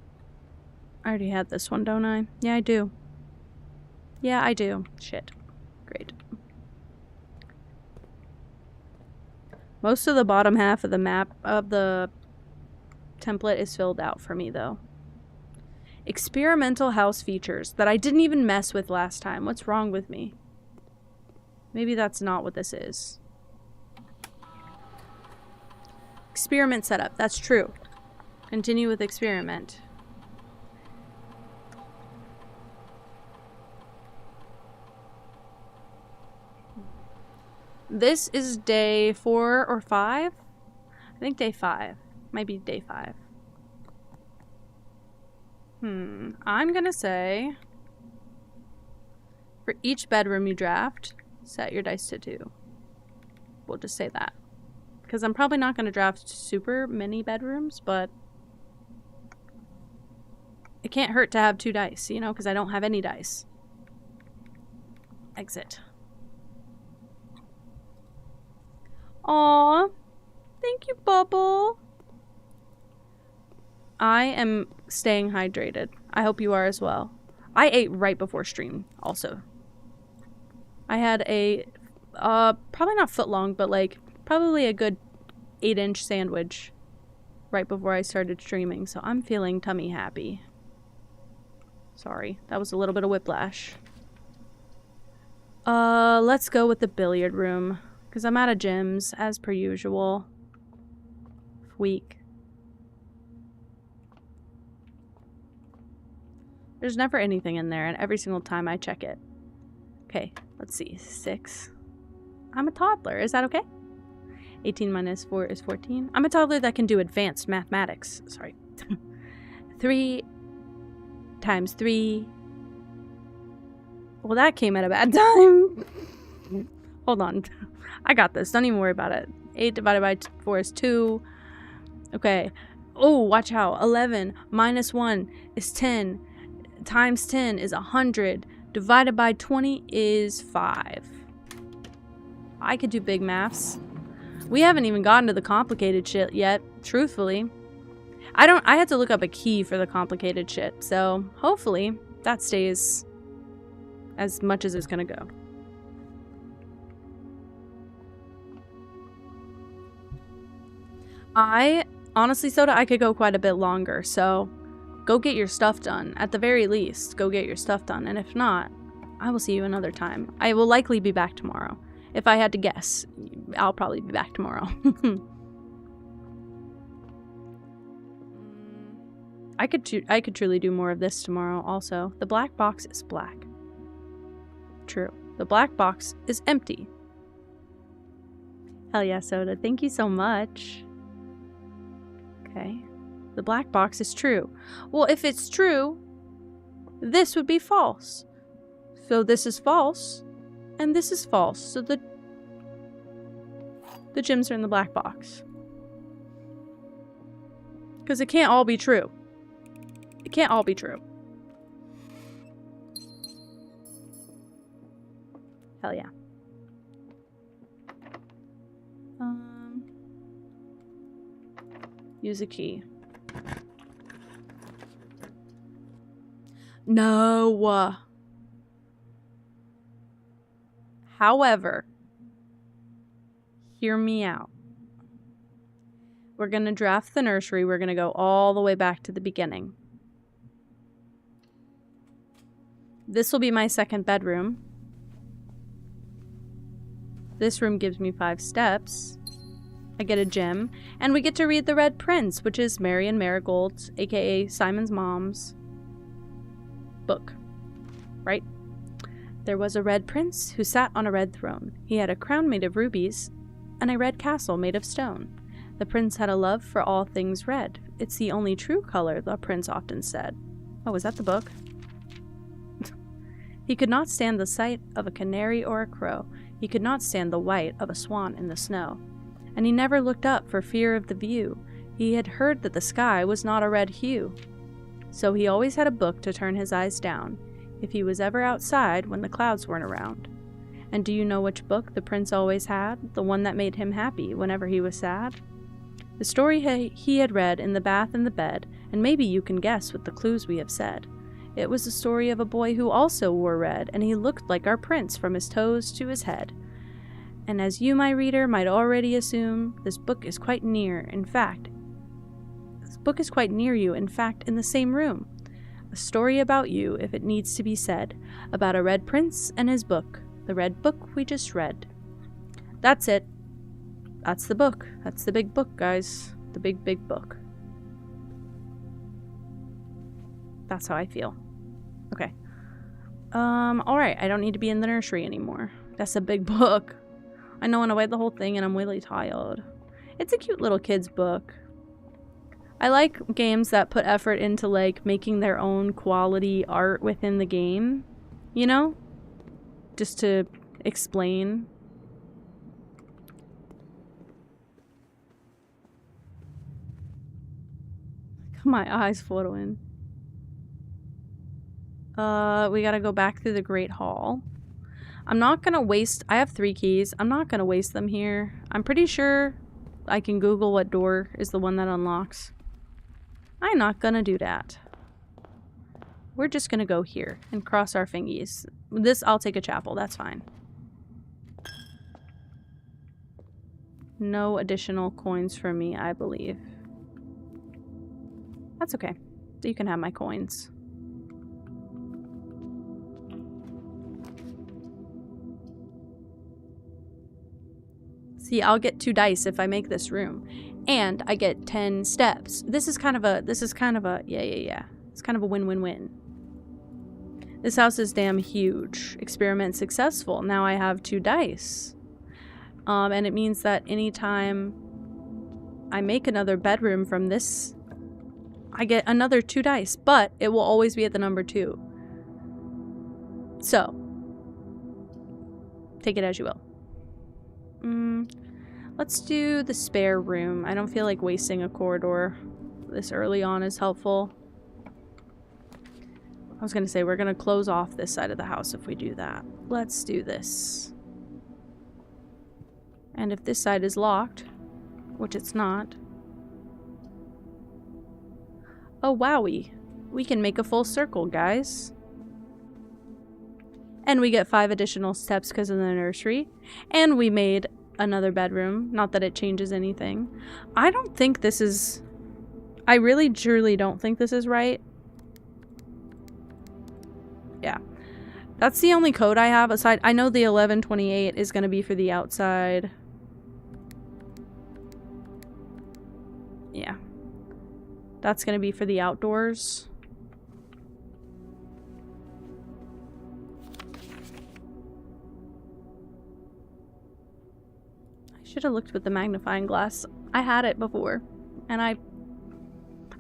I already had this one, don't I? Yeah, I do. Yeah, I do. Shit. Great. Most of the bottom half of the map of the template is filled out for me, though. Experimental house features that I didn't even mess with last time. What's wrong with me? Maybe that's not what this is. Experiment setup. That's true. Continue with experiment. This is day 4 or 5? I think day 5. Might be day 5. I'm gonna say for each bedroom you draft, set your dice to 2. We'll just say that. Because I'm probably not gonna draft super many bedrooms, but it can't hurt to have 2 dice, you know, because I don't have any dice. Exit. Aww. Thank you, Bubble. I am staying hydrated. I hope you are as well. I ate right before stream, also. I had a, probably not foot long, but like, probably a good 8-inch sandwich right before I started streaming, so I'm feeling tummy happy. Sorry, that was a little bit of whiplash. Let's go with the billiard room, because I'm out of gyms, as per usual. Weak. There's never anything in there, and every single time I check it. Okay, let's see. 6. I'm a toddler. Is that okay? 18 minus 4 is 14. I'm a toddler that can do advanced mathematics. Sorry. 3 times 3. Well, that came at a bad time. Hold on. I got this. Don't even worry about it. 8 divided by 4 is 2. Okay. Oh, watch out. 11 minus 1 is 10. Times 10 is 100. Divided by 20 is 5. I could do big maths. We haven't even gotten to the complicated shit yet, truthfully. I had to look up a key for the complicated shit, so hopefully that stays as much as it's gonna go. Honestly, Soda, I could go quite a bit longer, so go get your stuff done. At the very least, go get your stuff done, and if not, I will see you another time. I will likely be back tomorrow. If I had to guess, I'll probably be back tomorrow. I could truly do more of this tomorrow also. The black box is black. True. The black box is empty. Hell yeah, Soda. Thank you so much. Okay. The black box is true. Well, if it's true, this would be false. So this is false, and this is false. So the gems are in the black box. Because it can't all be true. It can't all be true. Hell yeah. Use a key. No. However, hear me out. We're going to draft the nursery. We're going to go all the way back to the beginning. This will be my second bedroom. This room gives me 5 steps. I get a gem, and we get to read The Red Prince, which is Marion Marigold's, aka Simon's mom's, book. Right? There was a red prince who sat on a red throne. He had a crown made of rubies and a red castle made of stone. The prince had a love for all things red. It's the only true color, the prince often said. Oh, was that the book? He could not stand the sight of a canary or a crow. He could not stand the white of a swan in the snow. And he never looked up for fear of the view. He had heard that the sky was not a red hue. So he always had a book to turn his eyes down, if he was ever outside when the clouds weren't around. And do you know which book the prince always had? The one that made him happy whenever he was sad? The story he had read in the bath and the bed, and maybe you can guess with the clues we have said. It was the story of a boy who also wore red, and he looked like our prince from his toes to his head. And as you, my reader, might already assume, this book is quite near. In fact, this book is quite near you, in fact, in the same room. A story about you, if it needs to be said, about a red prince and his book, the red book we just read. That's it. That's the book. That's the big book, guys. The big, big book. That's how I feel. Okay. Alright, I don't need to be in the nursery anymore. That's a big book. I know, and I read the whole thing and I'm really tired. It's a cute little kid's book. I like games that put effort into, like, making their own quality art within the game. You know? Just to explain. My eyes floating. We gotta go back through the Great Hall. I'm not gonna waste... I have 3 keys. I'm not gonna waste them here. I'm pretty sure I can Google what door is the one that unlocks. I'm not gonna do that. We're just gonna go here and cross our fingies. This, I'll take a chapel. That's fine. No additional coins for me, I believe. That's okay. You can have my coins. See, I'll get 2 dice if I make this room. And I get 10 steps. This is kind of a, yeah. It's kind of a win-win-win. This house is damn huge. Experiment successful. Now I have 2 dice. And it means that anytime I make another bedroom from this, I get another 2 dice, but it will always be at the number 2. So, take it as you will. Let's do the spare room. I don't feel like wasting a corridor this early on is helpful. I was gonna say, we're gonna close off this side of the house if we do that. Let's do this. And if this side is locked, which it's not, Oh, wowie. We can make a full circle, guys. And we get 5 additional steps because of the nursery. And we made another bedroom. Not that it changes anything. I don't think this is... I really, truly don't think this is right. Yeah. That's the only code I have aside. I know the 1128 is going to be for the outside. Yeah. That's going to be for the outdoors. I should have looked with the magnifying glass. I had it before. And I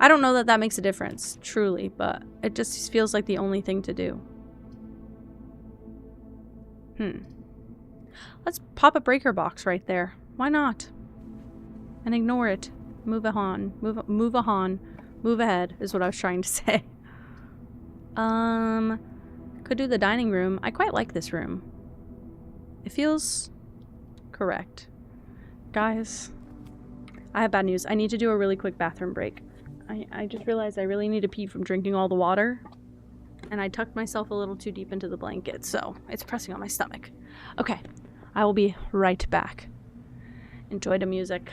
don't know that that makes a difference, truly, but it just feels like the only thing to do. Let's pop a breaker box right there. Why not? And ignore it. Move on. Move on. Move ahead is what I was trying to say. Could do the dining room. I quite like this room. It feels correct. Guys, I have bad news. I need to do a really quick bathroom break. I just realized I really need to pee from drinking all the water. And I tucked myself a little too deep into the blanket, so it's pressing on my stomach. Okay, I will be right back. Enjoy the music.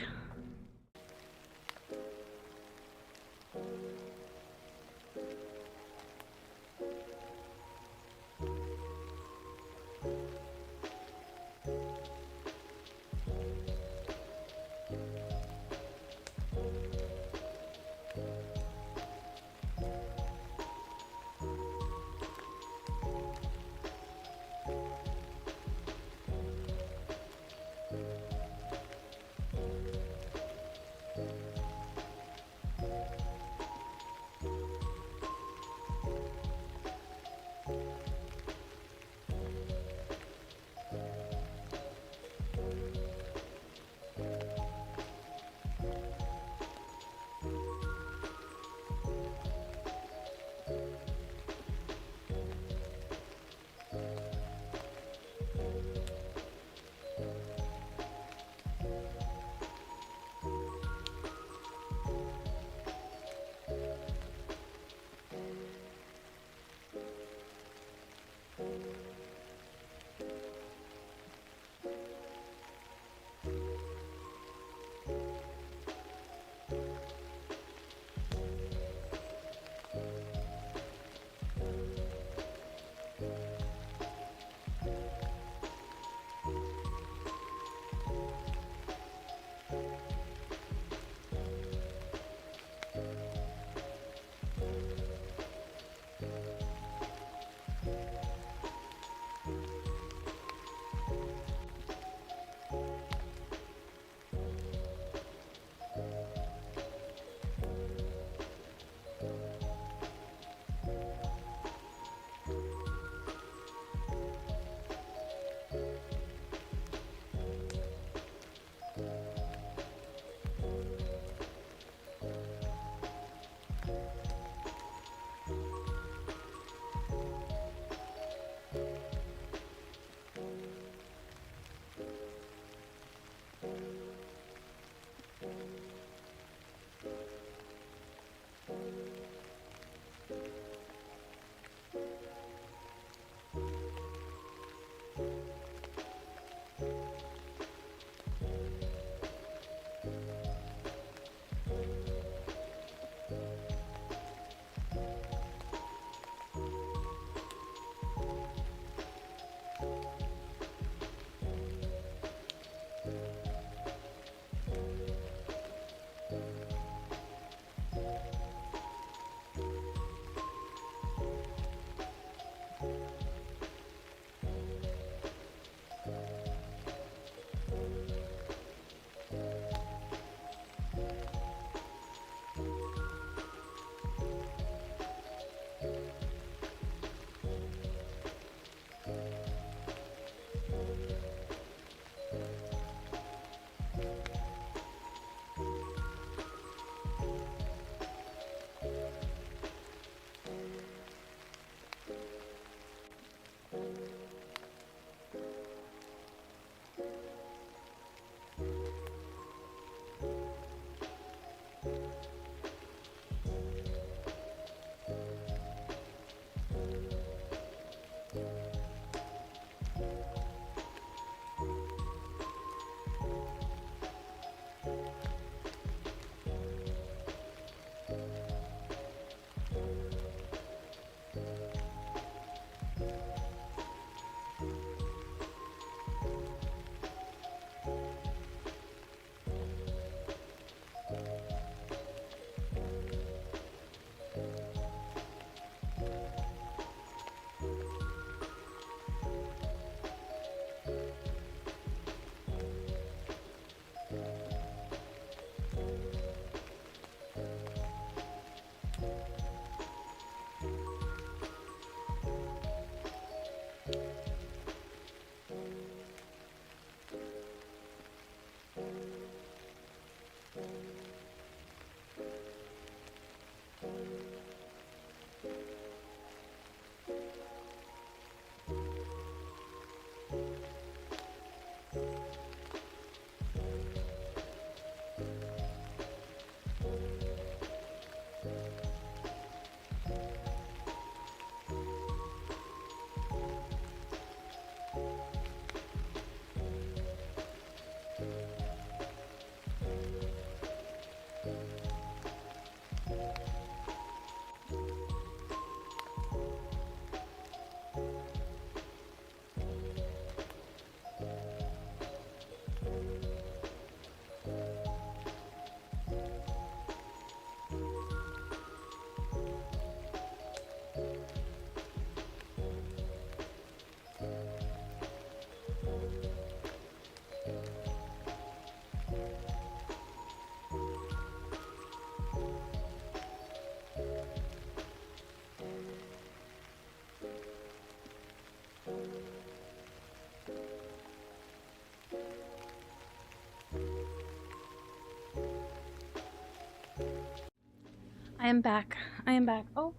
I am back. I am back. Oh.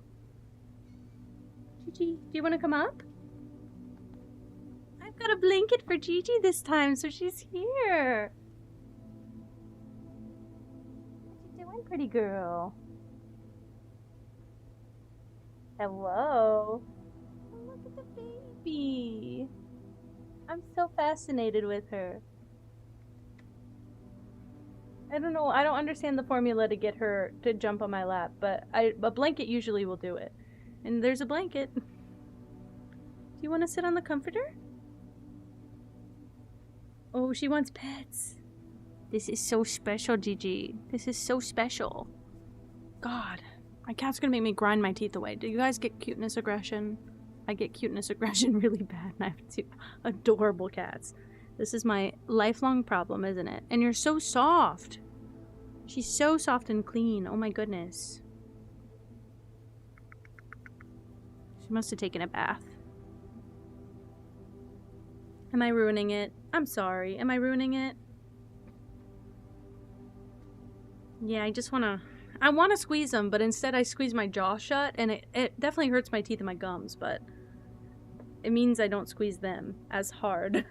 Gigi, do you want to come up? I've got a blanket for Gigi this time, so she's here. What you doing, pretty girl? Hello. Oh, look at the baby. I'm so fascinated with her. I don't know. I don't understand the formula to get her to jump on my lap, but a blanket usually will do it. And there's a blanket. Do you want to sit on the comforter? Oh, she wants pets. This is so special, Gigi. This is so special. God, my cat's gonna make me grind my teeth away. Do you guys get cuteness aggression? I get cuteness aggression really bad, and I have two adorable cats. This is my lifelong problem, isn't it? And you're so soft. She's so soft and clean. Oh my goodness. She must have taken a bath. Am I ruining it? I'm sorry. Am I ruining it? Yeah, I want to squeeze them, but instead I squeeze my jaw shut, and it definitely hurts my teeth and my gums, but it means I don't squeeze them as hard.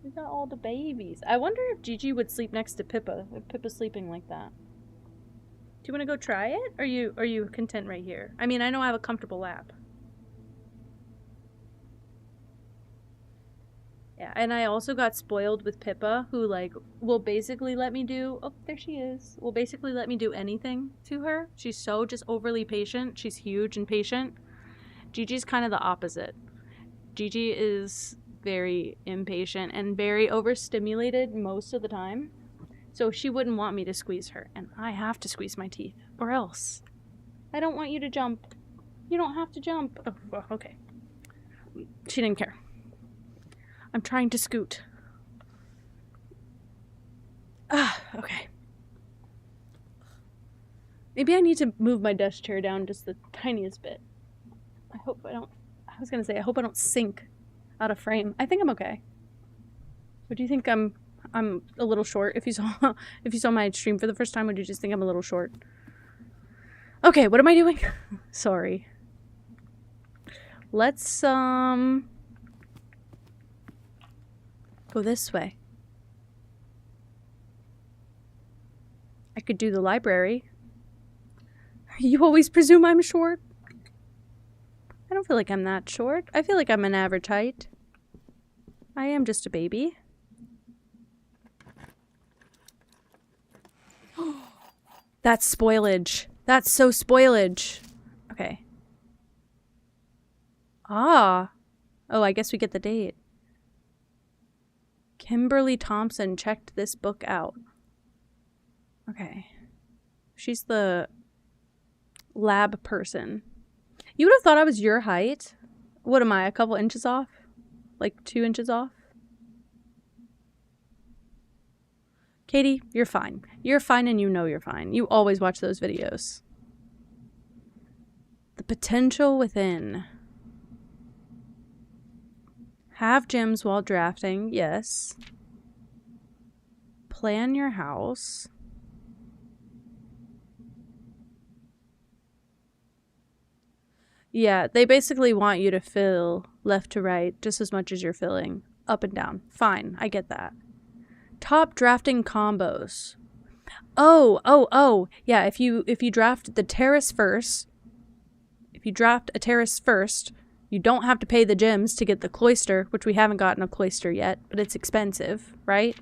We got all the babies. I wonder if Gigi would sleep next to Pippa, if Pippa's sleeping like that. Do you want to go try it? Or are you content right here? I mean, I know I have a comfortable lap. Yeah, and I also got spoiled with Pippa, who, like, will basically let me do... Oh, there she is. Will basically let me do anything to her. She's so just overly patient. She's huge and patient. Gigi's kind of the opposite. Gigi is very impatient and very overstimulated most of the time. So she wouldn't want me to squeeze her, and I have to squeeze my teeth, or else. I don't want you to jump. You don't have to jump. Oh, well, okay. She didn't care. I'm trying to scoot. Okay. Maybe I need to move my desk chair down just the tiniest bit. I hope I don't... I was gonna say, I hope I don't sink out of frame. I think I'm okay. What do you think? I'm a little short. If you saw my stream for the first time, would you just think I'm a little short? Okay, what am I doing? Sorry. Let's go this way. I could do the library. You always presume I'm short? I don't feel like I'm that short. I feel like I'm an average height. I am just a baby. That's spoilage. That's so spoilage. Okay. Ah. Oh, I guess we get the date. Kimberly Thompson checked this book out. Okay. She's the lab person. You would have thought I was your height. What am I, a couple inches off? Like 2 inches off? Katie, you're fine. You're fine and you know you're fine. You always watch those videos. The potential within. Have gyms while drafting, yes. Plan your house. Yeah, they basically want you to fill left to right just as much as you're filling up and down. Fine, I get that. Top drafting combos. Oh. Yeah, if you draft the terrace first, if you draft a terrace first, you don't have to pay the gyms to get the cloister, which we haven't gotten a cloister yet, but it's expensive, right?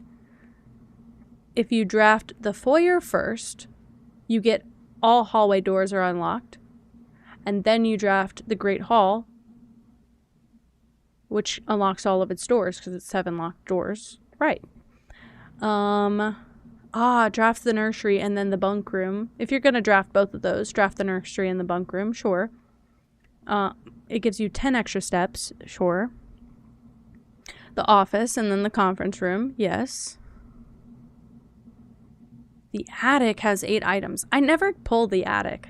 If you draft the foyer first, you get all hallway doors are unlocked. And then you draft the Great Hall, which unlocks all of its doors because it's 7 locked doors. Right. Draft the nursery and then the bunk room. If you're going to draft both of those, draft the nursery and the bunk room, sure. It gives you 10 extra steps, sure. The office and then the conference room, yes. The attic has 8 items. I never pulled the attic.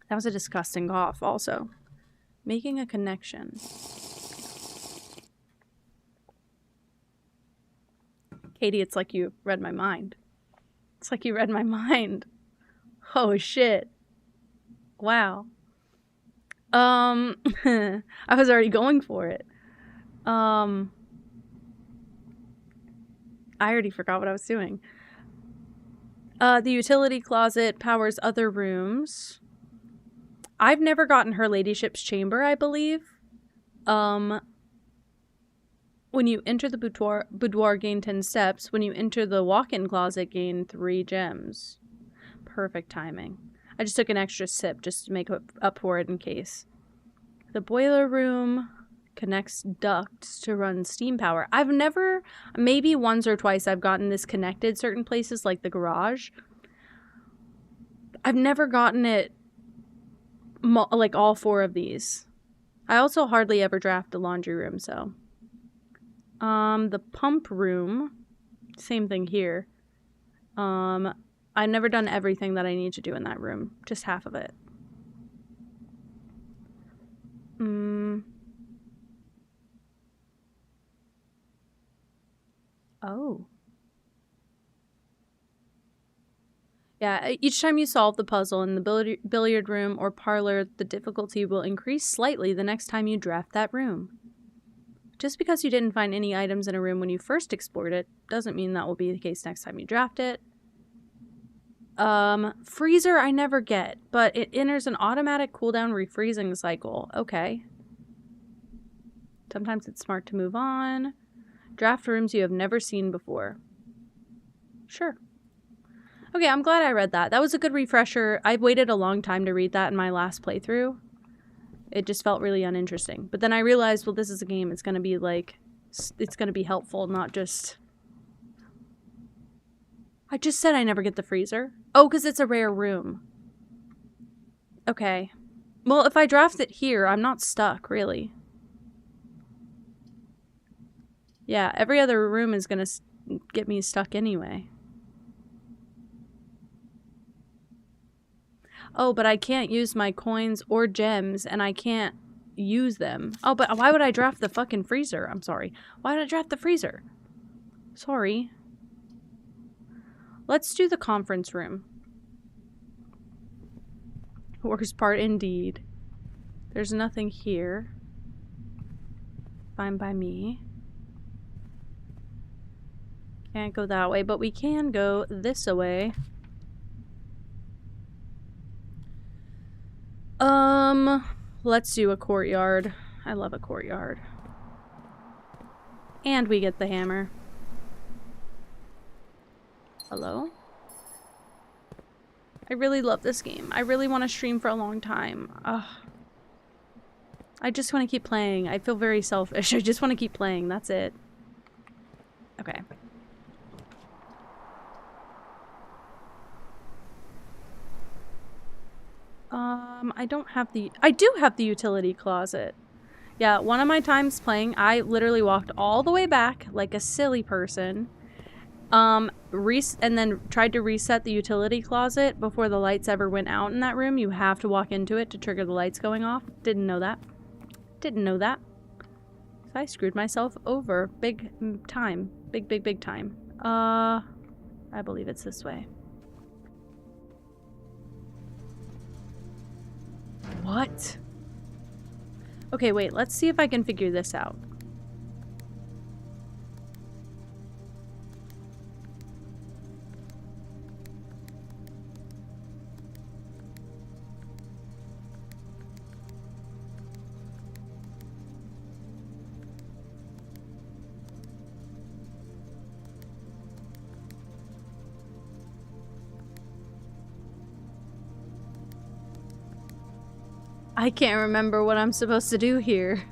That was a disgusting cough also. Making a connection. Katie, it's like you read my mind. It's like you read my mind. Oh shit. Wow. I was already going for it. I already forgot what I was doing. The utility closet powers other rooms. I've never gotten her ladyship's chamber, I believe. When you enter the boudoir, gain 10 steps. When you enter the walk-in closet, gain 3 gems. Perfect timing. I just took an extra sip just to make up for it in case. The boiler room connects ducts to run steam power. I've never, maybe once or twice I've gotten this connected certain places like the garage. I've never gotten it like all 4 of these. I also hardly ever draft the laundry room, so. The pump room, same thing here. I've never done everything that I need to do in that room, just half of it. Oh. Yeah, each time you solve the puzzle in the billiard room or parlor, the difficulty will increase slightly the next time you draft that room. Just because you didn't find any items in a room when you first explored it, doesn't mean that will be the case next time you draft it. Freezer I never get, but it enters an automatic cooldown refreezing cycle. Okay. Sometimes it's smart to move on. Draft rooms you have never seen before. Sure. Okay, I'm glad I read that. That was a good refresher. I waited a long time to read that in my last playthrough. It just felt really uninteresting. But then I realized, well, this is a game. It's going to be like, it's going to be helpful, not just... I just said I never get the freezer. Oh, because it's a rare room. Okay. Well, if I draft it here, I'm not stuck, really. Yeah, every other room is going to get me stuck anyway. Oh, but I can't use my coins or gems, and I can't use them. Oh, but why would I draft the fucking freezer? I'm sorry. Why did I draft the freezer? Sorry. Let's do the conference room. Worst part indeed. There's nothing here. Fine by me. Can't go that way, but we can go this way. Let's do a courtyard. I love a courtyard. And we get the hammer. Hello? I really love this game. I really want to stream for a long time. Ugh. I just want to keep playing. I feel very selfish. I just want to keep playing. That's it. Okay. I don't have the... I do have the utility closet. Yeah, one of my times playing, I literally walked all the way back like a silly person. And then tried to reset the utility closet before the lights ever went out in that room. You have to walk into it to trigger the lights going off. Didn't know that. Didn't know that. So I screwed myself over. Big time. Big time. I believe it's this way. What? Okay, wait. Let's see if I can figure this out. I can't remember what I'm supposed to do here.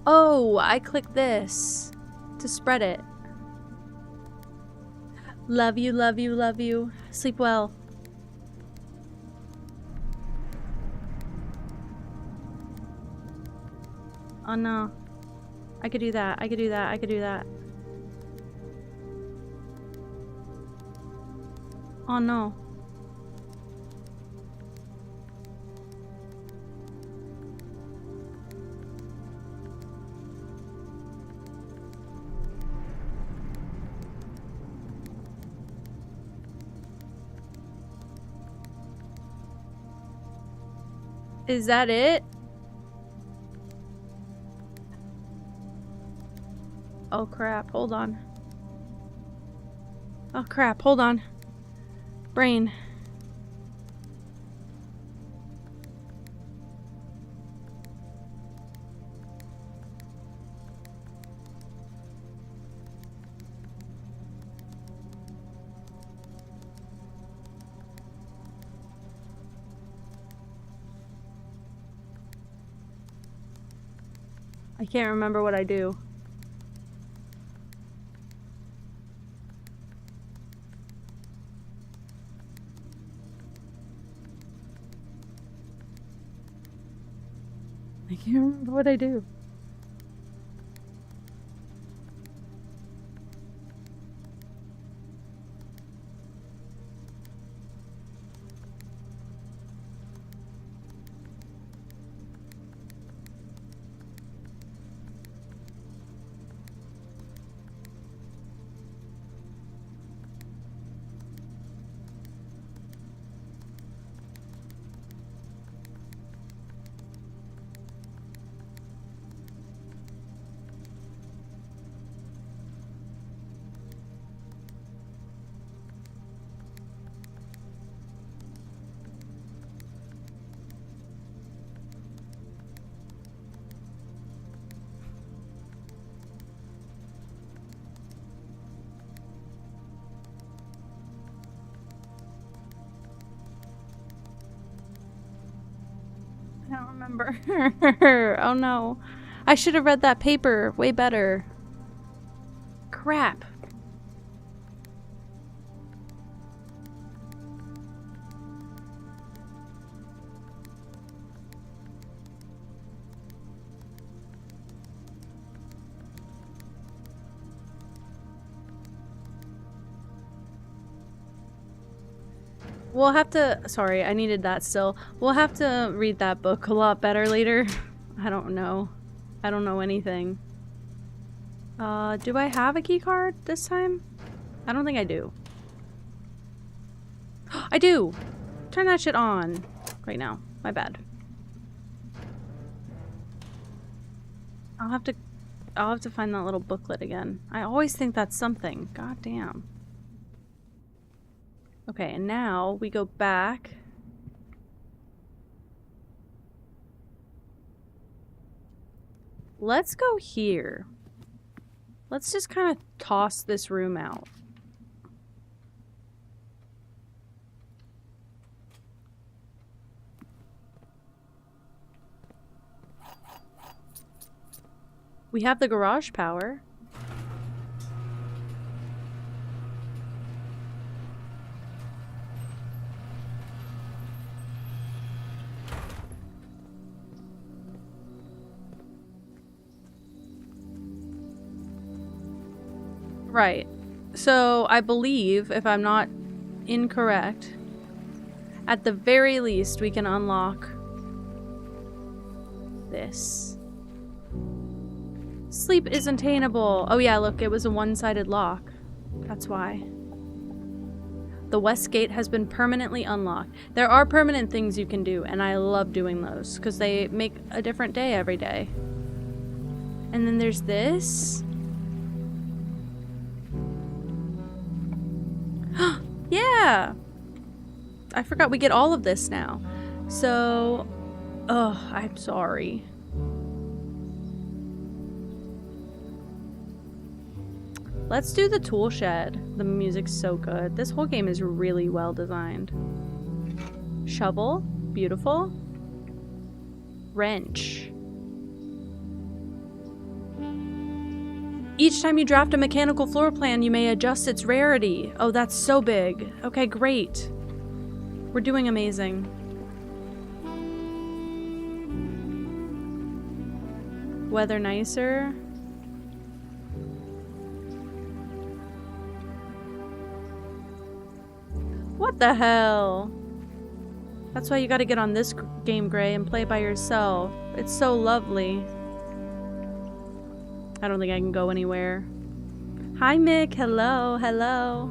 Oh, I click this to spread it. Love you, love you, love you. Sleep well. Oh no. I could do that. I could do that. I could do that. Oh no. Is that it? Oh crap, hold on. Oh crap, hold on. Brain. I can't remember what I do. I can't remember what I do. I don't remember. Oh no. I should have read that paper way better. Crap. We'll have to... Sorry, I needed that still. We'll have to read that book a lot better later. I don't know. I don't know anything. Do I have a key card this time? I don't think I do. I do! Turn that shit on right now. My bad. I'll have to find that little booklet again. I always think that's something. God damn. Okay, and now we go back. Let's go here. Let's just kind of toss this room out. We have the garage power. Right. So I believe, if I'm not incorrect, at the very least we can unlock this. Sleep is attainable. Oh yeah, look, it was a one-sided lock. That's why. The west gate has been permanently unlocked. There are permanent things you can do, and I love doing those, because they make a different day every day. And then there's this. Yeah! I forgot we get all of this now. So... Ugh, I'm sorry. Let's do the tool shed. The music's so good. This whole game is really well designed. Shovel. Beautiful. Wrench. Each time you draft a mechanical floor plan, you may adjust its rarity. Oh, that's so big. Okay, great. We're doing amazing. Weather nicer. What the hell? That's why you gotta get on this game, Gray, and play by yourself. It's so lovely. I don't think I can go anywhere. Hi, Mick. Hello. Hello.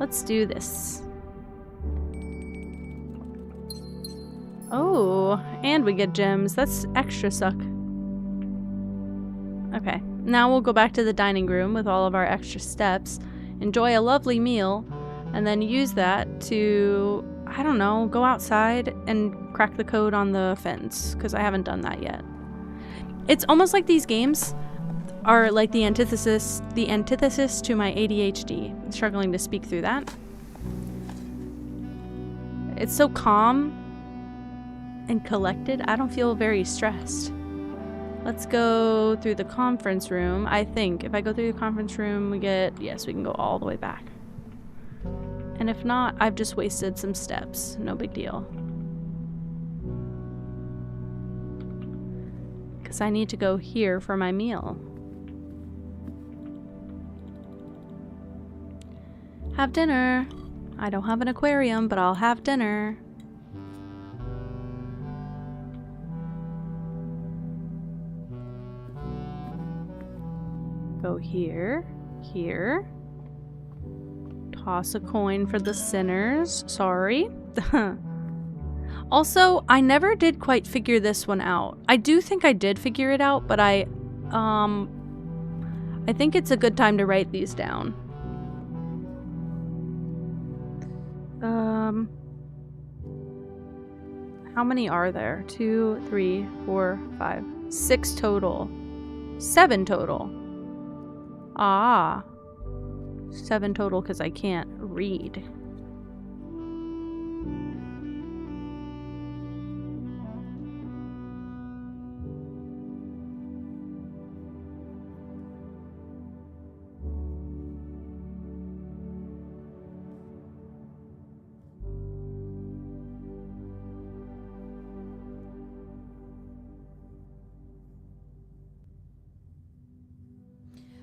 Let's do this. Oh, and we get gems. That's extra suck. Okay, now we'll go back to the dining room with all of our extra steps, enjoy a lovely meal, and then use that to, I don't know, go outside and crack the code on the fence, because I haven't done that yet. It's almost like these games are like the antithesis to my ADHD. I'm struggling to speak through that. It's so calm and collected. I don't feel very stressed. Let's go through the conference room. I think if I go through the conference room, yes, we can go all the way back. And if not, I've just wasted some steps. No big deal. Because I need to go here for my meal. Have dinner. I don't have an aquarium, but I'll have dinner. Go here, here. Toss a coin for the sinners. Sorry. Also, I never did quite figure this one out. I do think I did figure it out, but I think it's a good time to write these down. How many are there? 2, 3, 4, 5, 6 total. 7 total. Ah. 7 total because I can't read.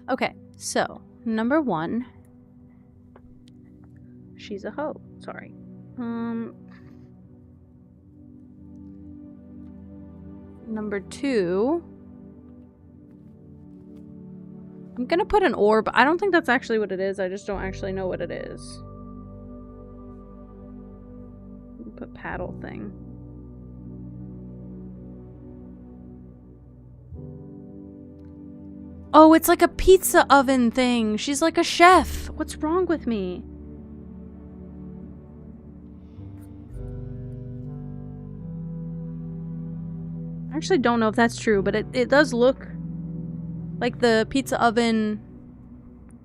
Okay, so number 1. She's a hoe. Sorry. Number 2. I'm gonna put an orb. I don't think that's actually what it is. I just don't actually know what it is. Put paddle thing. Oh, it's like a pizza oven thing. She's like a chef. What's wrong with me? I actually don't know if that's true, but it does look like the pizza oven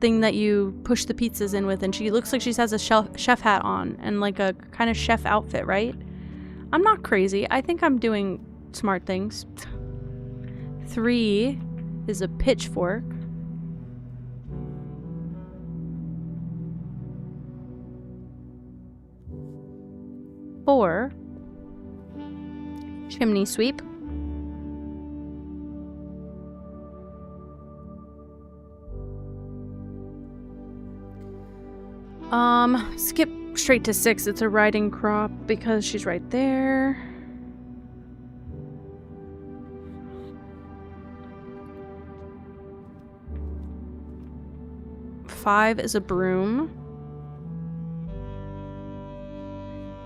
thing that you push the pizzas in with, and she looks like she has a chef hat on and like a kind of chef outfit, right? I'm not crazy. I think I'm doing smart things. 3 is a pitchfork. 4, chimney sweep. 5, skip straight to 6. It's a riding crop because she's right there. 5 is a broom.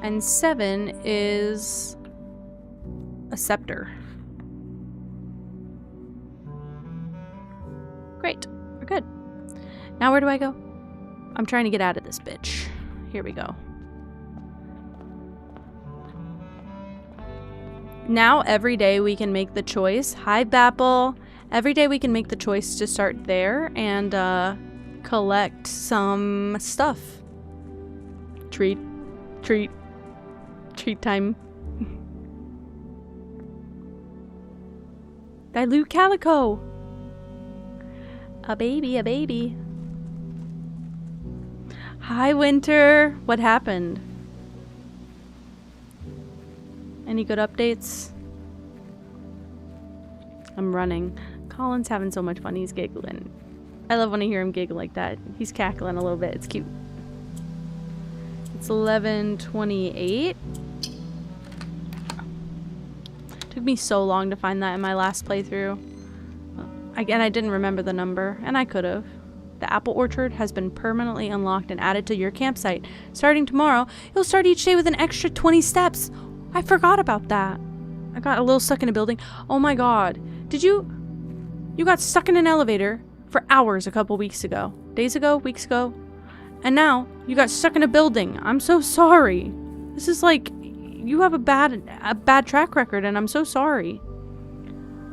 And 7 is a scepter. Great. We're good. Now where do I go? I'm trying to get out of this bitch. Here we go. Now every day we can make the choice. Hi, Bapple. Every day we can make the choice to start there and collect some stuff. Treat time. Dilute calico. A baby. Hi, Winter. What happened? Any good updates? I'm running. Colin's having so much fun. He's giggling. I love when I hear him giggle like that. He's cackling a little bit. It's cute. It's 11:28. Took me so long to find that in my last playthrough. Again, I didn't remember the number, and I could have. The apple orchard has been permanently unlocked and added to your campsite. Starting tomorrow, you'll start each day with an extra 20 steps. I forgot about that. I got a little stuck in a building. Oh my god. Did you... You got stuck in an elevator for hours a couple weeks ago. Days ago? Weeks ago? And now, you got stuck in a building. I'm so sorry. This is like... You have a bad track record, and I'm so sorry.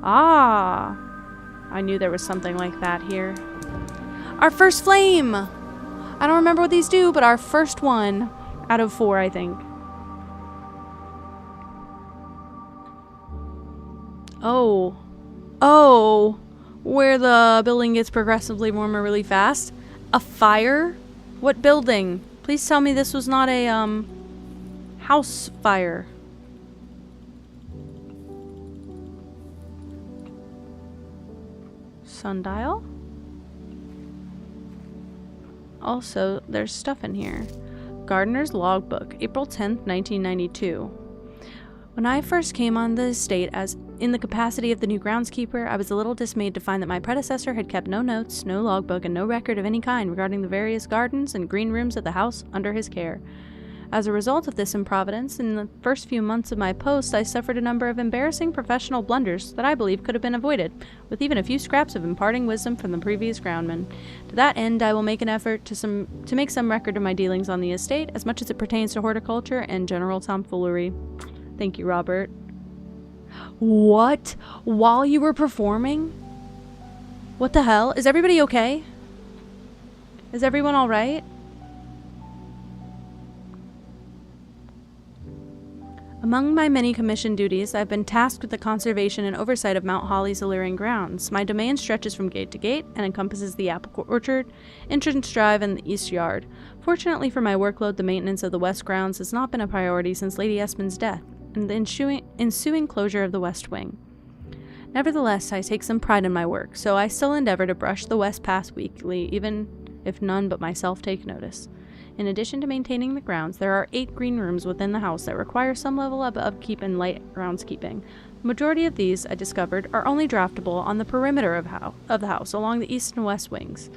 Ah. I knew there was something like that here. Our first flame! I don't remember what these do, but our first one out of 4, I think. Oh. Oh. Where the building gets progressively warmer really fast. A fire? What building? Please tell me this was not a, house fire. Sundial? Also, there's stuff in here. Gardener's Logbook, April 10th, 1992. When I first came on the estate as in the capacity of the new groundskeeper, I was a little dismayed to find that my predecessor had kept no notes, no logbook, and no record of any kind regarding the various gardens and green rooms of the house under his care. As a result of this improvidence, in the first few months of my post, I suffered a number of embarrassing professional blunders that I believe could have been avoided, with even a few scraps of imparting wisdom from the previous groundman. To that end, I will make an effort to make some record of my dealings on the estate, as much as it pertains to horticulture and general tomfoolery. Thank you, Robert. What? While you were performing? What the hell? Is everybody okay? Is everyone alright? Among my many commissioned duties, I've been tasked with the conservation and oversight of Mount Holly's alluring grounds. My domain stretches from gate to gate and encompasses the apple orchard, entrance drive, and the east yard. Fortunately for my workload, the maintenance of the west grounds has not been a priority since Lady Esmond's death and the ensuing closure of the west wing. Nevertheless, I take some pride in my work, so I still endeavor to brush the west path weekly, even if none but myself take notice. In addition to maintaining the grounds, there are 8 green rooms within the house that require some level of upkeep and light groundskeeping. The majority of these, I discovered, are only draftable on the perimeter of the house along the east and west wings.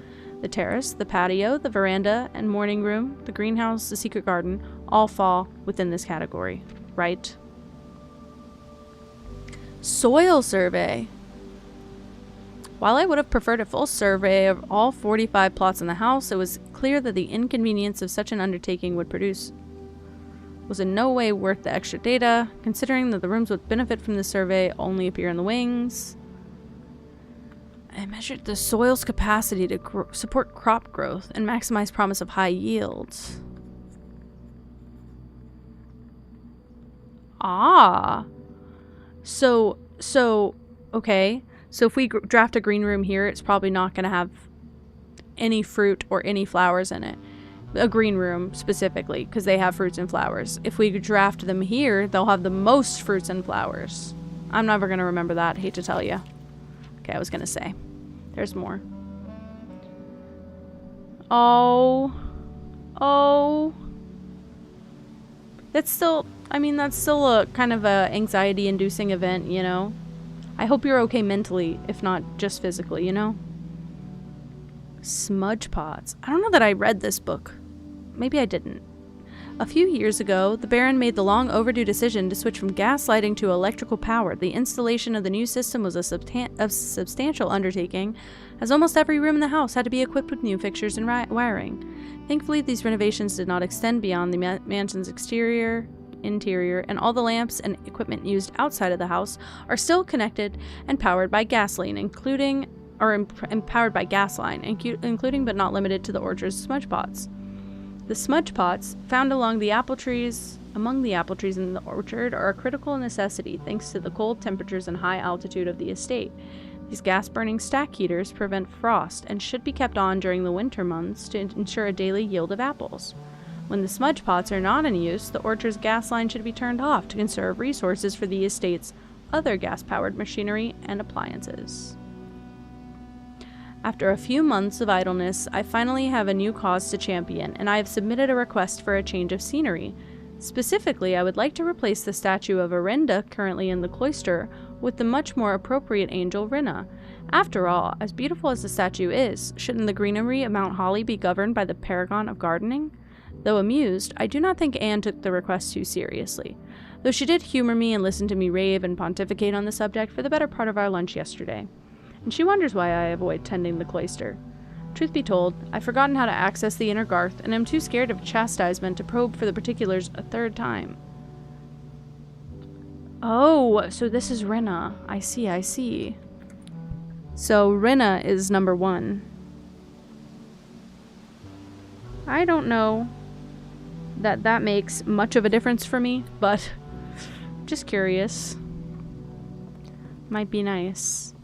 The terrace, the patio, the veranda and morning room, the greenhouse, the secret garden, all fall within this category, right? Soil survey. While I would have preferred a full survey of all 45 plots in the house, it was clear that the inconvenience of such an undertaking was in no way worth the extra data, considering that the rooms would benefit from the survey only appear in the wings. I measured the soil's capacity to support crop growth and maximize promise of high yields. Ah. So, okay. So if we draft a green room here, it's probably not going to have any fruit or any flowers in it. A green room specifically, because they have fruits and flowers. If we draft them here, they'll have the most fruits and flowers. I'm never going to remember that, hate to tell you. Okay, I was going to say. There's more. Oh. That's still a kind of a anxiety-inducing event, you know? I hope you're okay mentally, if not just physically, you know? Smudge pots. I don't know that I read this book. Maybe I didn't. A few years ago, the Baron made the long overdue decision to switch from gas lighting to electrical power. The installation of the new system was a substantial undertaking, as almost every room in the house had to be equipped with new fixtures and wiring. Thankfully, these renovations did not extend beyond the mansion's interior, and all the lamps and equipment used outside of the house are still connected and powered by including but not limited to the orchard's smudge pots. The smudge pots, found among the apple trees in the orchard, are a critical necessity thanks to the cold temperatures and high altitude of the estate. These gas-burning stack heaters prevent frost and should be kept on during the winter months to ensure a daily yield of apples. When the smudge pots are not in use, the orchard's gas line should be turned off to conserve resources for the estate's other gas-powered machinery and appliances. After a few months of idleness, I finally have a new cause to champion, and I have submitted a request for a change of scenery. Specifically, I would like to replace the statue of Orinda currently in the cloister with the much more appropriate angel Rinna. After all, as beautiful as the statue is, shouldn't the greenery of Mount Holly be governed by the paragon of gardening? Though amused, I do not think Anne took the request too seriously, though she did humor me and listen to me rave and pontificate on the subject for the better part of our lunch yesterday. And she wonders why I avoid tending the cloister. Truth be told, I've forgotten how to access the inner garth, and am too scared of chastisement to probe for the particulars a third time. Oh, so this is Rinna. I see. So Rinna is number 1. I don't know that makes much of a difference for me, but just curious. Might be nice.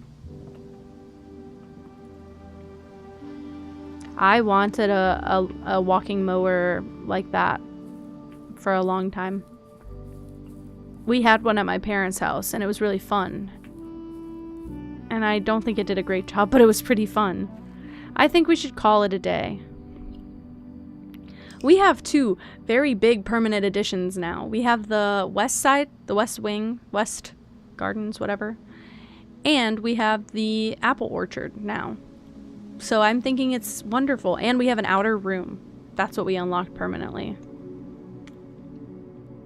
I wanted a walking mower like that for a long time. We had one at my parents' house, and it was really fun. And I don't think it did a great job, but it was pretty fun. I think we should call it a day. We have 2 very big permanent additions now. We have the west side, the west wing, west gardens, whatever. And we have the apple orchard now. So I'm thinking it's wonderful. And we have an outer room. That's what we unlocked permanently.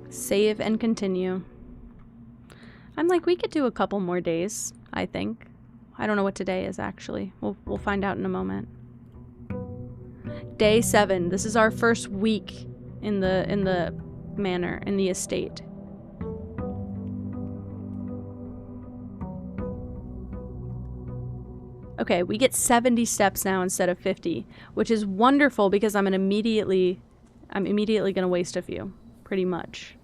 Save and continue. I'm like, we could do a couple more days, I think. I don't know what today is, actually. We'll find out in a moment. Day 7. This is our first week in the manor, in the estate. Okay, we get 70 steps now instead of 50, which is wonderful because I'm immediately gonna waste a few, pretty much.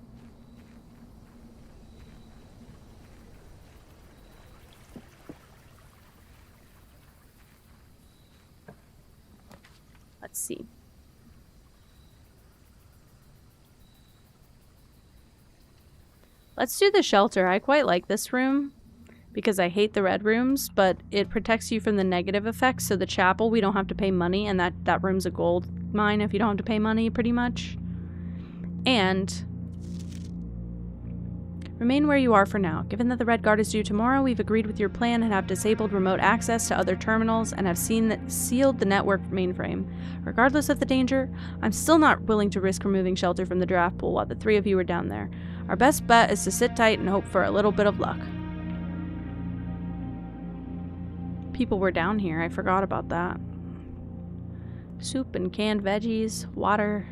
Let's see. Let's do the shelter. I quite like this room because I hate the red rooms, but it protects you from the negative effects. So the chapel, we don't have to pay money, and that room's a gold mine if you don't have to pay money, pretty much. And remain where you are for now. Given that the Red Guard is due tomorrow, we've agreed with your plan and have disabled remote access to other terminals and have sealed the network mainframe. Regardless of the danger, I'm still not willing to risk removing shelter from the draft pool while the 3 of you are down there. Our best bet is to sit tight and hope for a little bit of luck. People were down here. I forgot about that. Soup and canned veggies, water.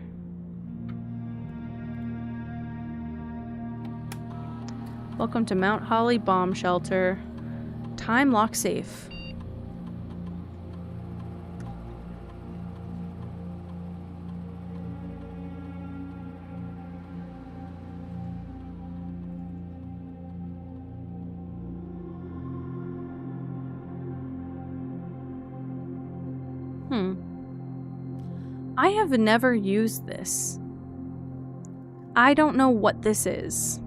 Welcome to Mount Holly Bomb Shelter. Time lock safe. I have never used this. I don't know what this is.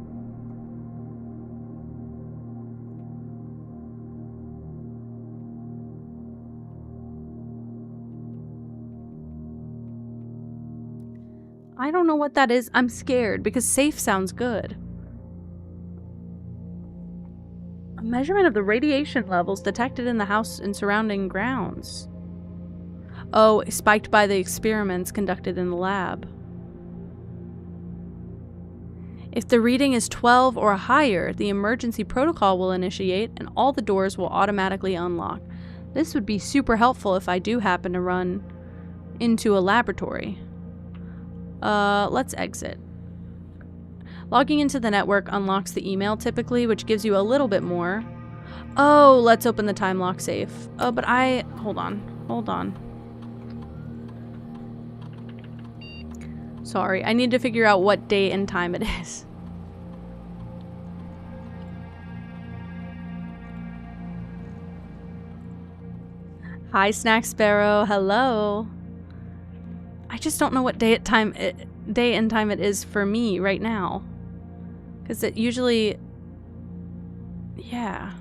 I don't know what that is. I'm scared because safe sounds good. A measurement of the radiation levels detected in the house and surrounding grounds. Oh, spiked by the experiments conducted in the lab. If the reading is 12 or higher, the emergency protocol will initiate and all the doors will automatically unlock. This would be super helpful if I do happen to run into a laboratory. Let's exit. Logging into the network unlocks the email typically, which gives you a little bit more. Oh, let's open the time lock safe. Oh, but hold on. Sorry, I need to figure out what date and time it is. Hi, Snack Sparrow. Hello. I just don't know what day and time it is for me right now. Because it usually... Yeah.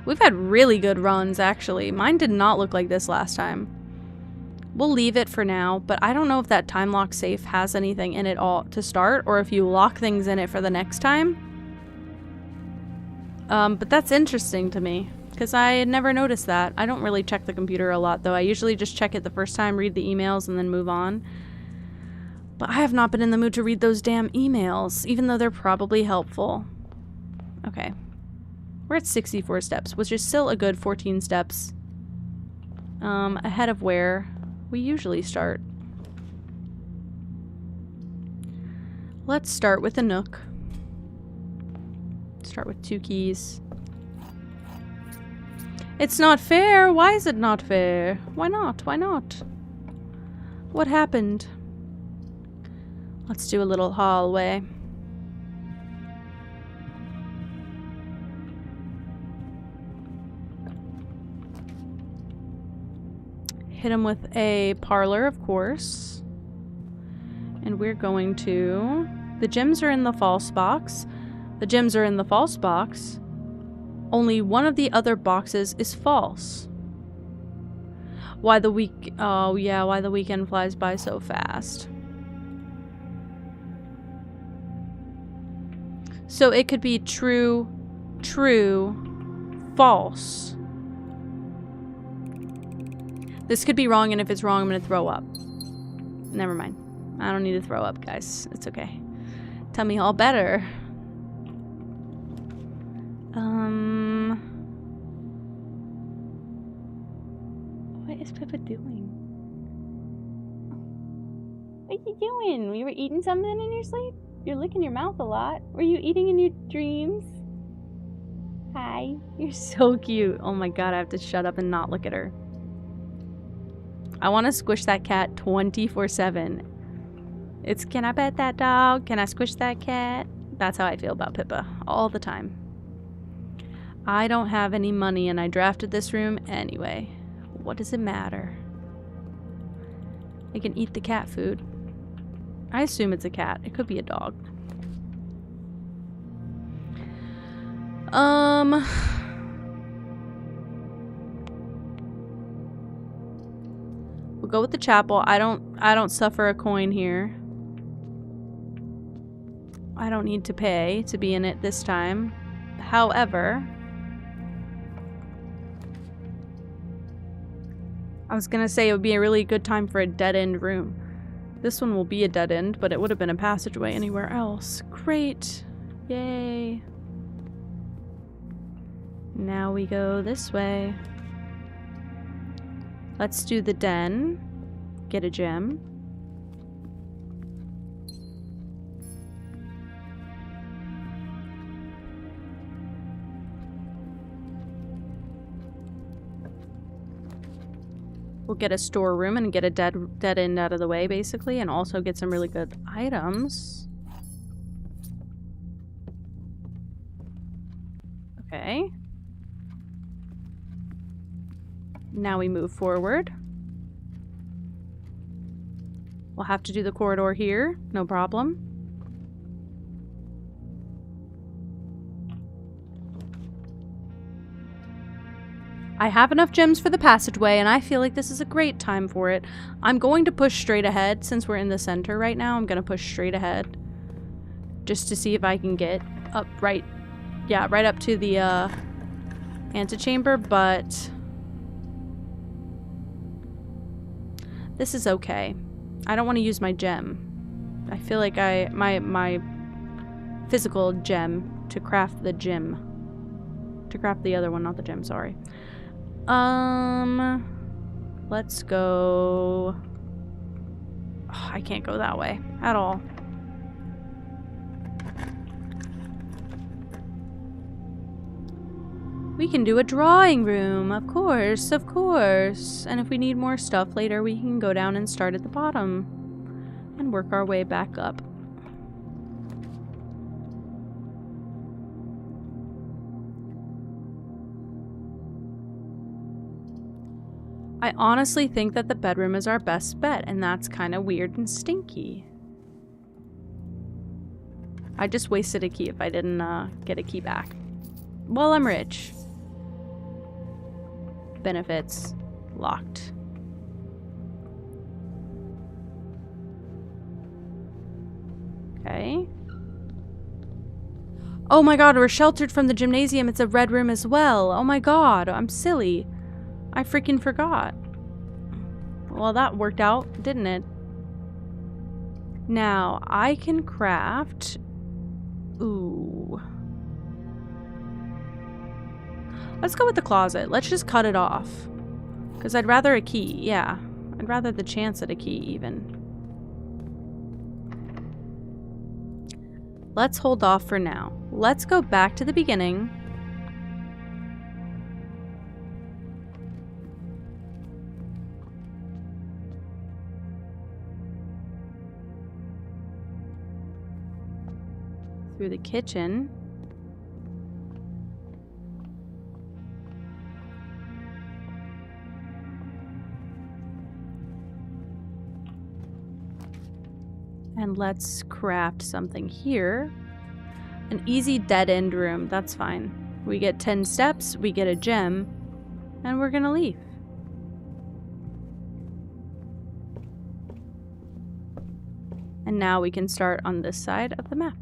We've had really good runs, actually. Mine did not look like this last time. We'll leave it for now, but I don't know if that time lock safe has anything in it all to start, or if you lock things in it for the next time. But that's interesting to me. Because I had never noticed that. I don't really check the computer a lot, though. I usually just check it the first time, read the emails, and then move on. But I have not been in the mood to read those damn emails, even though they're probably helpful. Okay. We're at 64 steps, which is still a good 14 steps ahead of where we usually start. Let's start with a nook. Start with 2 keys. It's not fair! Why is it not fair? Why not? Why not? What happened? Let's do a little hallway. Hit him with a parlor, of course. And we're going to... The gems are in the false box. The gems are in the false box. Only one of the other boxes is false. Why the week... Oh, yeah, why the weekend flies by so fast. So it could be true, true, false. This could be wrong, and if it's wrong, I'm gonna throw up. Never mind. I don't need to throw up, guys. It's okay. Tell me all better. What is Pippa doing? What are you doing? You were eating something in your sleep? You're licking your mouth a lot. Were you eating in your dreams? Hi. You're so cute. Oh my god, I have to shut up and not look at her. I want to squish that cat 24/7. It's, can I pet that dog? Can I squish that cat? That's how I feel about Pippa. All the time. I don't have any money and I drafted this room anyway. What does it matter? I can eat the cat food. I assume it's a cat. It could be a dog. We'll go with the chapel. I don't suffer a coin here. I don't need to pay to be in it this time. However, I was gonna say it would be a really good time for a dead-end room. This one will be a dead end, but it would have been a passageway anywhere else. Great. Yay. Now we go this way. Let's do the den. Get a gem. We'll get a storeroom and get a dead end out of the way, basically, and also get some really good items. Okay. Now we move forward. We'll have to do the corridor here, no problem. I have enough gems for the passageway, and I feel like this is a great time for it. I'm going to push straight ahead. Since we're in the center right now, I'm going to push straight ahead. Just to see if I can get up right... Yeah, right up to the antechamber, but... This is okay. I don't want to use my gem. I feel like my physical gem to craft the gem. To craft the other one, not the gem, sorry. Let's go... Oh, I can't go that way at all. We can do a drawing room, of course, of course. And if we need more stuff later, we can go down and start at the bottom and work our way back up. I honestly think that the bedroom is our best bet, and that's kind of weird and stinky. I just wasted a key if I didn't get a key back. Well, I'm rich. Benefits locked. Okay. Oh my god, we're sheltered from the gymnasium. It's a red room as well. Oh my god, I'm silly. I freaking forgot. Well, that worked out, didn't it? Now, I can craft... Ooh. Let's go with the closet. Let's just cut it off. Because I'd rather a key, yeah. I'd rather the chance at a key, even. Let's hold off for now. Let's go back to the beginning. Through the kitchen. And let's craft something here. An easy dead-end room, that's fine. We get 10 steps, we get a gem, and we're gonna leave. And now we can start on this side of the map.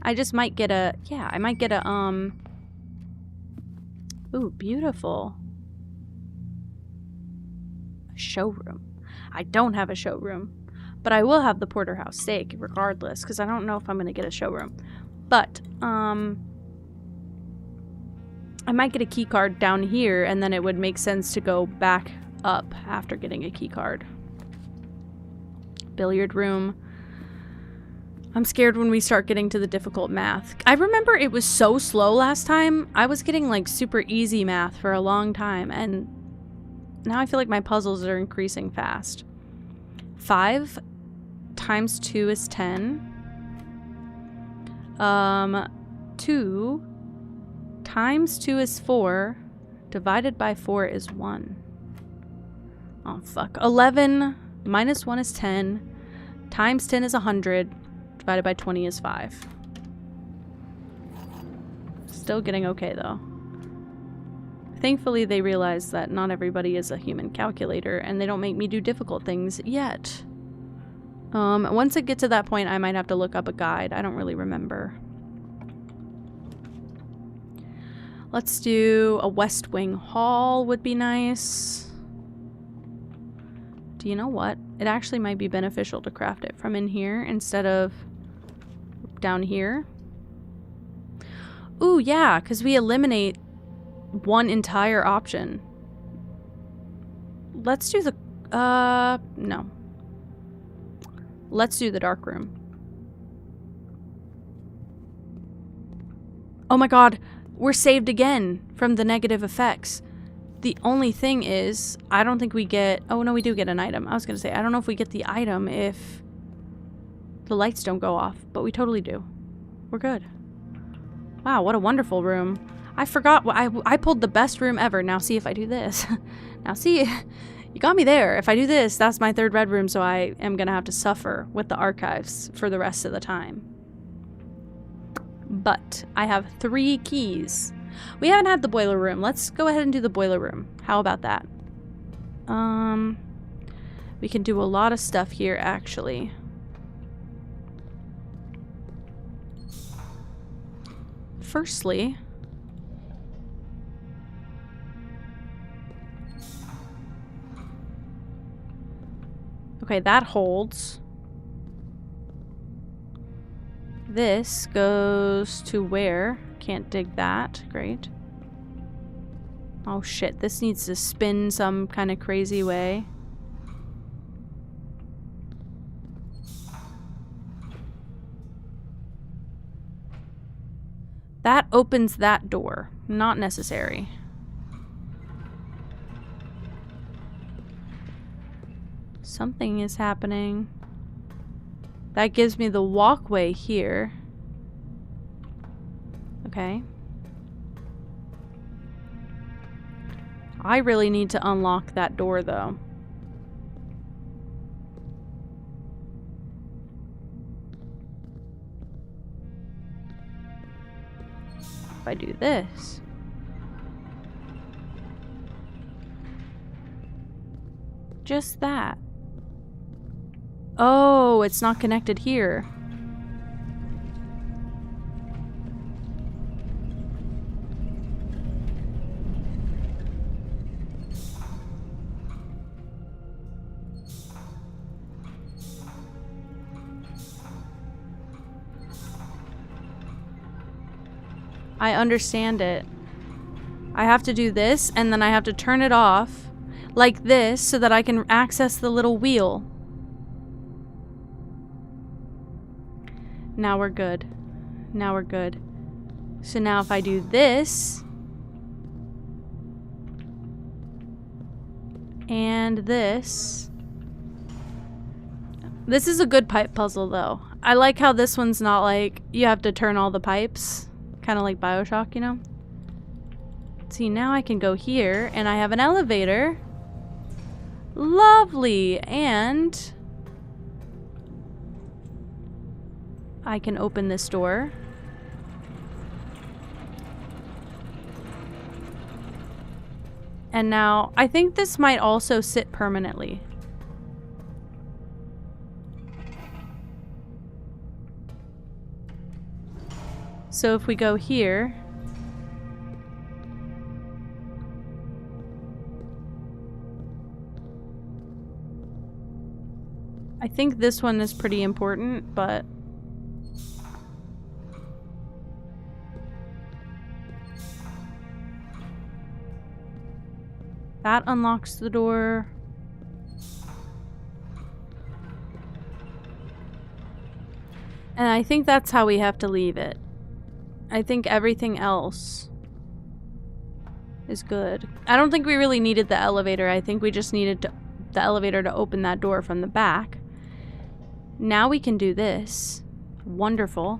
I just might get a, yeah, I might get a, ooh, beautiful. A showroom. I don't have a showroom. But I will have the porterhouse steak regardless, because I don't know if I'm going to get a showroom. But, I might get a key card down here, and then it would make sense to go back up after getting a key card. Billiard room. I'm scared when we start getting to the difficult math. I remember it was so slow last time. I was getting like super easy math for a long time, and now I feel like my puzzles are increasing fast. 5 times 2 is 10. 2 times 2 is 4. Divided by 4 is 1. Oh, fuck. 11 minus 1 is 10. Times 10 is 100. Divided by 20 is 5. Still getting okay, though. Thankfully, they realize that not everybody is a human calculator, and they don't make me do difficult things yet. Once I get to that point, I might have to look up a guide. I don't really remember. Let's do a West Wing Hall would be nice. Do you know what? It actually might be beneficial to craft it from in here instead of down here. Ooh, yeah, because we eliminate one entire option. Let's do the, no. Let's do the dark room. Oh my god, we're saved again from the negative effects. The only thing is, I don't think we get, oh no, we do get an item. I was gonna say, I don't know if we get the item if the lights don't go off, but we totally do. We're good. Wow, what a wonderful room. I forgot, I pulled the best room ever. Now see if I do this. Now see, you got me there. If I do this, that's my third red room, so I am gonna have to suffer with the archives for the rest of the time. But I have 3 keys. We haven't had the boiler room. Let's go ahead and do the boiler room. How about that? We can do a lot of stuff here, actually. Firstly, okay, that holds. This goes to where? Can't dig that. Great. Oh shit, this needs to spin some kind of crazy way. That opens that door. Not necessary. Something is happening. That gives me the walkway here. Okay. I really need to unlock that door, though. If I do this. Just that. Oh, it's not connected here. I understand it. I have to do this, and then I have to turn it off like this so that I can access the little wheel. Now we're good. Now we're good. So now if I do this and this is a good pipe puzzle though. I like how this one's not like you have to turn all the pipes, kind of like BioShock, you know? See, now I can go here and I have an elevator. Lovely. And I can open this door. And now, I think this might also sit permanently. So if we go here, I think this one is pretty important, but that unlocks the door. And I think that's how we have to leave it. I think everything else is good. I don't think we really needed the elevator. I think we just needed the elevator to open that door from the back. Now we can do this. Wonderful.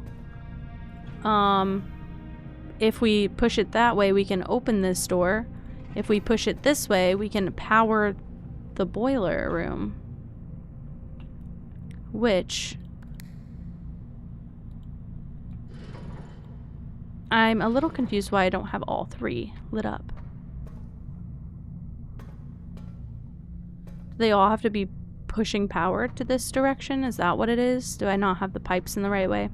If we push it that way, we can open this door. If we push it this way, we can power the boiler room. Which I'm a little confused why I don't have all three lit up. Do they all have to be pushing power to this direction? Is that what it is? Do I not have the pipes in the right way?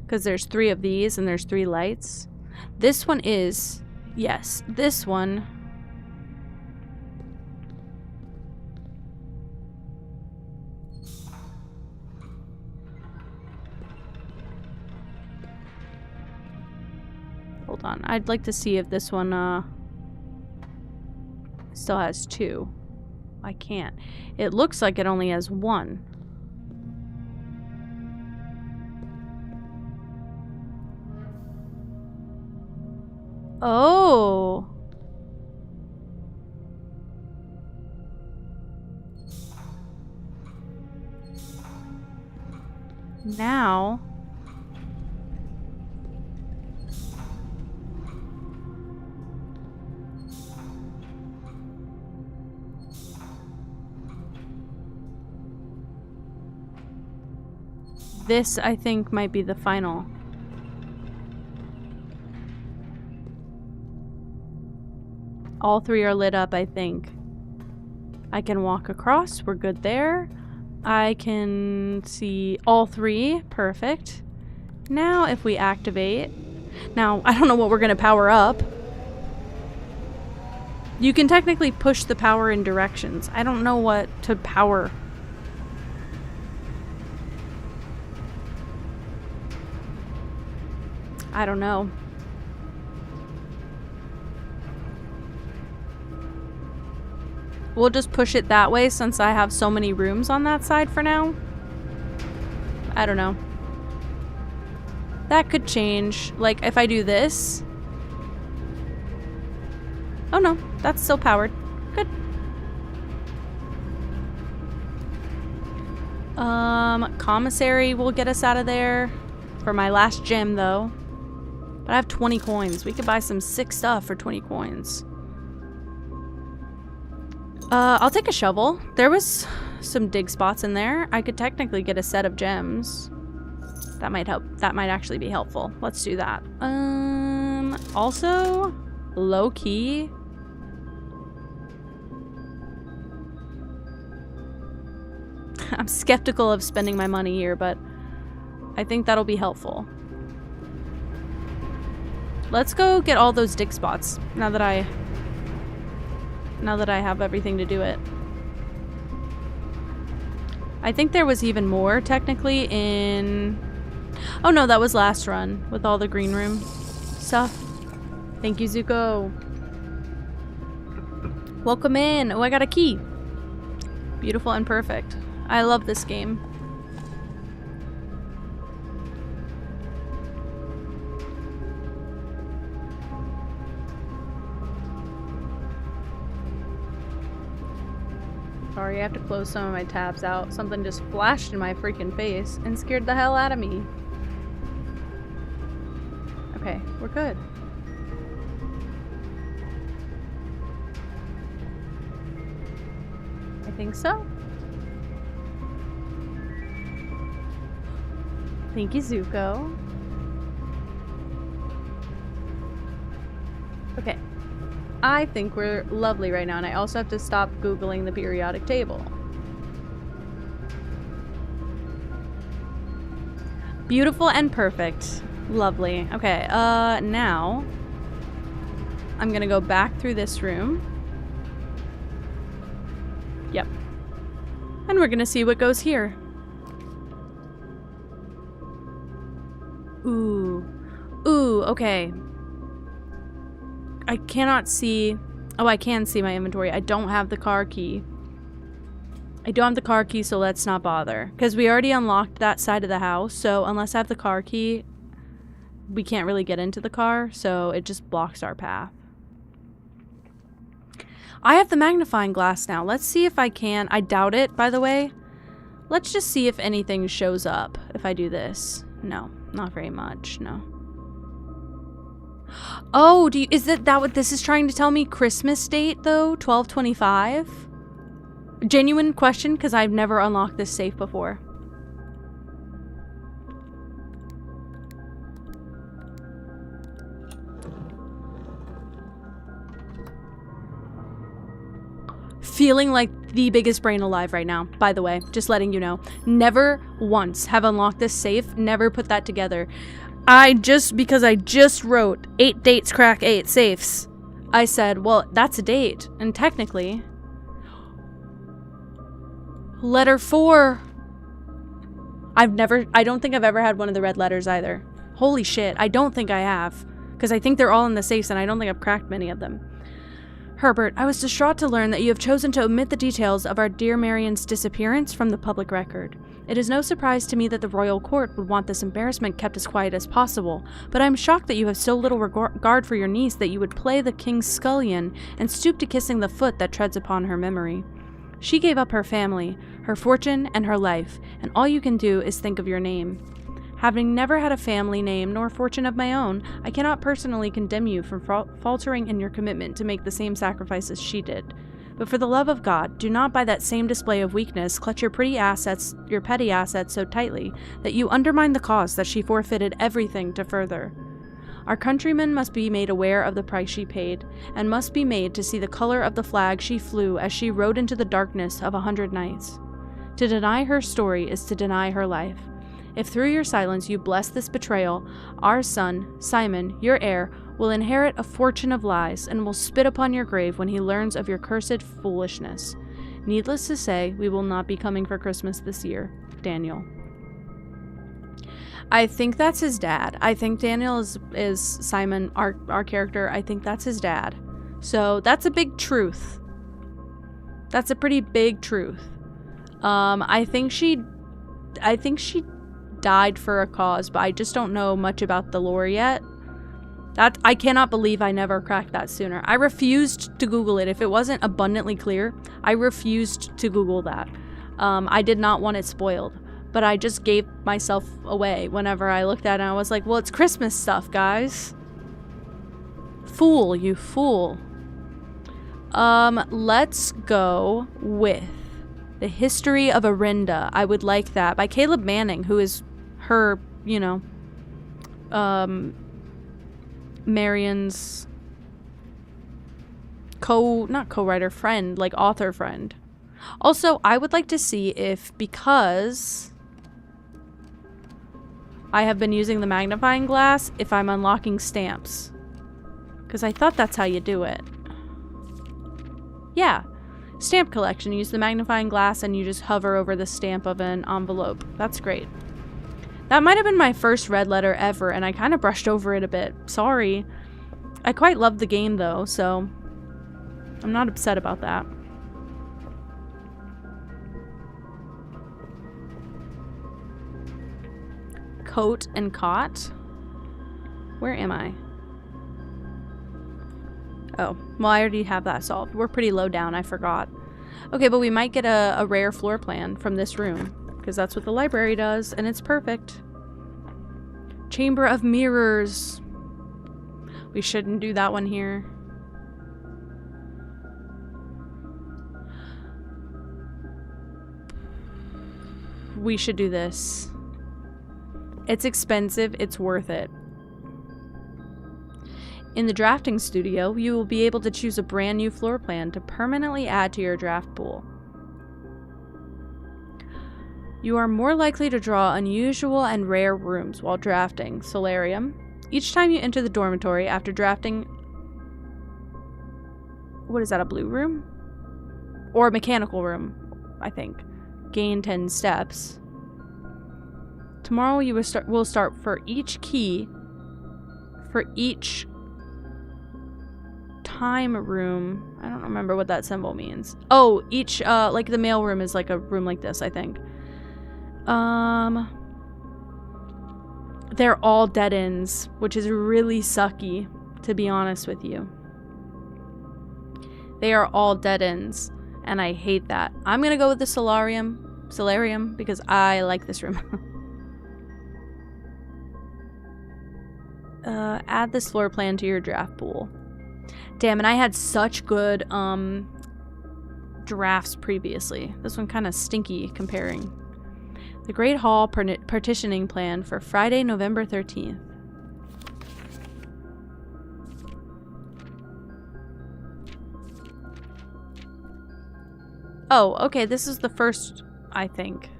Because there's 3 of these and there's 3 lights. This one is, yes, this one. Hold on, I'd like to see if this one still has 2. I can't. It looks like it only has 1. Oh. Now. This, I think, might be the final. All 3 are lit up, I think. I can walk across. We're good there. I can see all 3. Perfect. Now, if we activate... Now, I don't know what we're going to power up. You can technically push the power in directions. I don't know what to power. I don't know. We'll just push it that way since I have so many rooms on that side for now. I don't know. That could change. Like, if I do this... Oh no, that's still powered. Good. Commissary will get us out of there. For my last gem, though. But I have 20 coins. We could buy some sick stuff for 20 coins. I'll take a shovel. There was some dig spots in there. I could technically get a set of gems. That might help. That might actually be helpful. Let's do that. Also, low key. I'm skeptical of spending my money here, but I think that'll be helpful. Let's go get all those dig spots now that I have everything to do it. I think there was even more technically in Oh no, that was last run with all the green room stuff. Thank you, Zuko. Welcome in. Oh, I got a key. Beautiful and perfect. I love this game. Sorry, I have to close some of my tabs out. Something just flashed in my freaking face and scared the hell out of me. Okay, we're good. I think so. Thank you, Zuko. Okay. I think we're lovely right now, and I also have to stop Googling the periodic table. Beautiful and perfect. Lovely. Okay, now I'm gonna go back through this room. Yep. And we're gonna see what goes here. Ooh. Ooh, okay. I cannot see... Oh, I can see my inventory. I don't have the car key. I don't have the car key, so let's not bother. Because we already unlocked that side of the house, so unless I have the car key, we can't really get into the car, so it just blocks our path. I have the magnifying glass now. Let's see if I can... I doubt it, by the way. Let's just see if anything shows up if I do this. No, not very much, no. Oh, is that what this is trying to tell me? Christmas date, though? 12/25? Genuine question, because I've never unlocked this safe before. Feeling like the biggest brain alive right now, by the way. Just letting you know. Never once have unlocked this safe. Never put that together. Because I just wrote 8 dates crack 8 safes. I said, well, that's a date. And technically, letter 4. I don't think I've ever had one of the red letters either. Holy shit, I don't think I have. Because I think they're all in the safes and I don't think I've cracked many of them. Herbert, I was distraught to learn that you have chosen to omit the details of our dear Marion's disappearance from the public record. It is no surprise to me that the royal court would want this embarrassment kept as quiet as possible, but I am shocked that you have so little regard for your niece that you would play the king's scullion and stoop to kissing the foot that treads upon her memory. She gave up her family, her fortune, and her life, and all you can do is think of your name. Having never had a family name nor fortune of my own, I cannot personally condemn you for faltering in your commitment to make the same sacrifices she did. But for the love of God, do not by that same display of weakness clutch your petty assets so tightly that you undermine the cause that she forfeited everything to further. Our countrymen must be made aware of the price she paid, and must be made to see the color of the flag she flew as she rode into the darkness of 100 nights. To deny her story is to deny her life. If through your silence you bless this betrayal, our son, Simon, your heir, will inherit a fortune of lies and will spit upon your grave when he learns of your cursed foolishness. Needless to say, we will not be coming for Christmas this year. Daniel. I think that's his dad. I think Daniel is Simon, our character. I think that's his dad. So that's a big truth. That's a pretty big truth. I think she died for a cause, but I just don't know much about the lore yet. I cannot believe I never cracked that sooner. I refused to Google it. If it wasn't abundantly clear, I refused to Google that. I did not want it spoiled, but I just gave myself away whenever I looked at it and I was like, well, it's Christmas stuff, guys. Fool, you fool. Let's go with The History of Arinda. I would like that. By Caleb Manning, who is her, Marion's not co-writer, friend, like author friend. Also, I would like to see if, because I have been using the magnifying glass, if I'm unlocking stamps. Because I thought that's how you do it. Yeah. Stamp collection. You use the magnifying glass and you just hover over the stamp of an envelope. That's great. That might have been my first red letter ever, and I kind of brushed over it a bit. Sorry. I quite love the game, though, so I'm not upset about that. Coat and cot. Where am I? Oh, well, I already have that solved. We're pretty low down, I forgot. Okay, but we might get a rare floor plan from this room, because that's what the library does, and it's perfect. Chamber of Mirrors. We shouldn't do that one here. We should do this. It's expensive, it's worth it. In the drafting studio, you will be able to choose a brand new floor plan to permanently add to your draft pool. You are more likely to draw unusual and rare rooms while drafting. Solarium. Each time you enter the dormitory after drafting... What is that, a blue room? Or a mechanical room, I think. Gain 10 steps. Tomorrow you will start for each key, for each time room. I don't remember what that symbol means. Oh, each, like the mail room is like a room like this, I think. They're all dead ends, which is really sucky, to be honest with you. They are all dead ends, and I hate that. I'm gonna go with the Solarium, because I like this room. Add this floor plan to your draft pool. Damn, and I had such good, drafts previously. This one kind of stinky comparing. The Great Hall partitioning plan for Friday, November 13th. Oh, okay, this is the first, I think.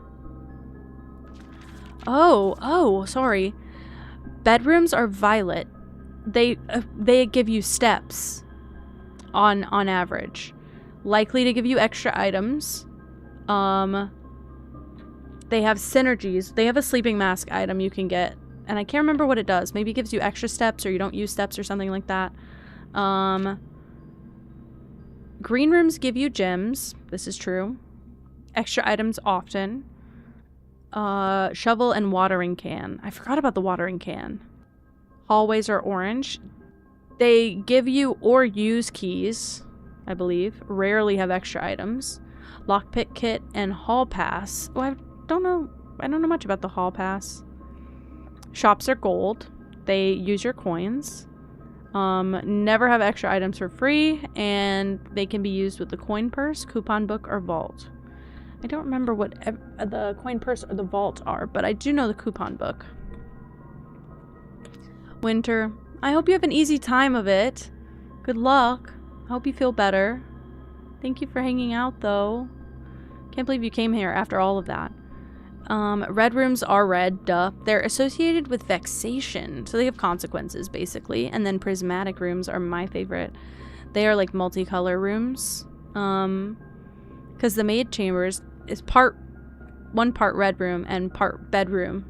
Oh, sorry. Bedrooms are violet. They give you steps on average. Likely to give you extra items. They have synergies. They have a sleeping mask item you can get, and I can't remember what it does. Maybe it gives you extra steps, or you don't use steps or something like that. Green rooms give you gems. This is true. Extra items often. Shovel and watering can. I forgot about the watering can. Hallways are orange. They give you or use keys, I believe. Rarely have extra items. Lockpick kit and hall pass. Oh, I don't know much about the hall pass. Shops are gold. They use your coins. Never have extra items for free, and they can be used with the coin purse, coupon book, or vault. I don't remember what the coin purse or the vault are, but I do know the coupon book. Winter. I hope you have an easy time of it. Good luck. I hope you feel better. Thank you for hanging out, though. Can't believe you came here after all of that. Red rooms are red, duh. They're associated with vexation, so they have consequences, basically. And then prismatic rooms are my favorite. They are like multicolor rooms. Because the maid chambers is one part red room and part bedroom.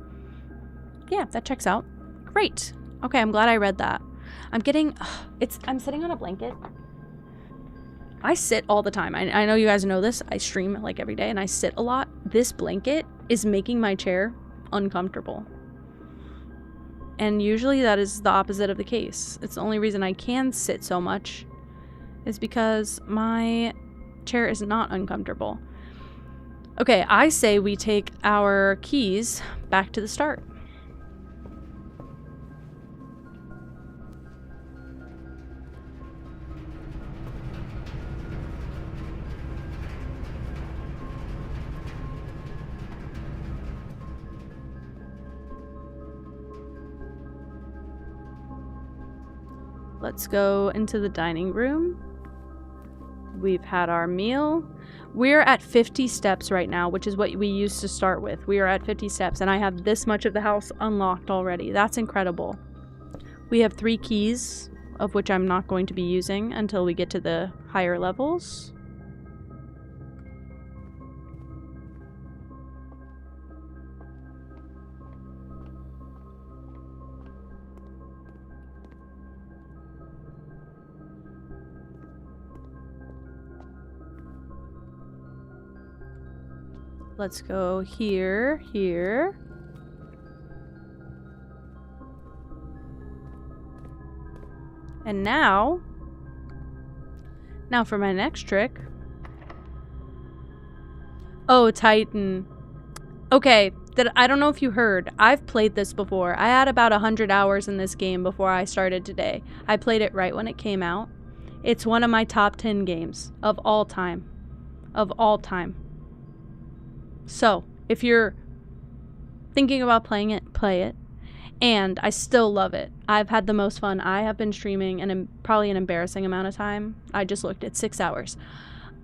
Yeah, that checks out. Great. Okay, I'm glad I read that. I'm sitting on a blanket. I sit all the time. I know you guys know this. I stream like every day and I sit a lot. This blanket is making my chair uncomfortable. And usually that is the opposite of the case. It's the only reason I can sit so much is because my chair is not uncomfortable. Okay, I say we take our keys back to the start. Let's go into the dining room. We've had our meal. We're at 50 steps right now, which is what we used to start with. We are at 50 steps, and I have this much of the house unlocked already. That's incredible. We have 3 keys, of which I'm not going to be using until we get to the higher levels. Let's go here, here. And now for my next trick. Oh, Titan. Okay, I don't know if you heard. I've played this before. I had about 100 hours in this game before I started today. I played it right when it came out. It's one of my top 10 games of all time. Of all time. So, if you're thinking about playing it, play it. And I still love it. I've had the most fun. I have been streaming probably an embarrassing amount of time. I just looked at 6 hours.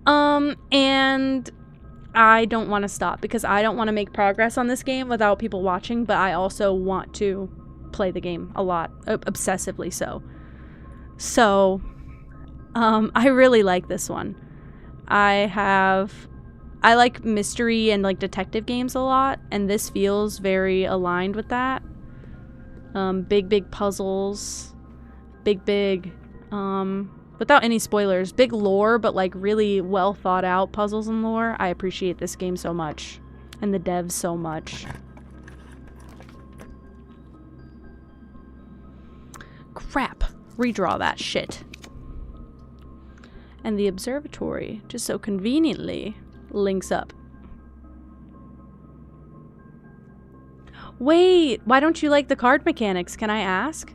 And I don't want to stop because I don't want to make progress on this game without people watching, but I also want to play the game a lot, obsessively so. So, I really like this one. I like mystery and like detective games a lot, and this feels very aligned with that. Big puzzles, big, without any spoilers, big lore, but like really well thought out puzzles and lore. I appreciate this game so much, and the devs so much. Crap. Redraw that shit. And the observatory just so conveniently links up. Wait, why don't you like the card mechanics? Can I ask?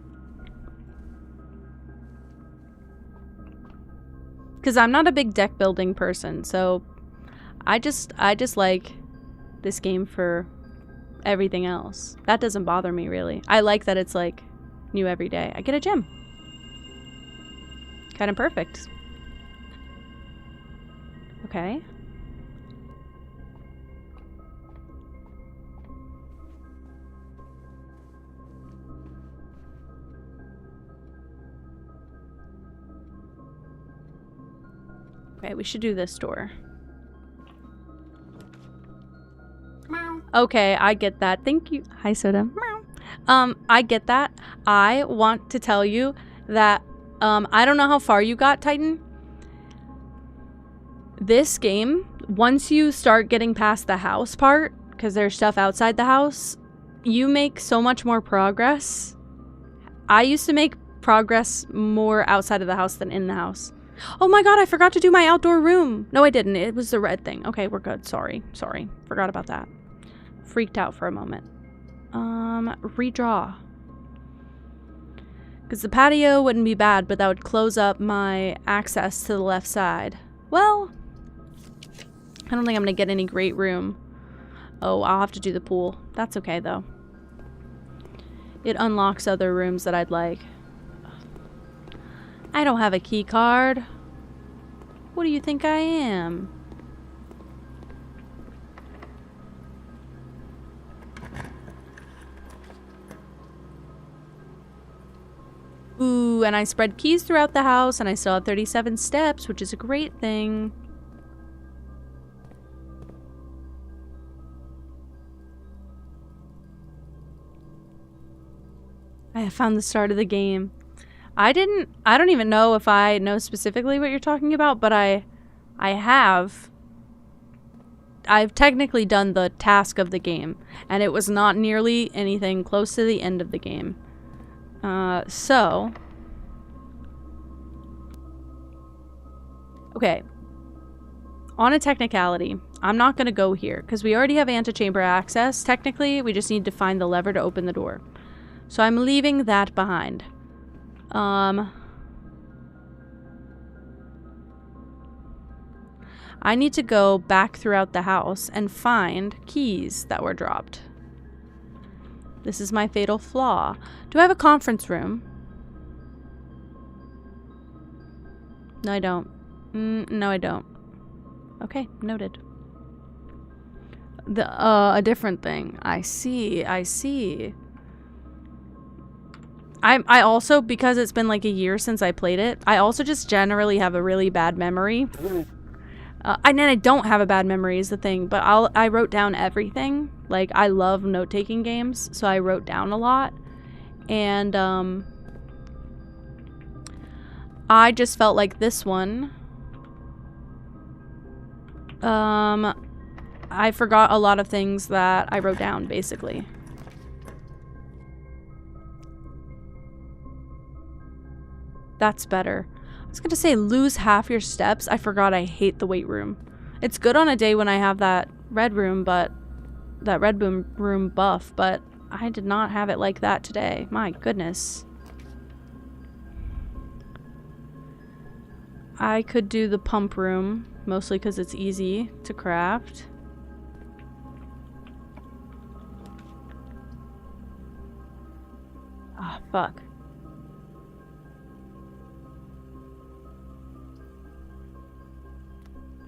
Because I'm not a big deck building person, so I just like this game for everything else. That doesn't bother me, really. I like that it's like new every day. I get a gem. Kind of perfect. Okay. Okay, we should do this door. Meow. Okay, I get that. Thank you. Hi, Soda. Meow. I get that. I want to tell you that, I don't know how far you got, Titan. This game, once you start getting past the house part, because there's stuff outside the house, you make so much more progress. I used to make progress more outside of the house than in the house. Oh my god, I forgot to do my outdoor room. No, I didn't. It was the red thing. Okay, we're good. Sorry. Forgot about that. Freaked out for a moment. Redraw. Because the patio wouldn't be bad, but that would close up my access to the left side. Well, I don't think I'm going to get any great room. Oh, I'll have to do the pool. That's okay, though. It unlocks other rooms that I'd like. I don't have a key card. What do you think I am? Ooh, and I spread keys throughout the house, and I still have 37 steps, which is a great thing. I have found the start of the game. I don't even know if I know specifically what you're talking about, but I've technically done the task of the game, and it was not nearly anything close to the end of the game. So, okay. On a technicality, I'm not gonna go here, because we already have antechamber access. Technically, we just need to find the lever to open the door. So I'm leaving that behind. I need to go back throughout the house and find keys that were dropped. This is my fatal flaw. Do I have a conference room? No, I don't. No, I don't. Okay, noted. A different thing. I see. I also, because it's been like a year since I played it, I also just generally have a really bad memory. And I don't have a bad memory is the thing, but I wrote down everything. Like, I love note-taking games, so I wrote down a lot. And, I just felt like this one, I forgot a lot of things that I wrote down, basically. That's better. I was gonna say lose half your steps. I forgot I hate the weight room. It's good on a day when I have that red room, but that red room buff, but I did not have it like that today. My goodness. I could do the pump room, mostly because it's easy to craft. Ah, fuck.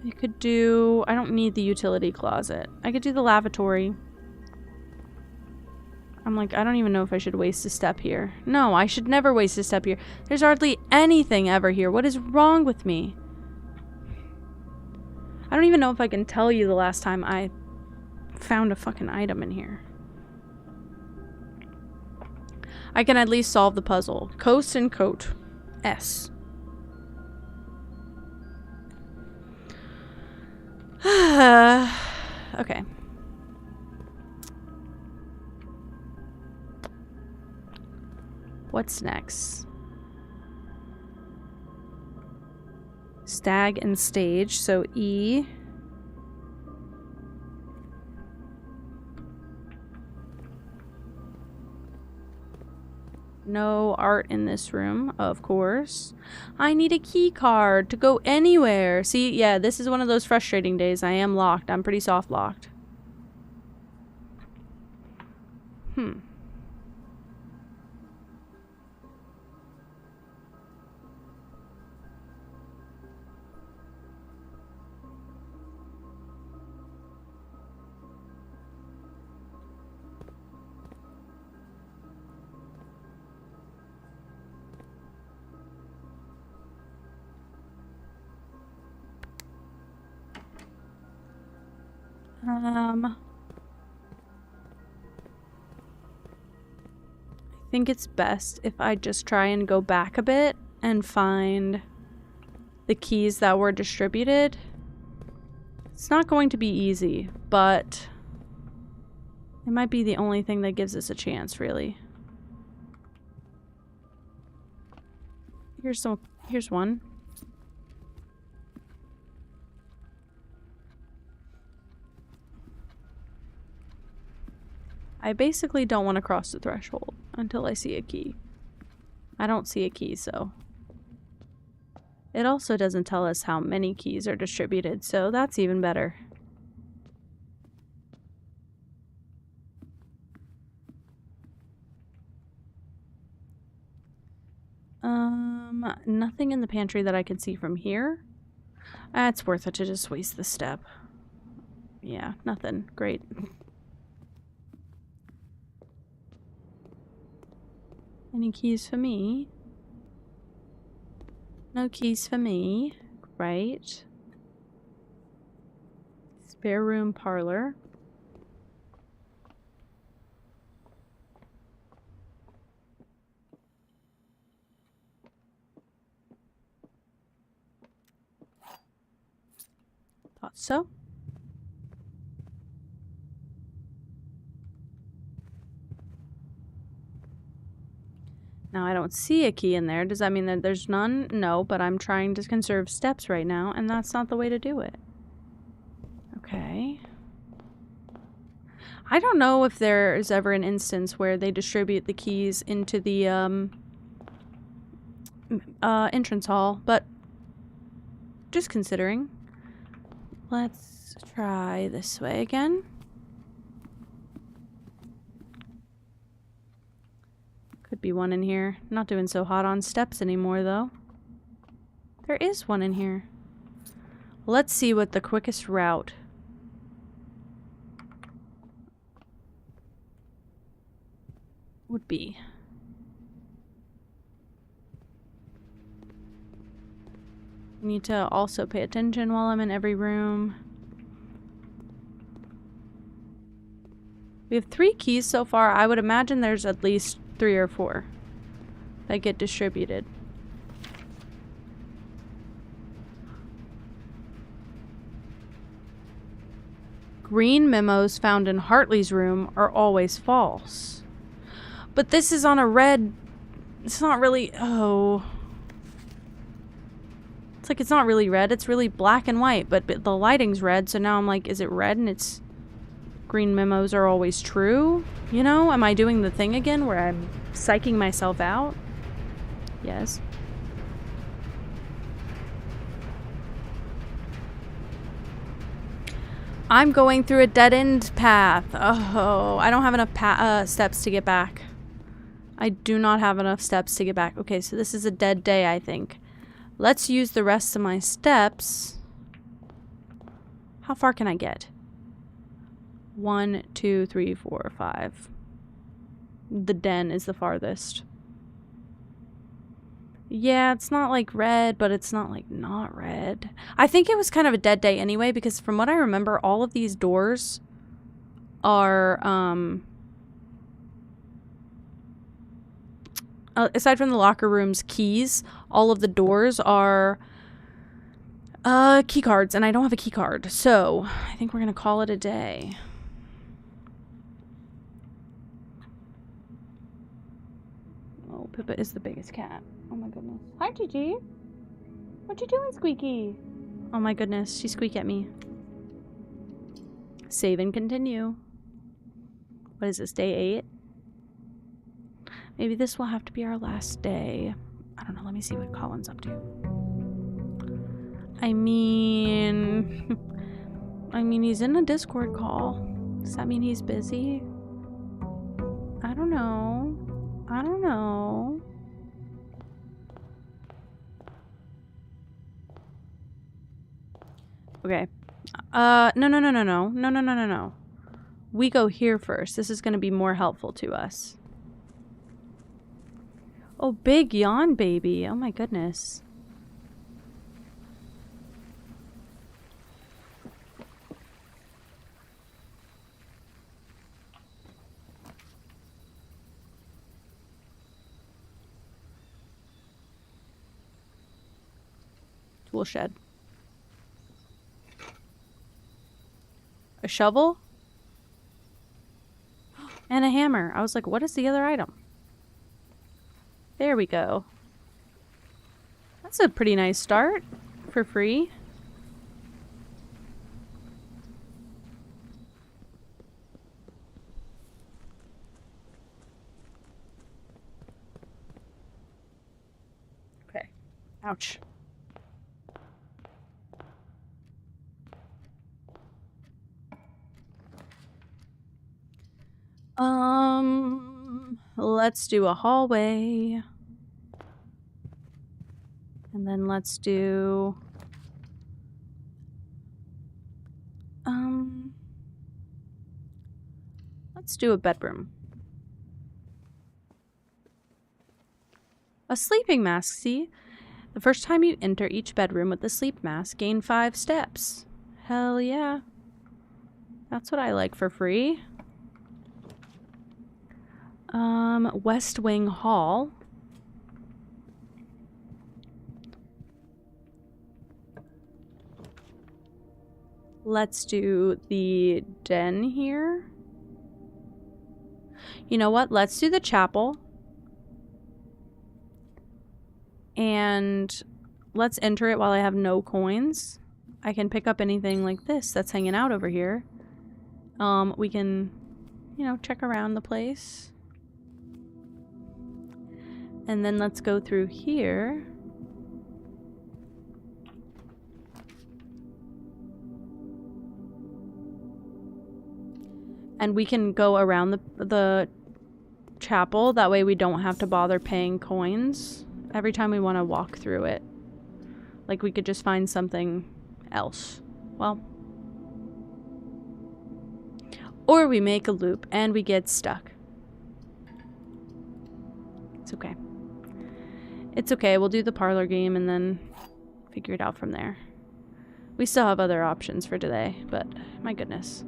I could do... I don't need the utility closet. I could do the lavatory. I'm like, I don't even know if I should waste a step here. No, I should never waste a step here. There's hardly anything ever here. What is wrong with me? I don't even know if I can tell you the last time I found a fucking item in here. I can at least solve the puzzle. Coast and coat. S. Okay. What's next? Stag and stage, so E. No art in this room, of course. I need a key card to go anywhere. See, yeah, this is one of those frustrating days. I am locked. I'm pretty soft locked. I think it's best if I just try and go back a bit and find the keys that were distributed. It's not going to be easy, but it might be the only thing that gives us a chance, really. Here's one. I basically don't want to cross the threshold until I see a key. I don't see a key, so. It also doesn't tell us how many keys are distributed, so that's even better. Nothing in the pantry that I can see from here. It's worth it to just waste the step. Yeah, nothing. Great. Any keys for me? No keys for me. Right. Spare room parlor. Thought so. Now, I don't see a key in there. Does that mean that there's none? No, but I'm trying to conserve steps right now, and that's not the way to do it. Okay. I don't know if there's ever an instance where they distribute the keys into the entrance hall, but just considering. Let's try this way again. Could be one in here. Not doing so hot on steps anymore, though. There is one in here. Let's see what the quickest route would be. Need to also pay attention while I'm in every room. We have 3 keys so far. I would imagine there's at least 3 or 4 that get distributed. Green memos found in Hartley's room are always false. But this is on a red... It's not really... Oh... It's like it's not really red. It's really black and white. But the lighting's red, so now I'm like, is it red and it's... Green memos are always true? You know? Am I doing the thing again where I'm psyching myself out? Yes. I'm going through a dead-end path. Oh, I don't have enough steps to get back. I do not have enough steps to get back. Okay, so this is a dead day, I think. Let's use the rest of my steps. How far can I get? 1, 2, 3, 4, 5. The den is the farthest. Yeah, it's not like red, but it's not like not red. I think it was kind of a dead day anyway, because from what I remember, all of these doors are, aside from the locker room's keys, all of the doors are, key cards, and I don't have a key card. So, I think we're gonna call it a day. Oh, Pippa is the biggest cat. Oh my goodness. Hi, Gigi. What you doing, Squeaky? Oh my goodness, she squeaked at me. Save and continue. What is this, day 8? Maybe this will have to be our last day. I don't know, let me see what Colin's up to. I mean, he's in a Discord call. Does that mean he's busy? I don't know. I don't know. Okay. No. We go here first. This is going to be more helpful to us. Oh, big yawn, baby. Oh my goodness. Tool shed. A shovel? And a hammer. I was like, what is the other item? There we go. That's a pretty nice start for free. Okay. Ouch. Let's do a hallway. And then let's do... let's do a bedroom. A sleeping mask, see? The first time you enter each bedroom with the sleep mask, gain 5 steps. Hell yeah. That's what I like for free. West Wing Hall. Let's do the den here. You know what? Let's do the chapel. And let's enter it while I have no coins. I can pick up anything like this that's hanging out over here. We can, you know, check around the place. And then let's go through here. And we can go around the chapel. That way we don't have to bother paying coins every time we want to walk through it. Like we could just find something else. Well. Or we make a loop and we get stuck. It's okay. It's okay, we'll do the parlor game and then figure it out from there. We still have other options for today, but my goodness.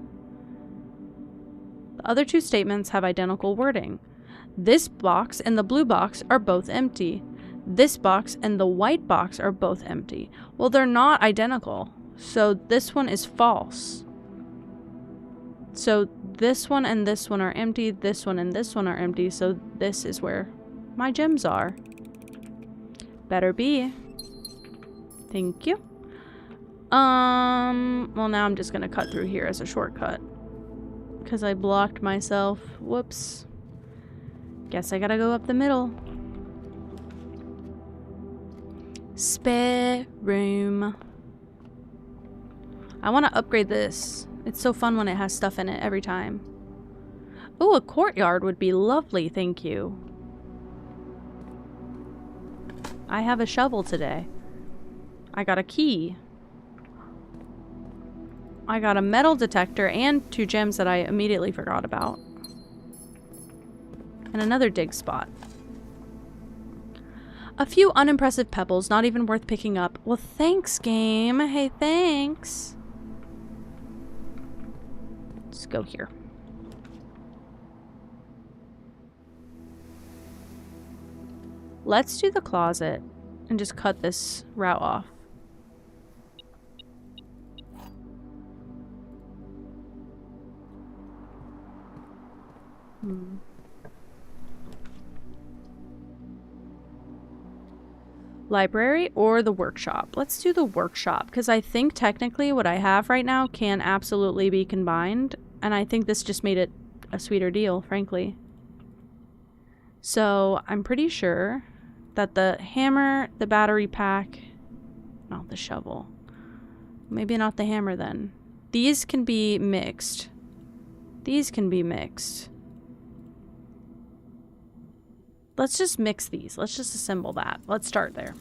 The other 2 statements have identical wording. This box and the blue box are both empty. This box and the white box are both empty. Well, they're not identical, so this one is false. So this one and this one are empty. This one and this one are empty. So this is where my gems are. Better be. Thank you. Well, now I'm just gonna cut through here as a shortcut. Because I blocked myself. Whoops. Guess I gotta go up the middle. Spare room. I want to upgrade this. It's so fun when it has stuff in it every time. Oh, a courtyard would be lovely, thank you. I have a shovel today. I got a key. I got a metal detector and 2 gems that I immediately forgot about. And another dig spot. A few unimpressive pebbles, not even worth picking up. Well, thanks, game. Hey, thanks. Let's go here. Let's do the closet and just cut this route off. Library or the workshop? Let's do the workshop because I think technically what I have right now can absolutely be combined, and I think this just made it a sweeter deal, frankly. So I'm pretty sure that the hammer, the battery pack, not the shovel. Maybe not the hammer then. These can be mixed. These can be mixed. Let's just mix these. Let's just assemble that. Let's start there.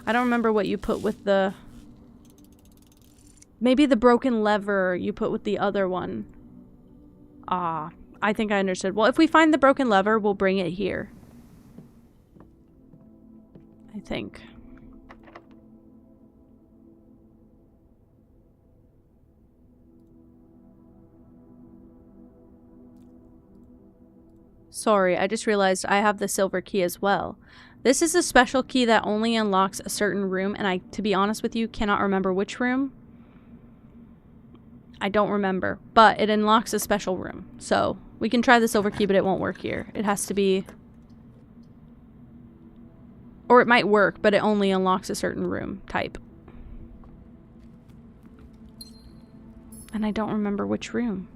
I don't remember what you put with the... Maybe the broken lever you put with the other one. Ah, I think I understood. Well, if we find the broken lever, we'll bring it here. I think. Sorry, I just realized I have the silver key as well. This is a special key that only unlocks a certain room, and I, to be honest with you, cannot remember which room. I don't remember, but it unlocks a special room. So, we can try the silver key, but it won't work here. It has to be... Or it might work, but it only unlocks a certain room type. And I don't remember which room.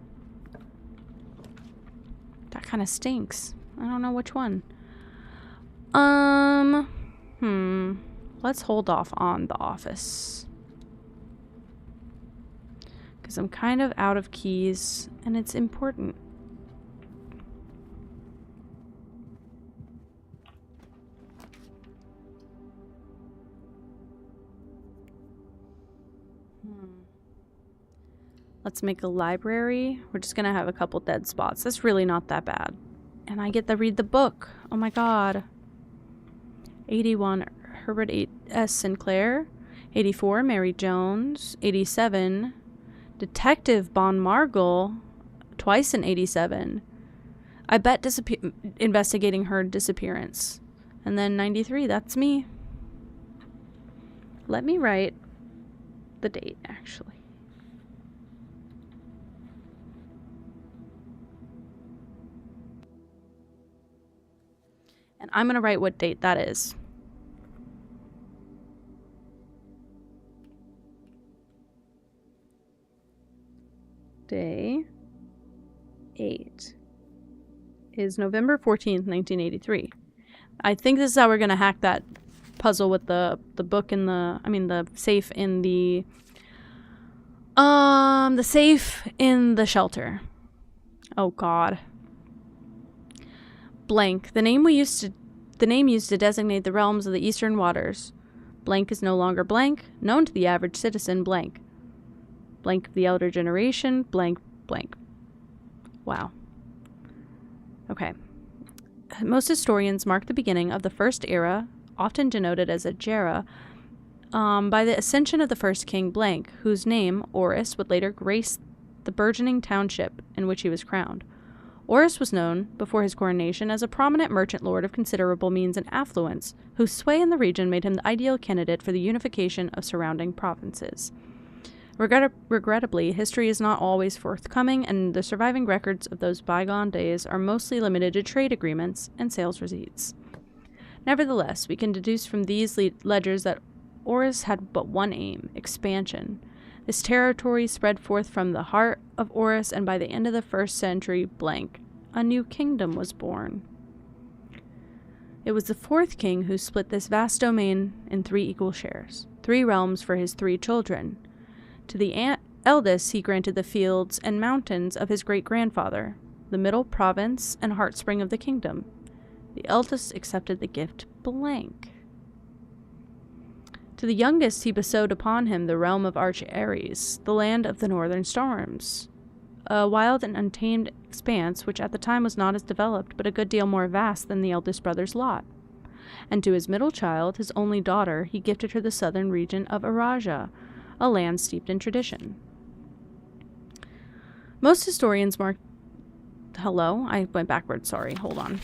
That kind of stinks. I don't know which one. Let's hold off on the office. Because I'm kind of out of keys, and it's important. Let's make a library. We're just gonna have a couple dead spots. That's really not that bad. And I get to read the book. Oh my god. 81, Herbert S. Sinclair. 84, Mary Jones. 87, Detective Bon Margle. Twice in 87. I bet investigating her disappearance. And then 93, that's me. Let me write the date, actually. And I'm going to write what date that is. Day 8 is November 14th, 1983. I think this is how we're going to hack that puzzle with the book in the... I mean, the safe in the... the safe in the shelter. Oh, God. Blank. The name used to designate the realms of the eastern waters. Blank is no longer blank, known to the average citizen. Blank. Blank of the elder generation. Blank. Blank. Wow. Okay. Most historians mark the beginning of the first era, often denoted as a Gera, by the ascension of the first king Blank, whose name, Orus, would later grace the burgeoning township in which he was crowned. Orus was known, before his coronation, as a prominent merchant lord of considerable means and affluence, whose sway in the region made him the ideal candidate for the unification of surrounding provinces. Regrettably, history is not always forthcoming, and the surviving records of those bygone days are mostly limited to trade agreements and sales receipts. Nevertheless, we can deduce from these ledgers that Oris had but one aim: expansion. This territory spread forth from the heart of Oris, and by the end of the 1st century blank, a new kingdom was born. It was the 4th king who split this vast domain in 3 equal shares, 3 realms for his 3 children. To the eldest he granted the fields and mountains of his great-grandfather, the middle province and heartspring of the kingdom. The eldest accepted the gift blank. To the youngest he bestowed upon him the realm of Arch Ares, the land of the northern storms, a wild and untamed expanse which at the time was not as developed, but a good deal more vast than the eldest brother's lot. And to his middle child, his only daughter, he gifted her the southern region of Araja, a land steeped in tradition. Most historians mark... Hello? I went backwards, sorry, hold on.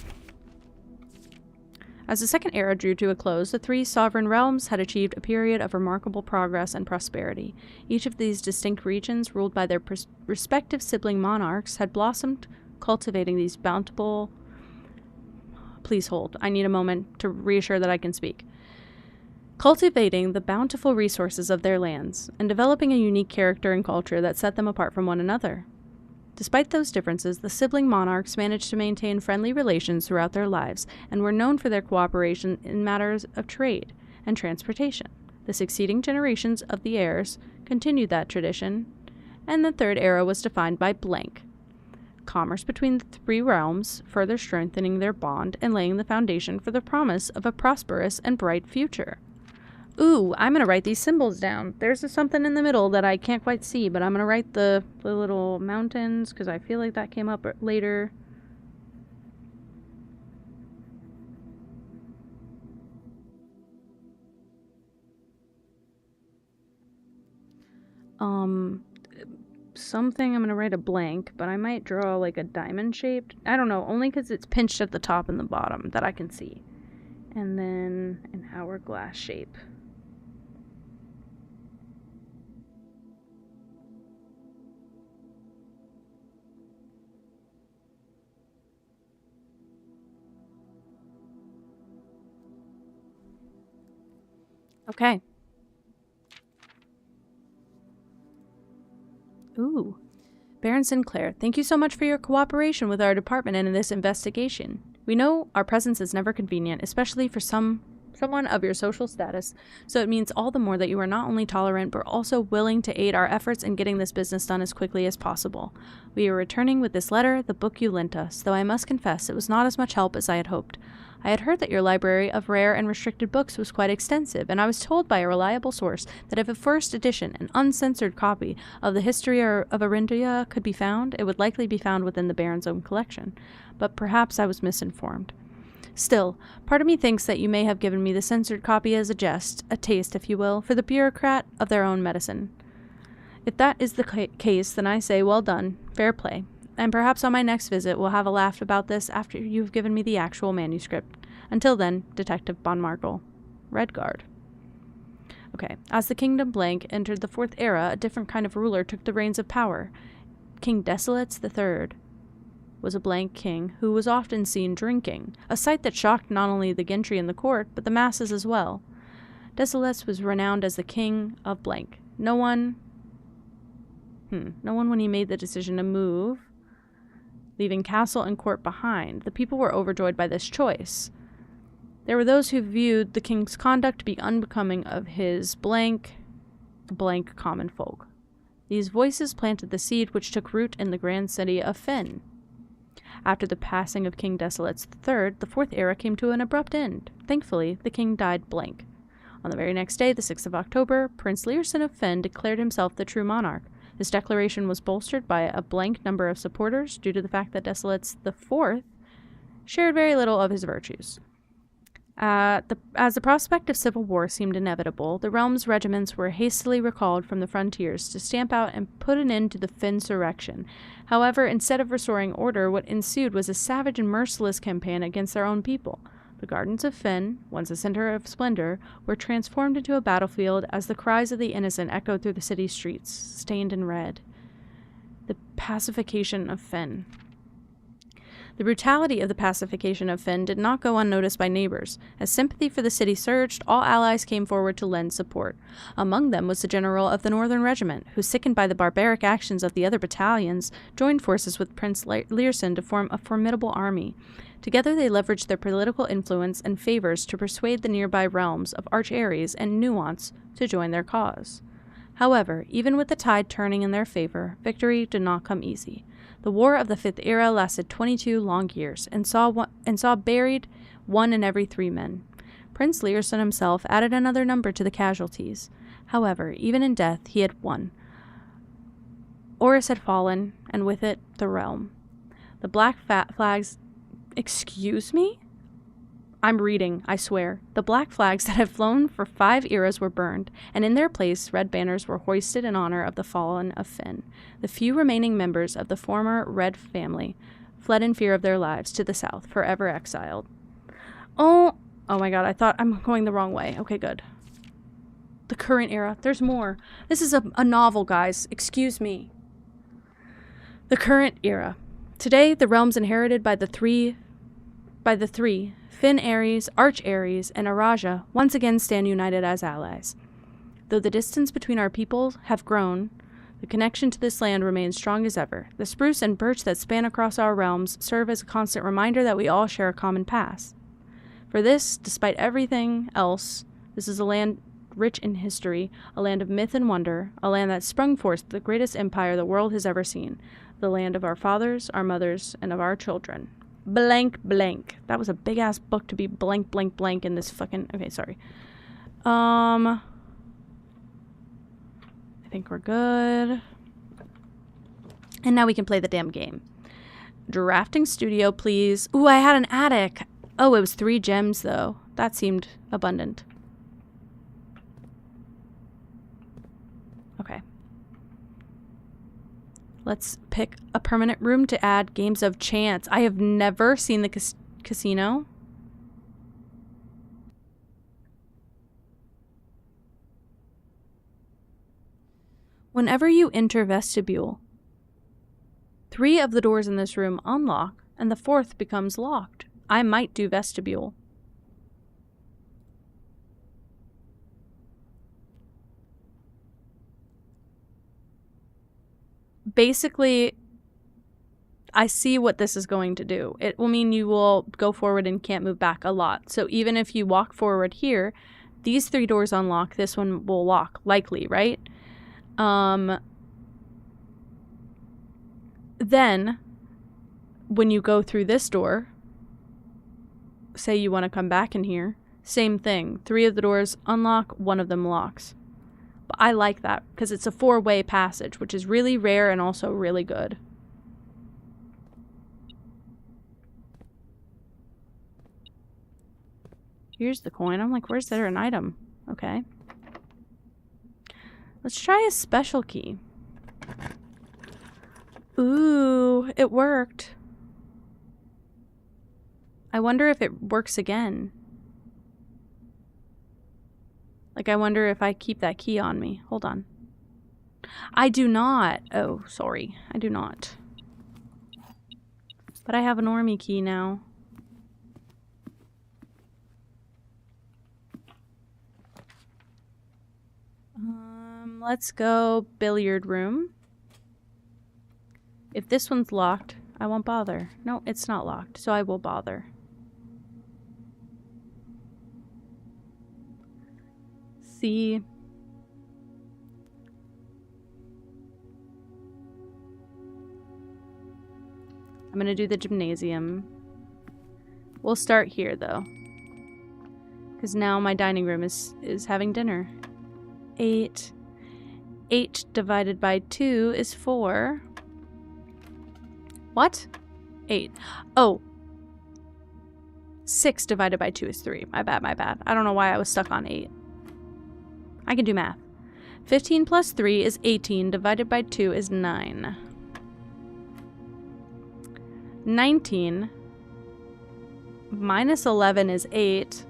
As the second era drew to a close, the 3 sovereign realms had achieved a period of remarkable progress and prosperity. Each of these distinct regions, ruled by their respective sibling monarchs, had blossomed, cultivating these bountiful... Please hold. I need a moment to reassure that I can speak. Cultivating the bountiful resources of their lands, and developing a unique character and culture that set them apart from one another. Despite those differences, the sibling monarchs managed to maintain friendly relations throughout their lives, and were known for their cooperation in matters of trade and transportation. The succeeding generations of the heirs continued that tradition, and the 3rd era was defined by blank. Commerce between the 3 realms, further strengthening their bond and laying the foundation for the promise of a prosperous and bright future. Ooh, I'm going to write these symbols down. There's something in the middle that I can't quite see, but I'm going to write the little mountains because I feel like that came up later. Something I'm going to write a blank, but I might draw like a diamond shaped. I don't know, only because it's pinched at the top and the bottom that I can see. And then an hourglass shape. Okay. Ooh. Baron Sinclair, thank you so much for your cooperation with our department and in this investigation. We know our presence is never convenient, especially for someone of your social status, so it means all the more that you are not only tolerant, but also willing to aid our efforts in getting this business done as quickly as possible. We are returning with this letter, the book you lent us, though I must confess it was not as much help as I had hoped. I had heard that your library of rare and restricted books was quite extensive, and I was told by a reliable source that if a first edition, an uncensored copy of the history of Arindia could be found, it would likely be found within the Baron's own collection. But perhaps I was misinformed. Still, part of me thinks that you may have given me the censored copy as a jest, a taste, if you will, for the bureaucrat of their own medicine. If that is the case, then I say well done, fair play. And perhaps on my next visit we'll have a laugh about this after you've given me the actual manuscript. Until then, Detective Von Markle. Redguard. Okay, as the Kingdom Blank entered the 4th era, a different kind of ruler took the reins of power. King Desolates III was a blank king who was often seen drinking, a sight that shocked not only the gentry in the court, but the masses as well. Desolates was renowned as the king of blank. No one when he made the decision to move, leaving castle and court behind. The people were overjoyed by this choice. There were those who viewed the king's conduct to be unbecoming of his blank common folk. These voices planted the seed which took root in the grand city of Fen. After the passing of King Desolates III, the 4th era came to an abrupt end. Thankfully, the king died blank. On the very next day, the 6th of October, Prince Learson of Fen declared himself the true monarch. This declaration was bolstered by a blank number of supporters due to the fact that Desolates IV shared very little of his virtues. As the prospect of civil war seemed inevitable, the realm's regiments were hastily recalled from the frontiers to stamp out and put an end to the Finsurrection. However, instead of restoring order, what ensued was a savage and merciless campaign against their own people. The gardens of Fynn, once a center of splendor, were transformed into a battlefield as the cries of the innocent echoed through the city streets, stained in red. The pacification of Fynn. The brutality of the pacification of Fynn did not go unnoticed by neighbors. As sympathy for the city surged, all allies came forward to lend support. Among them was the general of the Northern Regiment, who, sickened by the barbaric actions of the other battalions, joined forces with Prince Learson to form a formidable army. Together they leveraged their political influence and favors to persuade the nearby realms of Arch-Ares and Nuance to join their cause. However, even with the tide turning in their favor, victory did not come easy. The War of the Fifth Era lasted 22 long years and saw buried 1 in every 3 men. Prince Learson himself added another number to the casualties. However, even in death, he had won. Oris had fallen, and with it, the realm. The black flags... Excuse me? I'm reading, I swear. The black flags that had flown for 5 eras were burned, and in their place red banners were hoisted in honor of the fallen of Fynn. The few remaining members of the former Red family fled in fear of their lives to the south, forever exiled. Oh my god, I thought I'm going the wrong way. Okay, good. The current era. There's more. This is a novel, guys. Excuse me. The current era. Today, the realms inherited by the three, Fynn Ares, Arch-Ares, and Araja, once again stand united as allies. Though the distance between our peoples have grown, the connection to this land remains strong as ever. The spruce and birch that span across our realms serve as a constant reminder that we all share a common past. For this, despite everything else, this is a land rich in history, a land of myth and wonder, a land that sprung forth the greatest empire the world has ever seen, the land of our fathers, our mothers, and of our children. Blank, blank. That was a big-ass book to be blank, blank, blank in this fucking... Okay, sorry. I think we're good. And now we can play the damn game. Drafting studio, please. Ooh, I had an attic. Oh, it was 3 gems, though. That seemed abundant. Okay. Let's pick a permanent room to add games of chance. I have never seen the casino. Whenever you enter vestibule, 3 of the doors in this room unlock, and the 4th becomes locked. I might do vestibule. Basically, I see what this is going to do. It will mean you will go forward and can't move back a lot. So even if you walk forward here, these 3 doors unlock, this one will lock, likely, right? Then, when you go through this door, say you want to come back in here, same thing. 3 of the doors unlock, 1 of them locks. But I like that because it's a 4-way passage, which is really rare and also really good. Here's the coin. I'm like, where's there an item? Okay. Let's try a special key. Ooh, it worked. I wonder if it works again. Like, I wonder if I keep that key on me. Hold on. I do not. Oh, sorry. I do not. But I have a normie key now. Let's go billiard room. If this one's locked, I won't bother. No, it's not locked, so I will bother. See. I'm gonna do the gymnasium. We'll start here though, because now my dining room is having dinner. 8. 8 divided by 2 is 4. What? 8. Oh. 6 divided by 2 is 3. My bad, my bad. I don't know why I was stuck on 8. I can do math. 15 plus 3 is 18. Divided by 2 is 9. 19 Minus 11 is 8.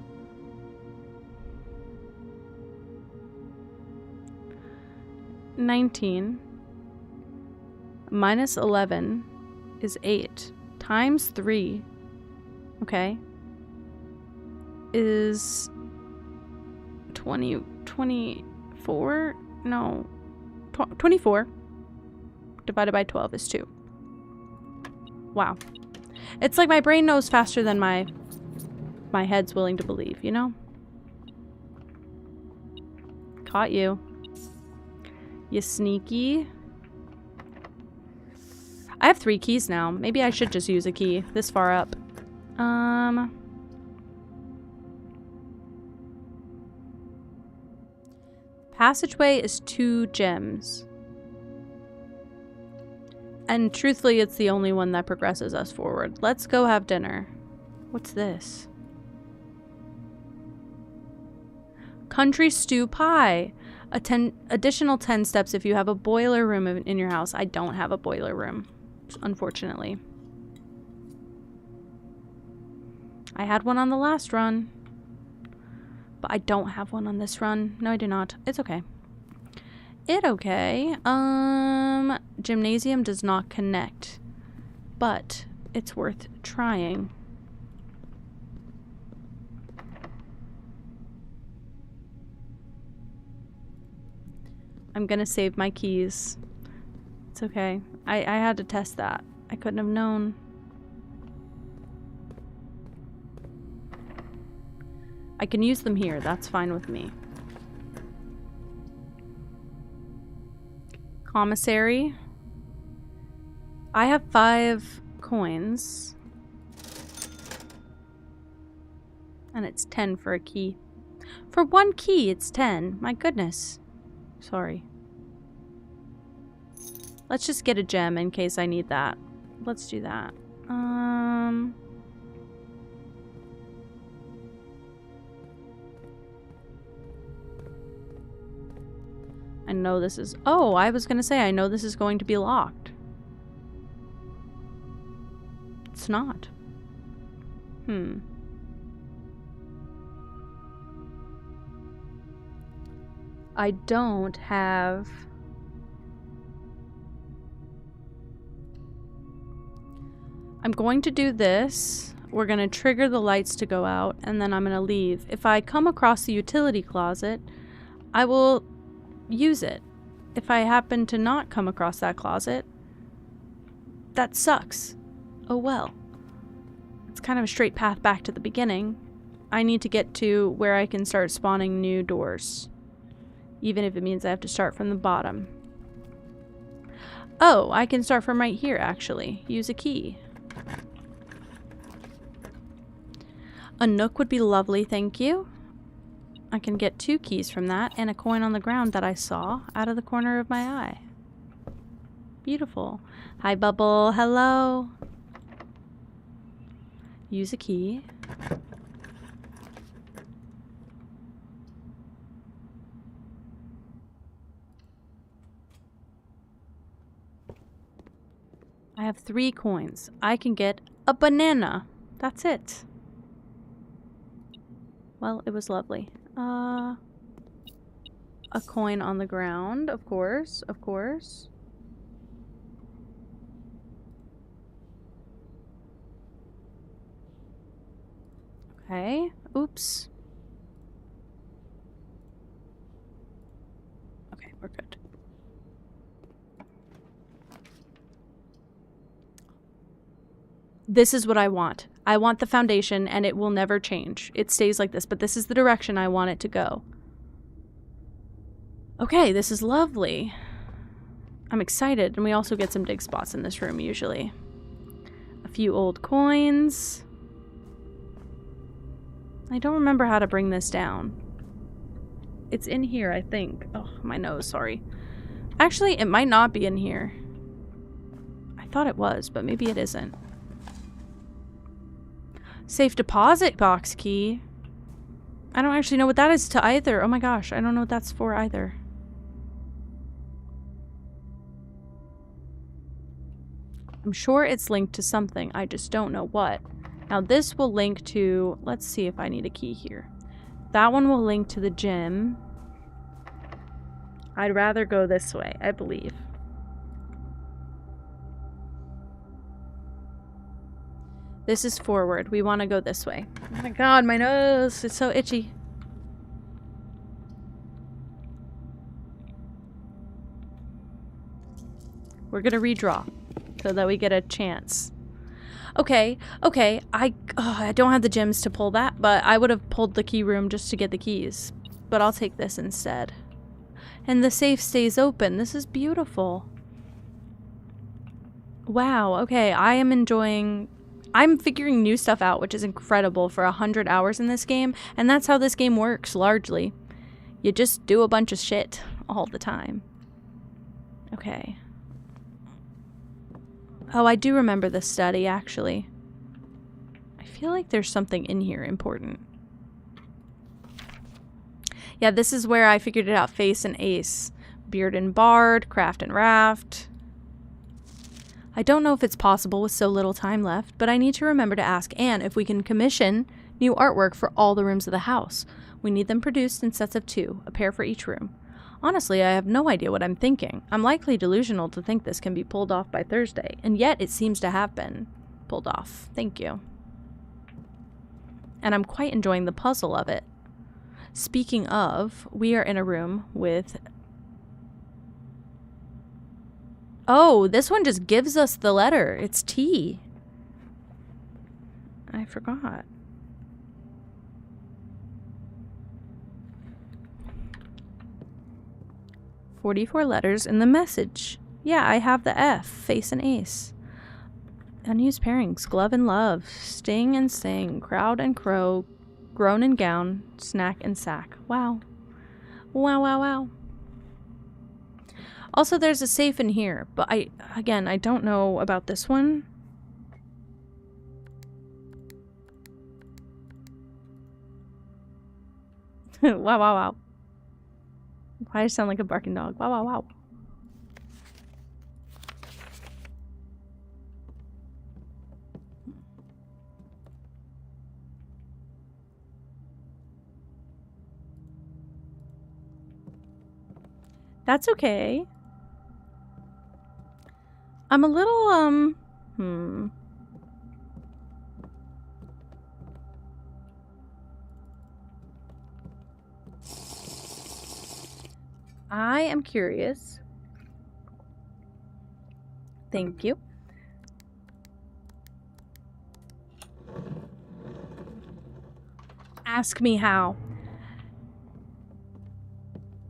$19 minus 11 is 8 times 3, okay, is 24? No, 24 divided by 12 is 2. Wow. It's like my brain knows faster than my head's willing to believe, you know? Caught you. You sneaky. I have 3 keys now. Maybe I should just use a key this far up. Passageway is 2 gems. And truthfully, it's the only one that progresses us forward. Let's go have dinner. What's this? Country stew pie. Additional 10 steps if you have a boiler room in your house. I don't have a boiler room, unfortunately. I had one on the last run, but I don't have one on this run. No, I do not. It's okay. Okay. Gymnasium does not connect, but it's worth trying. I'm gonna save my keys. It's okay. I had to test that. I couldn't have known. I can use them here. That's fine with me. Commissary. I have 5 coins. And it's 10 for a key. For 1 key, it's 10. My goodness. Sorry. Let's just get a gem in case I need that. Let's do that. I know this is... Oh, I was gonna say, I know this is going to be locked. It's not. I don't have... I'm going to do this. We're going to trigger the lights to go out, and then I'm going to leave. If I come across the utility closet, I will use it. If I happen to not come across that closet, that sucks. Oh well. It's kind of a straight path back to the beginning. I need to get to where I can start spawning new doors. Even if it means I have to start from the bottom. Oh, I can start from right here, actually. Use a key. A nook would be lovely, thank you. I can get 2 keys from that and a coin on the ground that I saw out of the corner of my eye. Beautiful. Hi, Bubble. Hello. Use a key. I have 3 coins. I can get a banana. That's it. Well, it was lovely. A coin on the ground, of course, of course. Okay. Oops. Okay, we're good. This is what I want. I want the foundation, and it will never change. It stays like this, but this is the direction I want it to go. Okay, this is lovely. I'm excited, and we also get some dig spots in this room, usually. A few old coins. I don't remember how to bring this down. It's in here, I think. Oh, my nose, sorry. Actually, it might not be in here. I thought it was, but maybe it isn't. Safe deposit box key. I don't actually know what that is to either. Oh my gosh, I don't know what that's for either. I'm sure it's linked to something. I just don't know what. Now this will link to, let's see if I need a key here. That one will link to the gym. I'd rather go this way, I believe. This is forward. We want to go this way. Oh my god, my nose! It's so itchy. We're gonna redraw so that we get a chance. Okay, okay. I don't have the gems to pull that, but I would have pulled the key room just to get the keys. But I'll take this instead. And the safe stays open. This is beautiful. Wow, okay. I am enjoying... I'm figuring new stuff out, which is incredible for 100 hours in this game. And that's how this game works, largely. You just do a bunch of shit all the time. Okay. Oh, I do remember this study, actually. I feel like there's something in here important. Yeah, this is where I figured it out. Face and Ace. Beard and Bard. Craft and Raft. I don't know if it's possible with so little time left, but I need to remember to ask Anne if we can commission new artwork for all the rooms of the house. We need them produced in sets of 2, a pair for each room. Honestly, I have no idea what I'm thinking. I'm likely delusional to think this can be pulled off by Thursday, and yet it seems to have been pulled off. Thank you. And I'm quite enjoying the puzzle of it. Speaking of, we are in a room with... Oh, this one just gives us the letter. It's T. I forgot. "44 letters in the message. Yeah, I have the F. Face and Ace. Unused pairings. Glove and love. Sting and sing. Crowd and crow. Groan and gown. Snack and sack." Wow. Wow, wow, wow. Also, there's a safe in here, but I don't know about this one. Wow, wow, wow. Why do I sound like a barking dog? Wow, wow, wow. That's okay. I'm a little, I am curious. Thank you. Ask me how.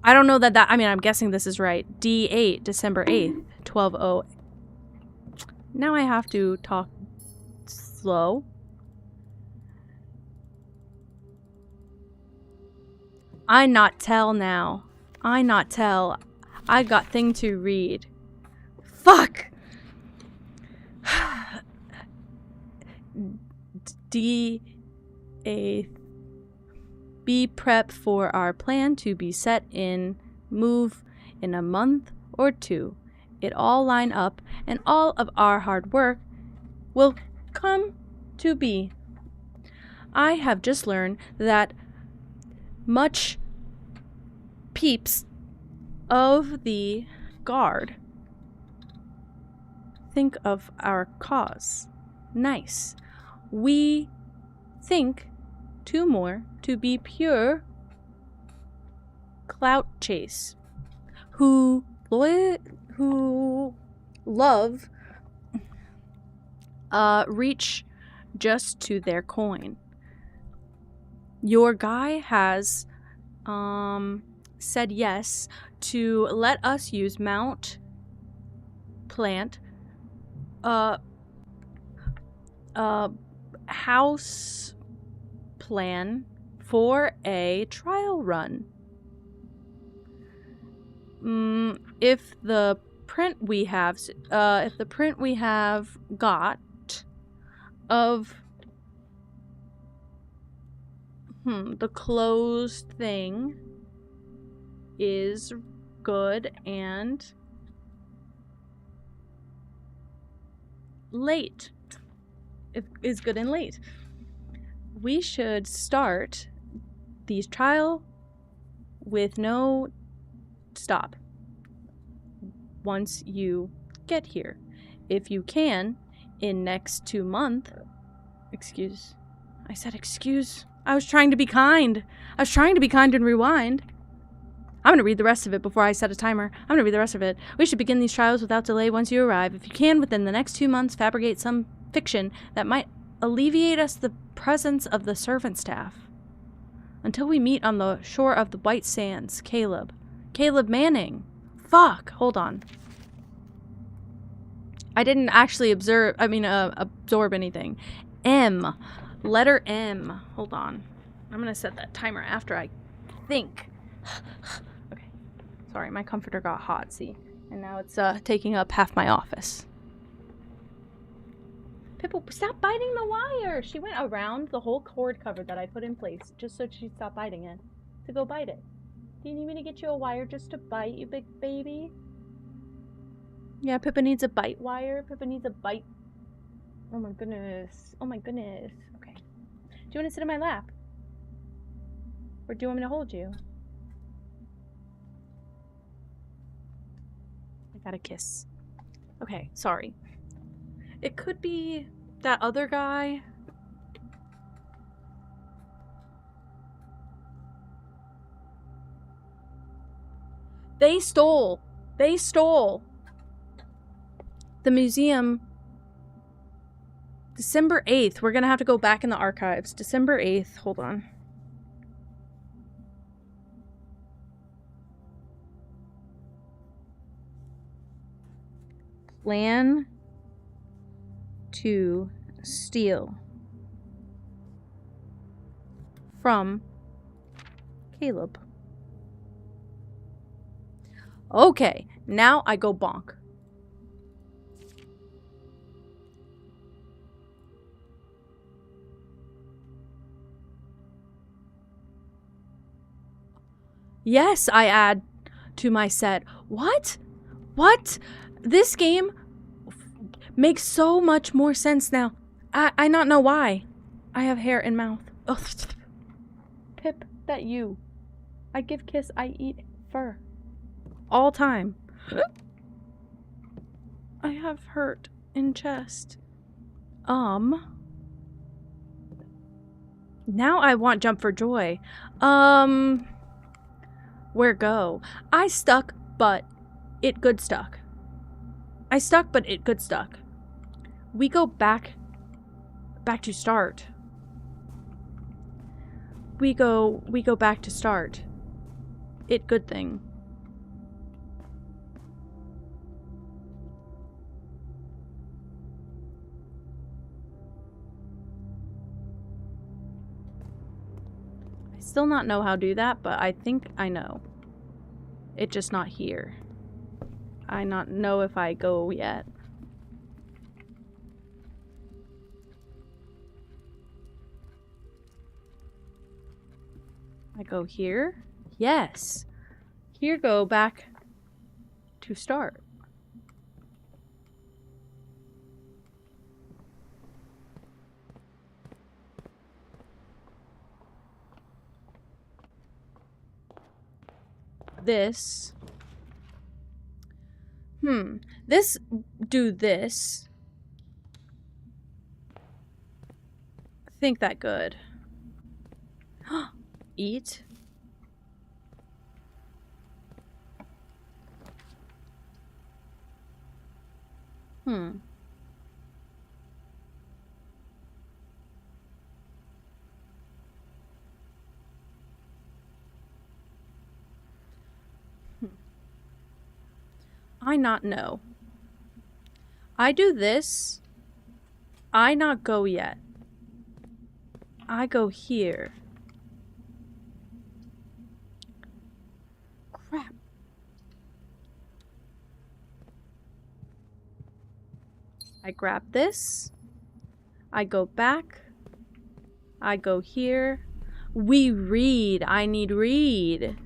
I don't know that I mean, I'm guessing this is right. D8, December 8th, 12:00. Now I have to talk slow. I not tell now. I not tell. I got thing to read. Fuck! D8. Be prep for our plan to be set in move in a month or 2. It all line up and all of our hard work will come to be. I have just learned that much peeps of the guard think of our cause. Nice. We think 2 more to be pure clout chase. Who love reach just to their coin. Your guy has said yes to let us use Mount Plant house plan for a trial run. If the print we have got of the closed thing is good and late. is good and late. We should start these trial with no stop once you get here. If you can, in next 2 months. Excuse. I said excuse. I was trying to be kind. And rewind. I'm going to read the rest of it before I set a timer. I'm going to read the rest of it. We should begin these trials without delay once you arrive. If you can, within the next 2 months, fabricate some fiction that might alleviate us the presence of the servant staff. Until we meet on the shore of the White Sands, Caleb. Caleb Manning. Fuck. Hold on. I didn't actually absorb anything. M. Letter M. Hold on. I'm going to set that timer after I think. Okay. Sorry, my comforter got hot, see? And now it's taking up half my office. Pippa, stop biting the wire! She went around the whole cord cover that I put in place just so she'd stop biting it. To go bite it. Do you need me to get you a wire just to bite, you big baby? Yeah, Pippa needs a bite wire. Pippa needs a bite. Oh my goodness. Oh my goodness. Okay. Do you want to sit in my lap? Or do you want me to hold you? I got a kiss. Okay, sorry. It could be that other guy. They stole the museum December 8th. We're gonna have to go back in the archives. December 8th. Hold on. Plan to steal from Caleb. Okay, now I go bonk. Yes, I add to my set. What? What? This game makes so much more sense now. I not know why. I have hair in mouth. Ugh. Pip, that you. I give kiss, I eat fur. All time. I have hurt in chest. Now I want jump for joy. Where go? I stuck, but it good stuck. I stuck, but it good stuck. We go back to start. We go back to start. It good thing. I still not know how to do that, but I think I know. It just not here. I not know if I go yet. I go here? Yes. Here go back to start. This. This do this. Think that good. Eat. I not know. I do this. I not go yet. I go here. Crap. I grab this. I go back. I go here. We read. I need read.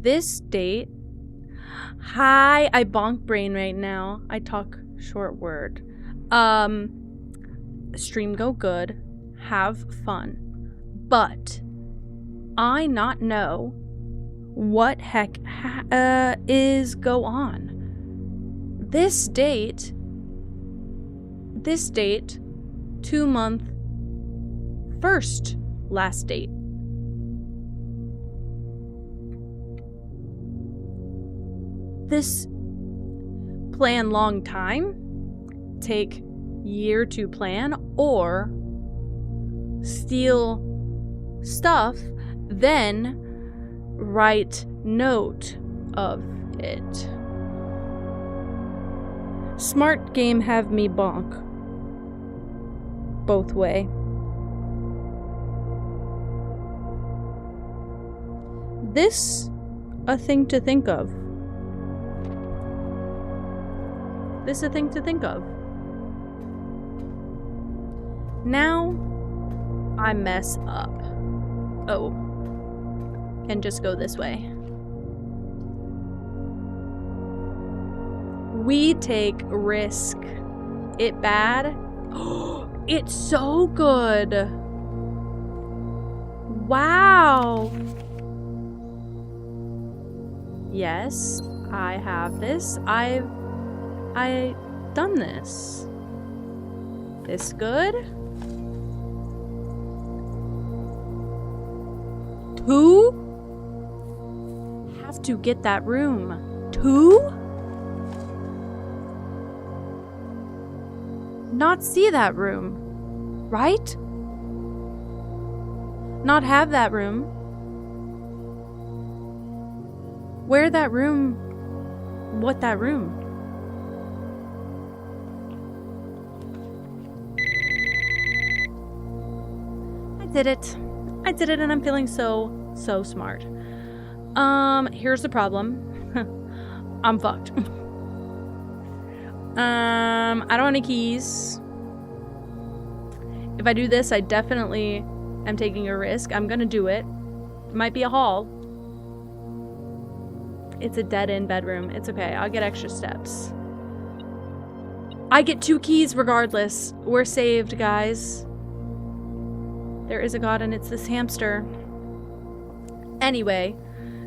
This date... Hi, I bonk brain right now. I talk short word. Stream go good. Have fun. But I not know what heck is go on. This date, 2-month, first last date. This plan long time, take year to plan, or steal stuff, then write note of it. Smart game have me bonk. Both way. This a thing to think of. This a thing to think of. Now I mess up. Oh. Can just go this way. We take risk. It bad? It's so good. Wow. Yes, I have this. I done this. This good? 2? Have to get that room. 2? Not see that room. Right? Not have that room. Where that room? What that room? I did it. I did it and I'm feeling so smart. Here's the problem. I'm fucked. I don't have any keys. If I do this, I definitely am taking a risk. I'm gonna do it. It might be a hall. It's a dead-end bedroom. It's okay. I'll get extra steps. I get 2 keys regardless. We're saved, guys. There is a god and it's this hamster. Anyway,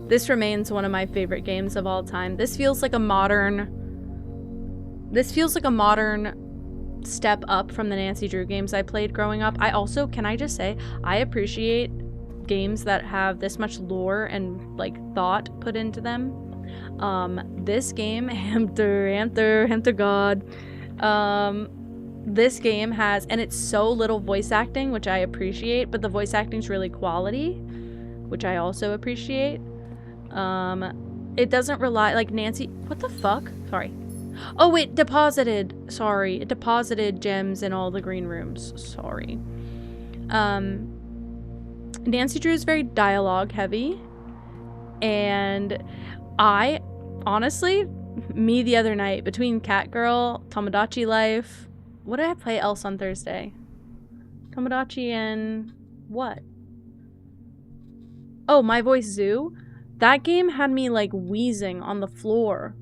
this remains one of my favorite games of all time. This feels like a modern step up from the Nancy Drew games I played growing up. I also, can I just say, I appreciate games that have this much lore and like thought put into them. This game, Hamster God, this game has, and it's so little voice acting, which I appreciate, but the voice acting's really quality, which I also appreciate. It doesn't rely, like Nancy, what the fuck? Sorry. Oh, it deposited gems in all the green rooms. Sorry. Nancy Drew is very dialogue heavy, and I, honestly, me the other night, between Catgirl, Tomodachi Life, what did I play else on Thursday? Tomodachi and what? Oh, My Voice Zoo. That game had me like wheezing on the floor.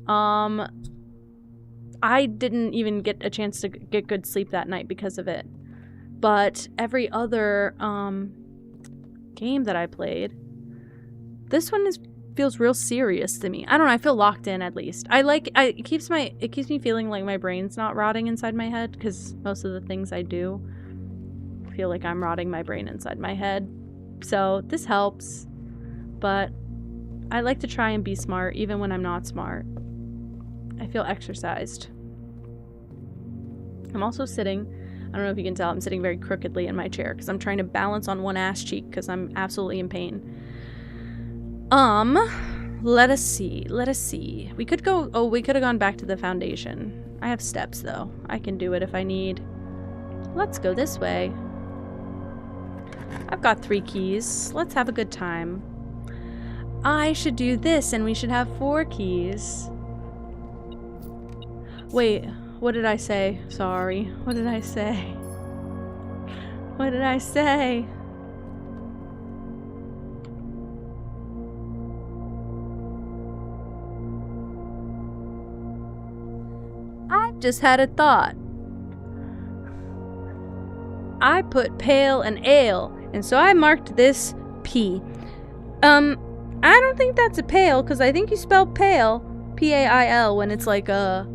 I didn't even get a chance to get good sleep that night because of it. But every other game that I played, this one feels real serious to me. I don't know, I feel locked in at least. It keeps me feeling like my brain's not rotting inside my head, because most of the things I do feel like I'm rotting my brain inside my head. So this helps. But I like to try and be smart even when I'm not smart. I feel exercised. I'm also sitting, I don't know if you can tell, I'm sitting very crookedly in my chair because I'm trying to balance on one ass cheek because I'm absolutely in pain. Let us see. We could have gone back to the foundation. I have steps though. I can do it if I need. Let's go this way. I've got 3 keys. Let's have a good time. I should do this and we should have 4 keys. Wait, what did I say? Sorry. What did I say? What did I say? just had a thought. I put pale and ale, and so I marked this P. I don't think that's a pale, because I think you spell pale, P-A-I-L, when it's like a...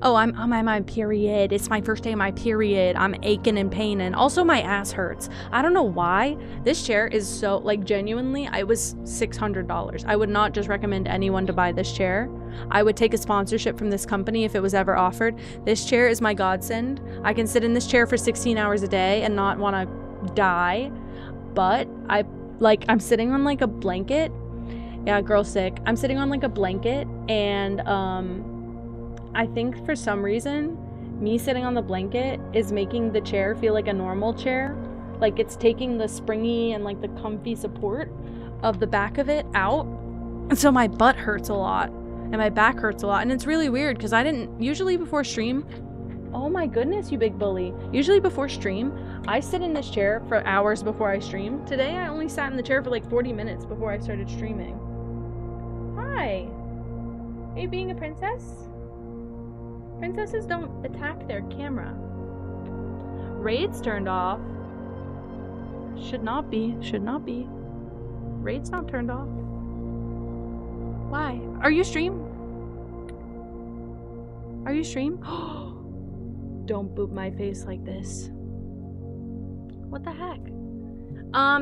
Oh, I'm on my period. It's my first day of my period. I'm aching and paining. Also, my ass hurts. I don't know why. This chair is so, like, genuinely, it was $600. I would not just recommend anyone to buy this chair. I would take a sponsorship from this company if it was ever offered. This chair is my godsend. I can sit in this chair for 16 hours a day and not want to die. But I'm sitting on, like, a blanket. Yeah, girl sick. I'm sitting on, like, a blanket, and, I think for some reason, me sitting on the blanket is making the chair feel like a normal chair. Like, it's taking the springy and, like, the comfy support of the back of it out. And so my butt hurts a lot, and my back hurts a lot. And it's really weird, because I didn't, usually before stream, oh my goodness, you big bully. Usually before stream, I sit in this chair for hours before I stream. Today, I only sat in the chair for like 40 minutes before I started streaming. Hi. Are you being a princess? Princesses don't attack their camera. Raid's turned off. Should not be. Raid's not turned off. Why? Are you stream? Don't boop my face like this. What the heck?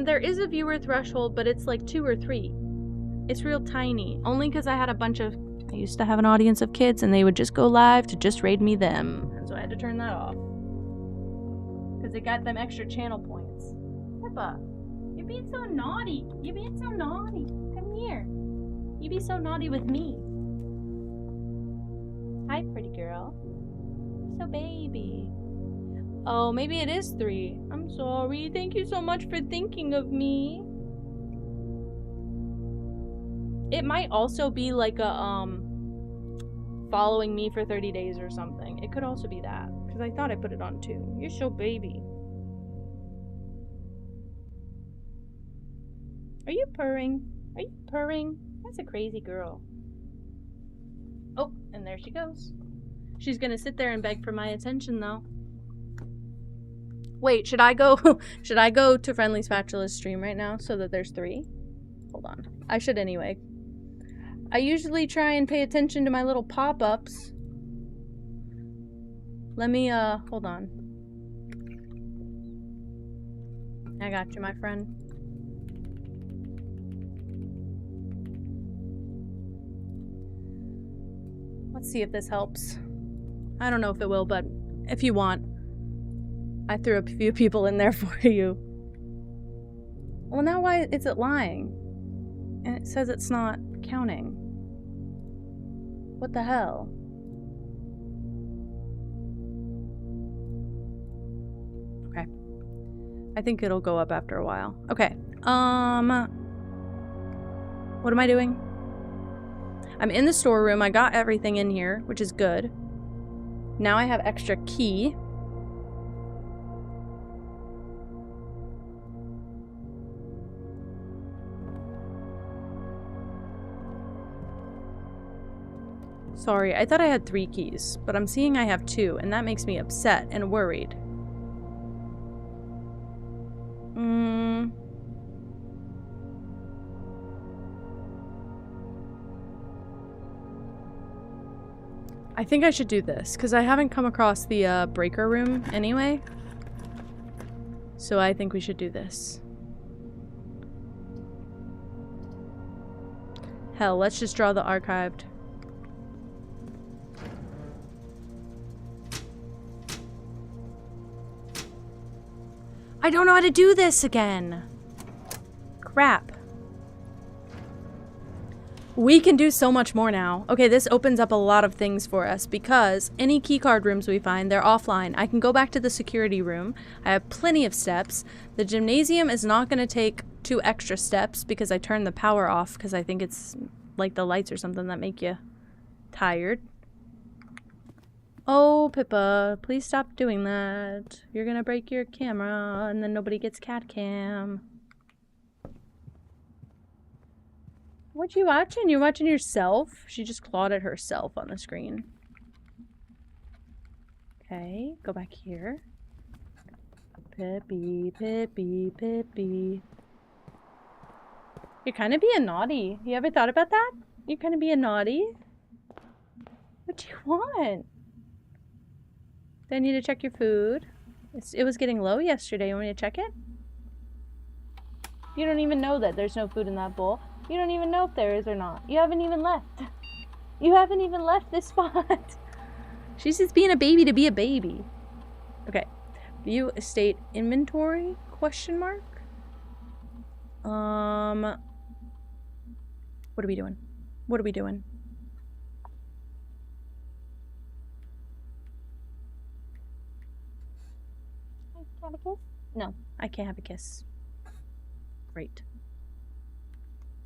There is a viewer threshold, but it's like 2 or 3. It's real tiny. Only because I had a bunch of... I used to have an audience of kids, and they would just go live to just raid me them. And so I had to turn that off. Because it got them extra channel points. Pippa, you're being so naughty. Come here. You be so naughty with me. Hi, pretty girl. So baby. Oh, maybe it is 3. I'm sorry. Thank you so much for thinking of me. It might also be like a, following me for 30 days or something. It could also be that. Because I thought I put it on 2. You're so baby. Are you purring? That's a crazy girl. Oh, and there she goes. She's gonna sit there and beg for my attention, though. Wait, should I go to Friendly Spatula's stream right now so that there's 3? Hold on. I should anyway. I usually try and pay attention to my little pop-ups. Let me, hold on. I got you, my friend. Let's see if this helps. I don't know if it will, but if you want, I threw a few people in there for you. Well, now why is it lying? And it says it's not counting. What the hell? Okay. I think it'll go up after a while. Okay. What am I doing? I'm in the storeroom. I got everything in here, which is good. Now I have extra key. Sorry, I thought I had 3 keys, but I'm seeing I have 2, and that makes me upset and worried. I think I should do this, because I haven't come across the breaker room anyway. So I think we should do this. Hell, let's just draw the archived. I don't know how to do this again. Crap. We can do so much more now. Okay, this opens up a lot of things for us because any keycard rooms we find, they're offline. I can go back to the security room. I have plenty of steps. The gymnasium is not going to take 2 extra steps because I turned the power off because I think it's like the lights or something that make you tired. Oh, Pippa, please stop doing that. You're gonna break your camera and then nobody gets cat cam. What you watching? You watching yourself? She just clawed at herself on the screen. Okay, go back here. Pippi, Pippi, Pippi. You're kind of being naughty. You ever thought about that? You're kind of being naughty. What do you want? Do I need to check your food? It was getting low yesterday. You want me to check it? You don't even know that there's no food in that bowl. You don't even know if there is or not. You haven't even left. You haven't even left this spot. She's just being a baby to be a baby. Okay. View estate inventory? Question mark? What are we doing? What are we doing? Can I have a kiss? No, I can't have a kiss. Great.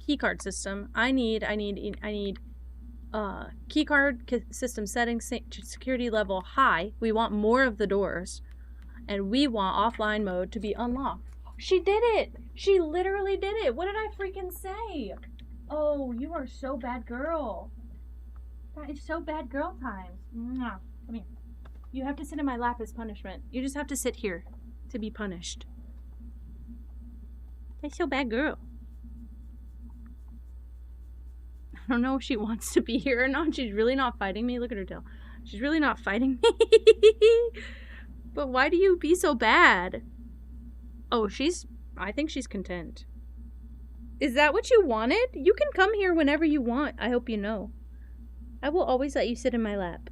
Keycard system. I need keycard system settings, security level high. We want more of the doors. And we want offline mode to be unlocked. She did it! She literally did it! What did I freaking say? Oh, you are so bad girl. That is so bad girl times. Mwah. Come here. You have to sit in my lap as punishment. You just have to sit here to be punished. That's so bad girl. I don't know if she wants to be here or not. She's really not fighting me. Look at her tail. She's really not fighting me. But why do you be so bad? Oh, I think she's content. Is that what you wanted? You can come here whenever you want. I hope you know. I will always let you sit in my lap.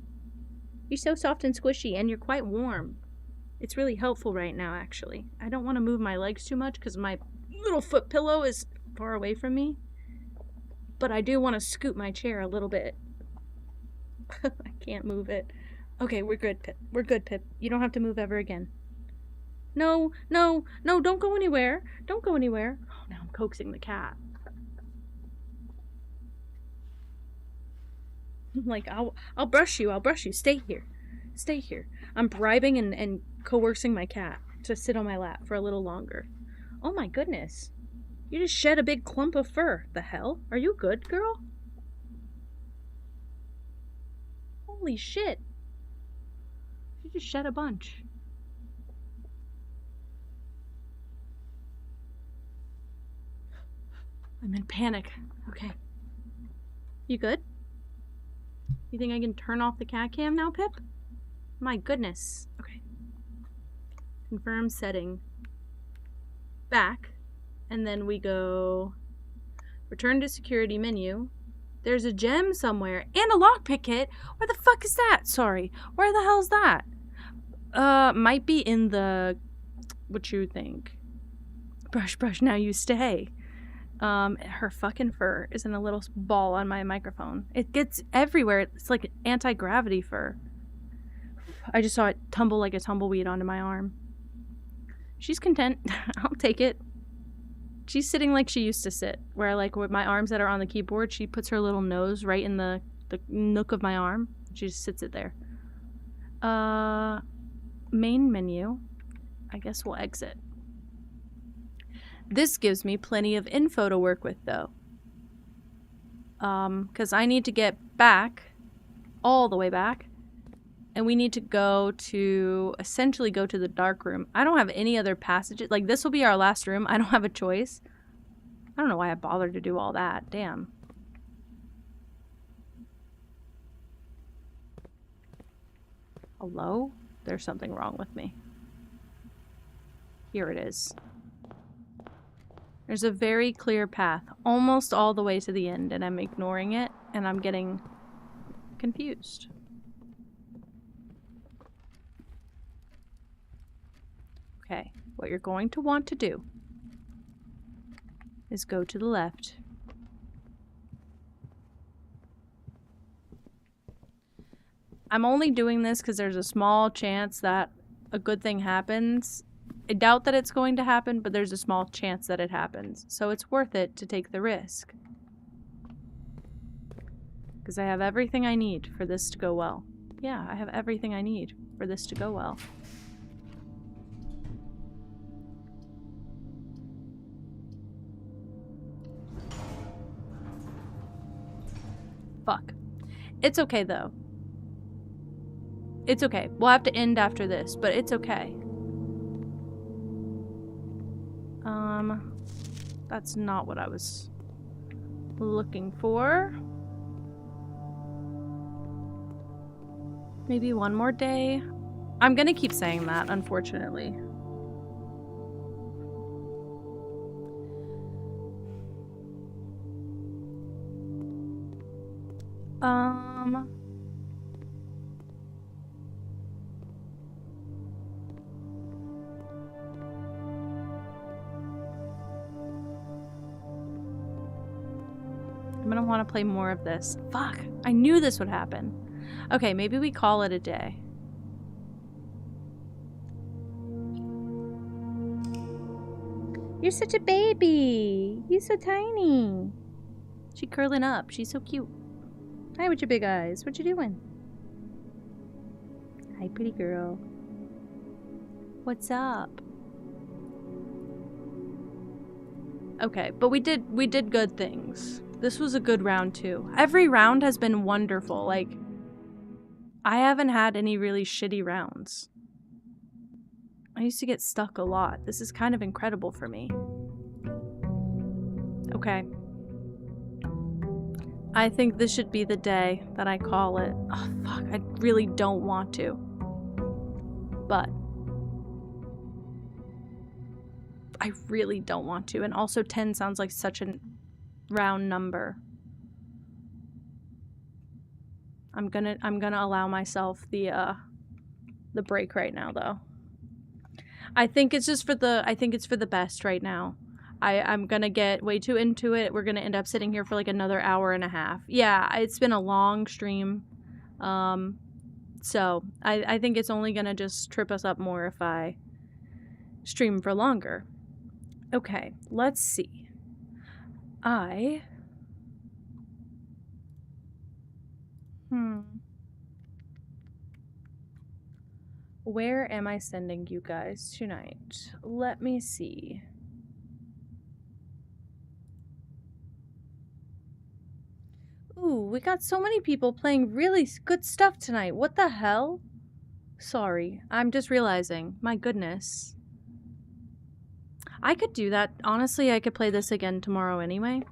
You're so soft and squishy, and you're quite warm. It's really helpful right now, actually. I don't want to move my legs too much because my little foot pillow is far away from me. But I do want to scoot my chair a little bit. I can't move it. Okay, we're good, Pip. We're good, Pip. You don't have to move ever again. No, no, no, don't go anywhere. Don't go anywhere. Oh, now I'm coaxing the cat. I'm like, I'll brush you. I'll brush you. Stay here. Stay here. I'm bribing and coercing my cat to sit on my lap for a little longer. Oh my goodness. You just shed a big clump of fur. The hell? Are you good, girl? Holy shit. You just shed a bunch. I'm in panic. Okay. You good? You think I can turn off the cat cam now, Pip? My goodness. Okay. Confirm setting. Back. And then we go return to security menu. There's a gem somewhere and a lockpick kit. Where the fuck is that? Sorry. Where the hell's that? Might be in the... What you think? Brush, brush, now you stay. Her fucking fur is in a little ball on my microphone. It gets everywhere. It's like anti-gravity fur. I just saw it tumble like a tumbleweed onto my arm. She's content. I'll take it. She's sitting like she used to sit, where like with my arms that are on the keyboard, she puts her little nose right in the nook of my arm. She just sits it there. Main menu. I guess we'll exit. This gives me plenty of info to work with, though. Because I need to get back, all the way back, and we need to essentially go to the dark room. I don't have any other passages. Like, this will be our last room. I don't have a choice. I don't know why I bothered to do all that. Damn. Hello? There's something wrong with me. Here it is. There's a very clear path, almost all the way to the end, and I'm ignoring it, and I'm getting confused. Okay, what you're going to want to do is go to the left. I'm only doing this because there's a small chance that a good thing happens. I doubt that it's going to happen, but there's a small chance that it happens. So it's worth it to take the risk. Because I have everything I need for this to go well. Yeah, I have everything I need for this to go well. Fuck. It's okay, though. It's okay. We'll have to end after this, but it's okay. That's not what I was looking for. Maybe one more day. I'm gonna keep saying that, unfortunately. I'm gonna want to play more of this. Fuck, I knew this would happen. Okay, maybe we call it a day. You're such a baby. You're so tiny. She curling up. She's so cute. Hi with your big eyes. What you doing? Hi, pretty girl. What's up? Okay, but we did good things. This was a good round too. Every round has been wonderful. Like, I haven't had any really shitty rounds. I used to get stuck a lot. This is kind of incredible for me. Okay. I think this should be the day that I call it. Oh, fuck. I really don't want to. But I really don't want to. And also 10 sounds like such a round number. I'm gonna allow myself the break right now though. I think it's just for the best right now. I'm gonna get way too into it. We're gonna end up sitting here for like another hour and a half. Yeah, it's been a long stream. So I think it's only gonna just trip us up more if I stream for longer. Okay, let's see. Where am I sending you guys tonight? Let me see. Ooh, we got so many people playing really good stuff tonight. What the hell? Sorry, I'm just realizing. My goodness. I could do that. Honestly, I could play this again tomorrow anyway.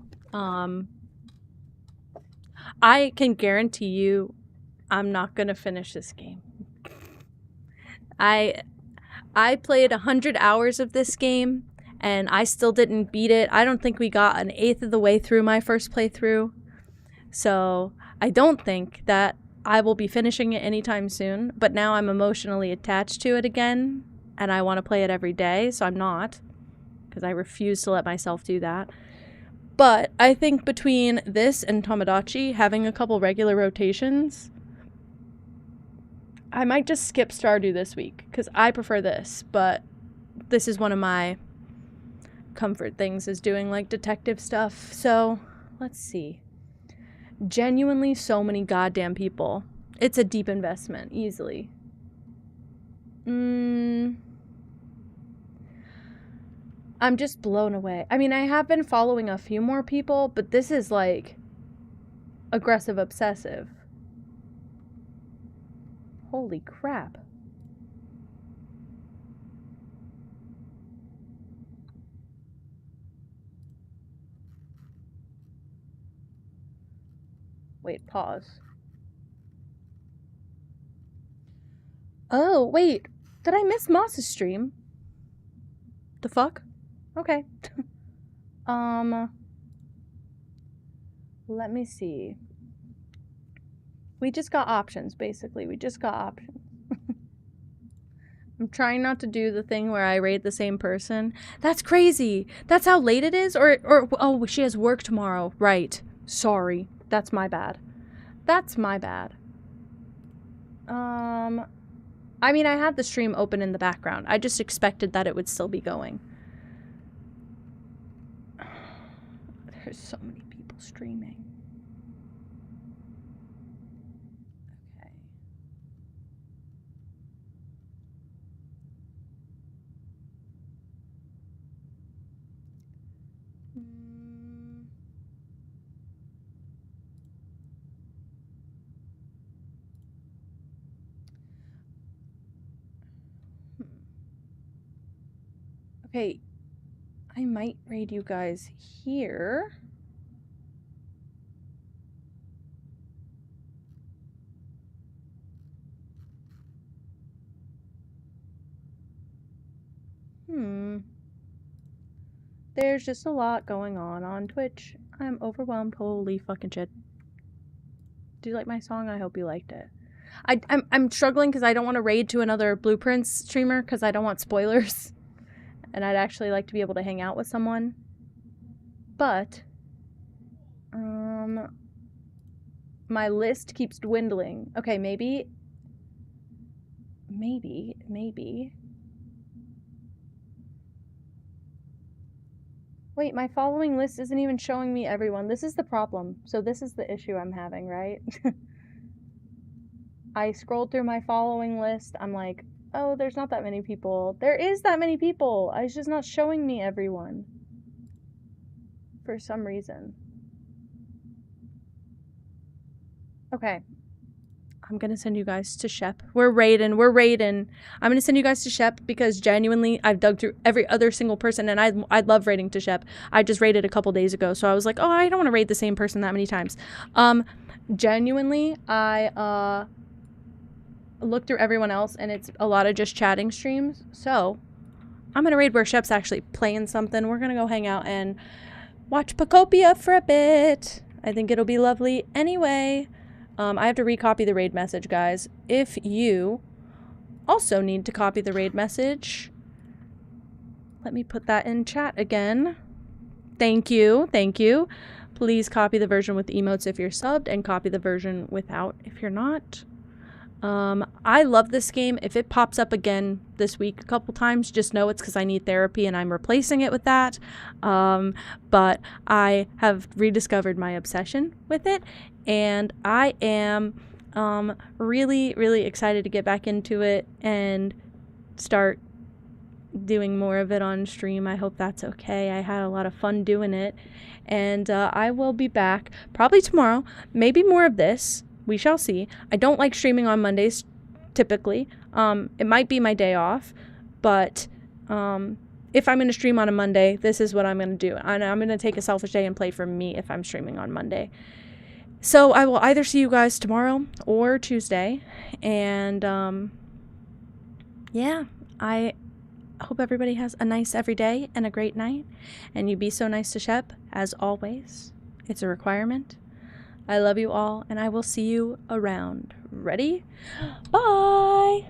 I can guarantee you I'm not gonna finish this game. I played 100 hours of this game and I still didn't beat it. I don't think we got an eighth of the way through my first playthrough. So I don't think that I will be finishing it anytime soon, but now I'm emotionally attached to it again and I want to play it every day, so I'm not, because I refuse to let myself do that. But I think between this and Tomodachi, having a couple regular rotations, I might just skip Stardew this week, because I prefer this, but this is one of my comfort things, is doing, like, detective stuff. So, let's see. Genuinely so many goddamn people. It's a deep investment, easily. I'm just blown away. I mean, I have been following a few more people, but this is, like, aggressive obsessive. Holy crap. Wait, pause. Oh, wait. Did I miss Moss's stream? The fuck? Okay. Let me see. We just got options, basically. We just got options. I'm trying not to do the thing where I rate the same person. That's crazy. That's how late it is? Or oh, she has work tomorrow. Right. Sorry. That's my bad. That's my bad. I mean, I had the stream open in the background. I just expected that it would still be going. There's so many people streaming. Okay. Okay, I might raid you guys here. There's just a lot going on Twitch. I'm overwhelmed. Holy fucking shit. Do you like my song? I hope you liked it. I'm struggling because I don't want to raid to another Blueprints streamer because I don't want spoilers. And I'd actually like to be able to hang out with someone. But, my list keeps dwindling. Okay, maybe. Wait, my following list isn't even showing me everyone. This is the problem. So this is the issue I'm having, right? I scrolled through my following list. I'm like, oh, there's not that many people. There is that many people. It's just not showing me everyone. For some reason. Okay. I'm gonna send you guys to Shep. We're raiding. I'm gonna send you guys to Shep because genuinely I've dug through every other single person and I love raiding to Shep. I just raided a couple days ago, so I was like, oh, I don't want to raid the same person that many times. Genuinely, I looked through everyone else and it's a lot of just chatting streams. So I'm gonna raid where Shep's actually playing something. We're gonna go hang out and watch Pacopia for a bit. I think it'll be lovely anyway. I have to recopy the raid message, guys. If you also need to copy the raid message, let me put that in chat again. Thank you. Please copy the version with emotes if you're subbed and copy the version without if you're not. I love this game. If it pops up again this week a couple times, just know it's because I need therapy and I'm replacing it with that. But I have rediscovered my obsession with it, and I am really, really excited to get back into it and start doing more of it on stream. I hope that's okay. I had a lot of fun doing it, and I will be back probably tomorrow. Maybe more of this. We shall see. I don't like streaming on Mondays, typically. It might be my day off, but if I'm going to stream on a Monday, this is what I'm going to do. And I'm going to take a selfish day and play for me if I'm streaming on Monday. So I will either see you guys tomorrow or Tuesday. And yeah, I hope everybody has a nice every day and a great night. And you be so nice to Shep, as always. It's a requirement. I love you all, and I will see you around. Ready? Bye!